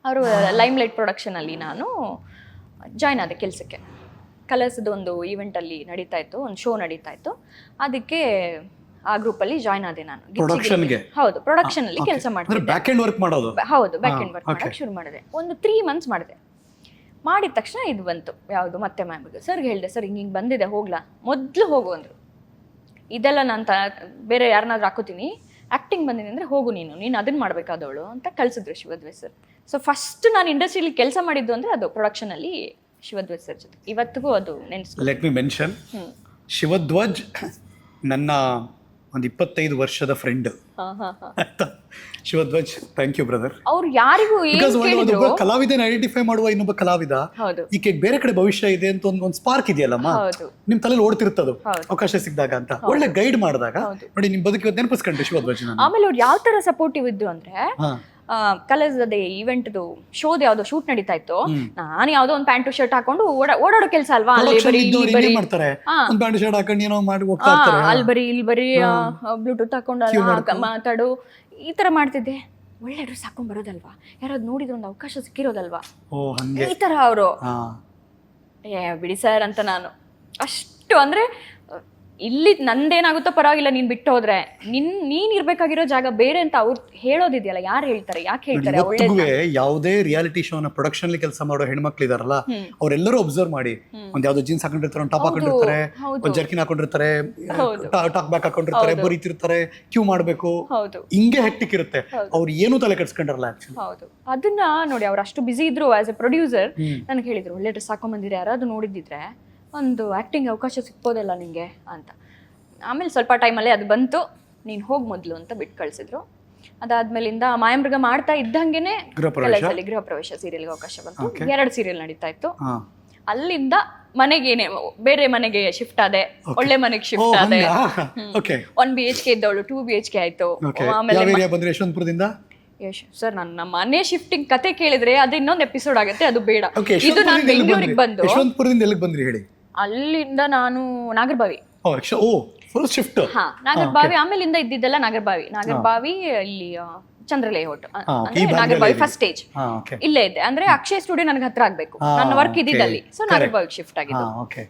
ಅವರು ಲೈಮ್ ಲೈಟ್ ಪ್ರೊಡಕ್ಷನಲ್ಲಿ ನಾನು ಜಾಯ್ನ್ ಆದೆ ಕೆಲಸಕ್ಕೆ. ಕಲರ್ಸ್ದು ಒಂದು ಈವೆಂಟಲ್ಲಿ ನಡೀತಾ ಇತ್ತು, ಒಂದು ಶೋ ನಡೀತಾ ಇತ್ತು. ಅದಕ್ಕೆ ಆ ಗ್ರೂಪಲ್ಲಿ ಜಾಯ್ನ್ ಆದೆ ನಾನು. ಹೌದು, ಪ್ರೊಡಕ್ಷನ್ ಅಲ್ಲಿ ಕೆಲಸ ಮಾಡ್ತಿದ್ದೆ. ಬ್ಯಾಕ್ ಎಂಡ್ ವರ್ಕ್ ಮಾಡೋದು? ಹೌದು, ಬ್ಯಾಕ್ ಎಂಡ್ ವರ್ಕ್ ಮಾಡಕ್ಕೆ ಶುರು ಮಾಡಿದೆ. ಒಂದು 3 ಮಂತ್ಸ್ ಮಾಡಿದೆ. ಮಾಡಿದ ತಕ್ಷಣ ಇದು ಬಂತು, ಯಾವುದು ಮತ್ತೆ ಮ್ಯಾಮ್ಗೆ. ಸರ್ಗೆ ಹೇಳಿದೆ, ಸರ್ ಹಿಂಗೆ ಬಂದಿದೆ, ಹೋಗ್ಲಾ? ಮೊದಲು ಹೋಗು ಅಂದರು. ಇದೆಲ್ಲ ನಾನು ಬೇರೆ ಯಾರನ್ನಾದ್ರೂ ಹಾಕೋತೀನಿ, ಆ್ಯಕ್ಟಿಂಗ್ ಬಂದಿದೆ ಅಂದರೆ ಹೋಗು, ನೀನು ಅದನ್ನು ಮಾಡಬೇಕಾದವಳು ಅಂತ ಕಳಿಸಿದ್ರು ಶಿವಧ್ವಜ್ ಸರ್. ಸೊ ಫಸ್ಟ್ ನಾನು ಇಂಡಸ್ಟ್ರಿಯಲ್ಲಿ ಕೆಲಸ ಮಾಡಿದ್ದು ಅಂದರೆ ಅದು ಪ್ರೊಡಕ್ಷನಲ್ಲಿ ಶಿವಧ್ವಜ್ ಸರ್ ಜೊತೆ. ಇವತ್ತಿಗೂ ಅದು ನೆನ್ಸ್ಕೊ. ಲೆಟ್ ಮಿ ಮೆನ್ಷನ್, ಶಿವಧ್ವಜ್ ನನ್ನ ಒಂದು 25 ವರ್ಷದ friend. Shivadhwaj, thank you brother. ಅವ್ರು ಯಾರಿಗೂ ಕಲಾವಿದನ ಐಡೆಂಟಿಫೈ ಮಾಡುವ ಇನ್ನೊಬ್ಬ ಕಲಾವಿದ, ಈಕೆ ಬೇರೆ ಕಡೆ ಭವಿಷ್ಯ ಇದೆ ಅಂತ ಒಂದು ಸ್ಪಾರ್ಕ್ ಇದೆಯಲ್ಲಮ್ಮ ನಿಮ್ ತಲೆಯಲ್ಲಿ ಓಡ್ತಿರ್ತದು ಅವಕಾಶ ಸಿಕ್ಕಿದಾಗ ಅಂತ. ಒಳ್ಳೆ ಗೈಡ್ ಮಾಡಿದಾಗ ನೋಡಿ ನಿಮ್ ಬದುಕಿ ನೆನಪಿಸ್ಕೊಂಡ್ರೆ ಶಿವಧ್ವಜ್. ಆಮೇಲೆ ಅವ್ರು ಯಾವ ತರ ಸಪೋರ್ಟಿವ್ ಇದ್ರು ಅಂದ್ರೆ, ಕಲರ್ಸ್ದೇ ಈವೆಂಟ್ದು ಶೋದ್ ಯಾವ್ದೋ ಶೂಟ್ ನಡೀತಾ ಇತ್ತು. ನಾನು ಯಾವ್ದೋ ಒಂದು ಪ್ಯಾಂಟು ಶರ್ಟ್ ಹಾಕೊಂಡು ಓಡಾಡೋ ಕೆಲಸ ಅಲ್ವಾ, ಅಲ್ಲಿ ಬರೀ ಇಲ್ಲಿ ಬರೀ ಮಾಡ್ತಾರೆ ಒಂದು ಪ್ಯಾಂಟ್ ಶರ್ಟ್ ಹಾಕೊಂಡು ಏನೋ ಮಾಡಿ ಹೋಗ್ತಾ ಇರ್ತಾರೆ. ಅಲ್ಲಿ ಬರೀ ಇಲ್ಲಿ ಬರೀ ಬ್ಲೂಟೂತ್ ಹಾಕೊಂಡು ಮಾತಾಡು ಈ ತರ ಮಾಡ್ತಿದ್ದೆ. ಒಳ್ಳೆ ಡ್ರೆಸ್ ಹಾಕೊಂಡ್ ಬರೋದಲ್ವಾ, ಯಾರಾದ್ರು ನೋಡಿದ್ರೆ ಒಂದು ಅವಕಾಶ ಸಿಕ್ಕಿರೋದಲ್ವಾ, ಈ ತರ ಅವರು ಬಿಡಿ ಸರ್ ಅಂತ ನಾನು ಅಷ್ಟು ಅಂದ್ರೆ ಇಲ್ಲಿ ನಂದೇನಾಗುತ್ತೋ ಪರವಾಗಿಲ್ಲ, ನೀನ್ ಬಿಟ್ಟು ಹೋದ್ರೆ ನೀನ್ ಇರ್ಬೇಕಾಗಿರೋ ಜಾಗ ಬೇರೆ ಅಂತ ಅವ್ರು ಹೇಳೋದಿದೆಯಲ್ಲ, ಯಾರು ಹೇಳ್ತಾರೆ, ಯಾಕೆ ಹೇಳ್ತಾರೆ? ಯಾವುದೇ ರಿಯಾಲಿಟಿ ಶೋನ ಪ್ರೊಡಕ್ಷನ್ ಅಲ್ಲಿ ಕೆಲಸ ಮಾಡೋ ಹೆಣ್ಮಕ್ಳು ಇದಾರಲ್ಲ, ಅವರೆಲ್ಲರೂ ಅಬ್ಸರ್ವ್ ಮಾಡಿ, ಒಂದ್ ಯಾವ್ದೋ ಜೀನ್ಸ್ ಹಾಕೊಂಡಿರ್ತಾರೆ, ಒಂದು ಟಾಪ್ ಹಾಕೊಂಡಿರ್ತಾರೆ, ಒಂದು ಜರ್ಕಿನ್ ಹಾಕೊಂಡಿರ್ತಾರೆ, ಟಾಕ್ ಬ್ಯಾಕ್ ಹಾಕೊಂಡಿರ್ತಾರೆ, ಬರೀತಿರ್ತಾರೆ, ಕ್ಯೂ ಮಾಡ್ಬೇಕು, ಹಿಂಗೆ ಹೆಕ್ಟಿಕ್ ಇರುತ್ತೆ. ಅವ್ರು ಏನು ತಲೆ ಕೆಡ್ಸ್ಕೊಂಡ್ರಲ್ಲ ಆಕ್ಚುಲಿ. ಹೌದು, ಅದನ್ನ ನೋಡಿ ಅವ್ರು ಅಷ್ಟು ಬಿಸಿ ಇದ್ರು ಆಸ್ ಎ ಪ್ರೊಡ್ಯೂಸರ್ ನನಗೆ ಹೇಳಿದ್ರು, ಒಳ್ಳೆ ಡ್ರೆಸ್ ಹಾಕೊಂಡ್ಬಂದಿದ್ರೆ ಯಾರಾದ್ರು ನೋಡಿದ್ದಿದ್ರೆ ಒಂದು ಆ್ಯಕ್ಟಿಂಗ್ ಅವಕಾಶ ಸಿಕ್ಬೋದಲ್ಲ ನಿಂಗೆ ಅಂತ. ಆಮೇಲೆ ಸ್ವಲ್ಪ ಟೈಮಲ್ಲೇ ಅದು ಬಂತು, ನೀನು ಹೋಗಿ ಮೊದಲು ಅಂತ ಬಿಟ್ಟು ಕಳಿಸಿದ್ರು. ಅದಾದ್ಮೇಲಿಂದ ಮಾಯಮೃಗ ಮಾಡ್ತಾ ಇದ್ದಂಗೆನೆ ಗೃಹ ಪ್ರವೇಶ ಸೀರಿಯಲ್ಗೆ ಅವಕಾಶ ಬಂತು. 2 ಸೀರಿಯಲ್ ನಡೀತಾ ಇತ್ತು. ಅಲ್ಲಿಂದ ಮನೆಗೇನೆ ಬೇರೆ ಮನೆಗೆ ಶಿಫ್ಟ್ ಆದೆ, ಒಳ್ಳೆ ಮನೆಗೆ ಶಿಫ್ಟ್ ಆದೆ. 1 BHK ಇದ್ದವಳು 2 BHK ಆಯ್ತು. ಆಮೇಲೆ ಸರ್ ನನ್ನ ಮನೆ ಶಿಫ್ಟಿಂಗ್ ಕತೆ ಕೇಳಿದ್ರೆ ಅದು ಇನ್ನೊಂದು ಎಪಿಸೋಡ್ ಆಗುತ್ತೆ, ಅದು ಬೇಡ. ಇದು ನಾನು ಬೆಂಗಳೂರಿಗೆ ಬಂದು ಯಶವಂತಪುರದಿಂದ ಎಲ್ಲಿಗೆ ಬಂದ್ರಿ ಹೇಳಿ? ಅಲ್ಲಿಂದ ನಾನು ನಾಗರಬಾವಿ. First shift. ನಾಗರಬಾವಿ ಆಮೇಲಿಂದ ಇದ್ದಿದ್ದೆಲ್ಲ ನಾಗರಬಾವಿ ಇಲ್ಲಿ ಚಂದ್ರಲೇಔಟ್ ನಾಗರಬಾವಿ ಫಸ್ಟ್ ಸ್ಟೇಜ್ ಇಲ್ಲೇ ಇದೆ. ಅಂದ್ರೆ ಅಕ್ಷಯ್ ಸ್ಟುಡಿಯೋ ನನಗೆ ಹತ್ರ ಆಗ್ಬೇಕು, ನನ್ನ ವರ್ಕ್ ಇದ್ದಿದ್ದಲ್ಲಿ. ಸೊ ನಾಗರಬಾವಿಗೆ ಶಿಫ್ಟ್ ಆಗಿದ್ದು.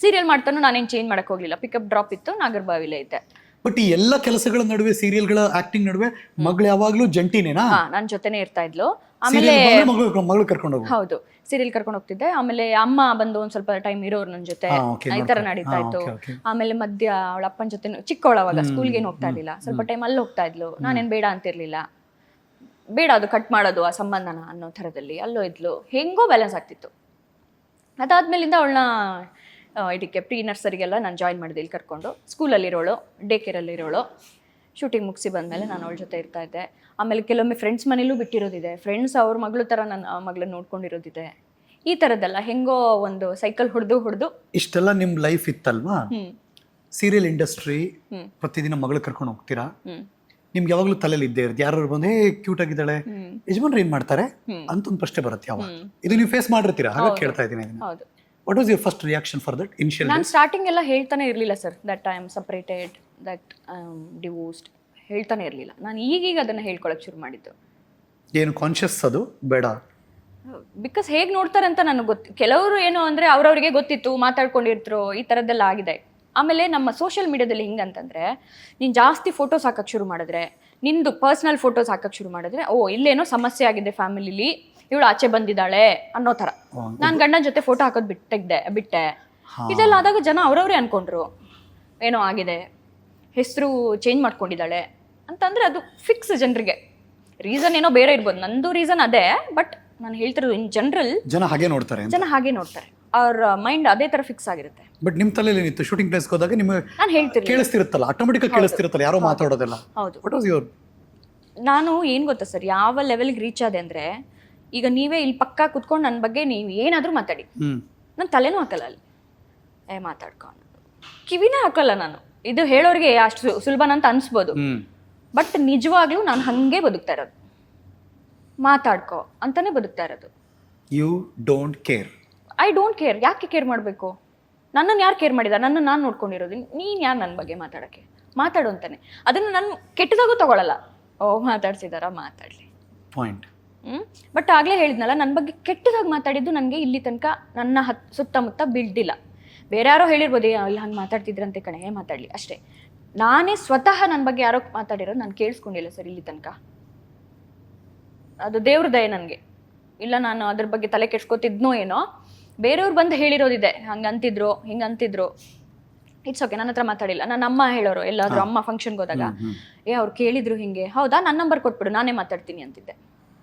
ಸೀರಿಯಲ್ ಮಾಡ್ತಾನು ನಾನೇನ್ ಚೇಂಜ್ ಮಾಡಕ್ ಹೋಗ್ಲಿಲ್ಲ, ಪಿಕಪ್ ಡ್ರಾಪ್ ಇತ್ತು, ನಾಗರಬಾವಿಲೇ ಇದ್ದೆ. ಬಟ್ ಈ ಎಲ್ಲ ಕೆಲಸಗಳ ನಡುವೆ ಸೀರಿಯಲ್ಗಳ ಆಕ್ಟಿಂಗ್ ನಡುವೆ ಮಗಳು ಯಾವಾಗ್ಲೂ ಜಂಟಿನೇನಾ? ನನ್ನ ಜೊತೆನೆ ಇರ್ತಾ ಇದ್ಲು. ಆಮೇಲೆ ಮಗಳು ಕರ್ಕೊಂಡು ಹೋಗು. ಹೌದು, ಸೀರಿಯಲ್ ಕರ್ಕೊಂಡು ಹೋಗ್ತಿದ್ದೆ. ಆಮೇಲೆ ಅಮ್ಮ ಬಂದು ಒಂದ್ ಸ್ವಲ್ಪ ಟೈಮ್ ಇರೋರು ನನ್ನ ಜೊತೆ, ಈ ತರ ನಡೀತಾ ಇತ್ತು. ಆಮೇಲೆ ಮಧ್ಯ ಅವಳ ಅಪ್ಪನ ಜೊತೆ ಚಿಕ್ಕವಳ ಅವಾಗ ಸ್ಕೂಲ್ಗೆ ಏನು ಹೋಗ್ತಾ ಇರ್ಲಿಲ್ಲ, ಸ್ವಲ್ಪ ಟೈಮ್ ಅಲ್ಲಿ ಹೋಗ್ತಾ ಇದ್ಲು. ನಾನೇನ್ ಬೇಡ ಅಂತಿರ್ಲಿಲ್ಲ, ಬೇಡ ಅದು ಕಟ್ ಮಾಡೋದು ಆ ಸಂಬಂಧನ ಅನ್ನೋ ಥರದಲ್ಲಿ ಅಲ್ಲೋ ಇದ್ಲು. ಹೆಂಗೋ ಬ್ಯಾಲೆನ್ಸ್ ಆಗ್ತಿತ್ತು. ಅದಾದ್ಮೇಲಿಂದ ಅವಳನ್ನ ಇದಕ್ಕೆ ಪ್ರೀ ನರ್ಸರಿಗೆಲ್ಲ ನಾನು ಜಾಯಿನ್ ಮಾಡಿದೆ, ಇಲ್ಲಿ ಕರ್ಕೊಂಡು. ಸ್ಕೂಲಲ್ಲಿರೋಳು, ಡೇ ಕೇರಲ್ಲಿರೋಳು. ಶೂಟಿಂಗ್ ಮುಗಿಸಿ ಬಂದಮೇಲೆ ನಾನು ಅವಳ ಜೊತೆ ಇರ್ತಾ ಇದ್ದೆ. ಆಮೇಲೆ ಕೆಲವೊಮ್ಮೆ ಫ್ರೆಂಡ್ಸ್ ಮನೇಲೂ ಬಿಟ್ಟಿರೋದಿದೆ, ಫ್ರೆಂಡ್ಸ್ ಅವ್ರ ಮಗಳು ಥರ ನನ್ನ ಮಗಳನ್ನ ನೋಡ್ಕೊಂಡಿರೋದಿದೆ. ಈ ಥರದ್ದೆಲ್ಲ ಹೆಂಗೋ ಒಂದು ಸೈಕಲ್ ಹೊಡೆದು ಇಷ್ಟೆಲ್ಲ ನಿಮ್ಮ ಲೈಫ್ ಇತ್ತಲ್ವಾ? ಸೀರಿಯಲ್ ಇಂಡಸ್ಟ್ರಿ, ಪ್ರತಿದಿನ ಮಗಳು ಕರ್ಕೊಂಡು ಹೋಗ್ತೀರಾ, ನಿಮ್ಗೆ ಯಾವಾಗಲೂ ತಲೆಯಲ್ಲಿ ಇದ್ದೇ ಇರುತ್ತೆ, ಯಾರು ಬಂದು ಕ್ಯೂಟ್ ಆಗಿದ್ದಾಳೆ, ಯಜಮಾನ್ರು ಏನ್ ಮಾಡ್ತಾರೆ ಅಂತ ಒಂದು ಪ್ರಶ್ನೆ ಬರುತ್ತೆ. ಯಾವಾಗ ಇದು ನೀವು ಫೇಸ್ ಮಾಡಿರ್ತೀರಾ, ಹಾಗಾಗಿ ಕೇಳ್ತಾ ಇದ್ದೀನಿ. What was your first reaction for that initial? ನಾನು ಸ್ಟಾರ್ಟಿಂಗ್ ಎಲ್ಲ ಹೇಳ್ತಾನೆ ಇರಲಿಲ್ಲ sir, that I am separated, that I am divorced, ಹೇಳ್ತಾನೆ ಇರಲಿಲ್ಲ. ನಾನು ಈಗೀಗ ಅದನ್ನು ಹೇಳ್ಕೊಳಕ್ಕೆ ಶುರು ಮಾಡಿದ್ದು. ಏನು ಕಾನ್ಷಿಯಸ್ ಅದು ಬೇಡ, ಬಿಕಾಸ್ ಹೇಗೆ ನೋಡ್ತಾರೆ ಅಂತ ನನಗೆ ಗೊತ್ತು. ಕೆಲವರು ಏನು ಅಂದರೆ ಅವ್ರವ್ರಿಗೆ ಗೊತ್ತಿತ್ತು, ಮಾತಾಡ್ಕೊಂಡಿರ್ತರು, ಈ ಥರದ್ದೆಲ್ಲ ಆಗಿದೆ. ಆಮೇಲೆ ನಮ್ಮ ಸೋಷಿಯಲ್ ಮೀಡಿಯಾದಲ್ಲಿ ಹಿಂಗಂತಂದರೆ, ನೀನು ಜಾಸ್ತಿ ಫೋಟೋಸ್ ಹಾಕಕ್ಕೆ ಶುರು ಮಾಡಿದ್ರೆ, ನಿಂದು ಪರ್ಸ್ನಲ್ ಫೋಟೋಸ್ ಹಾಕಕ್ಕೆ ಶುರು ಮಾಡಿದ್ರೆ, ಇಲ್ಲೇನೋ ಸಮಸ್ಯೆ ಆಗಿದೆ ಫ್ಯಾಮಿಲಿಲಿ, ಇವಳು ಆಚೆ ಬಂದಿದ್ದಾಳೆ ಅನ್ನೋ ಥರ. ನಾನು ಗಂಡನ ಜೊತೆ ಫೋಟೋ ಹಾಕೋದು ಬಿಟ್ಟೆ. ಇದೆಲ್ಲ ಆದಾಗ ಜನ ಅವ್ರವ್ರೇ ಅನ್ಕೊಂಡ್ರು, ಏನೋ ಆಗಿದೆ, ಹೆಸರು ಚೇಂಜ್ ಮಾಡ್ಕೊಂಡಿದ್ದಾಳೆ ಅಂತಂದರೆ ಅದು ಫಿಕ್ಸ್ ಜನರಿಗೆ. ರೀಸನ್ ಏನೋ ಬೇರೆ ಇರ್ಬೋದು, ನಂದು ರೀಸನ್ ಅದೇ, ಬಟ್ ನಾನು ಹೇಳ್ತಿರೋದು ಇನ್ ಜನರಲ್ ಜನ ಹಾಗೆ ನೋಡ್ತಾರೆ, ಅವ್ರ ಮೈಂಡ್ ಅದೇ ಥರ ಫಿಕ್ಸ್ ಆಗಿರುತ್ತೆ. ಬಟ್ ನಿಮ್ಮ ತಲೆಯಲ್ಲಿ ಏನಿತ್ತು ಶೂಟಿಂಗ್ ಪ್ಲೇಸ್ಗೆ ಹೋದಾಗ ನಿಮಗೆ ನಾನು ಹೇಳ್ತಿರ್ಲಿಲ್ಲ, ಕೇಳಿಸ್ತಿರುತ್ತಲ್ಲ, ಆಟೋಮೆಟಿಕ್ ಕೇಳಿಸ್ತಿರುತ್ತಲ್ಲ ಯಾರೋ ಮಾತಾಡೋದೆಲ್ಲ. ಹೌದು. What was your? ನಾನು ಏನು ಗೊತ್ತಾ ಸರ್, ಯಾವ ಲೆವೆಲ್ಗೆ ರೀಚ್ ಆದೆ ಅಂದರೆ, ಈಗ ನೀವೇ ಇಲ್ಲಿ ಪಕ್ಕ ಕುತ್ಕೊಂಡು ನನ್ನ ಬಗ್ಗೆ ನೀವು ಏನಾದರೂ ಮಾತಾಡಿ, ನಾನು ತಲೆನೂ ಹಾಕಲ್ಲ, ಅಲ್ಲಿ ಮಾತಾಡ್ಕೊಂಡು ಕಿವಿನೇ ಹಾಕಲ್ಲ ನಾನು. ಇದು ಹೇಳೋರಿಗೆ ಅಷ್ಟು ಸುಲಭನ ಅಂತ ಅನಿಸ್ಬೋದು, ಬಟ್ ನಿಜವಾಗ್ಲೂ ನಾನು ಹಾಗೆ ಬದುಕ್ತಾ ಇರೋದು, ಮಾತಾಡ್ಕೋ ಅಂತಾನೆ ಬದುಕ್ತಾ ಇರೋದು. You don't care? I don't care. ಯಾಕೆ ಕೇರ್ ಮಾಡಬೇಕು? ನನ್ನನ್ನು ಯಾರು ಕೇರ್ ಮಾಡಿದ್ದಾರೆ? ನನ್ನನ್ನು ನಾನು ನೋಡ್ಕೊಂಡಿರೋದು. ನೀನು ಯಾರು ನನ್ನ ಬಗ್ಗೆ ಮಾತಾಡು ಅಂತಾನೆ. ಅದನ್ನು ನಾನು ಕೆಟ್ಟದಾಗೂ ತಗೊಳ್ಳಲ್ಲ. ಮಾತಾಡ್ಸಿದಾರ, ಮಾತಾಡಲಿ, ಪಾಯಿಂಟ್. ಬಟ್ ಆಗಲೇ ಹೇಳಿದ್ನಲ್ಲ, ನನ್ನ ಬಗ್ಗೆ ಕೆಟ್ಟದಾಗಿ ಮಾತಾಡಿದ್ದು ನನಗೆ ಇಲ್ಲಿ ತನಕ ನನ್ನ ಸುತ್ತಮುತ್ತ ಬೀಳ್ದಿಲ್ಲ. ಬೇರೆ ಯಾರೋ ಹೇಳಿರ್ಬೋದು, ಇಲ್ಲಿ ಹಂಗೆ ಮಾತಾಡ್ತಿದ್ರಂತೆ ಕಣೆ, ಮಾತಾಡಲಿ ಅಷ್ಟೇ. ನಾನೇ ಸ್ವತಃ ನನ್ನ ಬಗ್ಗೆ ಯಾರೋ ಮಾತಾಡಿರೋದು ನಾನು ಕೇಳಿಸ್ಕೊಂಡಿಲ್ಲ ಸರ್ ಇಲ್ಲಿ ತನಕ. ಅದು ದೇವ್ರ ದಯೆ ನನಗೆ. ಇಲ್ಲ ನಾನು ಅದ್ರ ಬಗ್ಗೆ ತಲೆ ಕೆಡ್ಸ್ಕೊತಿದ್ನೋ ಏನೋ, ಬೇರೆಯವ್ರು ಬಂದು ಹೇಳಿರೋದಿದೆ, ಹಂಗಂತಿದ್ರು ಹಿಂಗಂತಿದ್ರು, ಇಟ್ಸ್ ಓಕೆ. ನನ್ನ ಹತ್ರ ಮಾತಾಡಿಲ್ಲ. ನನ್ನ ಅಮ್ಮ ಹೇಳೋರು, ಎಲ್ಲಾದರೂ ಅಮ್ಮ ಫಂಕ್ಷನ್ಗೆ ಹೋದಾಗ, ಅವ್ರು ಕೇಳಿದ್ರು ಹಿಂಗೆ, ಹೌದಾ ನನ್ನ ನಂಬರ್ ಕೊಟ್ಬಿಡು, ನಾನೇ ಮಾತಾಡ್ತೀನಿ ಅಂತಿದ್ದೆ.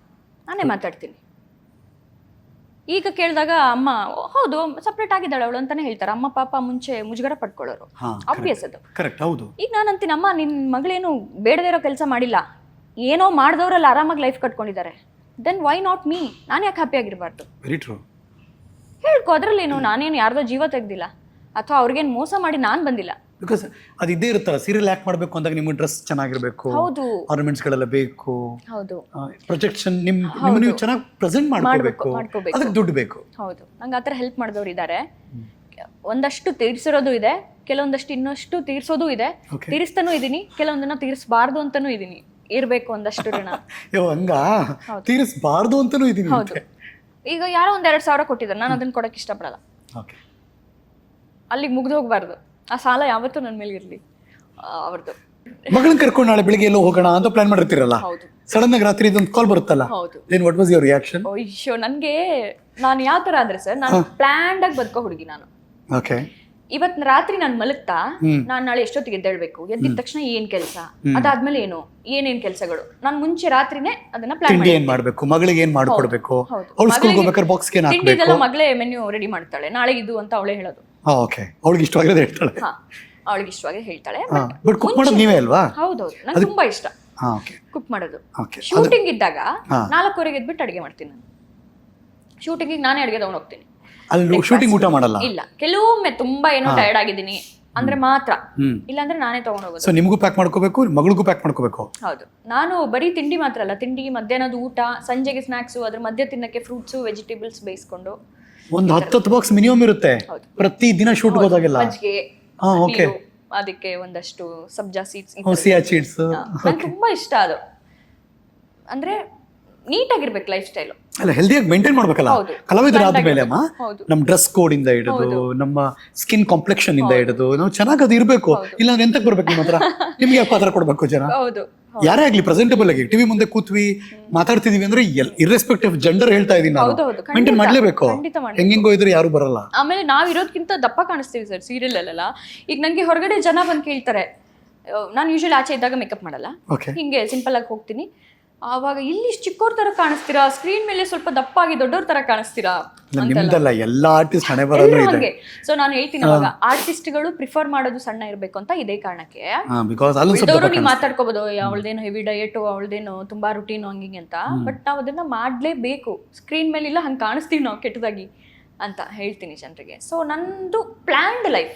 ನಾನೇ ಮಾತಾಡ್ತೀನಿ. ಈಗ ಕೇಳಿದಾಗ ಅಮ್ಮ ಹೌದು ಸಪ್ರೇಟ್ ಆಗಿದ್ದಾಳೆ ಅವಳು ಅಂತಾನೆ ಹೇಳ್ತಾರೆ. ಅಮ್ಮ ಪಾಪ ಮುಂಚೆ ಮುಜುಗರ ಪಡ್ಕೊಳ್ಳೋರು, ಆಬ್ವಿಯಸ್ ಅದು. ಈಗ ನಾನು ಅಂತೀನಿ, ಅಮ್ಮ ನಿನ್ನ ಮಗಳೇನು ಬೇಡದೇ ಇರೋ ಕೆಲಸ ಮಾಡಿಲ್ಲ, ಏನೋ ಮಾಡಿದವರೆಲ್ಲ ಆರಾಮಾಗಿ ಲೈಫ್ ಕಟ್ಕೊಂಡಿದ್ದಾರೆ, ದೆನ್ ವೈ ನಾಟ್ ಮೀ? ನಾನು ಯಾಕೆ ಹ್ಯಾಪಿ ಆಗಿರಬಾರ್ದು? Very true. ಹೇಳ್ಕೊ, ಅದರಲ್ಲೇನು, ನಾನೇನು ಯಾರ್ದೋ ಜೀವ ತೆಗ್ದಿಲ್ಲ ಅಥವಾ ಅವ್ರಿಗೇನು ಮೋಸ ಮಾಡಿ ನಾನು ಬಂದಿಲ್ಲ. ಬಿಕಾಸ್ ಅದು ಇದ್ದೇ ಇರುತ್ತಲ್ಲ, ಸೀರಿಯಲ್ ಆಕ್ಟ್ ಮಾಡಬೇಕು ಅಂದಾಗ ನಿಮ್ಗೆ ಡ್ರೆಸ್ ಚೆನ್ನಾಗಿರ್ಬೇಕು, ಹೌದು ಆರ್ನಮೆಂಟ್ಸ್ಗಳೆಲ್ಲ ಬೇಕು, ಹೌದು ಪ್ರೊಜೆಕ್ಷನ್ ನಿಮ್ಮ ನೀವು ಚೆನ್ನಾಗಿ ಪ್ರೆಸೆಂಟ್ ಮಾಡ್ಕೋಬೇಕು, ಅದಕ್ಕೆ ದುಡ್ಡು ಬೇಕು. ಹೌದು, ನಂಗೆ ಆ ಥರ ಹೆಲ್ಪ್ ಮಾಡಿದವ್ರು ಇದ್ದಾರೆ. ಒಂದಷ್ಟು ತೀರ್ಸಿರೋದು ಇದೆ, ಕೆಲವೊಂದಷ್ಟು ಇನ್ನಷ್ಟು ತೀರ್ಸೋದು ಇದೆ, ತೀರಿಸ್ತಾನೂ ಇದೀನಿ, ಕೆಲವೊಂದನ್ನ ತೀರಿಸಬಾರ್ದು ಅಂತಾನೂ ಇದೀನಿ. ಇರ್ಬೇಕು ಒಂದಷ್ಟು ಋಣ. ಹಂಗ ತೀರಿಸಬಾರ್ದು ಅಂತಾನೂ ಇದೀನಿ. ಹೌದು, ಈಗ ಯಾರೋ 2,000 ಕೊಟ್ಟಿದ್ದಾರೆ, ನಾನು ಅದನ್ನ ಕೊಡಕ್ಕೆ ಇಷ್ಟಪಡಲ್ಲ. ಅಲ್ಲಿಗೆ ಮುಗ್ದು ಹೋಗ್ಬಾರ್ದು, ಆ ಸಾಲ ಯಾವತ್ತೂ ನನ್ನ ಮೇಲೆ ಇರ್ಲಿ ಅವ್ರದ್ದು. ಮಗಳನ್ನ ಕರ್ಕೊಂಡು ನಾಳೆ ಬೆಳಿಗ್ಗೆ ಎಲ್ಲೋ ಹೋಗೋಣ ಅಂತ ಪ್ಲಾನ್ ಮಾಡಿರ್ತೀರಲ್ಲ, ಸಡನ್ ಆಗಿ ರಾತ್ರಿ ಇದೊಂದು ಕಾಲ್ ಬರುತ್ತಲ್ಲ, ವಾಟ್ ವಾಸ್ ಯುವರ್ ರಿಯಾಕ್ಷನ್? ಅಯ್ಯೋ, ನಾನು ಯಾವ ತರ ಅಂದ್ರೆ ಸರ್, ನಾನು ಪ್ಲಾನ್ಡ್ ಆಗಿ ಬದುಕೋ ಹುಡುಗಿ ನಾನು. ಓಕೆ, ಇವತ್ ರಾತ್ರಿ ನಾನು ಮಲಗ್ತಾ ನಾನು ನಾಳೆ ಎಷ್ಟೊತ್ತಿಗೆ ಎದ್ದೇಳ್ಬೇಕು, ಎದ್ದಿದ ತಕ್ಷಣ ಏನ್ ಕೆಲಸ, ಅದಾದ್ಮೇಲೆ ಏನೇನ್ ಕೆಲಸಗಳು, ನಾನು ಮುಂಚೆ ರಾತ್ರಿನೇ ಅದನ್ನ ಪ್ಲಾನ್ ಮಾಡಿ ಏನ್ ಮಾಡ್ಬೇಕು, ಮಗಳಿಗೆ ಏನ್ ಮಾಡ್ಕೊಡ್ಬೇಕು, ಅವಳು ಸ್ಕೂಲ್ಗೆ ಹೋಗ್ಬೇಕಾದ್ರೆ ಬಾಕ್ಸ್ ಗೆ ಹಾಕಬೇಕು, ತಿಂಡಿದೆಲ್ಲ ಮಗಳೇ ಮೆನ್ಯೂ ರೆಡಿ ಮಾಡ್ತಾಳೆ, ನಾಳೆ ಇದು ಅಂತ ಅವಳೇ ಹೇಳೋದು. ಓಕೆ, ಅವಳಿಗೆ ಇಷ್ಟವಾಗಿರೋದು ಹೇಳ್ತಾಳೆ. ಅವಳಿಗೆ ಇಷ್ಟವಾಗಿರೋದು ಹೇಳ್ತಾಳೆ. ಬಟ್ ಕುಕ್ ಮಾಡೋದು ನೀವೇ ಅಲ್ವಾ? ಹೌದೌದು, ನಂಗೆ ತುಂಬಾ ಇಷ್ಟ ಕುಕ್ ಮಾಡೋದು. ಶೂಟಿಂಗ್ ಇದ್ದಾಗ 4:15 ಎದ್ಬಿಟ್ಟು ಅಡಿಗೆ ಮಾಡ್ತೀನಿ ನಾನು. ಶೂಟಿಂಗಿಗೆ ನಾನೇ ಅಡಿಗೆ ತಗೊಂಡು ಹೋಗ್ತೀನಿ. ಅಲ್ಲಿ ಶೂಟಿಂಗ್ ಊಟ ಮಾಡಲ್ಲ? ಇಲ್ಲ, ಕೆಲವೊಮ್ಮೆ ತುಂಬಾ ಏನೋ ಟಯರ್ಡ್ ಆಗಿದ್ದೀನಿ ಅಂದ್ರೆ ಮಾತ್ರ, ಇಲ್ಲಾಂದ್ರೆ ನಾನೇ ತಗೊಂಡು ಹೋಗೋದು. ಸೊ ನಿಮಗೂ ಪ್ಯಾಕ್ ಮಾಡ್ಕೋಬೇಕು, ಮಗಳಿಗೂ ಪ್ಯಾಕ್ ಮಾಡ್ಕೋಬೇಕು. ಹೌದು, ನಾನು ಬರೀ ತಿಂಡಿ ಮಾತ್ರ ಅಲ್ಲ, ತಿಂಡಿ, ಮಧ್ಯಾಹ್ನದ ಊಟ, ಸಂಜೆಗೆ ಸ್ನಾಕ್ಸ್, ಅದ್ರ ಮಧ್ಯೆ ತಿನ್ನಕ್ಕೆ ಫ್ರೂಟ್ಸು, ವೆಜಿಟೇಬಲ್ಸ್ ಬೇಯಿಸ್ಕೊಂಡು ಒಂದು 10 ಬಾಕ್ಸ್ ಮಿನಿಮಮ್ ಇರುತ್ತೆ ಪ್ರತಿ ದಿನ ಶೂಟ್ ಹೋದಾಗೆಲ್ಲ. ನೀರು, ಅದಕ್ಕೆ ಒಂದಷ್ಟು ಸಬ್ಜಾ ಸೀಡ್ಸ್, ಸೀಡ್ಸ್ ನಂಗೆ ತುಂಬಾ ಇಷ್ಟ ಅದು. ಅಂದ್ರೆ ನೀಟಾಗಿರ್ಬೇಕು ಲೈಫ್ ಸ್ಟೈಲ್, ಅಲ್ಲ ಹೆಲ್ದಿಯಾಗಿ ಮೇಂಟೈನ್ ಮಾಡ್ಬೇಕಲ್ಲ. ಕಲಾವಿದರಾದ ಮೇಲೆ ಅಮ್ಮ, ನಮ್ಮ ಡ್ರೆಸ್ ಕೋಡ್ ಇಂದ ಹಿಡಿದು ನಮ್ಮ ಸ್ಕಿನ್ ಕಾಂಪ್ಲೆಕ್ಷನ್ ಇಂದ ಹಿಡಿದು ನಾವು ಚೆನ್ನಾಗಿ ಅದು ಇರಬೇಕು. ಇಲ್ಲ ಅಂದ್ರೆ ಎಂತಕ್ಕೆ ಬರ್ಬೇಕು ನಿಮ್ಮ ಹತ್ರ? ನಿಮ್ಗೆ ಯಾವ ಪಾತ್ರ ಕೊಡ್ಬೇಕು ಜನ? ಯಾರೇ ಆಗ್ಲಿ ಪ್ರೆಸೆಂಟಬಲ್ ಆಗಿ ಟಿವಿ ಮುಂದೆ ಕೂತ್ವಿ ಮಾತಾಡ್ತಿದೀವಿ ಅಂದ್ರೆ ಇರ್ರೆಸ್ಪೆಕ್ಟಿವ್ ಜೆಂಡರ್ ಹೇಳ್ತಾ ಇದೀನಿ ನಾನು, ಮೇಂಟೈನ್ ಮಾಡ್ಲೇಬೇಕು. ಹೆಂಗಿಂಗೋ ಇದ್ರೆ ಯಾರು ಬರಲ್ಲ. ಆಮೇಲೆ ನಾವ್ ಇರೋದ್ಕಿಂತ ದಪ್ಪ ಕಾಣಿಸ್ತೀವಿ ಸರ್ ಸೀರಿಯಲ್ ಅಲ್ಲೆಲ್ಲ. ಈಗ ನಂಗೆ ಹೊರಗಡೆ ಜನ ಬಂದು ಕೇಳ್ತಾರೆ, ನಾನು ಯೂಶಲಿ ಆಚೆ ಇದ್ದಾಗ ಮೇಕಪ್ ಮಾಡಲ್ಲ, ಹಿಂಗೆ ಸಿಂಪಲ್ ಆಗಿ ಹೋಗ್ತೀನಿ. ಆವಾಗ ಇಲ್ಲಿ ಚಿಕ್ಕವ್ರ ತರ ಕಾಣಿಸ್ತೀರಾ, ಸ್ಕ್ರೀನ್ ಮೇಲೆ ಸ್ವಲ್ಪ ದಪ್ಪ ಆಗಿ ದೊಡ್ಡವ್ರ ತರ ಕಾಣಿಸ್ತೀರಾ ನಿಮ್ದಲ್ಲ, ಎಲ್ಲಾ ಆರ್ಟಿಸ್ಟ್ ಹಣೆ ಬರೋದು ಇದೆ. ಸೊ ನಾನು ಹೇಳ್ತೀನಿ ಅವಾಗ, ಆರ್ಟಿಸ್ಟ್ಗಳು ಪ್ರಿಫರ್ ಮಾಡೋದು ಸಣ್ಣ ಇರ್ಬೇಕು ಅಂತ ಇದೇ ಕಾರಣಕ್ಕೆ. ನೀವು ಮಾತಾಡ್ಕೋಬಹುದು, ಅವಳದೇನು ಹೆವಿ ಡಯಟ್, ಅವಳದೇನು ತುಂಬಾ ರುಟೀನ್ ಹಂಗಿಂಗೆ ಅಂತ, ಬಟ್ ನಾವು ಅದನ್ನ ಮಾಡ್ಲೇಬೇಕು. ಸ್ಕ್ರೀನ್ ಮೇಲೆ ಇಲ್ಲ ಹಂಗೆ ಕಾಣಿಸ್ತೀವಿ ನಾವು ಕೆಟ್ಟದಾಗಿ ಅಂತ ಹೇಳ್ತೀನಿ ಜನರಿಗೆ. ಸೊ ನಂದು ಪ್ಲಾನ್ಡ್ ಲೈಫ್,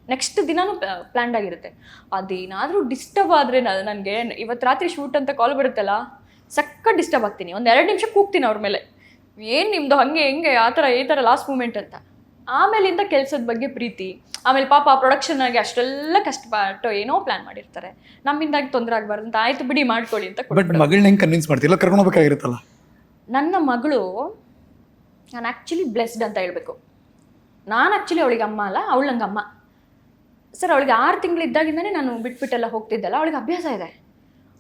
ನೆಕ್ಸ್ಟ್ ದಿನಾನು ಪ್ಲಾನ್ಡ್ ಆಗಿರುತ್ತೆ. ಅದೇನಾದ್ರೂ ಡಿಸ್ಟರ್ಬ್ ಆದ್ರೆ ನನಗೆ, ಇವತ್ತು ರಾತ್ರಿ ಶೂಟ್ ಅಂತ ಕಾಲ್ ಬರುತ್ತಲ್ಲ, ಸಕ್ಕ ಡಿಸ್ಟರ್ಬ್ ಆಗ್ತೀನಿ. 2 ನಿಮಿಷ ಕೂಗ್ತೀನಿ ಅವ್ರ ಮೇಲೆ, ಏನು ನಿಮ್ದು ಹಂಗೆ ಹೆಂಗೆ ಆ ಥರ ಈ ಥರ ಲಾಸ್ಟ್ ಮೂಮೆಂಟ್ ಅಂತ. ಆಮೇಲಿಂದ ಕೆಲಸದ ಬಗ್ಗೆ ಪ್ರೀತಿ, ಆಮೇಲೆ ಪಾಪ ಪ್ರೊಡಕ್ಷನ್ ಆಗಿ ಅಷ್ಟೆಲ್ಲ ಕಷ್ಟಪಟ್ಟು ಏನೋ ಪ್ಲಾನ್ ಮಾಡಿರ್ತಾರೆ, ನಮ್ಮಿಂದಾಗಿ ತೊಂದರೆ ಆಗಬಾರ್ದು ಅಂತ, ಆಯ್ತು ಬಿಡಿ ಮಾಡ್ಕೊಳ್ಳಿ ಅಂತ. ಬಟ್ ಮಗಳನ್ನ ಹೆಂಗೆ ಕನ್ವಿನ್ಸ್ ಮಾಡ್ತಿಲ್ಲ, ಕರ್ಕೊಂಡು ಹೋಗ್ಬೇಕಾಗಿರುತ್ತಲ್ಲ. ನನ್ನ ಮಗಳು, ನಾನು ಆ್ಯಕ್ಚುಲಿ ಬ್ಲೆಸ್ಡ್ ಅಂತ ಹೇಳ್ಬೇಕು. ನಾನು ಆ್ಯಕ್ಚುಲಿ ಅವಳಿಗೆ ಅಮ್ಮ ಅಲ್ಲ, ಅವಳು ನಂಗೆ ಅಮ್ಮ ಸರ್. ಅವಳಿಗೆ 6 ತಿಂಗಳಿದ್ದಾಗಿಂದನೇ ನಾನು ಬಿಟ್ಬಿಟ್ಟೆಲ್ಲ ಹೋಗ್ತಿದ್ದಲ್ಲ, ಅವಳಿಗೆ ಅಭ್ಯಾಸ ಇದೆ.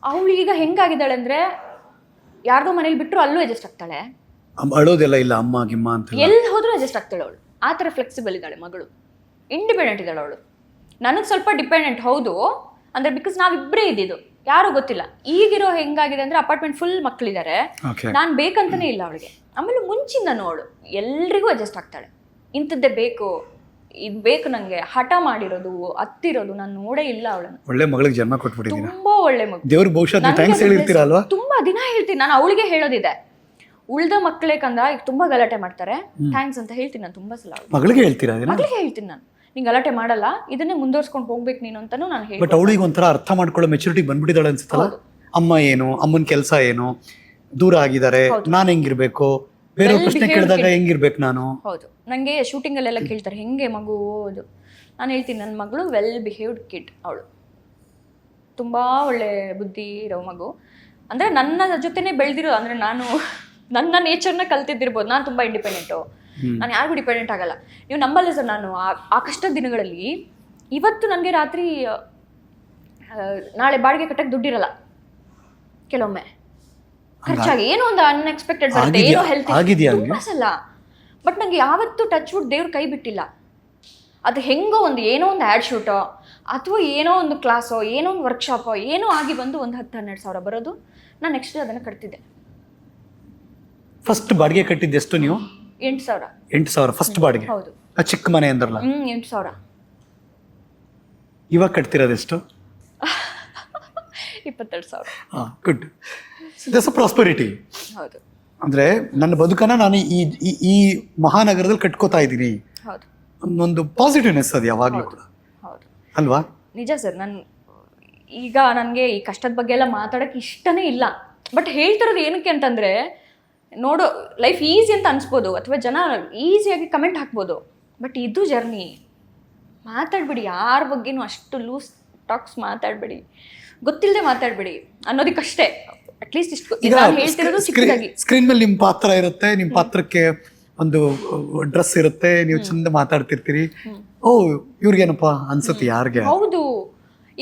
ಅವಳೀಗ ಹೆಂಗಾಗಿದ್ದಾಳೆ ಅಂದರೆ, ಯಾರ್ದೋ ಮನೇಲಿ ಬಿಟ್ಟರು ಅಲ್ಲೂ ಅಡ್ಜಸ್ಟ್ ಆಗ್ತಾಳೆ, ಅಳೋದೆಲ್ಲ ಇಲ್ಲ, ಅಮ್ಮ ಗಿಮ್ಮ ಅಂತ ಎಲ್ಲಿ ಹೋದ್ರೂ ಅಡ್ಜಸ್ಟ್ ಆಗ್ತಾಳೆ ಅವಳು. ಆ ಥರ ಫ್ಲೆಕ್ಸಿಬಲ್ ಇದ್ದಾಳೆ ಮಗಳು, ಇಂಡಿಪೆಂಡೆಂಟ್ ಇದ್ದಾಳೆ ಅವಳು. ನನಗೆ ಸ್ವಲ್ಪ ಡಿಪೆಂಡೆಂಟ್ ಹೌದು, ಅಂದರೆ ಬಿಕಾಸ್ ನಾವಿಬ್ಬರೇ ಇದ್ದಿದ್ದು, ಯಾರೂ ಗೊತ್ತಿಲ್ಲ. ಈಗಿರೋ ಹೆಂಗಾಗಿದೆ ಅಂದರೆ ಅಪಾರ್ಟ್ಮೆಂಟ್ ಫುಲ್ ಮಕ್ಕಳಿದ್ದಾರೆ, ನಾನು ಬೇಕಂತಲೇ ಇಲ್ಲ ಅವಳಿಗೆ. ಆಮೇಲೆ ಮುಂಚಿಂದನೂ ಅವಳು ಎಲ್ರಿಗೂ ಅಡ್ಜಸ್ಟ್ ಆಗ್ತಾಳೆ. ಇಂಥದ್ದೇ ಬೇಕು, ಇದು ಬೇಕು ನಂಗೆ, ಹಠ ಮಾಡಿರೋದು, ಅತ್ತಿರೋದು ನಾನು ನೋಡೇ ಇಲ್ಲ ಅವಳನ್ನು. ಒಳ್ಳೆ ಮಗಳಿಗೆ ಜನ್ಮ ಕೊಟ್ಬಿಟ್ಟಿದ್ದೀನಿ, ತುಂಬಾ ಒಳ್ಳೆ ಮಗು. ದೇವ್ರ ಬಹುಶಃ ಥ್ಯಾಂಕ್ಸ್ ಹೇಳಿರ್ತೀರಲ್ವಾ? ತುಂಬಾ ದಿನ ಹೇಳ್ತೀನಿ ನಾನು, ಅವಳಿಗೆ ಹೇಳೋದಿದೆ. ಉಳ್ದ ಮಕ್ಕಳೇ ಕಂದ ಈಗ ತುಂಬಾ ಗಲಾಟೆ ಮಾಡ್ತಾರೆ, ಥ್ಯಾಂಕ್ಸ್ ಅಂತ ಹೇಳ್ತೀನಿ ನಾನು ತುಂಬಾ ಸಲ. ಮಗಳಿಗೆ ಹೇಳ್ತೀರಾ? ಮಗಳಿಗೆ ಹೇಳ್ತೀನಿ ನಾನು, ನೀನ್ ಗಲಾಟೆ ಮಾಡಲ್ಲ, ಇದನ್ನೇ ಮುಂದುವರ್ಸ್ಕೊಂಡು ಹೋಗ್ಬೇಕು ನೀನು ಅಂತಾನು ನಾನು ಹೇಳ್ತೀನಿ. ಬಟ್ ಅವಳಿಗೆ ಒಂಥರ ಅರ್ಥ ಮಾಡ್ಕೊಳ್ಳೋ ಮೆಚುರಿಟಿ ಬಂದ್ಬಿಟ್ಟಿದ್ದಾಳೆ ಅನ್ಸುತ್ತಲ್ಲ. ಅಮ್ಮ ಏನು, ಅಮ್ಮನ ಕೆಲಸ ಏನು, ದೂರ ಆಗಿದ್ದಾರೆ, ನಾನು ಹೆಂಗಿರ್ಬೇಕು, ಬೇರೆ ಪ್ರಶ್ನೆ ಕೇಳಿದಾಗ ಹೆಂಗಿರ್ಬೇಕು ನಾನು. ಹೌದು, ನಂಗೆ ಶೂಟಿಂಗ್ ಅಲ್ಲೆಲ್ಲ ಕೇಳ್ತಾರೆ ಹೆಂಗೆ ಮಗು ಅದು, ನಾನು ಹೇಳ್ತೀನಿ ನನ್ನ ಮಗಳು ವೆಲ್ ಬಿಹೇವ್ಡ್ ಕಿಡ್, ಅವಳು ತುಂಬಾ ಒಳ್ಳೆ ಬುದ್ಧಿ ಇರೋ ಮಗು. ಅಂದ್ರೆ ನನ್ನ ಜೊತೆನೆ ಬೆಳೆದಿರೋದು, ಅಂದ್ರೆ ನಾನು ನನ್ನ ನೇಚರ್ನ ಕಲ್ತಿದ್ದಿರ್ಬೋದು. ನಾನು ತುಂಬಾ ಇಂಡಿಪೆಂಡೆಂಟು, ನಾನು ಯಾರಿಗೂ ಡಿಪೆಂಡೆಂಟ್ ಆಗಲ್ಲ. ನೀವು ನಂಬಲ್ಲ ಸರ್, ನಾನು ಆ ಕಷ್ಟದ ದಿನಗಳಲ್ಲಿ ಇವತ್ತು ನನಗೆ ರಾತ್ರಿ ನಾಳೆ ಬಾಡಿಗೆ ಕಟ್ಟಕ್ಕೆ ದುಡ್ಡಿರಲ್ಲ, ಕೆಲವೊಮ್ಮೆ ಖರ್ಚಾಗಿ ಏನೋ ಒಂದು ಅನ್ಎಕ್ಸ್ಪೆಕ್ಟೆಡ್ ಬರುತ್ತೆ, ಏನೋ ಹೆಲ್ತ್ ತುಂಬಾ ಸಲ. ಬಟ್ ನಂಗೆ ಯಾವತ್ತೂ ಟಚ್ ವುಡ್ ದೇವ್ರ ಕೈ ಬಿಟ್ಟಿಲ್ಲ. ಅದು ಹೆಂಗೋ ಏನೋ ಒಂದು ಆ್ಯಡ್ ಶೂಟೋ ಅಥವಾ ಏನೋ ಒಂದು ಕ್ಲಾಸೋ ಏನೋ ಒಂದು ವರ್ಕ್ಶಾಪೋ ಏನೋ ಆಗಿ ಬಂದು ಒಂದು 10-12 ಸಾವಿರ ಬರೋದು, ನಾನು ನೆಕ್ಸ್ಟ್ ಅದನ್ನು ಕಟ್ತಿದ್ದೆ. ಫಸ್ಟ್ ಬಾಡಿಗೆ ಕಟ್ಟಿದ್ದು ಎಷ್ಟು ನೀವು? 8,000. 8,000 ಫಸ್ಟ್ ಬಾಡಿಗೆ? ಹೌದು. ಆ ಚಿಕ್ಕ ಮನೆ ಅಂದ್ರಲ್ಲ, 8,000. ಇವಾಗ ಕಟ್ತಿರೋದೆಷ್ಟು? 22,000. Good, that's a prosperity. ಹೌದು. ಅಂದ್ರೆ ನನ್ನ ಬದುಕನ್ನ ನಾನು ಈ ಮಹಾನಗರದಲ್ಲಿ ಕಟ್ಕೋತಾ ಇದ್ದೀನಿ, ಹೌದು, ಒಂದು ಪಾಸಿಟಿವ್ನೆಸ್ ಅದು ಯಾವಾಗಲೂ ಕೂಡ. ಅಲ್ವಾ? ನಿಜ ಸರ್. ಈಗ ನನಗೆ ಈ ಕಷ್ಟದ ಬಗ್ಗೆ ಎಲ್ಲ ಮಾತಾಡೋಕ್ಕೆ ಇಷ್ಟನೇ ಇಲ್ಲ. ಬಟ್ ಹೇಳ್ತಿರೋದು ಏನಕ್ಕೆ ಅಂತಂದರೆ, ನೋಡೋ ಲೈಫ್ ಈಸಿ ಅಂತ ಅನಿಸ್ಬೋದು, ಅಥವಾ ಜನ ಈಸಿಯಾಗಿ ಕಮೆಂಟ್ ಹಾಕ್ಬೋದು. ಬಟ್ ಇದು ಜರ್ನಿ. ಮಾತಾಡಬೇಡಿ ಯಾರ ಬಗ್ಗೆನೂ ಅಷ್ಟು ಲೂಸ್ ಟಾಕ್ಸ್ ಮಾತಾಡಬೇಡಿ, ಗೊತ್ತಿಲ್ಲದೆ ಮಾತಾಡಬೇಡಿ ಅನ್ನೋದಕ್ಕಷ್ಟೇ. ಅಟ್ಲೀಸ್ಟ್ ಇಷ್ಟು ನಾನು ಹೇಳ್ತಿರೋದು ಚಿಕ್ಕದಾಗಿ. ಸ್ಕ್ರೀನ್ ಮೇಲೆ ನಿಮ್ಮ ಪಾತ್ರ ಇರುತ್ತೆ, ನಿಮ್ಮ ಪಾತ್ರಕ್ಕೆ ಒಂದು ಡ್ರೆಸ್ ಇರುತ್ತೆ, ನೀವು ಚಂದ ಮಾತಾಡ್ತಿರ್ತೀರಿ. ಓ ಇವ್ರಿಗೇನಪ್ಪ ಅನ್ಸುತ್ತೆ ಯಾರಿಗೆ? ಹೌದು.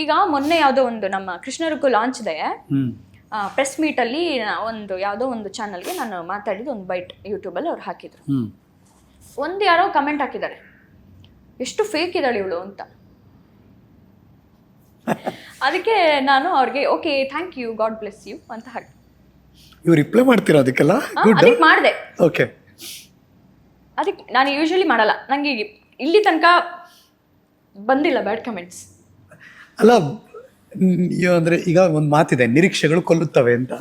ಈಗ ಮೊನ್ನೆ ಯಾವುದೋ ಒಂದು ನಮ್ಮ ಕೃಷ್ಣರುಕ್ಕು ಲಾಂಚ್ ಇದೆ, ಪ್ರೆಸ್ ಮೀಟಲ್ಲಿ ಒಂದು ಯಾವುದೋ ಒಂದು ಚಾನಲ್ಗೆ ನಾನು ಮಾತಾಡಿದ್ದು ಒಂದು ಬೈಟ್ ಯೂಟ್ಯೂಬಲ್ಲಿ ಅವ್ರು ಹಾಕಿದ್ರು. ಒಂದು ಯಾರೋ ಕಮೆಂಟ್ ಹಾಕಿದ್ದಾರೆ, ಎಷ್ಟು ಫೇಕ್ ಇದ್ದಾಳೆ ಇವಳು ಅಂತ. ಅದಕ್ಕೆ ನಾನು ಅವ್ರಿಗೆ okay thank you, God bless you ಅಂತ ಹಾಕಿ. ಇವ್ರು ರಿಪ್ಲೈ ಮಾಡ್ತೀರಾ ಅದಕ್ಕೆಲ್ಲ? ಅದಕ್ಕೆ ಮಾಡಿದೆ. ಓಕೆ. ಅದಕ್ಕೆ ನಾನು ಯೂಶಲಿ ಮಾಡಲ್ಲ, ನನಗೆ ಇಲ್ಲಿ ತನಕ ಬಂದಿಲ್ಲ ಬ್ಯಾಡ್ ಕಮೆಂಟ್ಸ್. ಅಲ್ಲ ಅಂದ್ರೆ ಈಗ ಒಂದು ಮಾತಿದೆ, ನಿರೀಕ್ಷೆಗಳು ಕೊಲ್ಲುತ್ತವೆ ಅಂತ.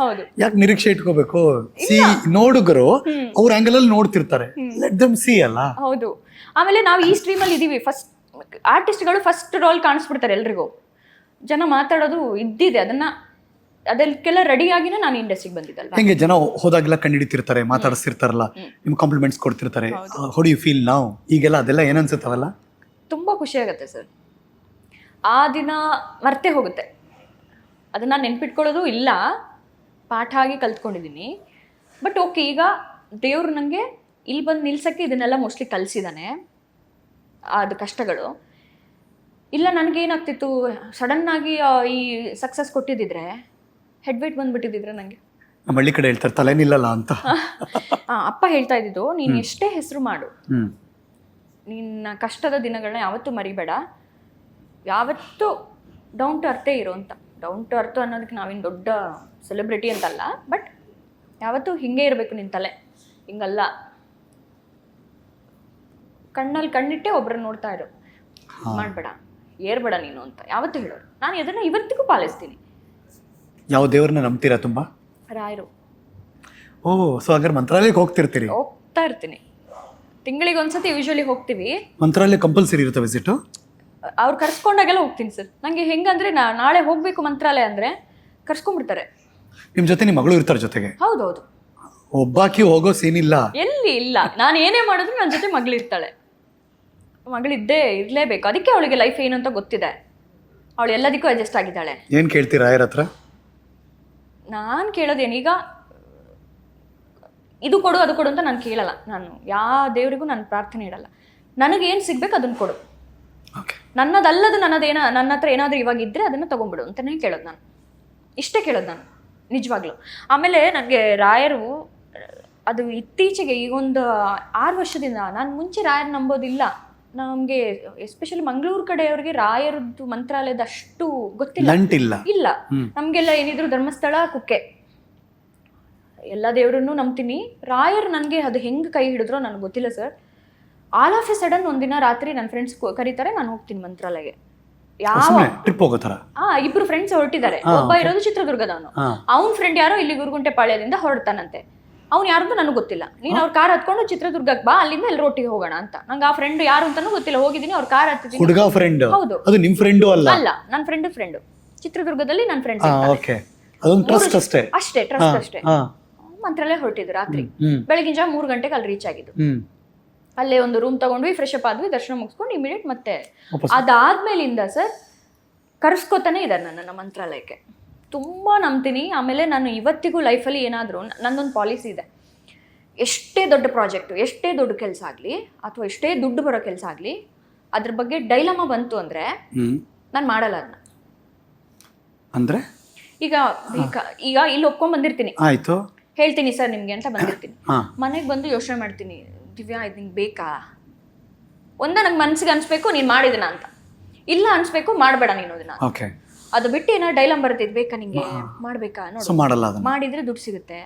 ಯಾಕೆ ನಿರೀಕ್ಷೆ ಇಟ್ಕೋಬೇಕು? ಸಿ ನೋಡುಗರು ಅವ್ರ ಆಂಗಲ್ ಅಲ್ಲಿ ನೋಡ್ತಿರ್ತಾರೆ, ಲೆಟ್ ದಮ್ ಸಿ ಅಲ್ಲ. ಹೌದು. ಆಮೇಲೆ ನಾವು ಈ ಸ್ಟ್ರೀಮಲ್ಲಿ ಇದೀವಿ, ಫಸ್ಟ್ ಆರ್ಟಿಸ್ಟ್ಗಳು ಫಸ್ಟ್ ರೋಲ್ ಕಾಣಿಸ್ಬಿಡ್ತಾರೆ ಎಲ್ರಿಗೂ. ಜನ ಮಾತಾಡೋದು ಇದ್ದಿದೆ, ಅದಕ್ಕೆಲ್ಲ ರೆಡಿಯಾಗಿನೇ ನಾನು ಇಂಡಸ್ಟ್ರಿಗೆ ಬಂದಿದ್ದಲ್ಲ. ಹೆಂಗೆ ಜನ ಹೋದಾಗೆಲ್ಲ ಕಂಡಿಡಿತಿರ್ತಾರೆ, ಮಾತಾಡಿಸ್ತಿರ್ತಾರಲ್ಲ, ನಿಮ್ಗೆ ಕಾಂಪ್ಲಿಮೆಂಟ್ಸ್ ಕೊಡ್ತಿರ್ತಾರೆ. ಹೌ ಡು ಯು ಫೀಲ್ ನಾವ್? ಈಗೆಲ್ಲ ಅದೆಲ್ಲ ಏನನ್ಸುತ್ತವಲ್ಲ? ತುಂಬಾ ಖುಷಿ ಆಗುತ್ತೆ ಸರ್. ಆ ದಿನ ಮರ್ತೇ ಹೋಗುತ್ತೆ, ಅದನ್ನ ನೆನ್ಪಿಟ್ಕೊಳ್ಳೋದು ಇಲ್ಲ, ಪಾಠ ಆಗಿ ಕಲ್ತ್ಕೊಂಡಿದ್ದೀನಿ. ಬಟ್ ಓಕೆ, ಈಗ ದೇವ್ರು ನನಗೆ ಇಲ್ಲಿ ಬಂದು ನಿಲ್ಸಕ್ಕೆ ಇದನ್ನೆಲ್ಲ ಮೋಸ್ಟ್ಲಿ ಕಲಿಸಿದ್ದಾನೆ. ಅದು ಕಷ್ಟಗಳು ಇಲ್ಲ, ನನಗೇನಾಗ್ತಿತ್ತು, ಸಡನ್ನಾಗಿ ಈ ಸಕ್ಸಸ್ ಕೊಟ್ಟಿದ್ದಿದ್ರೆ, ಹೆಡ್ ವೇಟ್ ಬಂದ್ಬಿಟ್ಟಿದ್ರೆ ನನಗೆ. ನಮ್ಮ ಹಳ್ಳಿ ಕಡೆ ಹೇಳ್ತಾರೆ ತಲೆ ನಿಲ್ಲಲ್ಲ ಅಂತ. ಅಪ್ಪ ಹೇಳ್ತಾ ಇದ್ದಿದ್ದು, ನೀನು ಎಷ್ಟೇ ಹೆಸರು ಮಾಡು, ನಿನ್ನ ಕಷ್ಟದ ದಿನಗಳನ್ನ ಯಾವತ್ತೂ ಮರಿಬೇಡ, ಯಾವತ್ತೂ ಡೌನ್ ಟು ಅರ್ಥೇ ಇರೋ ಅಂತ. ಡೌನ್ ಟು ಅರ್ಥ ಅನ್ನೋದಕ್ಕೆ ನಾವೇನು ದೊಡ್ಡ ಸೆಲೆಬ್ರಿಟಿ ಅಂತಲ್ಲ, ಬಟ್ ಯಾವತ್ತೂ ಹಿಂಗೆ ಇರಬೇಕು ನಿನ್ನ ತಲೆ, ಹಿಂಗಲ್ಲ, ಕಣ್ಣಲ್ಲಿ ಕಣ್ಣಿಟ್ಟೆ ಒಬ್ರನ್ನ ನೋಡ್ತಾ ಇರೋ, ಮಾಡಬೇಡ, ಏರ್ಬೇಡ ನೀನು ಅಂತ ಯಾವತ್ತೂ ಹೇಳೋರು. ನಾನು ಅದನ್ನು ಇವತ್ತಿಗೂ ಪಾಲಿಸ್ತೀನಿ. ಯಾವ ದೇವ್ರನ್ನ ನಂಬ್ತೀರಾ ತುಂಬ? ರಾಯರು. ಓ, ಸೊ ಹಾಗಾದ್ರೆ ಮಂತ್ರಾಲಯಕ್ಕೆ ಹೋಗ್ತಿರ್ತೀರಿ? ಹೋಗ್ತಾ ಇರ್ತೀನಿ, ತಿಂಗಳಿಗೆ ಒಂದ್ಸತಿ ಯೂಶಲಿ ಹೋಗ್ತೀವಿ. ಮಂತ್ರಾಲಯ ಕಂಪಲ್ಸರಿ ಇರುತ್ತೆ ವಿಸಿಟು? ಅವ್ರು ಕರ್ಸ್ಕೊಂಡಾಗೆಲ್ಲ ಹೋಗ್ತೀನಿ ಸರ್. ನನಗೆ ಹೆಂಗಂದ್ರೆ, ನಾಳೆ ಹೋಗಬೇಕು ಮಂತ್ರಾಲಯ ಅಂದರೆ ಕರ್ಸ್ಕೊಂಡ್ಬಿಡ್ತಾರೆ. ನಿಮ್ಮ ಜೊತೆ ನಿಮ್ಮ ಮಗಳು ಇರ್ತಾರೆ ಜೊತೆಗೆ? ಹೌದೌದು. ಒಬ್ಬಾಕಿ ಹೋಗೋ ಸೀನ್ ಇಲ್ಲ ಎಲ್ಲಿ ಇಲ್ಲ. ನಾನು ಏನೇ ಮಾಡಿದ್ರು ನನ್ನ ಜೊತೆ ಮಗಳಿರ್ತಾಳೆ. ಮಗಳಿದ್ದೇ ಇರಲೇಬೇಕು. ಅದಕ್ಕೆ ಅವಳಿಗೆ ಲೈಫ್ ಏನು ಅಂತ ಗೊತ್ತಿದೆ, ಅವಳು ಎಲ್ಲದಕ್ಕೂ ಅಡ್ಜಸ್ಟ್ ಆಗಿದ್ದಾಳೆ. ಏನು ಕೇಳ್ತೀರಾ ರಾಯರ ಹತ್ರ? ನಾನು ಕೇಳೋದೇನು, ಈಗ ಇದು ಕೊಡು ಅದು ಕೊಡು ಅಂತ ನಾನು ಕೇಳಲ್ಲ. ನಾನು ಯಾವ ದೇವರಿಗೂ ನಾನು ಪ್ರಾರ್ಥನೆ ಇಡಲ್ಲ. ನನಗೇನು ಸಿಗ್ಬೇಕು ಅದನ್ನು ಕೊಡು, ನನ್ನದಲ್ಲದು ನನ್ನ ಹತ್ರ ಏನಾದರೂ ಇವಾಗ ಇದ್ದರೆ ಅದನ್ನು ತೊಗೊಂಬಿಡು ಅಂತಲೇ ಕೇಳೋದು ನಾನು. ಇಷ್ಟೇ ಕೇಳೋದು ನಾನು ನಿಜವಾಗ್ಲೂ. ಆಮೇಲೆ ನನಗೆ ರಾಯರು ಅದು ಇತ್ತೀಚೆಗೆ ಈಗೊಂದು 6 ವರ್ಷದಿಂದ, ನಾನು ಮುಂಚೆ ರಾಯರು ನಂಬೋದಿಲ್ಲ. ನಮಗೆ ಎಸ್ಪೆಷಲಿ ಮಂಗಳೂರು ಕಡೆಯವ್ರಿಗೆ ರಾಯರದ್ದು ಮಂತ್ರಾಲಯದ ಅಷ್ಟು ಗೊತ್ತಿಲ್ಲ ಇಲ್ಲ. ನಮಗೆಲ್ಲ ಏನಿದ್ರು ಧರ್ಮಸ್ಥಳ, ಕುಕ್ಕೆ, ಎಲ್ಲ ದೇವರನ್ನು ನಂಬ್ತೀನಿ. ರಾಯರು ನನಗೆ ಅದು ಹೆಂಗೆ ಕೈ ಹಿಡಿದ್ರೋ ನನಗೆ ಗೊತ್ತಿಲ್ಲ sir. All of A sudden ಒಂದಿನ ರಾತ್ರಿ ನನ್ನ ಫ್ರೆಂಡ್ಸ್ ಕರೀತಾರೆ, ನಾನು ಹೋಗ್ತೀನಿ ಮಂತ್ರಾಲಯಗೆ. ಇಬ್ರು ಫ್ರೆಂಡ್ಸ್ ಹೊರಟಿದ್ದಾರೆ. ಒಬ್ಬ ಇರೋದು ಚಿತ್ರದುರ್ಗದವನು, ಅವ್ನ ಫ್ರೆಂಡ್ ಯಾರೋ ಇಲ್ಲಿ ಗುರುಗುಂಟೆಪಾಳ್ಯದಿಂದ ಹೊರಡ್ತಾನಂತೆ. ಅವ್ನು ಯಾರ್ದು ನನಗೆ ಗೊತ್ತಿಲ್ಲ. ನೀನು ಅವ್ರ ಕಾರ್ ಹತ್ಕೊಂಡು ಚಿತ್ರದುರ್ಗಕ್ಕೆ ಬಾ, ಅಲ್ಲಿಂದ ಎಲ್ಲರೂ ಒಟ್ಟಿಗೆ ಹೋಗೋಣ ಅಂತ. ನಂಗೆ ಆ ಫ್ರೆಂಡ್ ಯಾರು ಅಂತಾನೂ ಗೊತ್ತಿಲ್ಲ. ಹೋಗಿದ್ದೀನಿ, ಅವ್ರ ಕಾರ್ ಹತ್ತಿದ್ದೀನಿ. ಹೌದು, ಅದು ನಿಮ್ಮ ಫ್ರೆಂಡ್ ಅಲ್ಲ? ನನ್ನ ಫ್ರೆಂಡ್ ಚಿತ್ರದುರ್ಗದಲ್ಲಿ ನನ್ನ ಫ್ರೆಂಡ್ಸ್ ಅಷ್ಟೇ, ಟ್ರಸ್ಟ್ ಅಷ್ಟೇ. ಮಂತ್ರಾಲಯ ಹೊರಟಿದ್ದು ರಾತ್ರಿ, ಬೆಳಗಿನ ಜಾವ 3 ಗಂಟೆಗೆ ಅಲ್ಲಿ ರೀಚ್ ಆಗಿದ್ದು. ಅಲ್ಲೇ ಒಂದು ರೂಮ್ ತಗೊಂಡ್ವಿ, ಫ್ರೆಶ್ ಅಪ್ ಆದ್ವಿ, ದರ್ಶನ ಮುಗಿಸ್ಕೊಂಡು ಇಮಿಡಿಯೇಟ್ ಮತ್ತೆ ಅದಾದ್ಮೇಲಿಂದ ಸರ್ ಕರ್ಸ್ಕೊತಾನೆ ಇದ್ದಾರೆ ನನ್ನ ಮಂತ್ರಾಲಯಕ್ಕೆ. ತುಂಬ ನಂಬ್ತೀನಿ. ಆಮೇಲೆ ನಾನು ಇವತ್ತಿಗೂ ಲೈಫಲ್ಲಿ ಏನಾದರೂ, ನನ್ನೊಂದು ಪಾಲಿಸಿ ಇದೆ, ಎಷ್ಟೇ ದೊಡ್ಡ ಪ್ರಾಜೆಕ್ಟು, ಎಷ್ಟೇ ದೊಡ್ಡ ಕೆಲಸ ಆಗಲಿ, ಅಥವಾ ಎಷ್ಟೇ ದುಡ್ಡು ಬರೋ ಕೆಲಸ ಆಗಲಿ, ಅದ್ರ ಬಗ್ಗೆ ಡೈಲಮ ಬಂತು ಅಂದರೆ ನಾನು ಮಾಡಲ್ಲ ಅದನ್ನ. ಅಂದರೆ ಈಗ ಇಲ್ಲಿ ಒಪ್ಕೊಂಡ್ ಬಂದಿರ್ತೀನಿ, ಆಯಿತು ಹೇಳ್ತೀನಿ ಸರ್ ನಿಮಗೆ ಅಂತ ಬಂದಿರ್ತೀನಿ. ಮನೆಗೆ ಬಂದು ಯೋಚನೆ ಮಾಡ್ತೀನಿ, ದಿವ್ಯಾ ಇದು ನಿಂಗೆ ಬೇಕಾ? ನಂಗೆ ಮನ್ಸಿಗೆ ಅನ್ಸ್ಬೇಕು ನೀನು ಮಾಡಿದನ ಅಂತ, ಇಲ್ಲ ಅನ್ಸ್ಬೇಕು ಮಾಡಬೇಡ ನೀನು ಅದನ್ನ. ಅದು ಬಿಟ್ಟು ಏನಾದ್ರು ಡೈಲಾಮ್ ಬರುತ್ತೆ, ಇದು ಬೇಕಾ ನಿಂಗೆ, ಮಾಡಬೇಕಾ, ನೋಡಿ ಮಾಡಿದ್ರೆ ದುಡ್ಡು ಸಿಗುತ್ತೆ,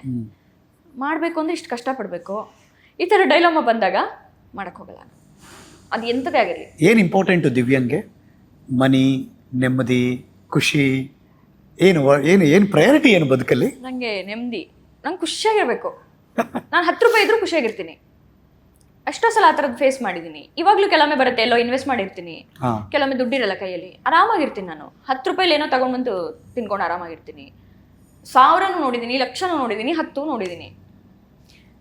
ಮಾಡಬೇಕು ಅಂದ್ರೆ ಇಷ್ಟು ಕಷ್ಟಪಡಬೇಕು, ಈ ಥರ ಡೈಲಾಮ ಬಂದಾಗ ಮಾಡಕ್ಕೆ ಹೋಗಲ್ಲ. ಅದು ಎಂಥದೇ ಆಗಿರಲಿ. ಏನು ಇಂಪಾರ್ಟೆಂಟು ದಿವ್ಯನ್ಗೆ? ಮನಿ, ನೆಮ್ಮದಿ, ಖುಷಿ, ಏನು ಏನು ಏನು ಪ್ರಯಾರಿಟಿ ಏನು ಬದುಕಲ್ಲಿ? ನನಗೆ ನೆಮ್ಮದಿ, ನಂಗೆ ಖುಷಿಯಾಗಿರ್ಬೇಕು. ನಾನು 10 ರೂಪಾಯಿ ಇದ್ರೂ ಖುಷಿಯಾಗಿರ್ತೀನಿ. ಎಷ್ಟೋ ಸಲ ಆ ಥರದ್ದು ಫೇಸ್ ಮಾಡಿದ್ದೀನಿ. ಇವಾಗಲೂ ಕೆಲವೊಮ್ಮೆ ಬರುತ್ತೆ, ಎಲ್ಲೋ ಇನ್ವೆಸ್ಟ್ ಮಾಡಿರ್ತೀನಿ, ಹಾ ಕೆಲವೊಮ್ಮೆ ದುಡ್ಡಿರಲ್ಲ ಕೈಯಲ್ಲಿ, ಆರಾಮಾಗಿರ್ತೀನಿ. ನಾನು 10 ರೂಪಾಯಿಲಿ ಏನೋ ತಗೊಂಡ್ಬಂದು ತಿನ್ಕೊಂಡು ಆರಾಮಾಗಿರ್ತೀನಿ. 1000 ನೋಡಿದ್ದೀನಿ, 1,00,000 ನೋಡಿದ್ದೀನಿ, 10 ನೋಡಿದ್ದೀನಿ.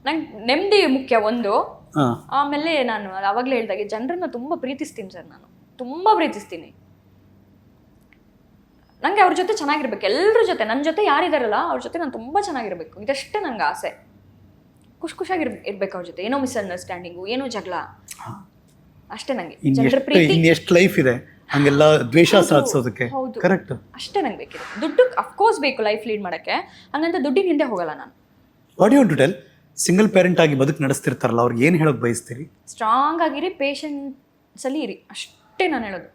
ನಂಗೆ ನೆಮ್ಮದಿ ಮುಖ್ಯ ಒಂದು. ಹಾ ಆಮೇಲೆ ನಾನು ಅವಾಗಲೇ ಹೇಳ್ದಾಗೆ ಜನರನ್ನ ತುಂಬ ಪ್ರೀತಿಸ್ತೀನಿ ಸರ್. ನಾನು ತುಂಬ ಪ್ರೀತಿಸ್ತೀನಿ. ನನಗೆ ಅವ್ರ ಜೊತೆ ಚೆನ್ನಾಗಿರ್ಬೇಕು, ಎಲ್ಲರ ಜೊತೆ, ನನ್ನ ಜೊತೆ ಯಾರಿದಾರಲ್ಲ ಅವ್ರ ಜೊತೆ ನಾನು ತುಂಬ ಚೆನ್ನಾಗಿರ್ಬೇಕು. ಇದಷ್ಟೇ ನಂಗೆ ಆಸೆ. ಖುಷಿಯಾಗಿ ಇರ್ಬೇಕು ಅವ್ರ ಜೊತೆ. ಏನೋ ಮಿಸ್ಅಂಡರ್ಸ್ಟ್ಯಾಂಡಿಂಗು, ಏನೋ ಜಗಳ, ಅಷ್ಟೇ ನನಗೆ. ಜನರ ಪ್ರೀತಿ ಇನ್ನೆಷ್ಟು ಲೈಫ್ ಇದೆ ಹಂಗೆಲ್ಲ ದ್ವೇಷ ಸಾಧಿಸೋದಕ್ಕೆ. ಹೌದು, ಕರೆಕ್ಟ್. ಅಷ್ಟೇ ನಂಗೆ ಬೇಕಿದೆ. ದುಡ್ಡು ಅಫ್ಕೋರ್ಸ್ ಬೇಕು ಲೈಫ್ ಲೀಡ್ ಮಾಡೋಕ್ಕೆ, ಹಂಗಂತ ದುಡ್ಡಿನ ಹಿಂದೆ ಹೋಗಲ್ಲ ನಾನು. What you want to tell single parent ಆಗಿ ಬದುಕು ನಡೆಸ್ತಿರ್ತಾರಲ್ಲ ಅವ್ರಿಗೆ ಏನು ಹೇಳೋಕೆ ಬಯಸ್ತೀರಿ? ಸ್ಟ್ರಾಂಗ್ ಆಗಿರಿ, ಪೇಷನ್ಸಲ್ಲಿ ಇರಿ, ಅಷ್ಟೇ ನಾನು ಹೇಳೋದು.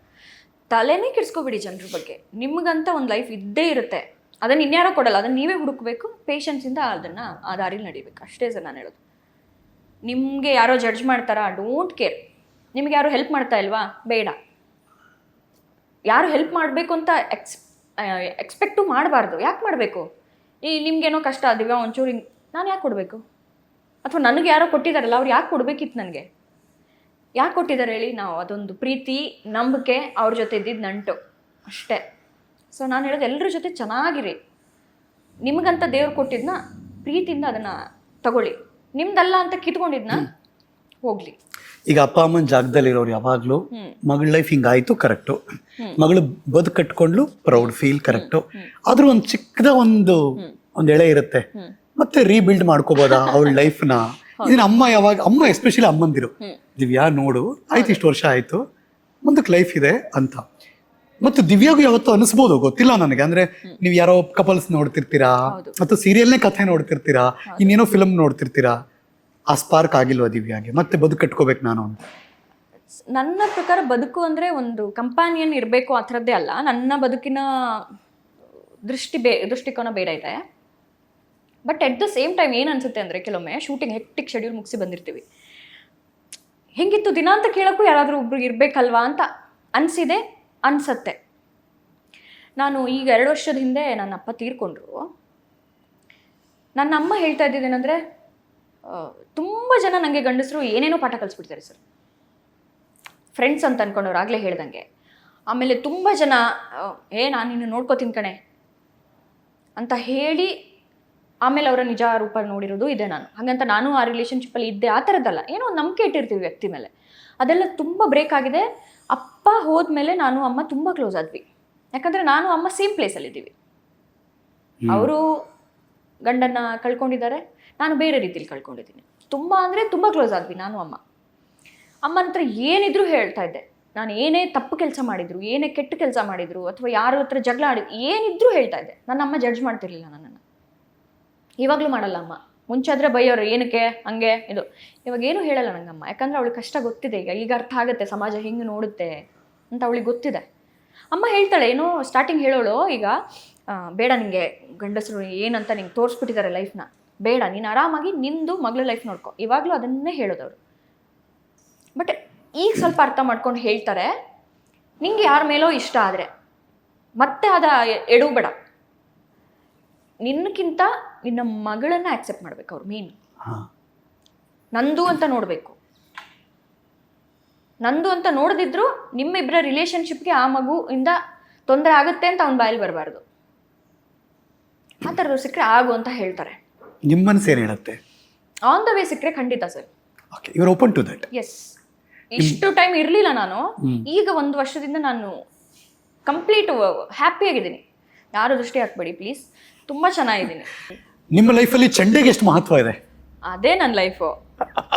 ತಲೆನೇ ಕೆಡಿಸ್ಕೋಬೇಡಿ ಜನರ ಬಗ್ಗೆ. ನಿಮ್ಗಂತ ಒಂದು ಲೈಫ್ ಇದ್ದೇ ಇರುತ್ತೆ, ಅದನ್ನು ಇನ್ಯಾರೋ ಕೊಡಲ್ಲ, ಅದನ್ನು ನೀವೇ ಹುಡುಕ್ಬೇಕು. ಪೇಷನ್ಸಿಂದ ಅದನ್ನು ಆ ದಾರಿಲಿ ನಡಿಬೇಕು, ಅಷ್ಟೇ ಸರ್ ನಾನು ಹೇಳೋದು. ನಿಮಗೆ ಯಾರೋ ಜಡ್ಜ್ ಮಾಡ್ತಾರಾ, ಡೋಂಟ್ ಕೇರ್. ನಿಮ್ಗೆ ಯಾರು ಹೆಲ್ಪ್ ಮಾಡ್ತಾ ಇಲ್ವಾ, ಬೇಡ. ಯಾರು ಹೆಲ್ಪ್ ಮಾಡಬೇಕು ಅಂತ ಎಕ್ಸ್ಪೆಕ್ಟು ಮಾಡಬಾರ್ದು. ಯಾಕೆ ಮಾಡಬೇಕು? ನಿಮ್ಗೇನೋ ಕಷ್ಟ ಆದಿವ್ಯಾ ಒಂಚೂರು ಹಿಂಗೆ, ನಾನು ಯಾಕೆ ಕೊಡಬೇಕು? ಅಥವಾ ನನಗೆ ಯಾರೋ ಕೊಟ್ಟಿದ್ದಾರಲ್ಲ ಅವ್ರು ಯಾಕೆ ಕೊಡಬೇಕಿತ್ತು? ನನಗೆ ಯಾಕೆ ಕೊಟ್ಟಿದ್ದಾರೆ ಹೇಳಿ? ನಾವು ಅದೊಂದು ಪ್ರೀತಿ, ನಂಬಿಕೆ, ಅವ್ರ ಜೊತೆ ಇದ್ದಿದ್ದು ನಂಟು, ಅಷ್ಟೇ. ಸೊ ನಾನು ಹೇಳೋದು ಎಲ್ಲರ ಜೊತೆ ಚೆನ್ನಾಗಿರಿ. ನಿಮಗಂತ ದೇವ್ರು ಕೊಟ್ಟಿದ್ದನ್ನ ಪ್ರೀತಿಯಿಂದ ಅದನ್ನು ತಗೊಳ್ಳಿ. ನಿಮ್ದಲ್ಲ ಅಂತ ಕಿತ್ಕೊಂಡಿದ್ನ ಹೋಗ್ಲಿ. ಈಗ ಅಪ್ಪ ಅಮ್ಮನ ಜಾಗದಲ್ಲಿರೋರು ಯಾವಾಗಲೂ ಮಗಳ ಲೈಫ್ ಹಿಂಗಾಯ್ತು, ಕರೆಕ್ಟು. ಮಗಳು ಬದುಕು ಕಟ್ಕೊಂಡ್ಲು, ಪ್ರೌಡ್ ಫೀಲ್, ಕರೆಕ್ಟು. ಆದ್ರೂ ಒಂದು ಚಿಕ್ಕದ ಒಂದು ಎಳೆ ಇರುತ್ತೆ, ಮತ್ತೆ ರೀಬಿಲ್ಡ್ ಮಾಡ್ಕೋಬೋದಾ ಅವಳ ಲೈಫ್ನ? ಇದನ್ನ ಅಮ್ಮ ಎಸ್ಪೆಷಲಿ ಅಮ್ಮಂದಿರು, ದಿವ್ಯಾ ನೋಡು ಆಯ್ತು, ಇಷ್ಟು ವರ್ಷ ಆಯ್ತು, ಮುಂದಕ್ಕೆ ಲೈಫ್ ಇದೆ ಅಂತ. ಮತ್ತು ದಿವ್ಯಾಗೂ ಯಾವತ್ತೂ ಅನಿಸ್ಬೋದು, ಗೊತ್ತಿಲ್ಲ ನನಗೆ. ಅಂದ್ರೆ ನೀವು ಯಾರೋ ಕಪಲ್ಸ್ ನೋಡ್ತಿರ್ತೀರಾ, ಅಥವಾ ಸೀರಿಯಲ್ನೇ ಕಥೆ ನೋಡ್ತಿರ್ತೀರಾ, ಇನ್ನೇನೋ ಫಿಲಮ್ ನೋಡ್ತಿರ್ತೀರಾ. ಆ ಸ್ಪಾರ್ಕ್ ಆಗಿಲ್ವಾ ದಿವ್ಯಾಗೆ ಮತ್ತೆ ಬದುಕು ಕಟ್ಕೋಬೇಕು ನಾನು ಅಂತ? ನನ್ನ ಪ್ರಕಾರ ಬದುಕು ಅಂದರೆ ಒಂದು ಕಂಪಾನಿಯನ್ ಇರಬೇಕು, ಆ ಥರದ್ದೇ ಅಲ್ಲ. ನನ್ನ ಬದುಕಿನ ದೃಷ್ಟಿಕೋನ ಬೇರೆ ಇದೆ. But at the same time ಏನು ಅನ್ಸುತ್ತೆ ಅಂದರೆ, ಕೆಲವೊಮ್ಮೆ ಶೂಟಿಂಗ್ ಹೆಕ್ಟಿಕ್ ಶೆಡ್ಯೂಲ್ ಮುಗಿಸಿ ಬಂದಿರ್ತೀವಿ, ಹೆಂಗಿತ್ತು ದಿನ ಅಂತ ಕೇಳೋಕ್ಕೂ ಯಾರಾದರೂ ಒಬ್ರು ಇರಬೇಕಲ್ವಾ ಅಂತ ಅನಿಸತ್ತೆ. ನಾನು ಈಗ 2 ವರ್ಷದ ಹಿಂದೆ ನನ್ನ ಅಪ್ಪ ತೀರ್ಕೊಂಡ್ರು. ನನ್ನ ಅಮ್ಮ ಹೇಳ್ತಾ ಇದ್ದಿದ್ದೇನೆಂದರೆ, ತುಂಬ ಜನ ನನಗೆ ಗಂಡಸರು ಏನೇನೋ ಪಾಠ ಕಲಿಸ್ಬಿಡ್ತಾರೆ ಸರ್, ಫ್ರೆಂಡ್ಸ್ ಅಂತ ಅಂದ್ಕೊಂಡವ್ರು, ಆಗಲೇ ಹೇಳ್ದಂಗೆ. ಆಮೇಲೆ ತುಂಬ ಜನ ನಾನು ನಿನ್ನ ನೋಡ್ಕೋತೀನಿ ಕಣೆ ಅಂತ ಹೇಳಿ ಆಮೇಲೆ ಅವರ ನಿಜ ರೂಪ ನೋಡಿರೋದು ಇದೆ ನಾನು. ಹಾಗಂತ ನಾನು ಆ ರಿಲೇಷನ್ಶಿಪ್ಪಲ್ಲಿ ಇದ್ದೆ ಆ ಥರದ್ದಲ್ಲ, ಏನೋ ಒಂದು ನಂಬಿಕೆ ಇಟ್ಟಿರ್ತೀವಿ ವ್ಯಕ್ತಿ ಮೇಲೆ. ಅದೆಲ್ಲ ತುಂಬ ಬ್ರೇಕ್ ಆಗಿದೆ. ಅಪ್ಪ ಹೋದ್ಮೇಲೆ ನಾನು ಅಮ್ಮ ತುಂಬ ಕ್ಲೋಸ್ ಆದ್ವಿ. ಯಾಕಂದರೆ ನಾನು ಅಮ್ಮ ಸೇಮ್ ಪ್ಲೇಸಲ್ಲಿದ್ದೀವಿ. ಅವರು ಗಂಡನ್ನ ಕಳ್ಕೊಂಡಿದ್ದಾರೆ, ನಾನು ಬೇರೆ ರೀತಿಲಿ ಕಳ್ಕೊಂಡಿದ್ದೀನಿ. ತುಂಬ ಅಂದರೆ ತುಂಬ ಕ್ಲೋಸ್ ಆದ್ವಿ ನಾನು ಅಮ್ಮ. ಅಮ್ಮನ ಹತ್ರ ಏನಿದ್ರು ಹೇಳ್ತಾ ಇದ್ದೆ. ನಾನು ಏನೇ ತಪ್ಪು ಕೆಲಸ ಮಾಡಿದ್ರು, ಏನೇ ಕೆಟ್ಟ ಕೆಲಸ ಮಾಡಿದ್ರು, ಅಥವಾ ಯಾರ ಹತ್ರ ಜಗಳ ಆಡಿದ್ರು, ಏನಿದ್ರು ಹೇಳ್ತಾ ಇದ್ದೆ. ನನ್ನ ಅಮ್ಮ ಜಡ್ಜ್ ಮಾಡ್ತಿರ್ಲಿಲ್ಲ ನನ್ನನ್ನು. ಇವಾಗಲೂ ಮಾಡಲ್ಲ ಅಮ್ಮ. ಮುಂಚೆ ಆದರೆ ಬೈಯೋರು, ಏನಕ್ಕೆ ಹಂಗೆ ಇದು. ಇವಾಗ ಏನೂ ಹೇಳಲ್ಲ ನಂಗಮ್ಮ, ಯಾಕಂದರೆ ಅವಳಿಗೆ ಕಷ್ಟ ಗೊತ್ತಿದೆ. ಈಗ ಅರ್ಥ ಆಗುತ್ತೆ ಸಮಾಜ ಹೆಂಗೆ ನೋಡುತ್ತೆ ಅಂತ ಅವಳಿಗೆ ಗೊತ್ತಿದೆ. ಅಮ್ಮ ಹೇಳ್ತಾಳೆ, ಏನೋ ಸ್ಟಾರ್ಟಿಂಗ್ ಹೇಳೋಳು, ಈಗ ಬೇಡ ನಿನಗೆ ಗಂಡಸರು ಏನಂತ ನಿಂಗೆ ತೋರಿಸ್ಬಿಟ್ಟಿದ್ದಾರೆ ಲೈಫ್ನ, ಬೇಡ, ನೀನು ಆರಾಮಾಗಿ ನಿಂದು ಮಗಳ ಲೈಫ್ ನೋಡ್ಕೊ. ಇವಾಗಲೂ ಅದನ್ನೇ ಹೇಳೋದವರು. ಬಟ್ ಈಗ ಸ್ವಲ್ಪ ಅರ್ಥ ಮಾಡ್ಕೊಂಡು ಹೇಳ್ತಾರೆ, ನಿಂಗೆ ಯಾರ ಮೇಲೋ ಇಷ್ಟ ಆದರೆ ಮತ್ತೆ ಅದ ಎಡಬೇಡ, ನಿನ್ನಕ್ಕಿಂತ ನಿನ್ನ ಮಗಳನ್ನ ಆಕ್ಸೆಪ್ಟ್ ಮಾಡ್ಬೇಕು ಅವ್ರು. ಮೇನ್ ನಂದು ಅಂತ ನೋಡಬೇಕು. ನಂದು ಅಂತ ನೋಡದಿದ್ರು ನಿಮ್ಮಿಬ್ಬರ ರಿಲೇಷನ್ಶಿಪ್ಗೆ ಆ ಮಗುವಿಂದ ತೊಂದರೆ ಆಗುತ್ತೆ ಅಂತ ಅವ್ನ ಬಾಯಲ್ಲಿ ಬರಬಾರ್ದು. ಆ ಥರದ್ದು ಸಿಕ್ಕರೆ ಆಗು ಅಂತ ಹೇಳ್ತಾರೆ. ನಿಮ್ಮ ಮನಸ್ಸು ಏನು ಹೇಳುತ್ತೆ? ಆನ್ ದ ವೇ ಸಿಕ್ಕರೆ ಖಂಡಿತ sir. Okay, you are open to that. Yes. ಇಷ್ಟು ಟೈಮ್ ಇರಲಿಲ್ಲ ನಾನು. ಈಗ 1 ವರ್ಷದಿಂದ ನಾನು ಕಂಪ್ಲೀಟ್ ಹ್ಯಾಪಿಯಾಗಿದ್ದೀನಿ. ಯಾರು ದೃಷ್ಟಿ ಹಾಕ್ಬೇಡಿ ಪ್ಲೀಸ್, ತುಂಬ ಚೆನ್ನಾಗಿದ್ದೀನಿ. ನಿಮ್ಮ ಲೈಫಲ್ಲಿ ಚಂಡೆಗೆ ಎಷ್ಟು ಮಹತ್ವ ಇದೆ? ಅದೇ ನನ್ನ ಲೈಫು,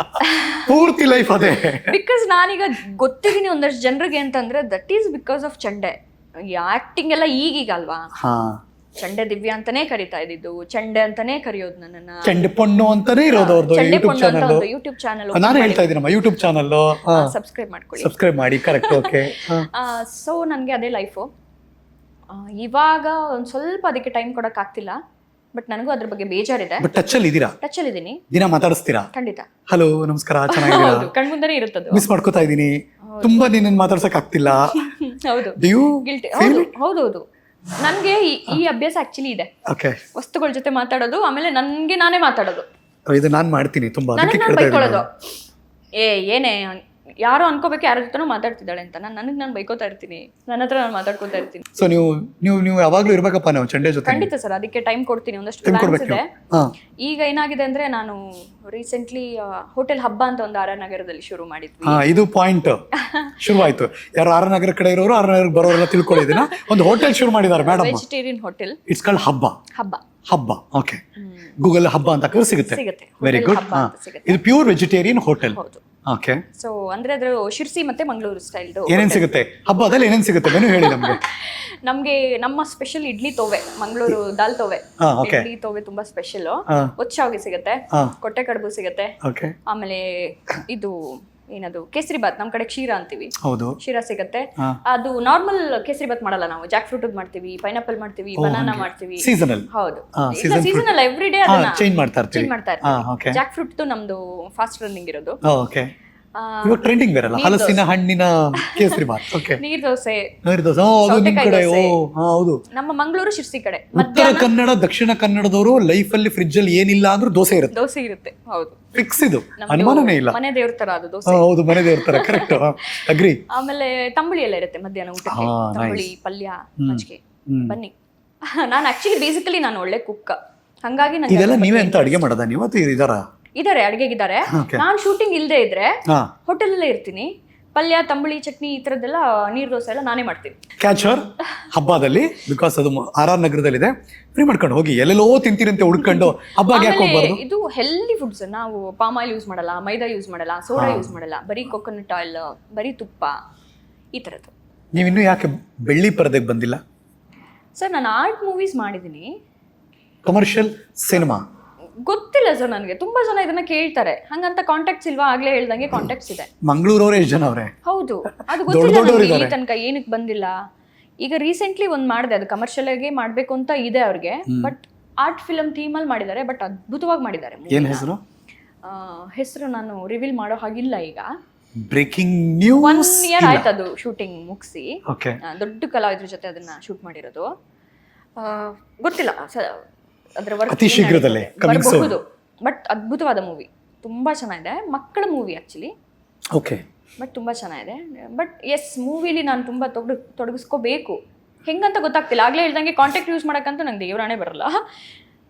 ಪೂರ್ತಿ ಲೈಫ್ ಅದೇ. ಬಿಕಾಸ್ ನಾನೀಗ ಗೊತ್ತಿದ್ದೀನಿ ಒಂದಷ್ಟು ಜನರಿಗೆ ಅಂತಂದ್ರೆ, that is because of chende. Acting ಎಲ್ಲ ಈಗೀಗ ಅಲ್ವಾ, ಚಂಡೆ ದಿವ್ಯಾ ಅಂತಾನೆ ಕರಿತಾ ಇದ್ದಿದ್ದು, ಚಂಡೆ ಅಂತಾನೆ ಕರೆಯೋದು ನನ್ನನ್ನ. ಚಂಡೆ ಪೊಣ್ಣು ಅಂತಾನೆ ಇರೋದು ಅವ್ರದ್ದು ಯೂಟ್ಯೂಬ್ ಚಾನಲ್. ನಾನು ಹೇಳ್ತಾ ಇದ್ದೀನಮ್ಮ, ಯೂಟ್ಯೂಬ್ ಚಾನಲ್ ಸಬ್ಸ್ಕ್ರೈಬ್ ಮಾಡ್ಕೊಳ್ಳಿ, ಸಬ್ಸ್ಕ್ರೈಬ್ ಮಾಡಿ. Correct, okay. ಸೊ ನನಗೆ ಅದೇ ಲೈಫು. ಇವಾಗ ಒಂದು ಸ್ವಲ್ಪ ಅದಕ್ಕೆ ಟೈಮ್ ಕೊಡಕ್ ಆಗ್ತಿಲ್ಲ, ಬಟ್ ನನಗೂ ಅದ್ರ ಬಗ್ಗೆ ಬೇಜಾರಿದೆ. ಟಚಲ್ಲಿ ಇದ್ದೀರಾ? ಟಚಲ್ಲಿ ಇದ್ದೀನಿ. ದಿನ ಮಾತಾಡಿಸ್ತೀರಾ? ಖಂಡಿತ. ಹಲೋ, ನಮಸ್ಕಾರ, ಚೆನ್ನಾಗಿದ್ದೀರಾ? ಕಣ್ಮುಂದನೇ ಇರುತ್ತದೆ. ಮಿಸ್ ಮಾಡ್ಕೋತಾ ಇದ್ದೀನಿ ತುಂಬಾ, ನಿನ್ನ ಮಾತಾಡ್ಸಕ್ ಆಗ್ತಿಲ್ಲ. ಹೌದು, ಗಿಲ್ಟಿ. ಹೌದೌದು, ನನಗೆ ಈ ಅಭ್ಯಾಸ ಆಕ್ಚುಲಿ ಇದೆ. ಓಕೆ, ವಸ್ತುಗಳ ಜೊತೆ ಮಾತಾಡೋದು, ಆಮೇಲೆ ನನಗೆ ನಾನೇ ಮಾತಾಡೋದು. ಇದು ನಾನು ಮಾಡ್ತೀನಿ ತುಂಬಾ, ನನಗೆ ನಾನು ಬೈಕೊಳ್ಳೋದು. ಏನೇ ಯಾರೋ ಅನ್ಕೋಬೇಕು ಯಾರ ಜೊತೆನೂ ಮಾತಾಡ್ತಿದ್ದಾಳೆ ಅಂತ ನಾನು ಬೈಕೋತಾ ಇರ್ತೀನಿ, ನನ್ನ ಹತ್ರ ನಾನು ಮಾತಾಡ್ಕೋತಾ ಇರ್ತೀನಿ. ಸೊ ನೀವು ಯಾವಾಗ್ಲೂ ಇರ್ಬೇಕಪ್ಪ ನಾವು ಚಂಡೆ ಜೊತೆ. ಖಂಡಿತ ಸರ್, ಅದಕ್ಕೆ ಟೈಮ್ ಕೊಡ್ತೀನಿ, ಒಂದಷ್ಟು ಟೈಮ್ ಪ್ಲಾನ್ಸ್ ಕೊಡ್ಬೇಕು ಇದೆ. ಹಾ ಈಗ ಏನಾಗಿದೆ ಅಂದ್ರೆ ನಾನು ರೀಸೆಂಟ್ಲಿ ಹೋಟೆಲ್ ಹಬ್ಬ ಅಂತ ಒಂದು ಆರ್ ನಗರದಲ್ಲಿ ಶುರು ಮಾಡಿದ್ವಿ. ಹಾ ಇದು ಪಾಯಿಂಟ್ ಶುರುವಾಯ್ತು. ಯಾರು ಆರ್ ನಗರ ಕಡೆ ಇರೋರು ಆರ್ ನಗರ ಬರೋರೆಲ್ಲ ತಿಳ್ಕೊಳ್ಳಿದಿನ ಒಂದು ಹೋಟೆಲ್ ಶುರು ಮಾಡಿದ್ದಾರೆ madam. Vegetarian hotel, it's called ಹಬ್ಬ. ಹಬ್ಬ ಓಕೆ, ಗೂಗಲ್ ಹಬ್ಬ ಅಂತ ಕರೆ ಸಿಗುತ್ತೆ. Very good. ಇದು ಪ್ಯೂರ್ ವೆಜಿಟೇರಿಯನ್ ಹೋಟೆಲ್. ಹೌದು. ಓಕೆ, ಸೊ ಅಂದ್ರೆ ಅದ್ರ ಶಿರ್ಸಿ ಮತ್ತೆ ಮಂಗಳೂರು ಸ್ಟೈಲ್. ಏನೇನ್ ಸಿಗುತ್ತೆ ಹಬ್ಬದಲ್ಲಿ? ಏನೇನ್ ಸಿಗುತ್ತೆ ಮೆನು ಹೇಳಿ ನಮ್ಗೆ. ನಮ್ಗೆ ನಮ್ಮ ಸ್ಪೆಷಲ್ ಇಡ್ಲಿ ತೋವೆ, ಮಂಗಳೂರು ದಾಲ್ ತೋವೆ. ಇಡ್ಲಿ ತೋವೆ ತುಂಬಾ ಸ್ಪೆಷಲ್. ಒಚ್ಚಾವ್ಗೆ ಸಿಗುತ್ತೆ, ಕೊಟ್ಟೆ ಕಡುಬು ಸಿಗುತ್ತೆ, ಆಮೇಲೆ ಇದು ಏನದು ಕೇಸರಿ ಬಾತ್, ನಮ್ ಕಡೆ ಕ್ಷೀರ ಅಂತೀವಿ. ಹೌದು, ಕ್ಷೀರ ಸಿಗುತ್ತೆ. ಅದು ನಾರ್ಮಲ್ ಕೇಸರಿ ಬಾತ್ ಮಾಡಲ್ಲ ನಾವು, ಜಾಕ್ ಫ್ರೂಟ್ ಮಾಡ್ತೀವಿ, ಪೈನಾಪಲ್ ಮಾಡ್ತೀವಿ, ಬನಾನಾ ಮಾಡ್ತೀವಿ. ಸೀಸನಲ್. ಹೌದು, ಸೀಸನಲ್ ಎವ್ರಿ ಡೇ ಚೇಂಜ್ ಮಾಡ್ತಾ ಇರ್ತೀವಿ. ಜಾಕ್ ಫ್ರೂಟ್ ನಮ್ದು ಫಾಸ್ಟ್ ರನ್ನಿಂಗ್ ಇರೋದು. ಓಕೆ, ಇವಾಗ ಟ್ರೆಂಡಿಂಗ್ ಬೇರಲ್ಲ, ಹಲಸಿನ ಹಣ್ಣಿನ ಕೇಸರಿ ಬಾತ್. ಓಕೆ, ನೀರ್ ದೋಸೆ. ಅದು ನಿಮ್ ಕಡೆ? ಹೌದು, ನಮ್ಮ ಮಂಗಳೂರು ಶಿರ್ಸಿ ಕಡೆ. ಉತ್ತರ ಕನ್ನಡ ದಕ್ಷಿಣ ಕನ್ನಡದವರು ಲೈಫ್ ಅಲ್ಲಿ ಫ್ರಿಡ್ಜ್ ಅಲ್ಲಿ ಏನಿಲ್ಲ ಅಂದ್ರೂ ದೋಸೆ ಇರುತ್ತೆ. ಹೌದು, ಫಿಕ್ಸ್, ಇದು ಅನುಮಾನನೇ ಇಲ್ಲ. ಮನೆ ದೇವ್ರ ತರ ಅದು ದೋಸೆ. ಹೌದು, ಮನೆ ದೇವ್ರ ತರ, ಕರೆಕ್ಟ್, ಅಗ್ರಿ. ಆಮೇಲೆ ತಂಬುಳಿ ಎಲ್ಲ ಇರುತ್ತೆ ಮಧ್ಯಾಹ್ನ ಊಟಕ್ಕೆ. ತಂಬುಳಿ, ಪಲ್ಯ, ಮಜ್ಜಿಗೆ, ಬನ್ನಿ. ನಾನು ಆಕ್ಚುಲಿ ಬೇಸಿಕಲಿ ನಾನು ಒಳ್ಳೆ ಕುಕ್ಕ, ಹಂಗಾಗಿ ಇದೆಲ್ಲ ನೀವೇ ಅಂತ ಅಡಿಗೆ ಮಾಡೋದಾ ನೀವು? ಇದಾರೆ ಅಡಿಗೆಗಿದ್ದಾರೆ. ನಾನ್ ಶೂಟಿಂಗ್ ಇಲ್ದೇ ಇದ್ರೆ ಹೋಟೆಲ್ ಅಲ್ಲೇ ಇರ್ತೀನಿ. ಪಲ್ಯ, ತಂಬುಳಿ, ಚಟ್ನಿ, ಈ ತರದ್ದೆಲ್ಲ, ನೀರ್ ದೋಸೆ ಎಲ್ಲ ನಾನೇ ಮಾಡ್ತೀನಿ. ಕ್ಯಾಚರ್ ಹಬ್ಬದಲ್ಲಿ, ಬಿಕಾಸ್ ಅದು ಆರ್ ನಗರದಲ್ಲಿದೆ, ಫ್ರೀ ಮಾಡ್ಕೊಂಡು ಹೋಗಿ ಎಲ್ಲೆಲ್ಲೋ ತಿಂತೀರಂತೆ ಹುಡ್ಕೊಂಡು ಹಬ್ಬಕ್ಕೆ ಯಾಕೆ ಹೋಗ್ಬಾರ್ದು? ಇದು ಹೆಲ್ದಿ ಫುಡ್ಸ್. ನಾವು ಪಾಮ್ ಆಯಿಲ್ ಯೂಸ್ ಮಾಡಲ್ಲ, ಮೈದಾ ಯೂಸ್ ಮಾಡಲ್ಲ, ಸೋಡಾ ಯೂಸ್ ಮಾಡಲ್ಲ, ಬರೀ ಕೊಕೊನಟ್ ಆಯಿಲ್, ಬರೀ ತುಪ್ಪ, ಈ ತರದ್ದು. ನೀವಿನ್ನೂ ಯಾಕೆ ಬೆಳ್ಳಿ ಪರದೆಗೆ ಬಂದಿಲ್ಲ? ಸರ್, ನಾನು ಆರ್ಟ್ ಮೂವೀಸ್ ಮಾಡಿದ್ದೀನಿ. ಕಮರ್ಷಿಯಲ್ ಸಿನಿಮಾ ಗೊತ್ತಿಲ್ಲ ಸರ್ ನನಗೆ. ತುಂಬಾ ಜನ ಇದನ್ನ ಕೇಳ್ತಾರೆ, ಹಂಗಂತ ಕಾಂಟ್ಯಾಕ್ಟ್ಸ್ ಇಲ್ವಾ? ಆಗ್ಲೇ ಹೇಳ್ದಂಗೆ ಕಾಂಟ್ಯಾಕ್ಟ್ಸ್ ಇದೆ. ಮಂಗಳೂರವ್ರೆ ಎಷ್ಟು ಜನ ಅವರೇ? ಹೌದು, ಅದು ಗೊತ್ತಿಲ್ಲ ಈ ತನಕ ಏನಕ್ಕೆ ಬಂದಿಲ್ಲ. ಈಗ ರೀಸೆಂಟ್ಲಿ ಒಂದು ಮಾಡಿದೆ, ಅದು ಕಮರ್ಷಿಯಲ್ ಆಗಿ ಮಾಡ್ಬೇಕು ಅಂತ ಇದೆ ಅವ್ರಿಗೆ, ಬಟ್ ಆರ್ಟ್ ಫಿಲಮ್ ಥೀಮ್ ಅಲ್ಲಿ ಮಾಡಿದ್ದಾರೆ, ಬಟ್ ಅದ್ಭುತವಾಗಿ ಮಾಡಿದ್ದಾರೆ. ಏನ್ ಹೆಸರು? ಹೆಸರು ನಾನು ರಿವೀಲ್ ಮಾಡೋ ಹಾಗಿಲ್ಲ. ಈಗ ಬ್ರೇಕಿಂಗ್ ನ್ಯೂಸ್ 1 ಇಯರ್ ಆಯ್ತು ಅದು ಶೂಟಿಂಗ್ ಮುಗಿಸಿ. ದೊಡ್ಡ ಕಲಾವಿದ್ರ ಜೊತೆ ಅದನ್ನ ಶೂಟ್ ಮಾಡಿರೋದು. ಗೊತ್ತಿಲ್ಲ ಅದರ ವರ್ಕ್ ಅತಿ ಶೀಘ್ರದಲ್ಲೇ ಬರಬಹುದು, ಬಟ್ ಅದ್ಭುತವಾದ ಮೂವಿ, ತುಂಬಾ ಚೆನ್ನಾಗಿದೆ. ಮಕ್ಕಳ ಮೂವಿ ಆಕ್ಚುಲಿ. ಓಕೆ, ಬಟ್ ತುಂಬಾ ಚೆನ್ನಾಗಿದೆ. ಬಟ್ ಎಸ್, ಮೂವಿಲಿ ನಾನು ತುಂಬಾ ತೊಡಗಿಸ್ಕೋಬೇಕು, ಹೆಂಗಂತ ಗೊತ್ತಾಗ್ತಿಲ್ಲ. ಆಗ್ಲೇ ಹೇಳ್ದಂಗೆ ಕಾಂಟ್ಯಾಕ್ಟ್ ಯೂಸ್ ಮಾಡಕ್ಕಂತ ನಂಗೆ ದೇವರಾಣೆ ಬರಲ್ಲ.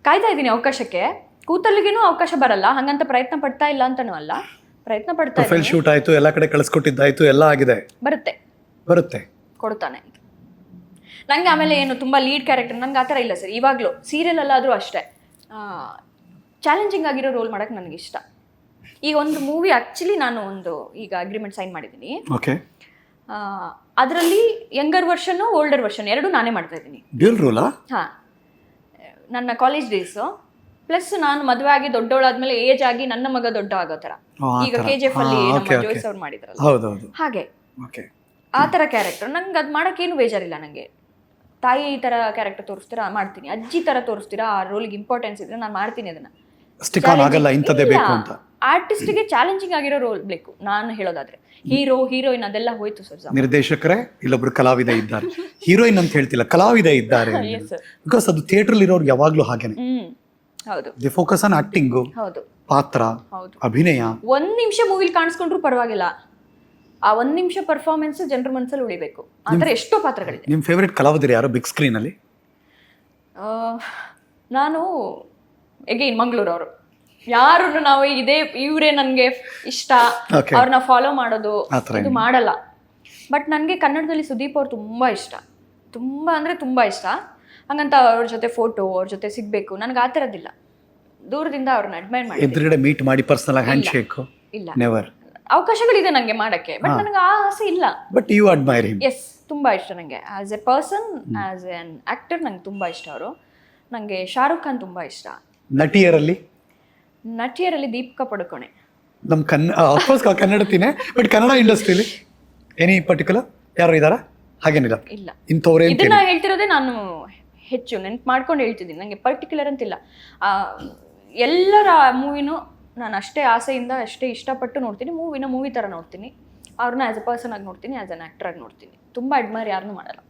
ಕಾಯ್ತಾ ಇದ್ದೀನಿ ಅವಕಾಶಕ್ಕೆ, ಕೂತಲ್ಲಿಗೇನು ಅವಕಾಶ ಬರಲ್ಲ. ಹಂಗಂತ ಪ್ರಯತ್ನ ಪಡ್ತಾ ಇಲ್ಲ ಅಂತಾನೂ ಅಲ್ಲ, ಪ್ರಯತ್ನ ಪಡ್ತಾ ಇದ್ದೀನಿ. ಪ್ರೊಫೈಲ್ ಶೂಟ್ ಆಯ್ತು, ಎಲ್ಲ ಕಡೆ ಕಳಿಸ್ಕೊಟ್ಟಿದ್ದಾಯ್ತು, ಎಲ್ಲ ಆಗಿದೆ. ಬರುತ್ತೆ ಕೊಡ್ತಾನೆ ನಂಗೆ. ಆಮೇಲೆ ಏನು ತುಂಬ ಲೀಡ್ ಕ್ಯಾರೆಕ್ಟರ್ ನಂಗೆ ಆ ಥರ ಇಲ್ಲ ಸರ್. ಇವಾಗಲೂ ಸೀರಿಯಲ್ ಅಲ್ಲಾದರೂ ಅಷ್ಟೇ ಚಾಲೆಂಜಿಂಗ್ ಆಗಿರೋ ರೋಲ್ ಮಾಡೋಕ್ಕೆ ನನಗೆ ಇಷ್ಟ. ಈಗ ಒಂದು ಮೂವಿ ಆ್ಯಕ್ಚುಲಿ ನಾನು ಈಗ ಅಗ್ರಿಮೆಂಟ್ ಸೈನ್ ಮಾಡಿದ್ದೀನಿ. ಓಕೆ, ಅದರಲ್ಲಿ ಯಂಗರ್ ವರ್ಷನ್ನು ಓಲ್ಡರ್ ವರ್ಷನ್ ಎರಡೂ ನಾನೇ ಮಾಡ್ತಾ ಇದ್ದೀನಿ. ಡ್ಯೂಲ್ ರೋಲಾ? ಹಾಂ, ನನ್ನ ಕಾಲೇಜ್ ಡೇಸು ಪ್ಲಸ್ ನಾನು ಮದುವೆ ಆಗಿ ದೊಡ್ಡವಳಾದ್ಮೇಲೆ ಏಜ್ ಆಗಿ ನನ್ನ ಮಗ ದೊಡ್ಡ ಆಗೋ ಥರ. ಈಗ KGF ಅಲ್ಲಿ ನಮ್ಮ ಜೋಯ್ಸ್ ಅವ್ರು ಮಾಡಿದ್ರಲ್ಲ, ಹಾಗೆ ಆ ಥರ ಕ್ಯಾರೆಕ್ಟರ್. ನಂಗೆ ಅದು ಮಾಡೋಕ್ಕೇನು ಬೇಜಾರಿಲ್ಲ. ನನಗೆ ತಾಯಿ ಈ ಥರ ಕ್ಯಾರೆಕ್ಟರ್ ತೋರಿಸ್ತೀರಾ ಮಾಡ್ತೀನಿ, ಅಜ್ಜಿ ಥರ ತೋರಿಸ್ತೀರಾ ಆ ರೋಲ್ಗೆ ಇಂಪಾರ್ಟೆನ್ಸ್ ಇದ್ರೆ ನಾನು ಮಾಡ್ತೀನಿ. ಅದನ್ನ ಆರ್ಟಿಸ್ಟ್ಗೆ ಚಾಲೆಂಜಿಂಗ್ ಆಗಿರೋ ರೋಲ್ ಬೇಕು. ನಾನು ಹೇಳೋದಾದ್ರೆ ಹೀರೋ ಹೀರೋಯಿನ್ ಅದೆಲ್ಲ ಹೋಯ್ತು ಸರ್. ನಿರ್ದೇಶಕರೇ, ಇಲ್ಲೊಬ್ರು ಕಲಾವಿದ ಇದ್ದಾರೆ, ಹೀರೋಯಿನ್ ಅಂತ ಹೇಳ್ತಿಲ್ಲ, ಕಲಾವಿದ ಇದ್ದಾರೆ. ಬಿಕಾಸ್ ಅದು ಥಿಯೇಟರ್ ಇರೋರು ಯಾವಾಗ್ಲೂ ಹಾಗೇನೆ. ಹೌದು, ದಿ ಫೋಕಸ್ ಆನ್ ಆಕ್ಟಿಂಗ್. ಹೌದು, ಪಾತ್ರ, ಅಭಿನಯ. 1 ನಿಮಿಷ ಮೂವಿಲಿ ಕಾಣಿಸ್ಕೊಂಡ್ರು ಪರವಾಗಿಲ್ಲ, ಆ 1 ನಿಮಿಷ ಪರ್ಫಾರ್ಮೆನ್ಸ್ ಜನರ ಮನಸ್ಸಲ್ಲಿ ಉಳಿಬೇಕು. ಆ ಥರ ಎಷ್ಟೋ ಪಾತ್ರಗಳಿದೆ. ನಿಮ್ಮ ಫೇವರೇಟ್ ಕಲಾವಿದರು ಯಾರು ಬಿಗ್ ಸ್ಕ್ರೀನ್ ಅಲ್ಲಿ? ನಾನು ಎಗೈನ್ ಮಂಗಳೂರವರು. ಯಾರು ನಾವು ಇವರೇ ನನಗೆ ಇಷ್ಟ, ಅವ್ರನ್ನ ಫಾಲೋ ಮಾಡೋದು ಇದು ಮಾಡಲ್ಲ. ಬಟ್ ನನಗೆ ಕನ್ನಡದಲ್ಲಿ ಸುದೀಪ್ ಅವ್ರು ತುಂಬಾ ಇಷ್ಟ, ತುಂಬಾ ಅಂದ್ರೆ ತುಂಬಾ ಇಷ್ಟ. ಹಂಗಂತ ಅವ್ರ ಜೊತೆ ಫೋಟೋ, ಅವ್ರ ಜೊತೆ ಸಿಗ್ಬೇಕು, ನನಗೆ ಆ ಥರದ್ದಿಲ್ಲ. ದೂರದಿಂದ ಅವ್ರನ್ನ ಅಡ್ಮೈರ್ ಮಾಡಿ, ಎದುರುಗಡೆ ಮೀಟ್ ಮಾಡಿ ಪರ್ಸನಲ್ ಆಗಿ ಹ್ಯಾಂಡ್ ಶೇಕ್ ಇಲ್ಲ, ನೆವರ್. ಅವಕಾಶಗಳಿದೆ ನನಗೆ ಮಾಡಕ್ಕೆ, ಬಟ್ ನನಗೆ ಆ ಆಸೆ ಇಲ್ಲ. But you admire him? Yes, ತುಂಬಾ ಇಷ್ಟ ನನಗೆ as a person, as an actor ನಂಗೆ ತುಂಬಾ ಇಷ್ಟ ಅವರು. ನನಗೆ ಶಾರುಖ್ ಖಾನ್ ತುಂಬಾ ಇಷ್ಟ. ನಟಿಯರಲ್ಲಿ ದೀಪಿಕಾ ಪಡುಕೋಣೆ. ನಮ್ಮ ಕನ್ನಡತಿನೇ, ಬಟ್ ಕನ್ನಡ ಇಂಡಸ್ಟ್ರಿಲಿ ಎನಿ ಪರ್ಟಿಕ್ಯುಲರ್ ಯಾರು ಇದಾರ? ಹಾಗೇನಿಲ್ಲ, ಇಲ್ಲ. ಇಂಥವ್ರೆ ಇದನ್ನ ಹೇಳ್ತಿರೋದೇ ನಾನು ಹೆಚ್ಚು ನೆನ್ಪು ಮಾಡ್ಕೊಂಡು ಹೇಳ್ತಿದ್ದೀನಿ. ನನಗೆ ಪರ್ಟಿಕ್ಯುಲರ್ ಅಂತಿಲ್ಲ. ಎಲ್ಲರ ಮೂವಿನೂ ನಾನು ಅಷ್ಟೇ ಆಸೆಯಿಂದ, ಅಷ್ಟೇ ಇಷ್ಟಪಟ್ಟು ನೋಡ್ತೀನಿ. ಮೂವಿ ಥರ ನೋಡ್ತೀನಿ. ಅವ್ರನ್ನ ಆ್ಯಸ್ ಎ ಪರ್ಸನ್ ಆಗಿ ನೋಡ್ತೀನಿ, ಆ್ಯಸ್ ಅನ್ ಆ್ಯಕ್ಟರ್ ಆಗಿ ನೋಡ್ತೀನಿ. ತುಂಬ ಅಡ್ಮೈರ್ ಯಾರನ್ನೂ ಮಾಡಲ್ಲ.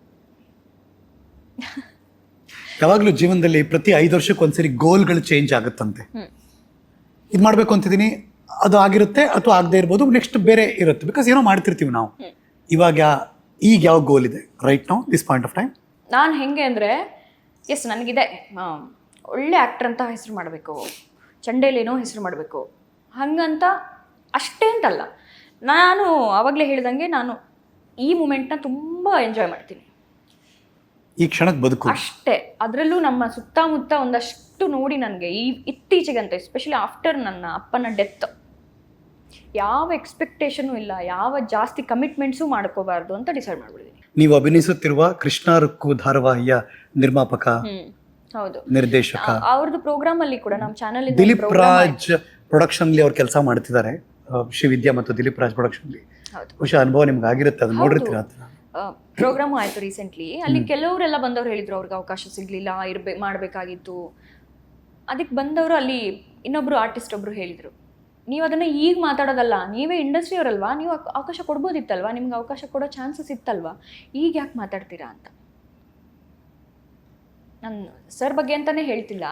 ಯಾವಾಗಲೂ ಜೀವನದಲ್ಲಿ ಪ್ರತಿ 5 ವರ್ಷಕ್ಕೆ ಒಂದ್ಸರಿ ಗೋಲ್ಗಳು ಚೇಂಜ್ ಆಗುತ್ತಂತೆ. ಇದು ಮಾಡಬೇಕು ಅಂತಿದ್ದೀನಿ, ಅದು ಆಗಿರುತ್ತೆ ಅಥವಾ ಆಗದೆ ಇರ್ಬೋದು, ನೆಕ್ಸ್ಟ್ ಬೇರೆ ಇರುತ್ತೆ. ಬಿಕಾಸ್ ಏನೋ ಮಾಡ್ತಿರ್ತೀವಿ ನಾವು. ಇವಾಗ ಈಗ ಯಾವ ಗೋಲ್ ಇದೆ right now this point of time? ನಾನು ಹೆಂಗೆ ಅಂದರೆ ಎಸ್ ನನಗಿದೆ ಒಳ್ಳೆ ಆ್ಯಕ್ಟರ್ ಅಂತ ಹೆಸರು ಮಾಡಬೇಕು, ಚಂಡೇಲೇನೋ ಹೆಸರು ಮಾಡಬೇಕು ಹಂಗಂತ ಅಷ್ಟೇ ಅಂತಲ್ಲ. ನಾನು ಆವಾಗಲೇ ಹೇಳ್ದಂಗೆ ನಾನು ಈ ಮೂಮೆಂಟ್ನ ತುಂಬ ಎಂಜಾಯ್ ಮಾಡ್ತೀನಿ, ಈ ಕ್ಷಣಕ್ಕೆ ಬದುಕು ಅಷ್ಟೇ. ಅದರಲ್ಲೂ ನಮ್ಮ ಸುತ್ತಮುತ್ತ ಒಂದಷ್ಟು ನೋಡಿ ನನಗೆ ಇತ್ತೀಚೆಗಂತ ಎಸ್ಪೆಷಲಿ ಆಫ್ಟರ್ ನನ್ನ ಅಪ್ಪನ ಡೆತ್ ಯಾವ ಎಕ್ಸ್ಪೆಕ್ಟೇಷನು ಇಲ್ಲ, ಯಾವ ಜಾಸ್ತಿ ಕಮಿಟ್ಮೆಂಟ್ಸು ಮಾಡ್ಕೋಬಾರ್ದು ಅಂತ ಡಿಸೈಡ್ ಮಾಡ್ಬಿಟ್ಟಿದ್ದೀನಿ. ನೀವು ಅಭಿನಯಿಸುತ್ತಿರುವ ಕೃಷ್ಣ ರುಕ್ಕು ಧಾರಾವಾಹಿಯ ನಿರ್ಮಾಪಕ, ಹೌದು, ನಿರ್ದೇಶಕ, ಅವ್ರದ್ದು ಪ್ರೋಗ್ರಾಮ್ ಅಲ್ಲಿ ಕೂಡ ನಮ್ಮ ಚಾನಲ್ ದಿಲೀಪ್ ರಾಜ್ ಪ್ರೊಡಕ್ಷನ್ ಅಲ್ಲಿ ಅವ್ರು ಕೆಲಸ ಮಾಡ್ತಿದ್ದಾರೆ. ಶ್ರೀವಿದ್ಯಾ ಮತ್ತು ದಿಲೀಪ್ ರಾಜ್ ಪ್ರೊಡಕ್ಷನ್ ಅಲ್ಲಿ ಖುಷಿ ಅನುಭವ ನಿಮ್ಗೆ ಆಗಿರುತ್ತೆ, ಅದನ್ನ ನೋಡಿರ್ತೀರ? ಪ್ರೋಗ್ರಾಮ್ ಆಯ್ತು ರೀಸೆಂಟ್ಲಿ. ಅಲ್ಲಿ ಕೆಲವರೆಲ್ಲ ಬಂದವ್ರು ಹೇಳಿದ್ರು ಅವ್ರಿಗೆ ಅವಕಾಶ ಸಿಗ್ಲಿಲ್ಲ, ಮಾಡಬೇಕಾಗಿತ್ತು. ಅದಕ್ಕೆ ಬಂದವರು ಅಲ್ಲಿ ಇನ್ನೊಬ್ರು ಆರ್ಟಿಸ್ಟ್ ಒಬ್ರು ಹೇಳಿದ್ರು, ನೀವು ಅದನ್ನ ಈಗ ಮಾತಾಡೋದಲ್ಲ, ನೀವೇ ಇಂಡಸ್ಟ್ರಿ ಅವರಲ್ವಾ, ನೀವು ಅವಕಾಶ ಕೊಡ್ಬೋದಿತ್ತಲ್ವಾ, ನಿಮ್ಗೆ ಅವಕಾಶ ಕೊಡೋ ಚಾನ್ಸಸ್ ಇತ್ತಲ್ವಾ, ಈಗ ಯಾಕೆ ಮಾತಾಡ್ತೀರಾ ಅಂತ. ನಾನು ಸರ್ ಬಗ್ಗೆ ಅಂತಾನೆ ಹೇಳ್ತಿಲ್ಲ,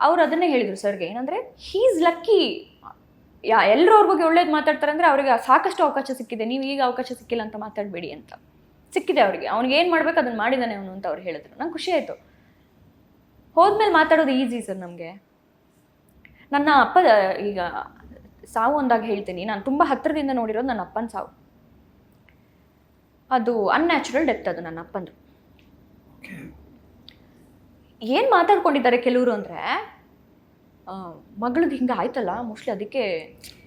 ಅವ್ರು ಅದನ್ನೇ ಹೇಳಿದರು ಸರ್ಗೆ. ಏನಂದರೆ ಹೀ ಈಸ್ ಲಕ್ಕಿ, ಎಲ್ಲರೂ ಅವ್ರ ಬಗ್ಗೆ ಒಳ್ಳೇದು ಮಾತಾಡ್ತಾರೆ ಅಂದರೆ ಅವ್ರಿಗೆ ಸಾಕಷ್ಟು ಅವಕಾಶ ಸಿಕ್ಕಿದೆ, ನೀವು ಈಗ ಅವಕಾಶ ಸಿಕ್ಕಿಲ್ಲ ಅಂತ ಮಾತಾಡಬೇಡಿ ಅಂತ. ಸಿಕ್ಕಿದೆ ಅವ್ರಿಗೆ, ಅವ್ನಿಗೆ ಏನು ಮಾಡ್ಬೇಕು ಅದನ್ನು ಮಾಡಿದ್ದಾನೆ ಅವನು ಅಂತ ಅವ್ರು ಹೇಳಿದ್ರು. ನಂಗೆ ಖುಷಿ ಆಯಿತು. ಹೋದ್ಮೇಲೆ ಮಾತಾಡೋದು ಈಸಿ ಸರ್ ನಮಗೆ. ನನ್ನ ಅಪ್ಪ ಈಗ ಸಾವು ಅಂದಾಗ ಹೇಳ್ತೀನಿ, ನಾನು ತುಂಬ ಹತ್ತಿರದಿಂದ ನೋಡಿರೋದು ನನ್ನ ಅಪ್ಪನ ಸಾವು. ಅದು ಅನ್ಯಾಚುರಲ್ ಡೆತ್, ಅದು ನನ್ನ ಅಪ್ಪಂದು. ಏನು ಮಾತಾಡ್ಕೊಂಡಿದ್ದಾರೆ ಕೆಲವರು ಅಂದರೆ, ಮಗಳದ್ದು ಹಿಂಗೆ ಆಯ್ತಲ್ಲ ಮೋಸ್ಟ್ಲಿ ಅದಕ್ಕೆ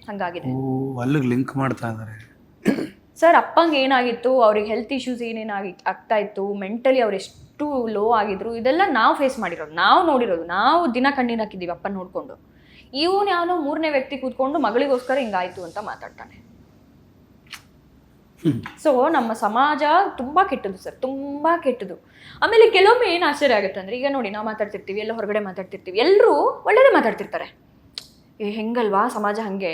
ಹಂಗಾಗಿದೆ ಅಲ್ಲಿಗೆ ಲಿಂಕ್ ಮಾಡ್ತಾ ಇದ್ದಾರೆ ಸರ್. ಅಪ್ಪಂಗೆ ಏನಾಗಿತ್ತು, ಅವ್ರಿಗೆ ಹೆಲ್ತ್ ಇಶ್ಯೂಸ್ ಆಗ್ತಾ ಇತ್ತು, ಮೆಂಟಲಿ ಅವ್ರು ಎಷ್ಟು ಲೋ ಆಗಿದ್ರು, ಇದೆಲ್ಲ ನಾವು ಫೇಸ್ ಮಾಡಿರೋದು, ನಾವು ನೋಡಿರೋದು, ನಾವು ದಿನ ಕಣ್ಣಿನ ಹಾಕಿದ್ದೀವಿ ಅಪ್ಪನ ನೋಡಿಕೊಂಡು. ಇವನು ಯಾವನೋ ಮೂರನೇ ವ್ಯಕ್ತಿ ಕೂತ್ಕೊಂಡು ಮಗಳಿಗೋಸ್ಕರ ಹಿಂಗಾಯ್ತು ಅಂತ ಮಾತಾಡ್ತಾನೆ. ಸೊ ನಮ್ಮ ಸಮಾಜ ತುಂಬ ಕೆಟ್ಟದು ಸರ್, ತುಂಬ ಕೆಟ್ಟದು. ಆಮೇಲೆ ಕೆಲವೊಮ್ಮೆ ಏನು ಆಶ್ಚರ್ಯ ಆಗುತ್ತೆ ಅಂದರೆ, ಈಗ ನೋಡಿ ನಾವು ಮಾತಾಡ್ತಿರ್ತೀವಿ, ಎಲ್ಲ ಹೊರಗಡೆ ಮಾತಾಡ್ತಿರ್ತೀವಿ, ಎಲ್ಲರೂ ಒಳ್ಳೆಯದೇ ಮಾತಾಡ್ತಿರ್ತಾರೆ. ಹೆಂಗಲ್ವಾ ಸಮಾಜ, ಹಾಗೆ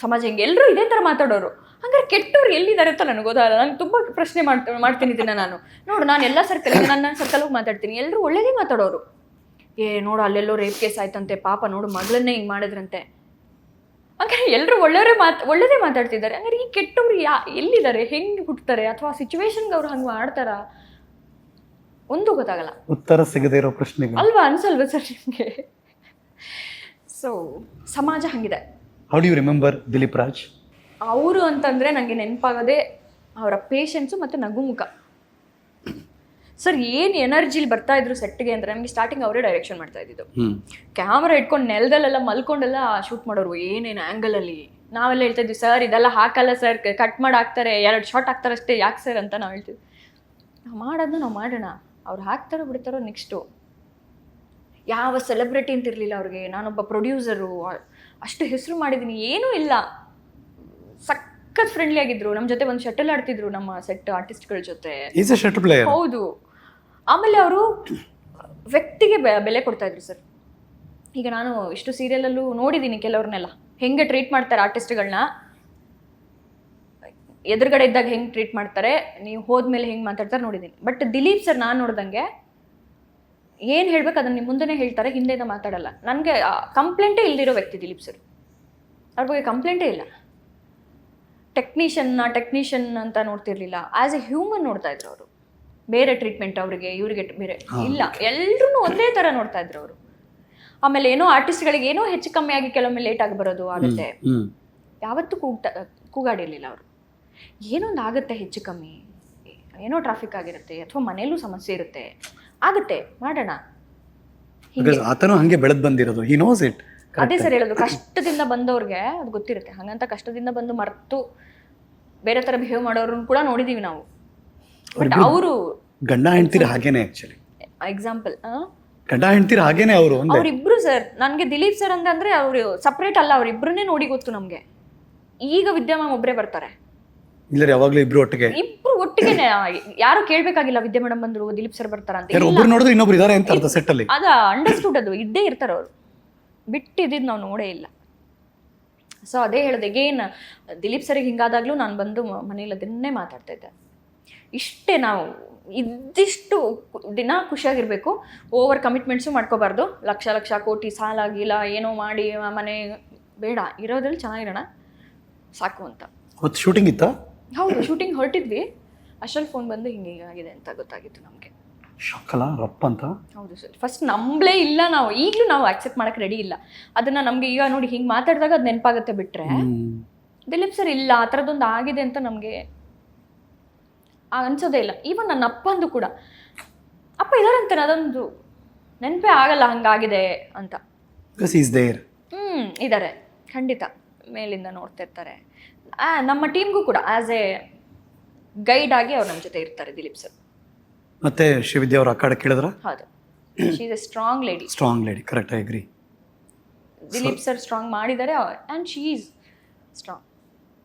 ಸಮಾಜ ಹೆಂಗೆ, ಎಲ್ಲರೂ ಇದೇ ಥರ ಮಾತಾಡೋರು. ಹಂಗಾರೆ ಕೆಟ್ಟವ್ರು ಎಲ್ಲಿದ್ದಾರೆ ಅಂತ ನನಗೆ ಗೊತ್ತಾಗಲ್ಲ. ನಾನು ತುಂಬ ಪ್ರಶ್ನೆ ಮಾಡ್ತೀನಿ ಇದನ್ನು ನಾನು. ನೋಡು, ನಾನು ಎಲ್ಲ ನನ್ನ ಸರ್ಕಲ್ಗೆ ಮಾತಾಡ್ತೀನಿ, ಎಲ್ಲರೂ ಒಳ್ಳೆಯದೇ ಮಾತಾಡೋರು. ನೋಡು ಅಲ್ಲೆಲ್ಲೋ ರೇಪ್ ಕೇಸ್ ಆಯ್ತಂತೆ, ಪಾಪ ನೋಡು ಮಗಳನ್ನೇ ಹಿಂಗೆ ಮಾಡಿದ್ರಂತೆ. ಹಂಗಾರೆ ಎಲ್ಲರೂ ಒಳ್ಳೆಯದೇ ಮಾತಾಡ್ತಿದ್ದಾರೆ. ಹಂಗಾರೆ ಈ ಕೆಟ್ಟವ್ರು ಎಲ್ಲಿದ್ದಾರೆ, ಹೆಂಗೆ ಹುಟ್ಟುತ್ತಾರೆ, ಅಥವಾ ಸಿಚುವೇಶನ್ಗೆ ಅವ್ರು ಹಂಗೆ ಮಾಡ್ತಾರಾ, ಒಂದು ಗೊತ್ತಾಗಲ್ಲ. ಉತ್ತರ ಸಿಗದೇ ಇರೋ ಪ್ರಶ್ನೆಗಳು ಅಲ್ವಾ, ಅನ್ಸಲ್ವಾ ಸರ್ ನಿಮಗೆ? ಸೊ ಸಮಾಜ ಹಂಗಿದೆ. How do you remember Dileep Raj? ಅವರು ಅಂತಂದರೆ ನನಗೆ ನೆನಪಾಗೋದೇ ಅವರ ಪೇಷನ್ಸು ಮತ್ತು ನಗುಮುಖ. ಸರ್ ಏನು ಎನರ್ಜಿಲಿ ಬರ್ತಾ ಇದ್ರು ಸೆಟ್ಗೆ ಅಂದರೆ, ನಮಗೆ ಸ್ಟಾರ್ಟಿಂಗ್ ಅವರೇ ಡೈರೆಕ್ಷನ್ ಮಾಡ್ತಾ ಇದ್ದಿದ್ದು. ಕ್ಯಾಮ್ರಾ ಇಟ್ಕೊಂಡು ನೆಲದಲ್ಲೆಲ್ಲ ಮಲ್ಕೊಂಡೆಲ್ಲ ಶೂಟ್ ಮಾಡೋರು, ಏನೇನು ಆ್ಯಂಗಲಲ್ಲಿ. ನಾವೆಲ್ಲ ಹೇಳ್ತಾ ಇದ್ವಿ, ಸರ್ ಇದೆಲ್ಲ ಹಾಕಲ್ಲ ಸರ್, ಕಟ್ ಮಾಡಿ ಹಾಕ್ತಾರೆ, 2 ಶಾಟ್ ಹಾಕ್ತಾರೆ ಅಷ್ಟೇ, ಯಾಕೆ ಸರ್ ಅಂತ ನಾವು ಹೇಳ್ತೀವಿ. ನಾವು ಮಾಡೋದನ್ನ ನಾವು ಮಾಡೋಣ, ಅವ್ರು ಹಾಕ್ತಾರೋ ಬಿಡ್ತಾರೋ ನೆಕ್ಸ್ಟು. ಯಾವ ಸೆಲೆಬ್ರಿಟಿ ಅಂತ ಇರಲಿಲ್ಲ ಅವ್ರಿಗೆ, ನಾನೊಬ್ಬ ಪ್ರೊಡ್ಯೂಸರು, ಅಷ್ಟು ಹೆಸರು ಮಾಡಿದ್ದೀನಿ, ಏನೂ ಇಲ್ಲ. ಸಖತ್ ಫ್ರೆಂಡ್ಲಿ ಆಗಿದ್ರು, ನಮ್ಮ ಜೊತೆ ಒಂದು ಶಟಲ್ ಆಡ್ತಿದ್ರು, ನಮ್ಮ ಸೆಟ್ ಆರ್ಟಿಸ್ಟ್ಗಳ ಜೊತೆ. ಹೌದು. ಆಮೇಲೆ ಅವರು ವ್ಯಕ್ತಿಗೆ ಬೆಲೆ ಕೊಡ್ತಾ ಇದ್ರು ಸರ್. ಈಗ ನಾನು ಇಷ್ಟು ಸೀರಿಯಲಲ್ಲೂ ನೋಡಿದ್ದೀನಿ ಕೆಲವ್ರನ್ನೆಲ್ಲ ಹೆಂಗೆ ಟ್ರೀಟ್ ಮಾಡ್ತಾರೆ ಆರ್ಟಿಸ್ಟ್ಗಳನ್ನ. ಎದುರುಗಡೆ ಇದ್ದಾಗ ಹೆಂಗೆ ಟ್ರೀಟ್ ಮಾಡ್ತಾರೆ, ನೀವು ಹೋದ್ಮೇಲೆ ಹೆಂಗೆ ಮಾತಾಡ್ತಾರೆ ನೋಡಿದ್ದೀನಿ. ಬಟ್ ದಿಲೀಪ್ ಸರ್ ನಾನು ನೋಡ್ದಂಗೆ ಏನು ಹೇಳ್ಬೇಕು ಅದನ್ನು ನಿಮ್ಮ ಮುಂದೆನೇ ಹೇಳ್ತಾರೆ, ಹಿಂದೆಯಿಂದ ಮಾತಾಡಲ್ಲ. ನನಗೆ ಕಂಪ್ಲೇಂಟೇ ಇಲ್ದಿರೋ ವ್ಯಕ್ತಿ ದಿಲೀಪ್ ಸರ್. ಅವ್ರ ಬಗ್ಗೆ ಕಂಪ್ಲೇಂಟೇ ಇಲ್ಲ. ಟೆಕ್ನಿಷಿಯನ್ ಅಂತ ನೋಡ್ತಿರ್ಲಿಲ್ಲ, ಆ್ಯಸ್ ಎ ಹ್ಯೂಮನ್ ನೋಡ್ತಾ ಇದ್ರು ಅವರು. ಬೇರೆ ಟ್ರೀಟ್ಮೆಂಟ್ ಅವರಿಗೆ ಇವರಿಗೆ ಬೇರೆ ಇಲ್ಲ, ಎಲ್ಲರೂ ಒಂದೇ ಥರ ನೋಡ್ತಾ ಇದ್ರು ಅವರು. ಆಮೇಲೆ ಏನೋ ಆರ್ಟಿಸ್ಟ್ಗಳಿಗೆ ಏನೋ ಹೆಚ್ಚು ಕಮ್ಮಿ ಆಗಿ ಕೆಲವೊಮ್ಮೆ ಲೇಟ್ ಆಗಿ ಬರೋದು ಆಗುತ್ತೆ, ಯಾವತ್ತೂ ಕೂಗಾಡಿರ್ಲಿಲ್ಲ ಅವರು. ಏನೊಂದು ಆಗುತ್ತೆ ಹೆಚ್ಚು ಕಮ್ಮಿ, ಏನೋ ಟ್ರಾಫಿಕ್ ಆಗಿರುತ್ತೆ ಅಥವಾ ಮನೆಯಲ್ಲೂ ಸಮಸ್ಯೆ ಇರುತ್ತೆ, ಆಗುತ್ತೆ ಮಾಡೋಣ. ಆತನು ಹಂಗೆ ಬೆಳೆದು ಬಂದಿರೋದು, ಹಿ ನೋಸ್ ಇಟ್. ಅದೇ ಸರ್ ಹೇಳೋದು, ಕಷ್ಟದಿಂದ ಬಂದವ್ರಿಗೆ ಅದು ಗೊತ್ತಿರುತ್ತೆ. ಹಾಗಂತ ಕಷ್ಟದಿಂದ ಬಂದು ಮರೆತು ಬೇರೆ ಥರ ಬಿಹೇವ್ ಮಾಡೋರನ್ನು ಕೂಡ ನೋಡಿದ್ದೀವಿ ನಾವು. ಬಟ್ ಅವರು ಗಂಡ ಹೆಂಡ್ತೀರ ಹಾಗೇನೆ, ಆಕ್ಚುಲಿ ಎಕ್ಸಾಂಪಲ್ ಗಂಡ ಹೆಂಡ್ತೀರ ಹಾಗೇನೆ ಅವರು. ಅವರಿಬ್ರು ಸರ್, ನನಗೆ ದಿಲೀಪ್ ಸರ್ ಅಂದ್ರೆ ಅವರು ಸಪ್ರೇಟ್ ಅಲ್ಲ, ಅವರಿಬ್ರನ್ನೇ ನೋಡಿ ಗೊತ್ತು ನಮಗೆ. ಈಗ ವಿದ್ಯಾ ಮ್ಯಾಮ್ ಒಬ್ಬರೇ ಬರ್ತಾರೆ, ಇಲ್ಲ ಯಾವಾಗಲೂ ಇಬ್ರು ಒಟ್ಟಿಗೆ ಯಾರು ಕೇಳ್ಬೇಕಾಗಿಲ್ಲ, ವಿದ್ಯಾ ಮೇಡಮ್ ಬಂದ್ರು ದಿಲೀಪ್ ಸರ್ ಬರ್ತಾರ ಅಂತ. ಒಬ್ರು ನೋಡಿದ್ರೆ ಇನ್ನೊಬ್ರು ಇದಾರೆ ಅಂತ ಅರ್ಥ ಸೆಟ್ ಅಲ್ಲಿ. ಅದ ಅಂಡರ್ಸ್ಟುಡ್, ಅದು ಇದ್ದೇ ಇರ್ತಾರೆ ಅವರು, ಬಿಟ್ಟಿದ್ದು ನಾವು ನೋಡೇ ಇಲ್ಲ. ಸೊ ಅದೇ ಹೇಳಿದೆ, ಅಗೇನ್ ದಿಲೀಪ್ ಸರಿಗೆ ಹಿಂಗಾದಾಗ್ಲೂ ನಾನು ಬಂದು ಮನೇಲಿ ಅದನ್ನೇ ಮಾತಾಡ್ತಾ ಇದ್ದೆ. ಇಷ್ಟೇ, ನಾವು ಇದಿಷ್ಟು ದಿನ ಖುಷಿಯಾಗಿರ್ಬೇಕು, ಓವರ್ ಕಮಿಟ್ಮೆಂಟ್ಸು ಮಾಡ್ಕೋಬಾರ್ದು. ಲಕ್ಷ ಕೋಟಿ ಸಾಲ ಆಗಿಲ್ಲ ಏನೋ ಮಾಡಿ ಮನೆ ಬೇಡ, ಇರೋದ್ರಲ್ಲಿ ಚೆನ್ನಾಗಿರೋಣ ಸಾಕು ಅಂತ. ಅವತ್ತು ಶೂಟಿಂಗ್ ಇತ್ತಾ? ಹೌದು, ಶೂಟಿಂಗ್ ಹೊರಟಿದ್ವಿ, ಅಷ್ಟರಲ್ಲಿ ಫೋನ್ ಬಂದು ಹಿಂಗೆ ಆಗಿದೆ ಅಂತ ಗೊತ್ತಾಗಿತ್ತು ನಮಗೆ. ಶಾಕಲ್ಲ ರಪ್ಪ ಅಂತ. ಹೌದು ಸರ್, ಫಸ್ಟ್ ನಂಬಲೇ ಇಲ್ಲ ನಾವು. ಈಗಲೂ ನಾವು ಆಕ್ಸೆಪ್ಟ್ ಮಾಡಕ್ಕೆ ರೆಡಿ ಇಲ್ಲ ಅದನ್ನ. ನಮಗೆ ಈಗ ನೋಡಿ ಹಿಂಗೆ ಮಾತಾಡಿದಾಗ ಅದು ನೆನಪಾಗುತ್ತೆ, ಬಿಟ್ರೆ ದಿಲೀಪ್ ಸರ್ ಇಲ್ಲ ಆ ಥರದ್ದೊಂದು ಆಗಿದೆ ಅಂತ ನಮಗೆ ಅನ್ಸೋದೇ ಇಲ್ಲ. ಈವನ್ ನನ್ನ ಅಪ್ಪಂದು ಕೂಡ, ಅಪ್ಪ ಇದಾರಂತಾನೆ ಅದೊಂದು ನೆನಪೇ ಆಗಲ್ಲ ಹಂಗಾಗಿದೆ ಅಂತ. ಇದ್ದಾರೆ ಖಂಡಿತ, ಮೇಲಿಂದ ನೋಡ್ತಿರ್ತಾರೆ. ನಮ್ಮ ಟೀಮ್ಗೂ ಕೂಡ ಆಸ್ ಎ ಗೈಡ್ ಆಗಿ ಅವ್ರು ನಮ್ಮ ಜೊತೆ ಇರ್ತಾರೆ ದಿಲೀಪ್ ಸರ್. ಮತ್ತೆ ಶ್ರೀವಿದ್ಯಾ ಅವ್ರ ಅಕ್ಕ ಕೇಳಿದ್ರ? ಹೌದು, she is a strong lady. Correct, I agree. Dileep sir strong ಮಾಡಿದ್ದಾರೆ and she is strong.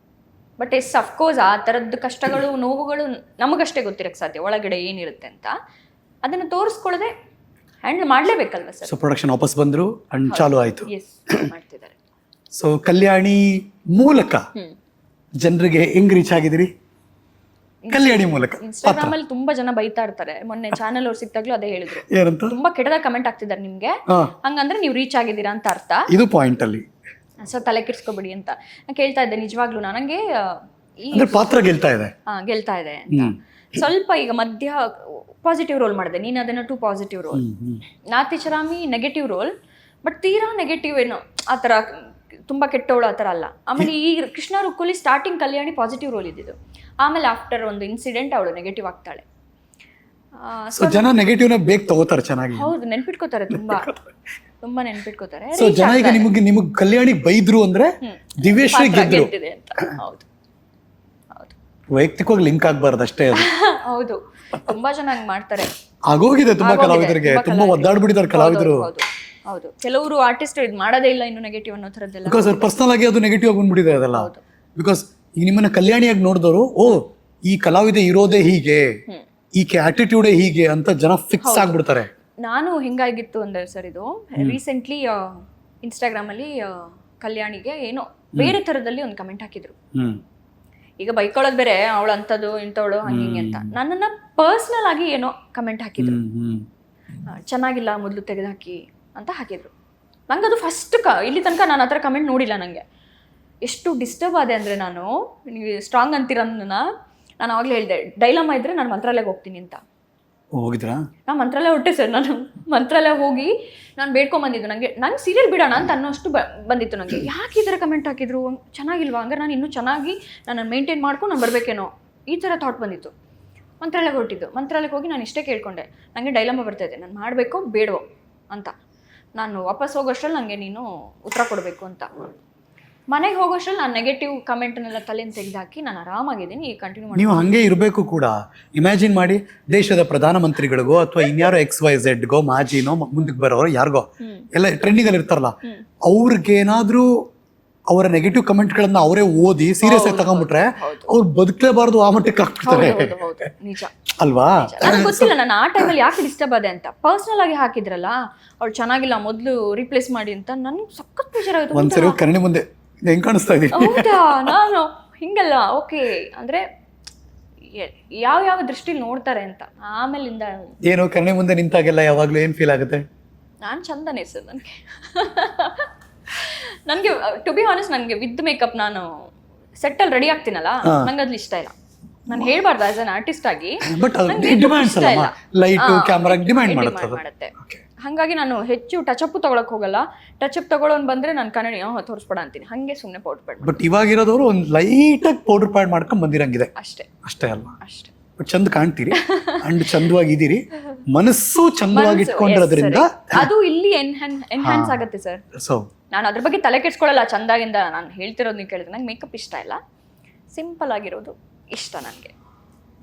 But yes of course ಆ ಥರದ್ದು ಕಷ್ಟಗಳು ನೋವುಗಳು ನಮಗಷ್ಟೇ ಗೊತ್ತಿರಕ್ಕೆ ಸಾಧ್ಯ, ಒಳಗಡೆ ಏನಿರುತ್ತೆ ಅಂತ. ಅದನ್ನು ತೋರಿಸ್ಕೊಳ್ಳದೆ ಹ್ಯಾಂಡಲ್ ಮಾಡಲೇಬೇಕಲ್ವ ಸರ್. ಸೊ ಪ್ರೊಡಕ್ಷನ್ ವಾಪಸ್ ಬಂದ್ರು ಅಂಡ್ ಚಾಲು ಆಯ್ತು. ಎಸ್, ಮಾಡ್ತಿದ್ದಾರೆ. ಸೊ ಕಲ್ಯಾಣಿ ಮೂಲಕ ಜನರಿಗೆ ಹೆಂಗ್ ರೀಚ್ ಆಗಿದ್ದೀರಿ? ಕಲ್ಯಾಣಿ ಮೂಲಕ ಇನ್ಸ್ಟಾಗ್ರಾಮ್ ಅಲ್ಲಿ ತುಂಬಾ ಜನ ಬೈತಾ ಇರ್ತಾರೆ. ಮೊನ್ನೆ ಚಾನೆಲ್ ಅವ್ರು ಸಿಕ್ತಾಗ್ಲೂ ಅದೇ ಹೇಳಿದ್ರು, ಏನಂತ? ತುಂಬಾ ಕೆಟ್ಟದಾಗ ಕಮೆಂಟ್ ಆಗ್ತಿದ್ದಾರೆ ನಿಮ್ಗೆ, ಹಂಗಂದ್ರೆ ನೀವು ರೀಚ್ ಆಗಿದ್ದೀರಾ ಅಂತ ಅರ್ಥ. ಇದು ಪಾಯಿಂಟ್ ಅಲ್ಲಿ. ಸೊ ತಲೆ ಕೆಡ್ಸ್ಕೊಬಿಡಿ ಅಂತ ನಾನು ಕೇಳ್ತಾ ಇದ್ದೆ. ನಿಜವಾಗ್ಲೂ ನನಗೆ ಪಾತ್ರ ಗೆಲ್ತಾ ಇದೆ ಅಂತ. ಸ್ವಲ್ಪ ಈಗ ಮಧ್ಯ ಪಾಸಿಟಿವ್ ರೋಲ್ ಮಾಡಿದೆ, ನೀನು ಅದನ್ನ to positive role. Nathicharami negative role, but ತೀರಾ ನೆಗೆಟಿವ್ ಏನೋ ಆ ಥರ ತುಂಬ ಕೆಟ್ಟವಳು ಆ ಥರ ಅಲ್ಲ. ಆಮೇಲೆ ಈ ಕೃಷ್ಣ ರುಕ್ಕುಲಿ ಸ್ಟಾರ್ಟಿಂಗ್ ಕಲ್ಯಾಣಿ ಪಾಸಿಟಿವ್ ರೋಲ್ ಇದ್ದಿದ್ದು, ಆಮೇಲೆ ಆಫ್ಟರ್ ಒಂದು ಇನ್ಸಿಡೆಂಟ್ ಅವಳು ನೆಗೆಟಿವ್ ಆಗ್ತಾಳೆ. ಸೊ ಜನ ನೆಗೆಟಿವ್ ನ ಬೇಗ ತಗೋತಾರೆ, ಚೆನ್ನಾಗಿ. ಹೌದು, ನೆನ್ಪಿಟ್ಕೋತಾರೆ, ತುಂಬಾ ನೆನ್ಪಿಟ್ಕೋತಾರೆ. ಸೊ ಜನ ಈಗ ನಿಮಗೆ ಕಲ್ಯಾಣಿ ಬೈದ್ರು ಅಂದ್ರೆ ದಿವ್ಯಶ್ರೀ ಗೆದ್ದಿದೆ ಅಂತ. ಹೌದು, ವೈಯಕ್ತಿಕವಾಗಿ ಲಿಂಕ್ ಆಗ್ಬಾರ್ದು ಅಷ್ಟೇ ಅದು. ಹೌದು, ತುಂಬಾ ಜನ ಹಂಗ್ ಮಾಡ್ತಾರೆ. ಆಗೋಗಿದೆ ತುಂಬಾ ಕಲಾವಿದರಿಗೆ, ತುಂಬಾ ಒದ್ದಾಡ್ಬಿಟ್ಟಿದ್ದಾರೆ ಕಲಾವಿದರು. ಹೌದು, ಕೆಲವರು ಆರ್ಟಿಸ್ಟ್ ಇದು ಮಾಡೋದೇ ಇಲ್ಲ ಇನ್ನು ನೆಗೆಟಿವ್ ಅನ್ನೋ ಥರದ್ದೆಲ್ಲ. ಬಿಕಾಸ್ ಅವ್ರು ಪರ್ಸನಲ್ ಆಗಿ ಅದು ನೆಗೆಟಿವ್ ಆಗಿ ಬಂದ್ಬಿಟ್ಟಿದೆ ಅದೆಲ್ಲ. ಬಿಕಾಸ್ ಈಗ ನಿಮ್ಮನ್ನ ಕಲ್ಯಾಣಿಯಾಗಿ ನೋಡಿದವರು, ಓ ಈ ಕಲಾವಿದ ಇರೋದೇ ಹೀಗೆ, ಈಕೆ ಆಟಿಟ್ಯೂಡೇ ಹೀಗೆ ಅಂತ ಜನ ಫಿಕ್ಸ್ ಆಗ್ಬಿಡ್ತಾರೆ. ನಾನು ಹಿಂಗಾಗಿತ್ತು ಅಂದ್ರೆ ಸರ್, ಇದು ರೀಸೆಂಟ್ಲಿ ಇನ್ಸ್ಟಾಗ್ರಾಮ್ ಅಲ್ಲಿ ಕಲ್ಯಾಣಿಗೆ ಏನೋ ಬೇರೆ ಥರದಲ್ಲಿ ಒಂದು ಕಮೆಂಟ್ ಹಾಕಿದ್ರು. ಈಗ ಬೈಕೊಳ್ಳೋದು ಬೇರೆ, ಅವಳು ಅಂಥದ್ದು ಇಂಥವಳು ಹಂಗೆ ಅಂತ. ನನ್ನನ್ನ ಪರ್ಸ್ನಲ್ ಆಗಿ ಏನೋ ಕಮೆಂಟ್ ಹಾಕಿದ್ರು, ಚೆನ್ನಾಗಿಲ್ಲ ಮೊದಲು ತೆಗೆದುಹಾಕಿ ಅಂತ ಹಾಕಿದ್ರು. ನಂಗೆ ಅದು ಫಸ್ಟ್ ಇಲ್ಲಿ ತನಕ ನಾನು ಆ ಥರ ಕಮೆಂಟ್ ನೋಡಿಲ್ಲ. ನನಗೆ ಎಷ್ಟು ಡಿಸ್ಟರ್ಬ್ ಆದೆ ಅಂದರೆ, ನಾನು ನೀವು ಸ್ಟ್ರಾಂಗ್ ಅಂತೀರನ್ನ ನಾನು ಆವಾಗಲೇ ಹೇಳಿದೆ, ಡೈಲಾಮ ಇದ್ದರೆ ನಾನು ಮಂತ್ರಾಲಯಕ್ಕೆ ಹೋಗ್ತೀನಿ ಅಂತ. ಹೋಗಿದ್ರಾ? ನಾನು ಮಂತ್ರಾಲಯ ಹೊಟ್ಟೆ ಸರ್. ನಾನು ಮಂತ್ರಾಲಯ ಹೋಗಿ ನಾನು ಬೇಡ್ಕೊಂಬಂದಿದ್ದು. ನಂಗೆ ಸೀರಿಯಲ್ ಬಿಡೋಣ ಅಂತ ಅನ್ನೋಷ್ಟು ಬಂದಿತ್ತು ನನಗೆ. ಯಾಕೆ ಈ ಥರ ಕಮೆಂಟ್ ಹಾಕಿದ್ರು, ಚೆನ್ನಾಗಿಲ್ವಾ, ಹಂಗಾರೆ ನಾನು ಇನ್ನೂ ಚೆನ್ನಾಗಿ ನಾನು ಮೇಂಟೈನ್ ಮಾಡ್ಕೊಂಡು ನಾನು ಬರಬೇಕೇನೋ, ಈ ಥರ ಥಾಟ್ ಬಂದಿತ್ತು. ಮಂತ್ರಾಲಯಕ್ಕೆ ಹೊರಟಿದ್ದು. ಮಂತ್ರಾಲಯಕ್ಕೆ ಹೋಗಿ ನಾನು ಇಷ್ಟೇ ಕೇಳ್ಕೊಂಡೆ, ನನಗೆ ಡೈಲಾಮ ಬರ್ತಾಯಿದೆ, ನಾನು ಮಾಡಬೇಕೋ ಬೇಡವೋ ಅಂತ. ನಾನು ವಾಪಸ್ ಹೋಗೋಷ್ಟ್ರಲ್ಲಿ ನನಗೆ ನೀನು ಉತ್ತರ ಕೊಡಬೇಕು ಅಂತ. ಮನೆಗೆ ಹೋಗೋಷ್ಟ್ರಲ್ಲಿ ನಾನು ನೆಗೆಟಿವ್ ಕಮೆಂಟ್ನೆಲ್ಲ ತಲೆಯನ್ನು ತೆಗೆದುಹಾಕಿ ನಾನು ಆರಾಮಾಗಿದ್ದೀನಿ, ಈಗ ಕಂಟಿನ್ಯೂ ಮಾಡಿ. ನೀವು ಹಾಗೆ ಇರಬೇಕು ಕೂಡ. ಇಮ್ಯಾಜಿನ್ ಮಾಡಿ, ದೇಶದ ಪ್ರಧಾನಮಂತ್ರಿಗಳಿಗೋ ಅಥವಾ ಇನ್ಯಾರೋ XYZಗೋ ಮಾಜಿನೋ ಮುಂದಕ್ಕೆ ಬರೋರು ಯಾರಿಗೋ ಎಲ್ಲ ಟ್ರೆಂಡಿಂಗಲ್ಲಿ ಇರ್ತಾರಲ್ಲ, ಅವ್ರಿಗೇನಾದ್ರೂ ಅವರ ನೆಗೆಟಿವ್ ಕಮೆಂಟ್ಗಳನ್ನ ಅವರೇ ಓದಿ ಸೀರಿಯಸ್ ಆಗಿ ತಗೊಂಡ್ಬಿಟ್ರೆ ಅವ್ರು ಬದುಕಲೇಬಾರ್ದು, ಆ ಮಟ್ಟಕ್ಕೆ ಆಗ್ಬಿಡ್ತಾರೆ. ನಿಜ ಅಲ್ವಾ? ನನಗೆ ಗೊತ್ತಿಲ್ಲ ನಾನು ಆ ಟೈಮಲ್ಲಿ ಯಾಕೆ ಡಿಸ್ಟರ್ಬ್ ಆದೆ ಅಂತ. ಪರ್ಸನಲ್ ಆಗಿ ಹಾಕಿದ್ರಲ್ಲ, ಅವ್ಳು ಚೆನ್ನಾಗಿಲ್ಲ ಮೊದಲು ರೀಪ್ಲೇಸ್ ಮಾಡಿ ಅಂತ, ನನ್ಗೆ ಸಖತ್ ಪ್ರೆಷರ್ ಆಗುತ್ತೆ. ಒಂದ್ಸರಿ ಕರಣಿ ಮುಂದೆ ಹೆಂಗ್ ಕಾಣಿಸ್ತಾ ಇದೀನಿ. ಹೌದಾ, ನಾನು ಹಿಂಗಲ್ಲ, ಓಕೆ ಅಂದ್ರೆ ಯಾವ ದೃಷ್ಟಿಲಿ ನೋಡ್ತಾರೆ ಅಂತ. ಆಮೇಲಿಂದ ಏನು ಕರಣಿ ಮುಂದೆ ನಿಂತಾಗೆಲ್ಲ ಯಾವಾಗ್ಲೂ ಏನ್ ಫೀಲ್ ಆಗುತ್ತೆ? ನಾನು ಚಂದನೇ ಸರ್. ನನಗೆ ಟು ಬಿ ಆನೆಸ್ಟ್, ನನಗೆ ವಿತ್ ಮೇಕಪ್ ನಾನು ಸೆಟ್ಟಲ್ಲಿ ರೆಡಿ ಆಗ್ತೀನಲ್ಲ, ನಂಗೆ ಅದ್ಲಿ ಇಷ್ಟ ಇಲ್ಲ. ನಾನು ಹೇಳ್ಬಾರ್ದು ಆಸ್ ಅನ್ ಆರ್ಟಿಸ್ಟ್ ಆಗಿ, ಬಟ್ ಲೈಟ್ ಕ್ಯಾಮರಾ ಡಿಮ್ಯಾಂಡ್ ಮಾಡುತ್ತೆ. ಹಾಗಾಗಿ ನಾನು ಹೆಚ್ಚು ಟಚಪ್ ತಗೊಳಕ್ ಹೋಗಲ್ಲ. ಟಚಪ್ ತಗೊಳ್ಳೋನ್ ಬಂದ್ರೆ ನಾನು ಕನ್ನಡಿ ತೋರಿಸ್ಬೇಡ ಅಂತೀನಿ, ಹಂಗೆ ಸುಮ್ಮನೆ ಪೌಡರ್ ಪ್ಯಾಡ್. ಬಟ್ ಇವಾಗಿರೋದವರು ಒಂದು ಲೈಟ್ ಆಗಿ ಪೌಡರ್ ಪ್ಯಾಡ್ ಮಾಡ್ಕೊಂಡ್ ಬಂದಿರಂಗಿದೆ ಅಷ್ಟೇ ಅಲ್ವಾ? ಅಷ್ಟೇ. ಬಟ್ ಚಂದ ಕಾಣ್ತೀರಿ ಅಂಡ್ ಚಂದವಾಗಿದ್ದೀರಿ, ಮನಸ್ಸು ಚಂದವಾಗಿ ಇಟ್ಕೊಂಡಿರೋದ್ರಿಂದ ಅದು ಇಲ್ಲಿ ಎನ್ಹಾನ್ಸ್ ಆಗುತ್ತೆ ಸರ್. ಸೊ ನಾನು ಅದ್ರ ಬಗ್ಗೆ ತಲೆ ಕೆಡ್ಸ್ಕೊಳ್ಳಲ್ಲ. ಚಂದಾಗಿಂದ ನಾನು ಹೇಳ್ತಿರೋದು ನೀವು ಕೇಳಿದ್ರೆ, ನಂಗೆ ಮೇಕಪ್ ಇಷ್ಟ ಇಲ್ಲ, ಸಿಂಪಲ್ ಆಗಿರೋದು ಇಷ್ಟ ನನಗೆ.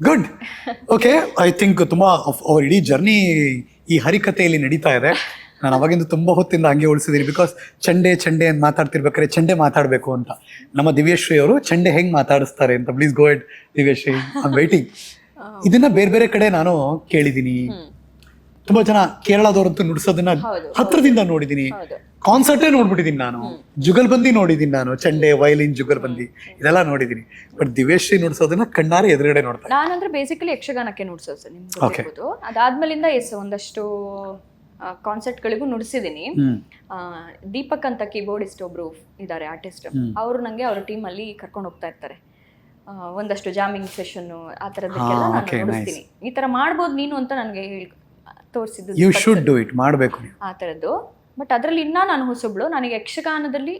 ಗುಡ್. ಓಕೆ, ಐ ಥಿಂಕ್ ತುಂಬಾ ಅವ್ರ ಇಡೀ ಜರ್ನಿ ಈ ಹರಿಕಥೆಯಲ್ಲಿ ನಡೀತಾ ಇದೆ. ನಾನು ಅವಾಗಿಂದ ತುಂಬಾ ಹೊತ್ತಿಂದ ಹಂಗೆ ಉಳಿಸಿದೀನಿ. ಬಿಕಾಸ್ ಚಂಡೆ ಅಂತ ಮಾತಾಡ್ತಿರ್ಬೇಕಾದ್ರೆ ಚಂಡೆ ಮಾತಾಡಬೇಕು ಅಂತ. ನಮ್ಮ ದಿವ್ಯಶ್ರೀ ಅವರು ಚಂಡೆ ಹೆಂಗ್ ಮಾತಾಡಿಸ್ತಾರೆ ಅಂತ, please go head Divyashree, I am waiting. ಇದನ್ನ ಬೇರೆ ಕಡೆ ನಾನು ಕೇಳಿದೀನಿ. ತುಂಬಾ ಜನ ಕೇರಳದವ್ರಂತೂ ನುಡಿಸೋದನ್ನ ಹತ್ರದಿಂದ ನೋಡಿದೀನಿ. ಕಾನ್ಸರ್ಟೇ ನೋಡ್ಬಿಟ್ಟಿದೀನಿ ನಾನು, ಜುಗಲ್ಬಂದಿ ನೋಡಿದೀನಿ ನಾನು, ಚಂಡೆ ವಯಲಿನ್ ಜುಗಲ್ಬಂದಿ ಇದೆಲ್ಲ ನೋಡಿದೀನಿ. ಬಟ್ ದಿವ್ಯಶ್ರೀ ನುಡಿಸೋದನ್ನ ಕಣ್ಣಾರೆ ಎದುರುಗಡೆ ನೋಡ್ತಾರೆ. ನಾನಂದ್ರೆ ಬೇಸಿಕಲಿ ಯಕ್ಷಗಾನಕ್ಕೆ ನುಡಿಸೋದು ಸರ್, ನಿಮ್ಗೆ ಗೊತ್ತಿರ್ಬೋದು. ಅದಾದ್ಮೇಲಿಂದ ಒಂದಷ್ಟು ಕಾನ್ಸರ್ಟ್ಗಳಿಗೂ ನುಡಿಸಿದ್ದೀನಿ. ದೀಪಕ್ ಅಂತ ಕೀಬೋರ್ಡಿಸ್ಟ್ ಒಬ್ರು ಇದ್ದಾರೆ, ಆರ್ಟಿಸ್ಟ್. ಅವರು ನನಗೆ ಅವ್ರ ಟೀಮಲ್ಲಿ ಕರ್ಕೊಂಡು ಹೋಗ್ತಾ ಇರ್ತಾರೆ. ಒಂದಷ್ಟು ಜಾಮಿಂಗ್ ಸೆಷನ್ನು ಆ ಥರದಕ್ಕೆಲ್ಲ ನಾನು ನುಡಿಸ್ತೀನಿ. ಈ ಥರ ಮಾಡ್ಬೋದು ನೀನು ಅಂತ ನನಗೆ ತೋರಿಸಿದ್ದು. ಯು ಶುಡ್ ಡೂ ಇಟ್, ಮಾಡಬೇಕು ಆ ಥರದ್ದು. ಬಟ್ ಅದರಲ್ಲಿ ಇನ್ನೂ ನಾನು ಹೊಸಬ್ಳು. ನನಗೆ ಯಕ್ಷಗಾನದಲ್ಲಿ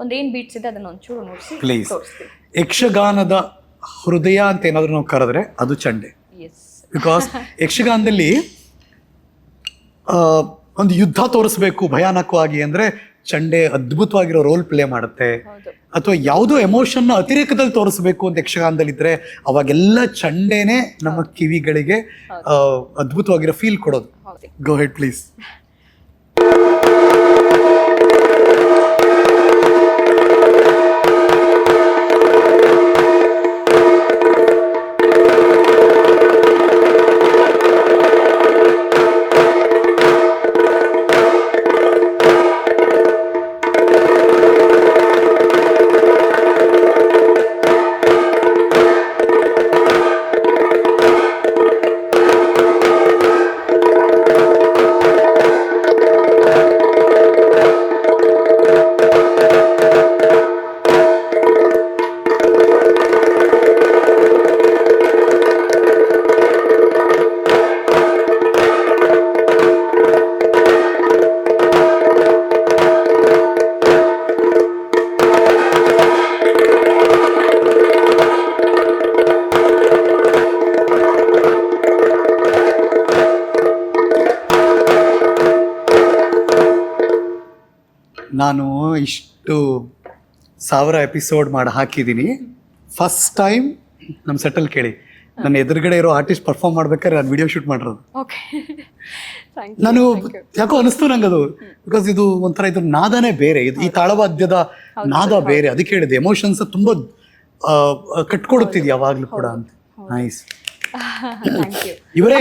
ಒಂದೇನು ಬೀಟ್ಸ್ ಇದೆ ಅದನ್ನು ಒಂಚೂರು ನುಡಿಸಿ ಪ್ಲೀಸ್. ತೋರಿಸ್ತೀನಿ. ಯಕ್ಷಗಾನದ ಹೃದಯ ಅಂತ ಏನಾದರೂ ನಾವು ಕರೆದ್ರೆ ಅದು ಚಂಡೆ. ಎಸ್. ಬಿಕಾಸ್ ಯಕ್ಷಗಾನದಲ್ಲಿ ಒಂದು ಯುದ್ಧ ತೋರಿಸ್ಬೇಕು ಭಯಾನಕವಾಗಿ ಅಂದರೆ ಚಂಡೆ ಅದ್ಭುತವಾಗಿರೋ ರೋಲ್ ಪ್ಲೇ ಮಾಡುತ್ತೆ. ಅಥವಾ ಯಾವುದೋ ಎಮೋಷನ್ನ ಅತಿರೇಕದಲ್ಲಿ ತೋರಿಸ್ಬೇಕು ಅಂತ ಯಕ್ಷಗಾನದಲ್ಲಿ ಇದ್ರೆ ಅವಾಗೆಲ್ಲ ಚಂಡೆನೇ ನಮ್ಮ ಕಿವಿಗಳಿಗೆ ಅದ್ಭುತವಾಗಿರೋ ಫೀಲ್ ಕೊಡೋದು. ಗೋ ಹೆಡ್ ಪ್ಲೀಸ್. ನಾನು ಇಷ್ಟು 1000 ಎಪಿಸೋಡ್ ಮಾಡಿ ಹಾಕಿದ್ದೀನಿ. ಫಸ್ಟ್ ಟೈಮ್ ನಮ್ಮ ಸೆಟಲ್ ಕೇಳಿ ನನ್ನ ಎದುರುಗಡೆ ಇರೋ ಆರ್ಟಿಸ್ಟ್ ಪರ್ಫಾರ್ಮ್ ಮಾಡ್ಬೇಕಾದ್ರೆ ನಾನು ವಿಡಿಯೋ ಶೂಟ್ ಮಾಡಿರೋದು. ನಾನು ಯಾಕೋ ಅನಿಸ್ತು ನಂಗದು. ಬಿಕಾಸ್ ಇದು ಒಂಥರ ಇದ್ರ ನಾದನೇ ಬೇರೆ, ಇದು ಈ ತಾಳವಾದ್ಯದ ನಾದ ಬೇರೆ. ಅದಕ್ಕೆ ಹೇಳಿದೆ ಎಮೋಷನ್ಸ್ ತುಂಬಾ ಕಟ್ಕೊಡುತ್ತಿದ್ಯ ಯಾವಾಗ್ಲೂ ಕೂಡ ಅಂತ. ನೈಸ್. ಇವರೇ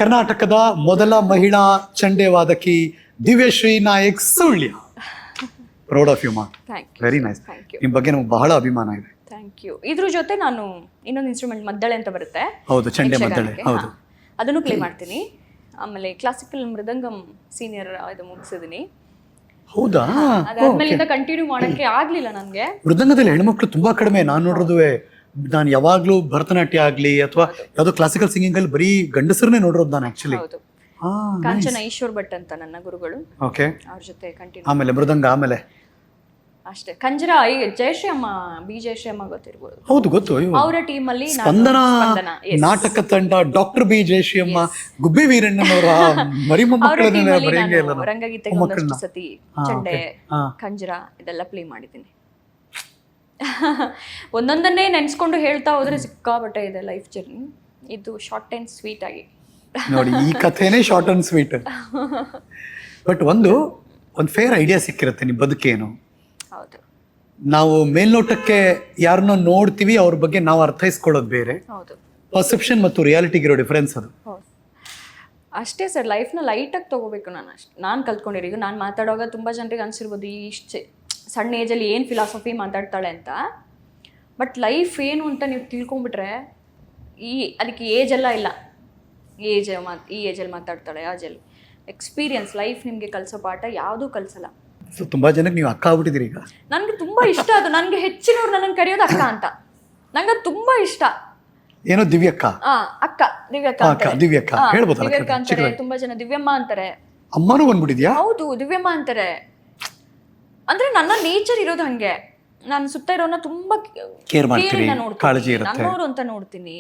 ಕರ್ನಾಟಕದ ಮೊದಲ ಮಹಿಳಾ ಚಂಡೆ ವಾದಕಿ Divyashree Nayak Sullia. Proud of you ಮಾ. Very nice. ನಿಮ್ಮ ಬಗ್ಗೆ ನಮ್ಗೆ ಬಹಳ ಅಭಿಮಾನ ಇದೆ. Thank you. ಇದ್ರ ಜೊತೆ ನಾನು ಇನ್ನೊಂದು ಇನ್ಸ್ಟ್ರೂಮೆಂಟ್ ಮದ್ದಳೆ ಅಂತ ಬರುತ್ತೆ. ಹೌದು, ಚಂಡೆ ಮದ್ದಳೆ. ಹೌದು, ಅದನ್ನು ಪ್ಲೇ ಮಾಡ್ತೀನಿ. ಆಮೇಲೆ ಕ್ಲಾಸಿಕಲ್ ಮೃದಂಗಂ ಸೀನಿಯರ್ ಇದು ಮುಗಿಸಿದ್ದೀನಿ. ಹೌದಾ? ಅದಾದ್ಮೇಲಿಂದ ಕಂಟಿನ್ಯೂ ಮಾಡಕ್ಕೆ ಆಗ್ಲಿಲ್ಲ ನನಗೆ. ಮೃದಂಗದಲ್ಲಿ ಹೆಣ್ಮಕ್ಳು ತುಂಬಾ ಕಡಿಮೆ. ನಾನು ನೋಡಿರೋದುವೆ, ನಾನು ಯಾವಾಗ್ಲೂ ಭರತನಾಟ್ಯ ಆಗ್ಲಿ ಅಥವಾ ಯಾವ್ದೋ ಕ್ಲಾಸಿಕಲ್ ಸಿಂಗಿಂಗ್ ಅಲ್ಲಿ ಬರೀ ಗಂಡಸರನ್ನೇ ನೋಡಿರೋದು ನಾನು ಆಕ್ಚುಲಿ. ಹೌದು. ಕಾಂಚನ ಈಶ್ವರ್ ಭಟ್ ಅಂತ ನನ್ನ ಗುರುಗಳು. ಓಕೆ. ಅವ್ರ ಜೊತೆ ಕಂಟಿನ್ಯೂ. ಆಮೇಲೆ ಮೃದಂಗ, ಆಮೇಲೆ ಅಷ್ಟೇ. ಕಂಜರ ಜಯಶ್ರೀ ಅಮ್ಮ, ಬಿ ಜಯಶ್ರೀ ಅಮ್ಮ ಗೊತ್ತಿರ್ಬೋದು. ಹೌದು, ಗೊತ್ತು. ಅವರ ಟೀಮ್ ಅಲ್ಲಿ ಸ್ಪಂದನ ನಾಟಕ ತಂಡ, ಡಾಕ್ಟರ್ ಬಿ ಜಯಶ್ರೀ ಅಮ್ಮ, ಗುಬ್ಬಿ ವೀರಣ್ಣನವರ ರಂಗಗೀತೆಗೆ ಒಂದಷ್ಟು ಸತಿ ಚಂಡೆ, ಕಂಜರ ಇದೆಲ್ಲ ಪ್ಲೇ ಮಾಡಿದ್ದೀನಿ. ಒಂದೊಂದನ್ನೇ ನೆನ್ಸ್ಕೊಂಡು ಹೇಳ್ತಾ ಹೋದ್ರೆ ಸಿಕ್ಕಾಬಟ್ಟೆ ಇದೆ ಲೈಫ್ ಜರ್ನಿ. ಇದು ಶಾರ್ಟ್ ಅಂಡ್ ಸ್ವೀಟ್ ಆಗಿ ನೋಡಿ. ಈ ಕಥೆನೇ ಶಾರ್ಟ್ ಅಂಡ್ ಸ್ವೀಟ್. ಬಟ್ ಒಂದು ಫೇರ್ ಐಡಿಯಾ ಸಿಕ್ಕಿರುತ್ತೆ ನಿಮ್ಮ ಬದುಕೇನು. ಹೌದು. ನಾವು ಮೇಲ್ನೋಟಕ್ಕೆ ಯಾರನ್ನೋ ನೋಡ್ತೀವಿ, ಅವ್ರ ಬಗ್ಗೆ ನಾವು ಅರ್ಥೈಸ್ಕೊಳ್ಳೋದು ಬೇರೆ. ಹೌದು. ಪರ್ಸೆಪ್ಷನ್ ಮತ್ತು ರಿಯಾಲಿಟಿಗಿರೋ ಡಿಫರೆನ್ಸ್ ಅದು. ಅಷ್ಟೇ ಸರ್. ಲೈಫ್ನ ಲೈಟಾಗಿ ತೊಗೋಬೇಕು. ನಾನು ಕಲ್ತ್ಕೊಂಡಿರೋ, ಈಗ ನಾನು ಮಾತಾಡುವಾಗ ತುಂಬ ಜನರಿಗೆ ಅನಿಸಿರ್ಬೋದು ಈ ಇಷ್ಟು ಸಣ್ಣ ಏಜಲ್ಲಿ ಏನು ಫಿಲಾಸಫಿ ಮಾತಾಡ್ತಾಳೆ ಅಂತ. ಬಟ್ ಲೈಫ್ ಏನು ಅಂತ ನೀವು ತಿಳ್ಕೊಂಬಿಟ್ರೆ ಅದಕ್ಕೆ ಏಜೆಲ್ಲ ಇಲ್ಲ. ಈ ಏಜಲ್ಲಿ ಮಾತಾಡ್ತಾಳೆ, ಆಜಲ್ಲಿ ಎಕ್ಸ್ಪೀರಿಯನ್ಸ್ ಲೈಫ್ ನಿಮಗೆ ಕಲಿಸೋ ಪಾಠ ಯಾವುದೂ ಕಲಿಸಲ್ಲ. ಸೊ ತುಂಬ ಜನಕ್ಕೆ ನೀವು ಅಕ್ಕ ಆಗ್ಬಿಟ್ಟಿದ್ದೀರಿ ಈಗ. ನನಗೆ ತುಂಬ ಇಷ್ಟ ಅದು. ನನಗೆ ಹೆಚ್ಚಿನವ್ರು ನನ್ನನ್ನು ಕರೆಯೋದು ಅಕ್ಕ ಅಂತ. ನಂಗೆ ಅದು ತುಂಬ ಇಷ್ಟ. ಏನೋ ದಿವ್ಯಕ್ಕ, ಅಕ್ಕ, ದಿವ್ಯಕ್ಕ ಹೇಳ್ಬೋದು. ದಿವ್ಯಕ್ಕ ಅಂತಾರೆ, ತುಂಬಾ ಜನ ದಿವ್ಯಮ್ಮ ಅಂತಾರೆ. ಅಮ್ಮನೂ ಬಂದ್ಬಿಟ್ಟಿದ್ಯಾ? ಹೌದು, ದಿವ್ಯಮ್ಮ ಅಂತಾರೆ. ಅಂದ್ರೆ ನನ್ನ ನೇಚರ್ ಇರೋದು ಹಂಗೆ. ನಾನು ಸುತ್ತ ಇರೋನ ತುಂಬಾ ಕೇರ್ ಮಾಡ್ತೀನಿ, ಕಾಳಜಿ ಇರುತ್ತೆ, ನನ್ನವರು ಅಂತ ನೋಡ್ತೀನಿ.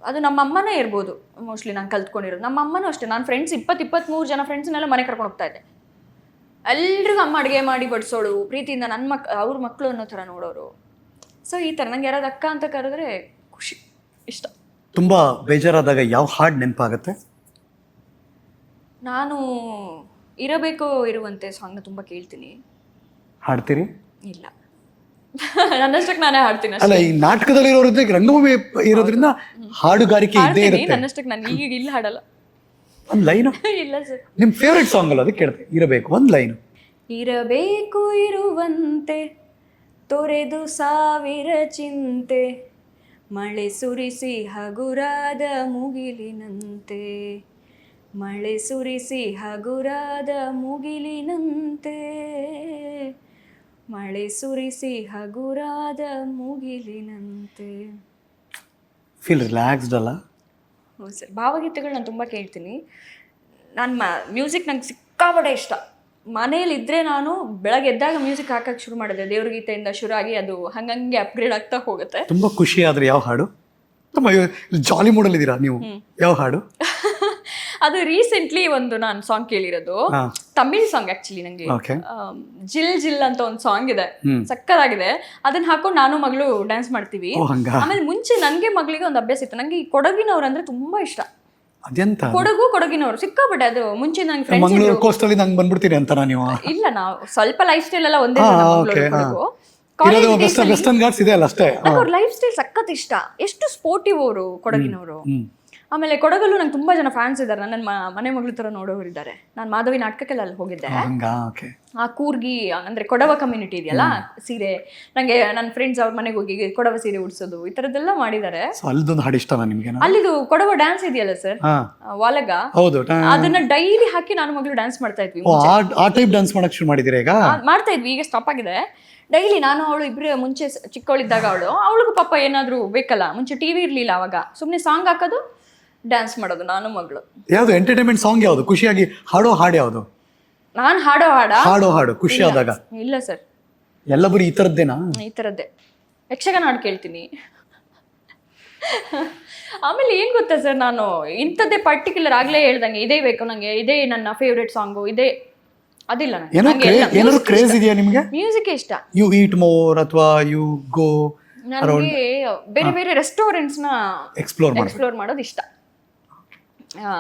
ಅದು ನಮ್ಮ ಅಮ್ಮನೇ ಇರ್ಬೋದು ಮೋಸ್ಟ್ಲಿ ನಾನು ಕಲ್ತ್ಕೊಂಡಿರೋದು. ನಮ್ಮ ಅಮ್ಮನೂ ಅಷ್ಟೇ. ನಾನು ಫ್ರೆಂಡ್ಸ್ 20-23 ಜನ ಫ್ರೆಂಡ್ಸ್ನೆಲ್ಲ ಮನೆ ಕರ್ಕೊಂಡು ಹೋಗ್ತಾ ಇದ್ದೆ. ಎಲ್ರಿಗೂ ಅಮ್ಮ ಅಡುಗೆ ಮಾಡಿ ಬಡಿಸೋಳು, ಪ್ರೀತಿಯಿಂದ ನನ್ನ ಅವ್ರ ಮಕ್ಕಳು ಅನ್ನೋ ಥರ ನೋಡೋರು. ಸೊ ಈ ಥರ ನಂಗೆ ಯಾರಾದ್ರು ಅಕ್ಕ ಅಂತ ಕರೆದ್ರೆ ಖುಷಿ, ಇಷ್ಟ. ತುಂಬ ಬೇಜಾರಾದಾಗ ಯಾವ ಹಾಡು ನೆನಪಾಗುತ್ತೆ? ನಾನು ಇರಬೇಕೋ ಇರುವಂತೆ ಸಾಂಗ್ನ ತುಂಬ ಕೇಳ್ತೀನಿ. ಹಾಡ್ತೀರಿ? ಇಲ್ಲ, ನನ್ನಷ್ಟಕ್ಕೆ ನಾನೇ ಹಾಡ್ತೀನಿ. ಅಲ್ಲ, ಈ ನಾಟಕದಲ್ಲಿ ಇರೋದ್ರಿಂದ, ರಂಗಭೂಮಿ ಇರೋದ್ರಿಂದ ಹಾಡುಗಾರಿಕೆ ಇದ್ದೇ ಇರುತ್ತೆ. ನನ್ನಷ್ಟಕ್ಕೆ ನಾನು ಈಗ ಇಲ್ಲಿ ಹಾಡಲ್ಲ. ಒಂದು ಲೈನು? ಇಲ್ಲ ಸರ್. ನಿಮ್ಮ ಫೇವ್ರೆಟ್ ಸಾಂಗ್ ಅಲ್ಲ, ಅದಕ್ಕೆ ಕೇಳ್ತೆ. ಇರಬೇಕು ಒಂದು ಲೈನು. ಇರಬೇಕು ಇರುವಂತೆ ತೊರೆದು ಸಾವಿರ ಚಿಂತೆ, ಮಳೆ ಸುರಿಸಿ ಹಗುರಾದ ಮುಗಿಲಿನಂತೆ, ಮಳೆ ಸುರಿಸಿ ಹಗುರಾದ ಮುಗಿಲಿನಂತೆ, ಮಳೆ ಸುರಿಸಿ ಹಗುರಾದ ಮುಗಿಲಿನಂತೆ. ಫೀಲ್ ರಿಲ್ಯಾಕ್ಸ್ಡ್ ಅಲ್ಲ? ಹೌದು ಸರ್, ಭಾವಗೀತೆಗಳು ನಾನು ತುಂಬ ಕೇಳ್ತೀನಿ. ನಾನು ಮ್ಯೂಸಿಕ್ ನಂಗೆ ಸಿಕ್ಕಾಪಟ್ಟೆ ಇಷ್ಟ. ಮನೇಲಿದ್ದರೆ ನಾನು ಬೆಳಗ್ಗೆ ಎದ್ದಾಗ ಮ್ಯೂಸಿಕ್ ಹಾಕಕ್ಕೆ ಶುರು ಮಾಡಿದೆ. ದೇವ್ರ ಗೀತೆಯಿಂದ ಶುರು ಆಗಿ ಅದು ಹಂಗಂಗೆ ಅಪ್ಗ್ರೇಡ್ ಆಗ್ತಾ ಹೋಗುತ್ತೆ. ತುಂಬ ಖುಷಿ ಆದರೆ ಯಾವ ಹಾಡು? ತುಂಬ ಜಾಲಿ ಮೂಡಲ್ಲಿದ್ದೀರಾ ನೀವು, ಯಾವ ಹಾಡು? ಅದು ರೀಸೆಂಟ್ಲಿ ಒಂದು ನಾನು ಸಾಂಗ್ ಕೇಳಿರೋದು, ತಮಿಳ್ ಸಾಂಗ್ ಆಕ್ಚುಲಿ. ನಂಗೆ ಜಿಲ್ ಜಿಲ್ ಅಂತ ಒಂದು ಸಾಂಗ್ ಇದೆ, ಸಕ್ಕತ್ತಾಗಿದೆ. ಅದನ್ನ ಹಾಕೊಂಡು ನಾನು ಮಗಳು ಡ್ಯಾನ್ಸ್ ಮಾಡ್ತೀವಿ. ಆಮೇಲೆ ಮುಂಚೆ ನನ್ಗೆ ಮಗಳಿಗೆ ಒಂದು ಅಭ್ಯಾಸ ಇತ್ತು, ನಂಗೆ ಈ ಕೊಡಗಿನವ್ರು ಅಂದ್ರೆ ತುಂಬಾ ಇಷ್ಟ. ಅದೆಂತ ಕೊಡಗಿನವ್ರು ಸಿಕ್ಕಾಪಟ್ಟೆ. ಅದು ಮುಂಚೆ ನಂಗೆ ಫ್ರೆಂಡ್ಸ್ ಮಂಗಳೂರು ಕೋಸ್ಟಲ್ಲಿ ನಂಗೆ ಬಂದ್ಬಿಡ್ತೀರಿ ಅಂತ ನೀವು? ಇಲ್ಲ, ನಾವು ಸ್ವಲ್ಪ ಲೈಫ್ ಸ್ಟೈಲ್ ಎಲ್ಲ ಒಂದೇ. ವೆಸ್ಟರ್ನ್ ಘಾಟ್ಸ್ ಇದೆ ಅಲ್ಲ ಅಷ್ಟೇ. ಅವ್ರ ಲೈಫ್ ಸ್ಟೈಲ್ ಸಖತ್ ಇಷ್ಟ. ಎಷ್ಟು ಸ್ಪೋರ್ಟಿವ್ ಅವರು ಕೊಡಗಿನವರು. ಆಮೇಲೆ ಕೊಡಗಲ್ಲೂ ನಂಗೆ ತುಂಬಾ ಜನ ಫ್ಯಾನ್ಸ್ ಇದ್ದಾರೆ, ನನ್ನ ಮನೆ ಮಗಳ ತರ ನೋಡೋರು ಇದ್ದಾರೆ. ನಾನು ಮಾಧವಿ ನಾಟಕಕ್ಕೆಲ್ಲ ಅಲ್ಲಿ ಹೋಗಿದ್ದೆ. ಆ ಕೂರ್ಗಿ ಅಂದ್ರೆ ಕೊಡವ ಕಮ್ಯುನಿಟಿ ಇದೆಯಲ್ಲ, ಸೀರೆ ನಂಗೆ ನನ್ನ ಫ್ರೆಂಡ್ಸ್ ಅವ್ರ ಮನೆಗೆ ಹೋಗಿ ಕೊಡವ ಸೀರೆ ಉಡ್ಸೋದು ಈ ತರದ್ದೆಲ್ಲ ಮಾಡಿದ್ದಾರೆ. ಅಲ್ಲಿದು ಕೊಡವ ಡ್ಯಾನ್ಸ್ ಇದೆಯಲ್ಲ ಸರ್, ವಾಲಗ, ಅದನ್ನ ಡೈಲಿ ಹಾಕಿ ನಾನು ಮಗಳು ಡ್ಯಾನ್ಸ್ ಮಾಡ್ತಾ ಇದ್ವಿ. ಮಾಡ್ತಾ ಇದ್ವಿ, ಈಗ ಸ್ಟಾಪ್ ಆಗಿದೆ. ಡೈಲಿ ನಾನು ಅವಳು ಇಬ್ರು ಮುಂಚೆ ಚಿಕ್ಕವಳಿದ್ದಾಗ ಅವಳಿಗೂ ಪಾಪ ಏನಾದ್ರು ಬೇಕಲ್ಲ. ಮುಂಚೆ ಟಿವಿ ಇರ್ಲಿಲ್ಲ ಅವಾಗ, ಸುಮ್ನೆ ಸಾಂಗ್ ಹಾಕೋದು, ಡ್ಯಾನ್ಸ್ ಮಾಡೋದು ನಾನು ಮಗಳು. ಯಾವ್ದು ಎಂಟರ್ಟೈನ್ಮೆಂಟ್ ಸಾಂಗ್ ಯಾವ್ದು? ಖುಷಿಯಾಗಿ ಹಾಡೋ ಹಾಡು ಯಾವ್ದು? ನಾನು ಹಾಡೋ ಹಾಡು ಖುಷಿ ಆದಾಗ? ಇಲ್ಲ ಸರ್, ಎಲ್ಲ ಬರೀ ಈ ತರದ್ದೇನಾ? ಈ ತರದ್ದೇ. ಯಕ್ಷಗಾನ ಹಾಡು ಕೇಳ್ತೀನಿ. ಆಮೇಲೆ ಏನ್ ಗೊತ್ತಾ ಸರ್, ನಾನು ಇಂಥದ್ದೇ ಪರ್ಟಿಕ್ಯುಲರ್ ಆಗ್ಲೇ ಹೇಳ್ದಂಗೆ ಇದೇ ಬೇಕು ನಂಗೆ, ಇದೇ ನನ್ನ ಫೇವ್ರೇಟ್ ಸಾಂಗು, ಇದೇ ಅದಿಲ್ಲ. ಮ್ಯೂಸಿಕ್ ಇಷ್ಟ. ಯು ಈಟ್ ಮೋರ್ ಅಥವಾ ಯು ಗೋ ನನಗೆ ಬೇರೆ ಬೇರೆ ರೆಸ್ಟೋರೆಂಟ್ಸ್ ನ ಎಕ್ಸ್ಪ್ಲೋರ್ ಮಾಡೋದು ಇಷ್ಟ.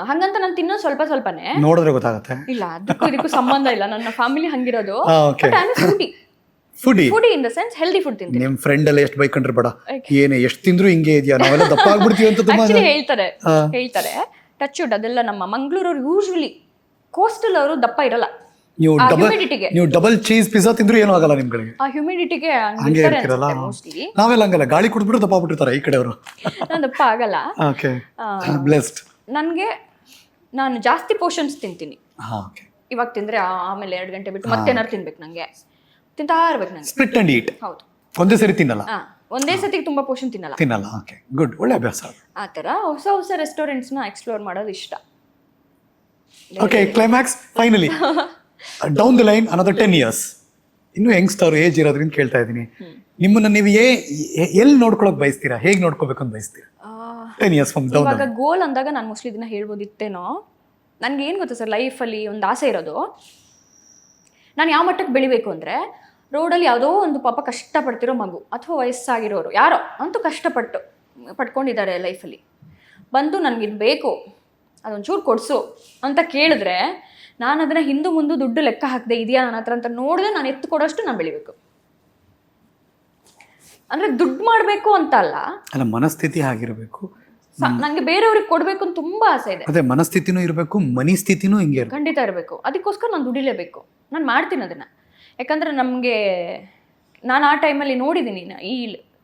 ಹಂಗಂತ ನಾನು ತಿನ್ನೋ ಸ್ವಲ್ಪನೇ ನೋಡಿದ್ರೆ ಗೊತ್ತಾಗುತ್ತೆ. ಇಲ್ಲ, ಅದಕ್ಕೂ ಇದಕ್ಕೂ ಸಂಬಂಧ ಇಲ್ಲ. ನನ್ನ ಫ್ಯಾಮಿಲಿ ಹಂಗಿರೋದು. Foodie in the sense healthy food ತಿಂತೀನಿ. ನಿಮ್ ಫ್ರೆಂಡ್ ಎಲ್ಲ ಎಷ್ಟು ಬೈಕೊಂಡ್ರೆ ಬೇಡ, ಏನೇ ಎಷ್ಟು ತಿಂದ್ರು ಹಿಂಗೆ ಇದೆಯಾ, ನಾವೆಲ್ಲ ದಪ್ಪ ಆಗ್ಬಿಡ್ತೀವಿ ಅಂತ ತುಂಬಾ ಹೇಳ್ತಾರೆ. ಟಚ್ ವುಡ್, ಅದೆಲ್ಲ ನಮ್ಮ ಮಂಗಳೂರವ್ರು ಯೂಶುವಲಿ ಕೋಸ್ಟಲ್ ಅವರು ದಪ್ಪ ಇರಲ್ಲ. ನೀವು ಡಬಲ್ ಚೀಸ್ ಪಿಜ್ಜಾ ತಿಂದ್ರು ಏನೂ ಆಗಲ್ಲ ನಿಮ್ಗಳಿಗೆ. ಆ ಹ್ಯೂಮಿಡಿಟಿಗೆ ಹಂಗೆ ಇರ್ತಿರಲ್ಲ. ನಾವೆಲ್ಲ ಹಂಗಲ್ಲ, ಗಾಳಿ ಕುಡಿದ್ಬಿಟ್ಟು ದಪ್ಪ ಆಗ್ಬಿಟ್ಟಿರ್ತಾರೆ ಈ ಕಡೆಯವರು. ನಾನು ದಪ್ಪ ಆಗಲ್ಲ. ನನಗೆ ನಾನು ಜಾಸ್ತಿ ಪೋರ್ಷನ್ಸ್ ತಿಂತೀನಿ. ಇವಾಗ ತಿಂದ್ರೆ ಆಮೇಲೆ 2 ಗಂಟೆ ಬಿಟ್ಟು ಮತ್ತೆ ಏನಾರು ತಿನ್ಬೇಕು. ನಂಗೆ ತಿಂತಾ ಇರ್ಬೇಕು. ನಂಗೆ ಸ್ಪ್ಲಿಟ್ ಅಂಡ್ ಈಟ್. ಹೌದು, ಒಂದೇ ಸರಿ ತಿನ್ನಲ್ಲ. ಒಂದೇ ಸತಿಗೆ ತುಂಬಾ ಪೋರ್ಷನ್ ತಿನ್ನಲ್ಲ. ಓಕೆ, ಗುಡ್, ಒಳ್ಳೆ ಅಭ್ಯಾಸ. ಆ ಥರ ಹೊಸ ಹೊಸ ರೆಸ್ಟೋರೆಂಟ್ಸ್ ನ ಎಕ್ಸ್ಪ್ಲೋರ್ ಮಾಡೋದು ಇಷ್ಟ. Okay, climax finally down the line another 10 years, ಇನ್ನು ಯಂಗ್ಸ್ಟರ್ ಏಜ್ ಇರೋದ್ರಿಂದ ಕೇಳ್ತಾ ಇದ್ದೀನಿ, ನಿಮ್ಮನ್ನ ನೀವು ಎಲ್ಲಿ ನೋಡ್ಕೊಳಕ್ ಬಯಸ್ತೀರಾ, ಹೇಗೆ ನೋಡ್ಕೋಬೇಕು ಅಂತ ಬಯಸ್ತೀರಾ 10 years from down? ಇವಾಗ ಗೋಲ್ ಅಂದಾಗ ನಾನು ಮೋಸ್ಟ್ಲಿ ಇದನ್ನ ಹೇಳ್ಬೋದಿತ್ತೇನೋ. ನನ್ಗೆ ಏನು ಗೊತ್ತಾ ಸರ್, ಲೈಫಲ್ಲಿ ಒಂದು ಆಸೆ ಇರೋದು, ನಾನು ಯಾವ ಮಟ್ಟಕ್ಕೆ ಬೆಳಿಬೇಕು ಅಂದರೆ, ರೋಡಲ್ಲಿ ಯಾವುದೋ ಒಂದು ಪಾಪ ಕಷ್ಟಪಡ್ತಿರೋ ಮಗು ಅಥವಾ ವಯಸ್ಸಾಗಿರೋರು ಯಾರೋ ಅಂತೂ ಪಡ್ಕೊಂಡಿದ್ದಾರೆ ಲೈಫಲ್ಲಿ, ಬಂದು ನನಗಿದು ಬೇಕು, ಅದೊಂಚೂರು ಕೊಡಿಸು ಅಂತ ಕೇಳಿದ್ರೆ, ನಾನು ಅದನ್ನು ಹಿಂದೆ ಮುಂದೆ ದುಡ್ಡು ಲೆಕ್ಕ ಹಾಕದೆ ಇದೆಯಾ ನನ್ನ ಹತ್ರ ಅಂತ ನೋಡಿದ್ರೆ ನಾನು ಎತ್ತು ಕೊಡೋಷ್ಟು ನಾನು ಬೆಳಿಬೇಕು. ಅಂದರೆ ದುಡ್ಡು ಮಾಡಬೇಕು ಅಂತ ಅಲ್ಲ, ಮನಸ್ಥಿತಿ ಆಗಿರಬೇಕು. ನಂಗೆ ಬೇರೆಯವ್ರಿಗೆ ಕೊಡಬೇಕು ಅಂತ ತುಂಬಾ ಆಸೆ ಇದೆ. ಅದೇ ಮನಸ್ಥಿತಿನೂ ಇರಬೇಕು, ಮನಿ ಸ್ಥಿತಿನೂ ಹಿಂಗೆ ಖಂಡಿತ ಇರಬೇಕು. ಅದಕ್ಕೋಸ್ಕರ ನಾನು ದುಡಿಲೇಬೇಕು. ನಾನು ಮಾಡ್ತೀನಿ ಅದನ್ನು. ಯಾಕಂದರೆ ನಮಗೆ ನಾನು ಆ ಟೈಮಲ್ಲಿ ನೋಡಿದ್ದೀನಿ, ಈ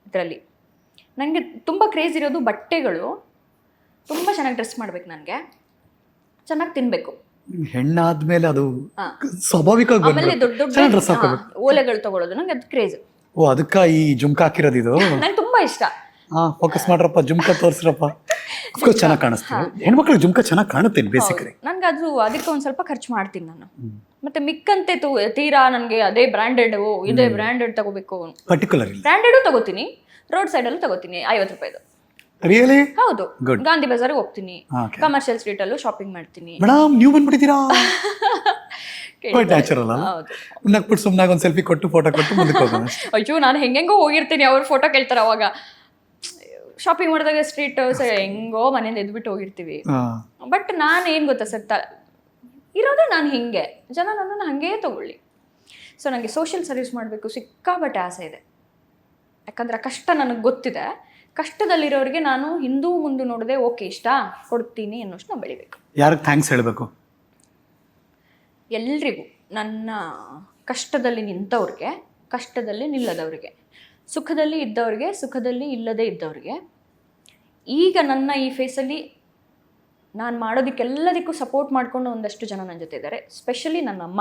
ಇದರಲ್ಲಿ ನನಗೆ ತುಂಬ ಕ್ರೇಜ್ ಇರೋದು ಬಟ್ಟೆಗಳು. ತುಂಬ ಚೆನ್ನಾಗಿ ಡ್ರೆಸ್ ಮಾಡ್ಬೇಕು, ನನಗೆ ಚೆನ್ನಾಗಿ ತಿನ್ಬೇಕು. ಹೆಣ್ಣಾದ್ಮೇಲೆ ಅದು ಸ್ವಾಭಾವಿಕವಾಗಿ ಆಮೇಲೆ ದೊಡ್ಡ ದೊಡ್ಡ ಓಲೆಗಳು ತಗೊಳ್ಳೋದು ನಂಗೆ ಅದು ಕ್ರೇಜ್. ಓ, ಅದಕ್ಕ ಈ ಜುಮ್ಕಾ ಹಾಕಿರೋದು ಇದು ನಂಗೆ ತುಂಬಾ ಇಷ್ಟ. ಫೋಕಸ್ ಮಾಡ್ರಪ್ಪ, ಜುಮ್ಕಾ ತೋರಿಸ್ರಪ್ಪ. ಚೆನ್ನಾಗಿ ಕಾಣಿಸ್ತೀವಿ ಹೆಣ್ಮಕ್ಳಿಗೆ, ಜುಮ್ಕಾ ಚೆನ್ನಾಗಿ ಕಾಣುತ್ತೆ ಬೇಸಿಕಲಿ. ನನ್ಗೆ ಅದು ಅದಕ್ಕೆ ಒಂದು ಸ್ವಲ್ಪ ಖರ್ಚು ಮಾಡ್ತೀನಿ ನಾನು. ಮತ್ತೆ ಮಿಕ್ಕಂತೆ ತೀರಾ ನನಗೆ ಅದೇ ಬ್ರ್ಯಾಂಡೆಡ್, ಇದೇ ಬ್ರ್ಯಾಂಡೆಡ್ ತಗೋಬೇಕು, ಪರ್ಟಿಕ್ಯುಲರ್ ಬ್ರ್ಯಾಂಡೆಡ್ ತಗೋತೀನಿ. ರೋಡ್ ಸೈಡ್ ಅಲ್ಲೂ ತಗೋತೀನಿ 50 ರೂಪಾಯಿದು. ರಿಯಲಿ? ಹೌದು, ಗಾಂಧಿ ಬಜಾರ್ಗೆ ಹೋಗ್ತೀನಿ, ಕಮರ್ಷಿಯಲ್ ಸ್ಟ್ರೀಟ್ ಅಲ್ಲೂ ಶಾಪಿಂಗ್ ಮಾಡ್ತೀನಿ. ಮೇಡಮ್, ನೀವು ಬಂದ್ಬಿಟ್ಟಿದ್ದೀರಾ? ನ್ಯಾಚುರಲ್ ಅಲ್ಲ? ನಕ್ಬಿಟ್ಟು ಸುಮ್ಮನಾಗ ಒಂದು ಸೆಲ್ಫಿ ಕೊಟ್ಟು ಫೋಟೋ ಕೊಟ್ಟು ಮುಂದಕ್ಕೆ ಹೋಗೋಣ. ಅಯ್ಯೋ, ನಾನು ಹೆಂಗೆಂಗೋ ಹೋಗಿರ್ತೀನಿ, ಅವ್ರು ಫೋಟೋ ಕೇಳ್ತಾರೆ. ಅವಾಗ ಶಾಪಿಂಗ್ ಮಾಡಿದಾಗ ಸ್ಟ್ರೀಟ್ ಹೆಂಗೋ ಮನೆಯಿಂದ ಎದ್ಬಿಟ್ಟು ಹೋಗಿರ್ತೀವಿ. ಬಟ್ ನಾನು ಏನು ಗೊತ್ತಾ ಸರ್, ಇರೋದೇ ನಾನು ಹಿಂಗೆ, ಜನ ನನ್ನನ್ನು ಹಾಗೇ ತಗೊಳ್ಳಿ. ಸೊ ನನಗೆ ಸೋಷಿಯಲ್ ಸರ್ವಿಸ್ ಮಾಡಬೇಕು ಸಿಕ್ಕಾಬಟ್ಟೆ ಆಸೆ ಇದೆ. ಯಾಕಂದರೆ ಆ ಕಷ್ಟ ನನಗೆ ಗೊತ್ತಿದೆ. ಕಷ್ಟದಲ್ಲಿರೋರಿಗೆ ನಾನು ಹಿಂದೂ ಮುಂದೆ ನೋಡದೆ ಓಕೆ ಇಷ್ಟ ಕೊಡ್ತೀನಿ ಅನ್ನೋಷ್ಟು ನಾನು ಬೆಳಿಬೇಕು. ಯಾರಿಗೆ ಥ್ಯಾಂಕ್ಸ್ ಹೇಳಬೇಕು? ಎಲ್ರಿಗೂ, ನನ್ನ ಕಷ್ಟದಲ್ಲಿ ನಿಂತವ್ರಿಗೆ, ಕಷ್ಟದಲ್ಲಿ ನಿಲ್ಲದವ್ರಿಗೆ, ಸುಖದಲ್ಲಿ ಇದ್ದವ್ರಿಗೆ, ಸುಖದಲ್ಲಿ ಇಲ್ಲದೇ ಇದ್ದವ್ರಿಗೆ, ಈಗ ನನ್ನ ಈ ಫೇಸಲ್ಲಿ ನಾನು ಮಾಡೋದಕ್ಕೆಲ್ಲದಕ್ಕೂ ಸಪೋರ್ಟ್ ಮಾಡಿಕೊಂಡು ಒಂದಷ್ಟು ಜನ ನನ್ನ ಜೊತೆ ಇದ್ದಾರೆ. ಸ್ಪೆಷಲಿ ನನ್ನ ಅಮ್ಮ,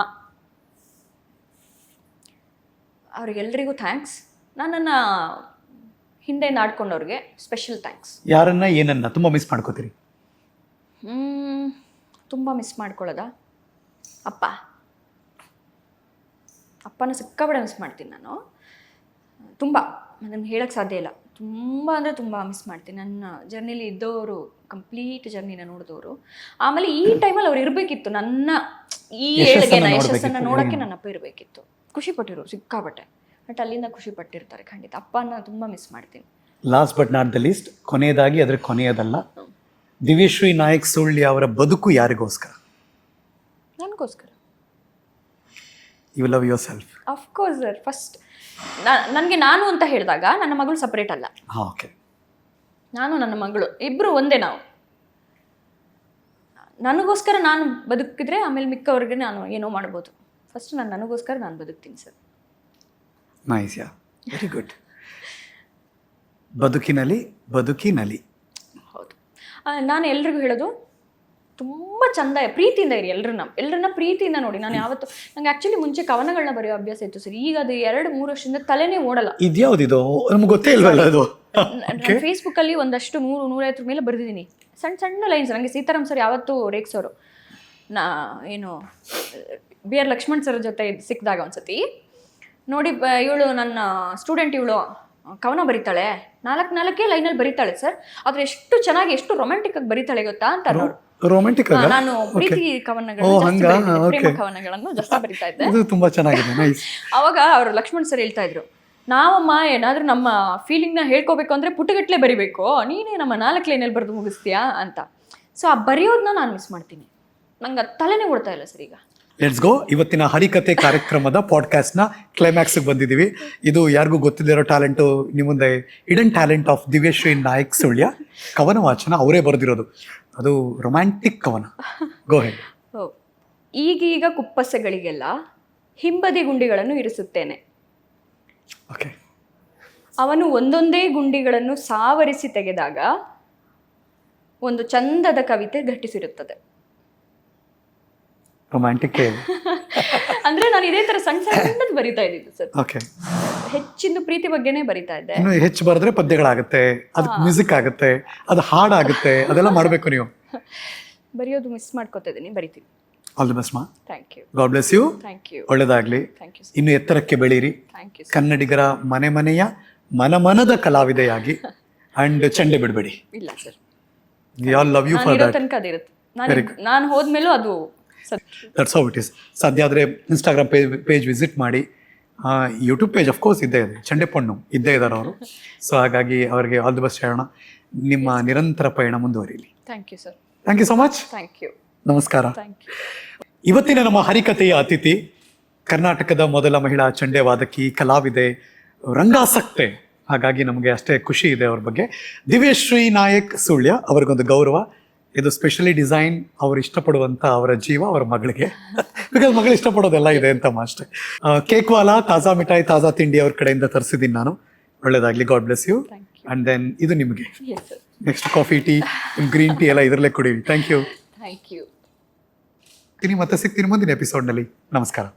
ಅವ್ರಿಗೆಲ್ರಿಗೂ ಥ್ಯಾಂಕ್ಸ್. ನನ್ನನ್ನು ಹಿಂದೆ ಆಡ್ಕೊಂಡವ್ರಿಗೆ ಸ್ಪೆಷಲ್ ಥ್ಯಾಂಕ್ಸ್. ಯಾರನ್ನ ಏನನ್ನ ತುಂಬ ಮಿಸ್ ಮಾಡ್ಕೋತೀರಿ? ತುಂಬ ಮಿಸ್ ಮಾಡ್ಕೊಳ್ಳೋದಾ? ಅಪ್ಪನ ಸಿಕ್ಕಾಪಟ್ಟೆ ಮಿಸ್ ಮಾಡ್ತೀನಿ ನಾನು. ತುಂಬ, ಅದನ್ನು ಹೇಳೋಕ್ಕೆ ಸಾಧ್ಯ ಇಲ್ಲ. ತುಂಬ ಅಂದರೆ ತುಂಬ ಮಿಸ್ ಮಾಡ್ತೀನಿ. ನನ್ನ ಜರ್ನಿಲಿ ಇದ್ದವರು, ಕಂಪ್ಲೀಟ್ ಜರ್ನಿನ ನೋಡಿದವರು. ಆಮೇಲೆ ಈ ಟೈಮಲ್ಲಿ ಅವ್ರು ಇರಬೇಕಿತ್ತು, ನನ್ನ ಈ ಏಳಿಗೆನ ಯಶಸ್ಸನ್ನು ನೋಡೋಕ್ಕೆ ನನ್ನ ಅಪ್ಪ ಇರಬೇಕಿತ್ತು. ಖುಷಿ ಪಟ್ಟಿರೋರು ಸಿಕ್ಕಾಪಟ್ಟೆ, ಬಟ್ ಅಲ್ಲಿಂದ ಖುಷಿ ಪಟ್ಟಿರ್ತಾರೆ ಖಂಡಿತ. ಅಪ್ಪನ ತುಂಬ ಮಿಸ್ ಮಾಡ್ತೀನಿ. Last but not the least, ಕೊನೆಯದಾಗಿ ಅದರ ಕೊನೆಯದಲ್ಲ, ದಿವ್ಯಶ್ರೀ ನಾಯಕ್ ಸುಳ್ಯ ಅವರ ಬದುಕು ಯಾರಿಗೋಸ್ಕರ? ನನಗೋಸ್ಕರ. You love yourself? Of course sir. First ನನಗೆ ನಾನು ಅಂತ ಹೇಳಿದಾಗ ನನ್ನ ಮಗಳು ಸಪ್ರೇಟ್ ಅಲ್ಲ. ಓಕೆ. ನಾನು ನನ್ನ ಮಗಳು ಇಬ್ಬರು ಒಂದೇ. ನಾವು ನನಗೋಸ್ಕರ ನಾನು ಬದುಕಿದ್ರೆ ಆಮೇಲೆ ಮಿಕ್ಕವ್ರಿಗೆ ನಾನು ಏನೋ ಮಾಡ್ಬೋದು. ಫಸ್ಟ್ ನನಗೋಸ್ಕರ ನಾನು ಬದುಕ್ತೀನಿ ಸರ್. ನೈಸ್, ಯಾ, ವೆರಿ ಗುಡ್. ಬದುಕಿನಲ್ಲಿ ಹೌದು. ನಾನು ಎಲ್ರಿಗೂ ಹೇಳೋದು, ತುಂಬ ಚಂದ ಪ್ರೀತಿಯಿಂದ ಇರಿ. ಎಲ್ಲರನ್ನ ಪ್ರೀತಿಯಿಂದ ನೋಡಿ. ನಾನು ಯಾವತ್ತು, ನಂಗೆ ಆ್ಯಕ್ಚುಲಿ ಮುಂಚೆ ಕವನಗಳನ್ನ ಬರೆಯೋ ಅಭ್ಯಾಸ ಇತ್ತು ಸರ್. ಈಗ ಅದು 2-3 ವರ್ಷದಿಂದ ತಲೆನೇ ಓಡಲ್ಲ. ಇದ್ಯಾವುದಿದು ನಮ್ಗೆ ಗೊತ್ತೇ ಇಲ್ವಲ್ಲ ಅದು. ನಾನು ಫೇಸ್ಬುಕ್ಕಲ್ಲಿ ಒಂದಷ್ಟು 100-150 ಮೇಲೆ ಬರೆದಿದ್ದೀನಿ, ಸಣ್ಣ ಲೈನ್ಸ್. ನನಗೆ ಸೀತಾರಾಮ್ ಸರ್ ಯಾವತ್ತೂ ರೇಗ್ಸೋರು. ಏನು ಬಿ ಆರ್ ಲಕ್ಷ್ಮಣ್ ಸರ್ ಜೊತೆ ಸಿಕ್ಕಿದಾಗ ಒಂದ್ಸತಿ ನೋಡಿ, ಇವಳು ನನ್ನ ಸ್ಟೂಡೆಂಟ್, ಇವಳು ಕವನ ಬರೀತಾಳೆ, 4 ಲೈನಲ್ಲಿ ಬರೀತಾಳೆ ಸರ್, ಆದ್ರೆ ಎಷ್ಟು ಚೆನ್ನಾಗಿ, ಎಷ್ಟು ರೊಮ್ಯಾಂಟಿಕ್ ಆಗಿ ಬರೀತಾಳೆ ಗೊತ್ತಾ ಅಂತ ಅನ್ನೋರು. ರೊಮ್ಯಾಂಟಿಕ್ ಆಗಿ ನಾನು ಪ್ರೀತಿ ಪ್ರೇಮ ಕವನಗಳನ್ನು ಜಾಸ್ತಿ ಬರೀತಾ ಇದ್ದೆ. ಇದು ತುಂಬಾ ಚೆನ್ನಾಗಿದೆ, ನೈಸ್. ಅವಾಗ ಅವರು ಲಕ್ಷ್ಮಣ್ ಸರ್ ಹೇಳ್ತಾ ಇದ್ರು, ನಾವಮ್ಮ ಏನಾದ್ರೂ ನಮ್ಮ ಫೀಲಿಂಗ್ನ ಹೇಳ್ಕೋಬೇಕು ಅಂದ್ರೆ ಪುಟಗಟ್ಲೆ ಬರಿಬೇಕು, ನೀನೇ ನಮ್ಮ 4 ಲೈನಲ್ಲಿ ಬರೆದು ಮುಗಿಸ್ತೀಯಾ ಅಂತ. ಸೊ ಆ ಬರೆಯೋದನ್ನ ನಾನು ಮಿಸ್ ಮಾಡ್ತೀನಿ. ನಂಗೆ ತಲೆನೇ ಓಡ್ತಾ ಇಲ್ಲ ಸರ್ ಈಗ. Let's go. ಇವತ್ತಿನ ಹರಿಕತೆ ಕಾರ್ಯಕ್ರಮದ ಪಾಡ್ಕಾಸ್ಟ್ನ ಕ್ಲೈಮ್ಯಾಕ್ಸ್ಗೆ ಬಂದಿದ್ದೀವಿ. ಇದು ಯಾರಿಗೂ ಗೊತ್ತಿಲ್ಲದಿರೋ ಟ್ಯಾಲೆಂಟು, ನಿಮ್ಮ ಮುಂದೆ hidden talent of Divyashree Nayak Sullia. ಕವನ ವಾಚನ ಅವರೇ ಬರೆದಿರೋದು, ಅದು ರೊಮ್ಯಾಂಟಿಕ್ ಕವನ. Go ahead. ಈಗೀಗ ಕುಪ್ಪಸೆಗಳಿಗೆಲ್ಲ ಹಿಂಬದಿ ಗುಂಡಿಗಳನ್ನು ಇರಿಸುತ್ತೇನೆ. ಓಕೆ. ಅವನು ಒಂದೊಂದೇ ಗುಂಡಿಗಳನ್ನು ಸಾವರಿಸಿ ತೆಗೆದಾಗ ಒಂದು ಚಂದದ ಕವಿತೆ ಘಟಿಸಿರುತ್ತದೆ. ರೊಮ್ಯಾಂಟಿಕ್ ಅಂದ್ರೆ ನಾನು ಇದೇ ತರ ಸಣ್ಣದು ಬರಿತಾ ಇದ್ದಿದ್ದು ಸರ್. ಓಕೆ. ಹೆಚ್ಚಿನ ಪ್ರೀತಿ ಬಗ್ಗೆನೇ ಬರಿತಾ ಇದ್ದೆ. ಇನ್ನು ಹೆಚ್ಚು ಬರೆದ್ರೆ ಪದ್ಯಗಳಾಗುತ್ತೆ, ಅದಕ್ಕೆ ಮ್ಯೂಸಿಕ್ ಆಗುತ್ತೆ, ಅದು ಹಾಡಾಗುತ್ತೆ, ಅದೆಲ್ಲ ಮಾಡಬೇಕು ನೀವು. ಬರೆಯೋದು ಮಿಸ್ ಮಾಡ್ಕೋತಾ ಇದ್ದೀನಿ, ಬರಿತೀನಿ. ಆಲ್ ದಿ ಬೆಸ್ಟ್ ಮಾ. Thank you. God bless you. Thank you. ಒಳ್ಳೆದಾಗ್ಲಿ. Thank you. ಇನ್ನು ಎತ್ತರಕ್ಕೆ ಬೆಳೀರಿ. Thank you. ಕನ್ನಡಿಗರ ಮನೆಯ ಮನದ ಕಲಾವಿದೆಯಾಗಿ. ಅಂಡ್ ಚಂಡೆ ಬಿಡಬೇಡಿ. ಇಲ್ಲ ಸರ್, we all love you for that. ತನಕ ಅದಿರುತ್ತೆ. ನಾನು ಹೋದ್ಮೇಲೂ ಅದು ದಟ್ಸ್ ಹೌ ಇಟ್ ಇಸ್. ಸಾಧ್ಯ ಆದರೆ ಇನ್ಸ್ಟಾಗ್ರಾಮ್ ಪೇಜ್ ವಿಸಿಟ್ ಮಾಡಿ. ಯೂಟ್ಯೂಬ್ ಪೇಜ್ ಅಫ್ಕೋರ್ಸ್ ಇದ್ದೇ ಇದೆ, ಚಂಡೆ ಪೊಣ್ಣು ಇದ್ದೇ ಇದ್ದಾರೆ ಅವರು. ಸೊ ಹಾಗಾಗಿ ಅವರಿಗೆ ಆಲ್ ದಿ ಬೆಸ್ಟ್ ಹೇಳೋಣ. ನಿಮ್ಮ ನಿರಂತರ ಪಯಣ ಮುಂದುವರಿಯಲಿ. Thank you sir. Thank you so much. Thank you. ನಮಸ್ಕಾರ. Thank you. ಇವತ್ತಿನ ನಮ್ಮ ಹರಿಕತೆಯ ಅತಿಥಿ ಕರ್ನಾಟಕದ ಮೊದಲ ಮಹಿಳಾ ಚಂಡೆ ವಾದಕಿ, ಕಲಾವಿದೆ, ರಂಗಾಸಕ್ತೆ. ಹಾಗಾಗಿ ನಮಗೆ ಅಷ್ಟೇ ಖುಷಿ ಇದೆ ಅವ್ರ ಬಗ್ಗೆ. ದಿವ್ಯಶ್ರೀ ನಾಯಕ್ ಸುಳ್ಯ ಅವ್ರಿಗೊಂದು ಗೌರವ. ಇದು ಸ್ಪೆಷಲಿ ಡಿಸೈನ್ ಅವ್ರು ಇಷ್ಟಪಡುವಂಥ ಅವರ ಜೀವ, ಅವರ ಮಗಳಿಗೆ. ಬಿಕಾಸ್ ಮಗಳು ಇಷ್ಟಪಡೋದೆಲ್ಲ ಇದೆ ಅಂತ ಅಷ್ಟೇ. ಕೇಕ್ ವಾಲಾ, ತಾಜಾ ಮಿಠಾಯಿ, ತಾಜಾ ತಿಂಡಿ ಅವ್ರ ಕಡೆಯಿಂದ ತರಿಸಿದ್ದೀನಿ ನಾನು. ಒಳ್ಳೇದಾಗ್ಲಿ. God bless you. And then ಇದು ನಿಮಗೆ. Next coffee, tea, green tea ಎಲ್ಲ ಇದರಲ್ಲೇ ಕುಡೀರಿ. Thank you. Thank you. ಮತ್ತೆ ಸಿಗ್ತೀನಿ ಮುಂದಿನ ಎಪಿಸೋಡ್ನಲ್ಲಿ. ನಮಸ್ಕಾರ.